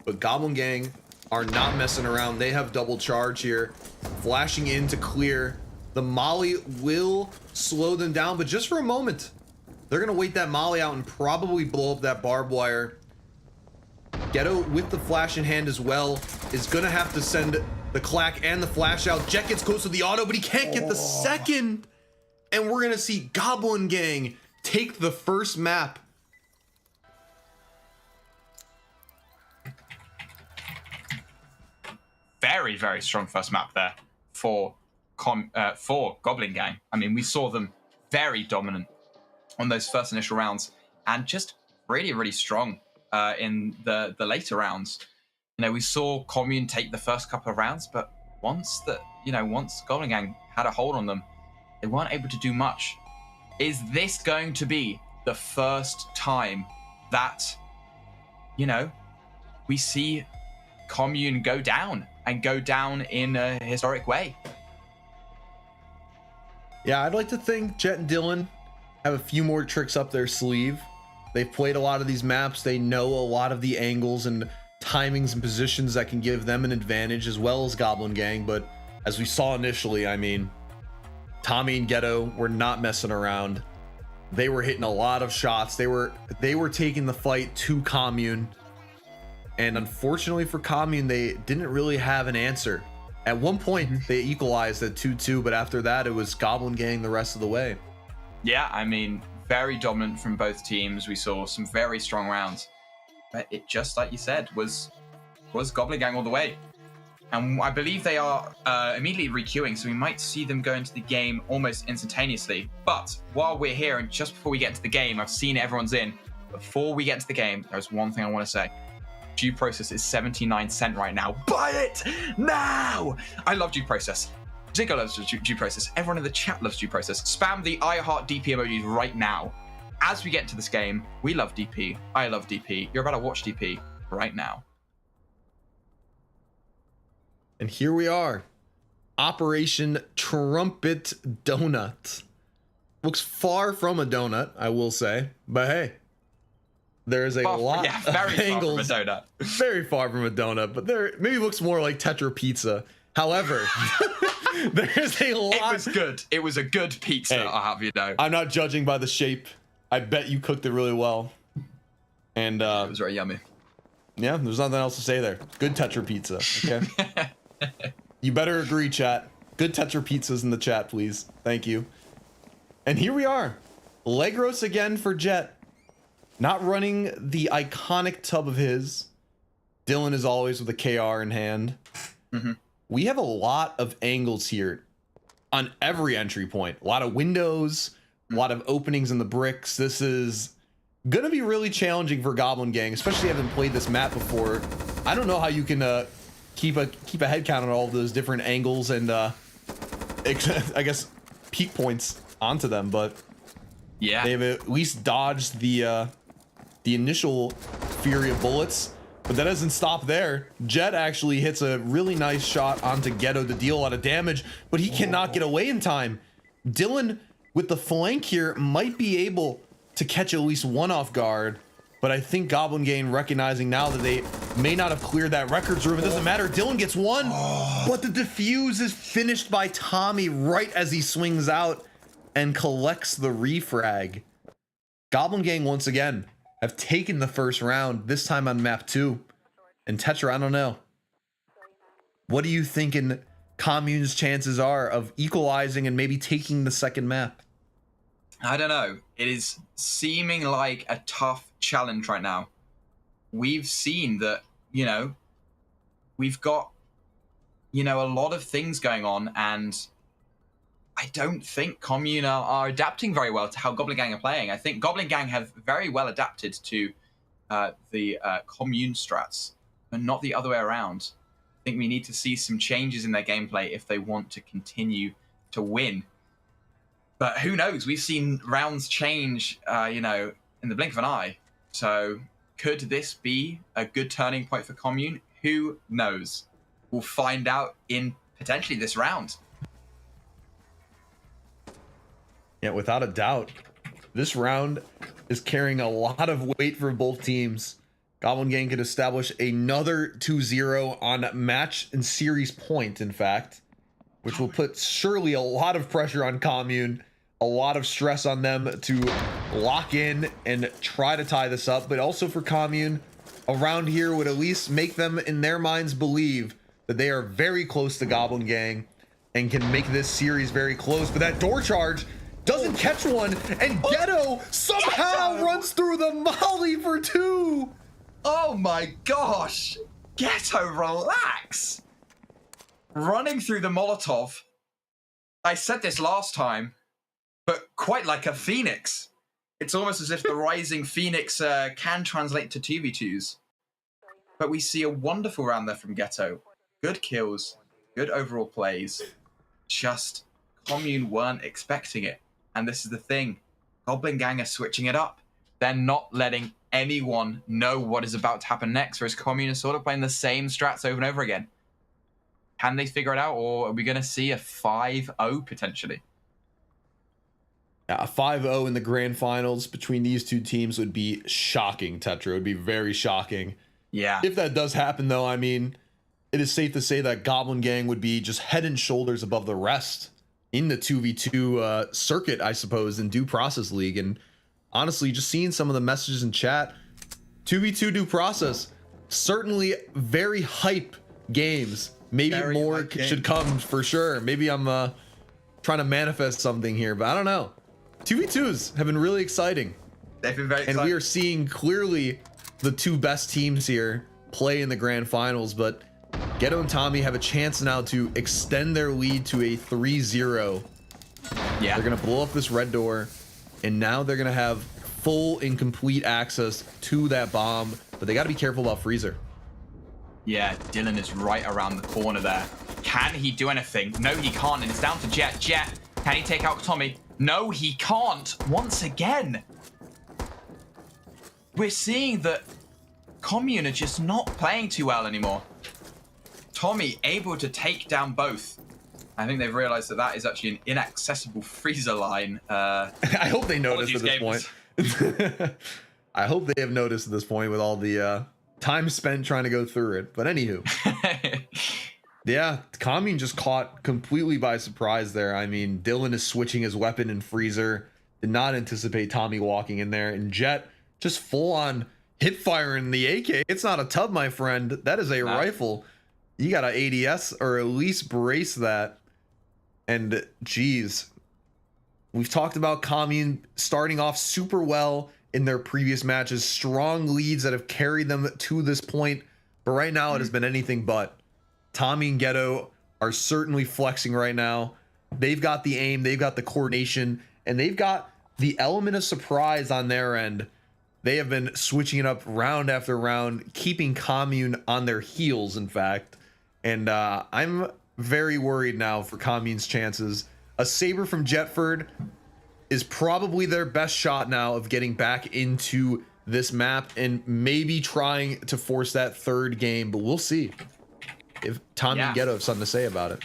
But Goblin Gang are not messing around. They have double charge here, flashing in to clear. The molly will slow them down, but just for a moment. They're going to wait that molly out and probably blow up that barbed wire. Ghetto with the flash in hand as well is going to have to send the clack and the flash out. Jet gets close to the auto, but he can't get the second. And we're going to see Goblin Gang take the first map. Very, very strong first map there for Goblin Gang. I mean, we saw them very dominant on those first initial rounds, and just really, really strong in the later rounds. You know, we saw Commune take the first couple of rounds, but once Goblin Gang had a hold on them, they weren't able to do much. Is this going to be the first time that, we see Commune go down in a historic way? Yeah, I'd like to think Jet and Dylan have a few more tricks up their sleeve. They've played a lot of these maps. They know a lot of the angles and timings and positions that can give them an advantage, as well as Goblin Gang. But as we saw initially, I mean, Tommy and Ghetto were not messing around. They were hitting a lot of shots. They were taking the fight to Commune. And unfortunately for Commune, they didn't really have an answer. At one point, they equalized at 2-2, but after that, it was Goblin Gang the rest of the way. Yeah, I mean, very dominant from both teams. We saw some very strong rounds. But it, just like you said, was Goblin Gang all the way. And I believe they are immediately requeuing, so we might see them go into the game almost instantaneously. But while we're here, and just before we get into the game, I've seen everyone's in. Before we get into the game, there's one thing I want to say. Due Process is 79 cent right now. Buy it now! I love Due Process. Ziggo loves Due Process. Everyone in the chat loves Due Process. Spam the I Heart DP emojis right now. As we get into this game, we love DP. I love DP. You're about to watch DP right now. And here we are. Operation Trumpet Donut. Looks far from a donut, I will say. But hey, there is a lot very of angles. Far from a donut. Very far from a donut, but there maybe looks more like Tetra Pizza. However, there's a lot. It was good. It was a good pizza, Hey, I'll have you know. I'm not judging by the shape. I bet you cooked it really well. And It was very yummy. yeah, there's nothing else to say there. Good Tetra Pizza, okay? You better agree, chat. Good Tetra Pizzas in the chat, please. Thank you. And here we are. Legros again for Jet. Not running the iconic tub of his. Dylan is always with a KR in hand. We have a lot of angles here on every entry point. A lot of windows, a lot of openings in the bricks. This is gonna be really challenging for Goblin Gang, especially having played this map before. I don't know how you can keep a head count on all of those different angles and I guess peak points onto them, but Yeah. they've at least dodged the initial fury of bullets. But that doesn't stop there. Jet actually hits a really nice shot onto Ghetto to deal a lot of damage, but he cannot get away in time. Dylan, with the flank here, might be able to catch at least one off guard, but I think Goblin Gang recognizing now that they may not have cleared that records room. It doesn't matter. Dylan gets one, but the defuse is finished by Tommy right as he swings out and collects the refrag. Goblin Gang once again have taken the first round, this time on map 2. And Tetra, I don't know. What do you thinking Commune's chances are of equalizing and maybe taking the second map? I don't know. It is seeming like a tough challenge right now. We've seen that, we've got, a lot of things going on, and I don't think Commune are adapting very well to how Goblin Gang are playing. I think Goblin Gang have very well adapted to the Commune strats, and not the other way around. I think we need to see some changes in their gameplay if they want to continue to win. But who knows? We've seen rounds change, in the blink of an eye. So could this be a good turning point for Commune? Who knows? We'll find out in potentially this round. Yeah, without a doubt. This round is carrying a lot of weight for both teams. Goblin Gang can establish another 2-0 on match and series point, in fact, which will put surely a lot of pressure on Commune, a lot of stress on them to lock in and try to tie this up, but also for Commune, a round here would at least make them, in their minds, believe that they are very close to Goblin Gang and can make this series very close. But that door charge doesn't catch one, and Ghetto somehow runs through the molly for 2. Oh my gosh! Ghetto, relax! Running through the Molotov. I said this last time, but quite like a phoenix. It's almost as if the rising phoenix can translate to 2v2s. But we see a wonderful round there from Ghetto. Good kills. Good overall plays. Just Commune weren't expecting it. And this is the thing. Goblin Gang are switching it up. They're not letting anyone know what is about to happen next, whereas Commune is sort of playing the same strats over and over again. Can they figure it out, or are we going to see a 5-0 potentially? Yeah, a 5-0 in the grand finals between these two teams would be shocking, Tetra. It would be very shocking. Yeah. If that does happen, though, I mean, it is safe to say that Goblin Gang would be just head and shoulders above the rest in the 2v2 circuit, I suppose, in Due Process League. And honestly, just seeing some of the messages in chat, 2v2 Due Process, certainly very hype games. Maybe very more should come for sure. Maybe I'm trying to manifest something here, but I don't know. 2v2s have been really exciting. They've been very exciting. And we are seeing clearly the two best teams here play in the grand finals, but Ghetto and Tommy have a chance now to extend their lead to a 3-0. Yeah. They're going to blow up this red door, and now they're going to have full and complete access to that bomb, but they got to be careful about Freezer. Yeah, Dylan is right around the corner there. Can he do anything? No, he can't, and it's down to Jet. Jet, can he take out Tommy? No, he can't. Once again, we're seeing that Commune are just not playing too well anymore. Tommy able to take down both. I think they've realized that that is actually an inaccessible freezer line. I hope they noticed at this point. I hope they have noticed at this point with all the time spent trying to go through it. But anywho. Yeah, Commune just caught completely by surprise there. I mean, Dylan is switching his weapon in freezer. Did not anticipate Tommy walking in there. And Jet just full on hip firing the AK. It's not a tub, my friend. That is a rifle. You got to ADS or at least brace that. And geez, we've talked about Commune starting off super well in their previous matches. Strong leads that have carried them to this point. But right now it has been anything but. Tommy and Ghetto are certainly flexing right now. They've got the aim, they've got the coordination, and they've got the element of surprise on their end. They have been switching it up round after round, keeping Commune on their heels, in fact. And I'm very worried now for Commune's chances. A Saber from Jetford is probably their best shot now of getting back into this map and maybe trying to force that third game, but we'll see if Tommy and Ghetto have something to say about it.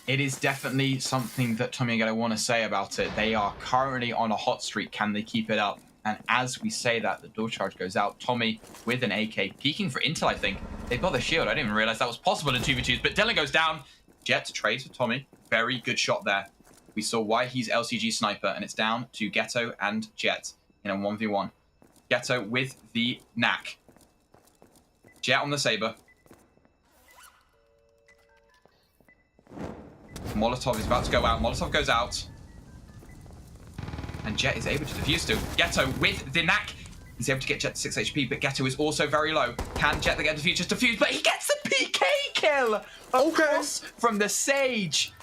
It is definitely something that Tommy and Ghetto want to say about it. They are currently on a hot streak. Can they keep it up? And as we say that, the door charge goes out. Tommy with an AK, peeking for intel, I think. They've got the shield. I didn't even realize that was possible in 2v2s, but Dylan goes down. Jet to trade with Tommy. Very good shot there. We saw why he's LCG sniper, and it's down to Ghetto and Jet in a 1v1. Ghetto with the knack. Jet on the Saber. Molotov is about to go out. Molotov goes out. And Jet is able to defuse too. Ghetto with the knack. He's able to get Jet to 6 HP, but Ghetto is also very low. Can Jet get defuse? Just defuse, but he gets the PK kill! Across from the Sage.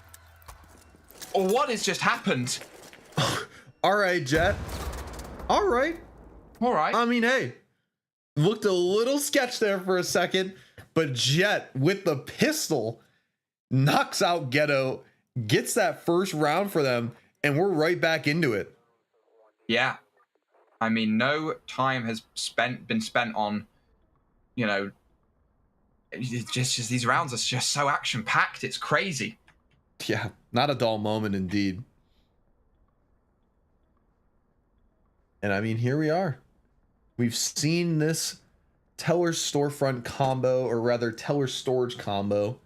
What has just happened? All right, Jet. All right. All right. I mean, hey, looked a little sketch there for a second, but Jet with the pistol knocks out Ghetto, gets that first round for them, and we're right back into it. Yeah. I mean, no time has been spent on, you know, just these rounds are just so action-packed. It's crazy. Yeah, not a dull moment indeed. And I mean, here we are. We've seen this Teller storefront combo, or rather Teller storage combo.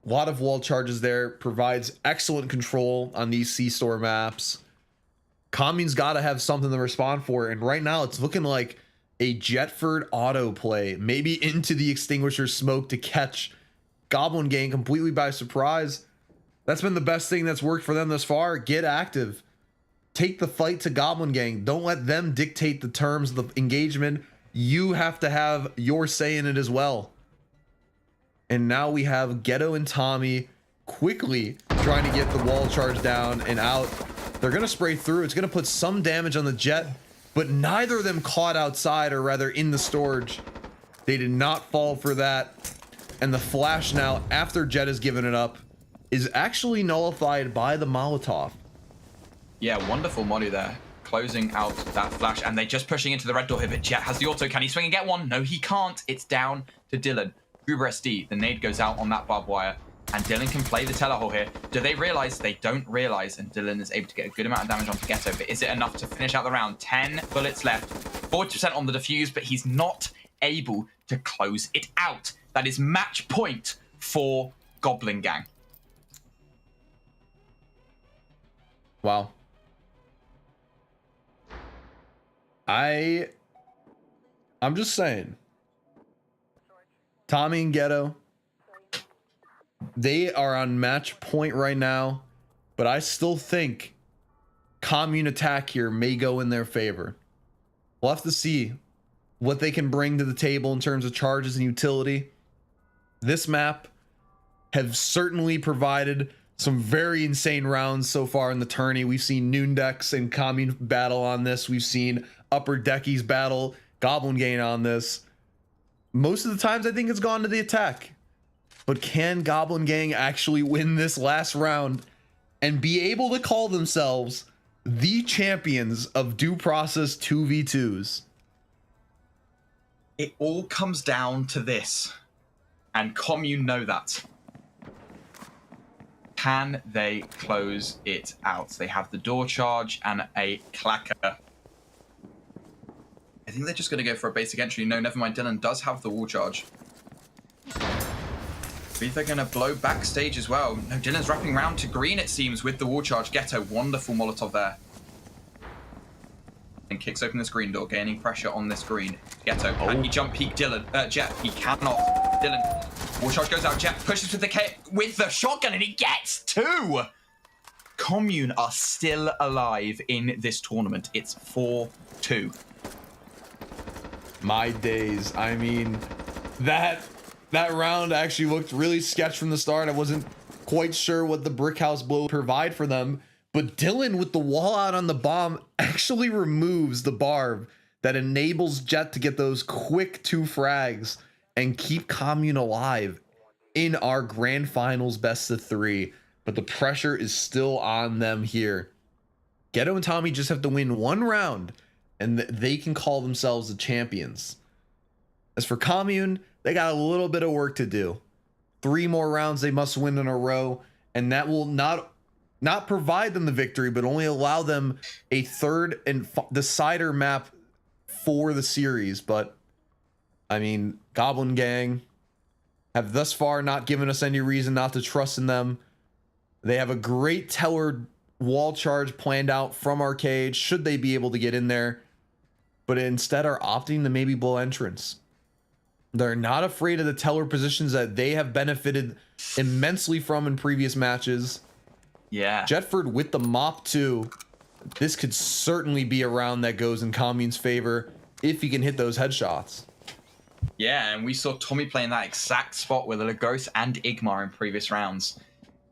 A lot of wall charges there, provides excellent control on these C-store maps. Commune's got to have something to respond for, and right now it's looking like a Jetford auto play, maybe into the extinguisher smoke to catch Goblin Gang completely by surprise. That's been the best thing that's worked for them thus far. Get active. Take the fight to Goblin Gang. Don't let them dictate the terms of the engagement. You have to have your say in it as well. And now we have Ghetto and Tommy quickly trying to get the wall charge down and out. They're going to spray through. It's going to put some damage on the Jet, but neither of them caught outside, or rather in the storage. They did not fall for that. And the flash now, after Jet has given it up, is actually nullified by the Molotov. Yeah, wonderful Molly there. Closing out that flash, and they're just pushing into the red door here, but Jet has the auto. Can he swing and get one? No, he can't. It's down to Dylan. Uber SD, the nade goes out on that barbed wire, and Dylan can play the telehole here. Do they realize? They don't realize, and Dylan is able to get a good amount of damage onto Ghetto, but is it enough to finish out the round? 10 bullets left, 40% on the defuse, but he's not able to close it out. That is match point for Goblin Gang. Wow. I'm just saying, Tommy and Ghetto, they are on match point right now, but I still think commune attack here may go in their favor. We'll have to see what they can bring to the table in terms of charges and utility. This map have certainly provided some very insane rounds so far in the tourney. We've seen Noondex and commune battle on this. We've seen Upper Deckies battle Goblin Gang on this. Most of the times I think it's gone to the attack. But can Goblin Gang actually win this last round and be able to call themselves the champions of Due Process 2v2s? It all comes down to this, and commune know that. Can they close it out? They have the door charge and a clacker. I think they're just going to go for a basic entry. No, never mind. Dylan does have the wall charge. Maybe they're going to blow backstage as well. No, Dylan's wrapping round to green, it seems, with the wall charge. Ghetto, wonderful Molotov there. And kicks open this green door, gaining pressure on this green. Ghetto, can he jump peek Dylan? Jet, he cannot. Dylan, wall charge goes out. Jet pushes with the shotgun, and he gets two. Commune are still alive in this tournament. It's 4-2. My days. I mean, that round actually looked really sketch from the start. I wasn't quite sure what the brick house blow would provide for them, but Dylan with the wall out on the bomb actually removes the barb that enables Jet to get those quick 2 frags and keep commune alive in our grand finals best of 3. But the pressure is still on them here. Ghetto and Tommy just have to win 1 round and they can call themselves the champions. As for commune, they got a little bit of work to do. 3 more rounds they must win in a row, and that will not provide them the victory, but only allow them a third and decider map for the series. But I mean, Goblin Gang have thus far not given us any reason not to trust in them. They have a great teller wall charge planned out from Arcade, should they be able to get in there, but instead are opting to maybe blow entrance. They're not afraid of the teller positions that they have benefited immensely from in previous matches. Yeah. Jetford with the mop too. This could certainly be a round that goes in commune's favor if he can hit those headshots. Yeah, and we saw Tommy playing that exact spot with Lagos and Igmar in previous rounds.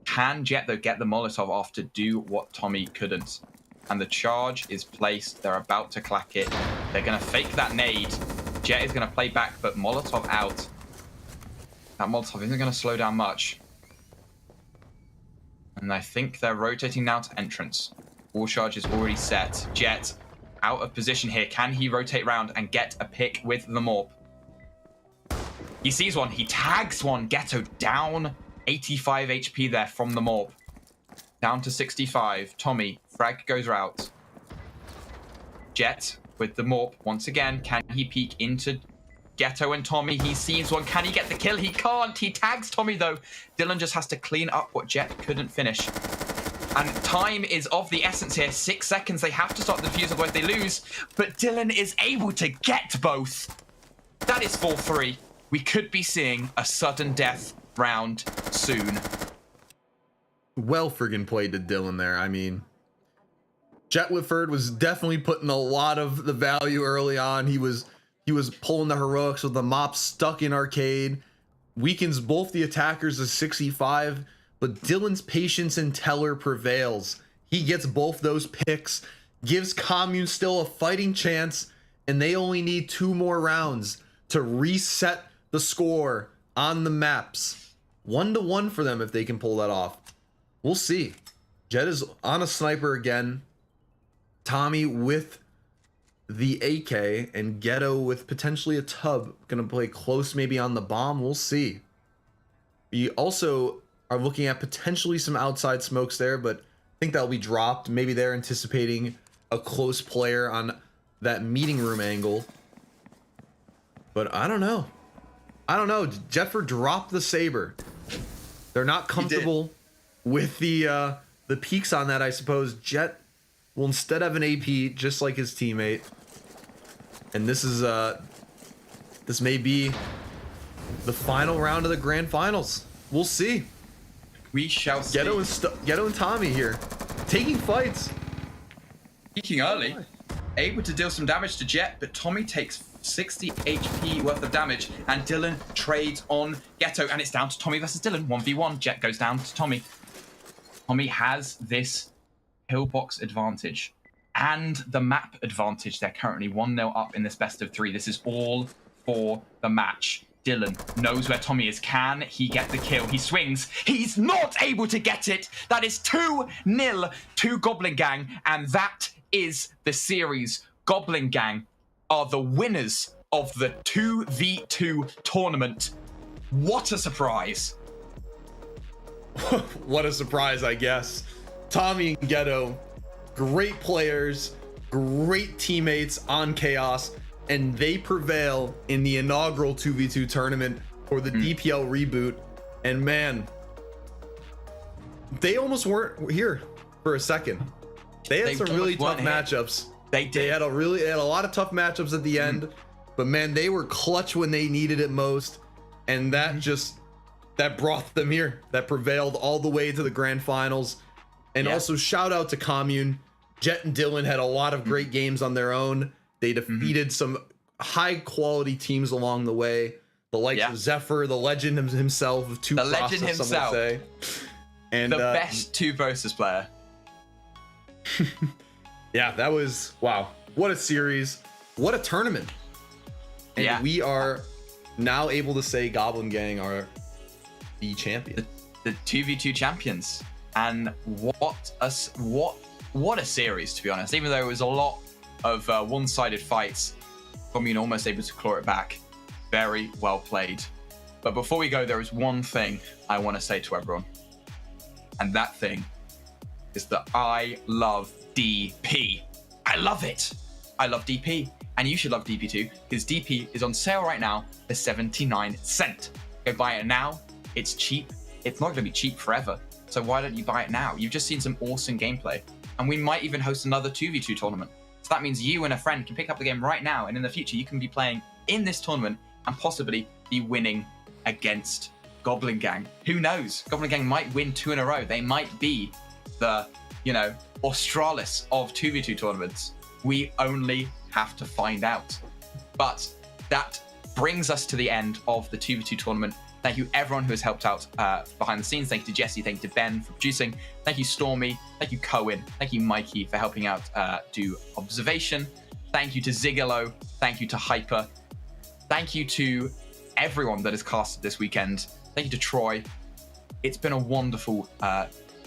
Can Jet, though, get the Molotov off to do what Tommy couldn't? And the charge is placed. They're about to clack it. They're going to fake that nade. Jet is going to play back, but Molotov out. That Molotov isn't going to slow down much. And I think they're rotating now to entrance. Wall charge is already set. Jet out of position here. Can he rotate round and get a pick with the Morp? He sees one. He tags one. Ghetto down 85 HP there from the Morp. Down to 65. Tommy, frag goes out. Jet with the Morp once again. Can he peek into Ghetto and Tommy? He sees one. Can he get the kill? He can't. He tags Tommy though. Dylan just has to clean up what Jet couldn't finish. And time is of the essence here. 6 seconds. They have to stop the defuse, otherwise they lose. But Dylan is able to get both. That is 4-3. We could be seeing a sudden death round soon. Well friggin' played to Dylan there. I mean, Jet Whitford was definitely putting a lot of the value early on. He was pulling the heroics with the mop stuck in Arcade. Weakens both the attackers to 65, but Dylan's patience and teller prevails. He gets both those picks, gives commune still a fighting chance, and they only need 2 more rounds to reset the score on the maps. 1-1 for them if they can pull that off. We'll see. Jet is on a sniper again. Tommy with the AK and Ghetto with potentially a tub. Gonna play close maybe on the bomb. We'll see. We also are looking at potentially some outside smokes there, but I think that'll be dropped. Maybe they're anticipating a close player on that meeting room angle. But I don't know. Jetford dropped the Saber. They're not comfortable with the peaks on that, I suppose. Jet will instead have an AP just like his teammate. And this is this may be the final round of the grand finals. We'll see. We shall see. Ghetto and Tommy here, taking fights. Peaking early, able to deal some damage to Jet, but Tommy takes 60 HP worth of damage, and Dylan trades on Ghetto, and it's down to Tommy versus Dylan. 1v1. Jet goes down to Tommy. Tommy has this pillbox advantage and the map advantage. They're currently 1-0 up in this best of 3. This is all for the match. Dylan knows where Tommy is. Can he get the kill? He swings. He's not able to get it. That is 2-0 to Goblin Gang, and that is the series. Goblin Gang are the winners of the 2v2 tournament. What a surprise. What a surprise, I guess. Tommy and Ghetto, great players, great teammates on Chaos, and they prevail in the inaugural 2v2 tournament for the DPL reboot. And man, they almost weren't here for a second. They had some really tough matchups. They had a lot of tough matchups at the end, but man, they were clutch when they needed it most, and that brought them here. That prevailed all the way to the grand finals. And also shout out to Commune. Jet and Dylan had a lot of great games on their own. They defeated some high quality teams along the way. The likes of Zephyr, the legend himself of two process, legend himself. Some would say. And the best 2 versus player. Yeah, that was, wow. What a series. What a tournament. And we are now able to say Goblin Gang are the champion. The 2v2 champions. And what a series, to be honest. Even though it was a lot of one-sided fights, Commune almost able to claw it back. Very well played. But before we go, there is one thing I want to say to everyone. And that thing is that I love DP. I love it. I love DP. And you should love DP too, because DP is on sale right now for 79 cents. Go buy it now. It's cheap. It's not going to be cheap forever. So why don't you buy it now? You've just seen some awesome gameplay. And we might even host another 2v2 tournament. So that means you and a friend can pick up the game right now. And in the future, you can be playing in this tournament and possibly be winning against Goblin Gang. Who knows? Goblin Gang might win 2 in a row. They might be the, Australis of 2v2 tournaments. We only have to find out. But that brings us to the end of the 2v2 tournament. Thank you everyone who has helped out behind the scenes. Thank you to Jesse, thank you to Ben for producing. Thank you Stormy, thank you Cohen, thank you Mikey for helping out do observation. Thank you to Zigolo, thank you to Hyper. Thank you to everyone that has casted this weekend. Thank you to Troy. It's been a wonderful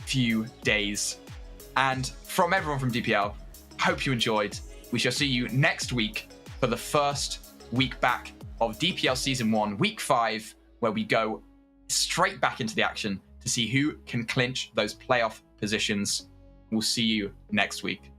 few days. And from everyone from DPL, hope you enjoyed. We shall see you next week for the first week back of DPL Season 1, Week 5, where we go straight back into the action to see who can clinch those playoff positions. We'll see you next week.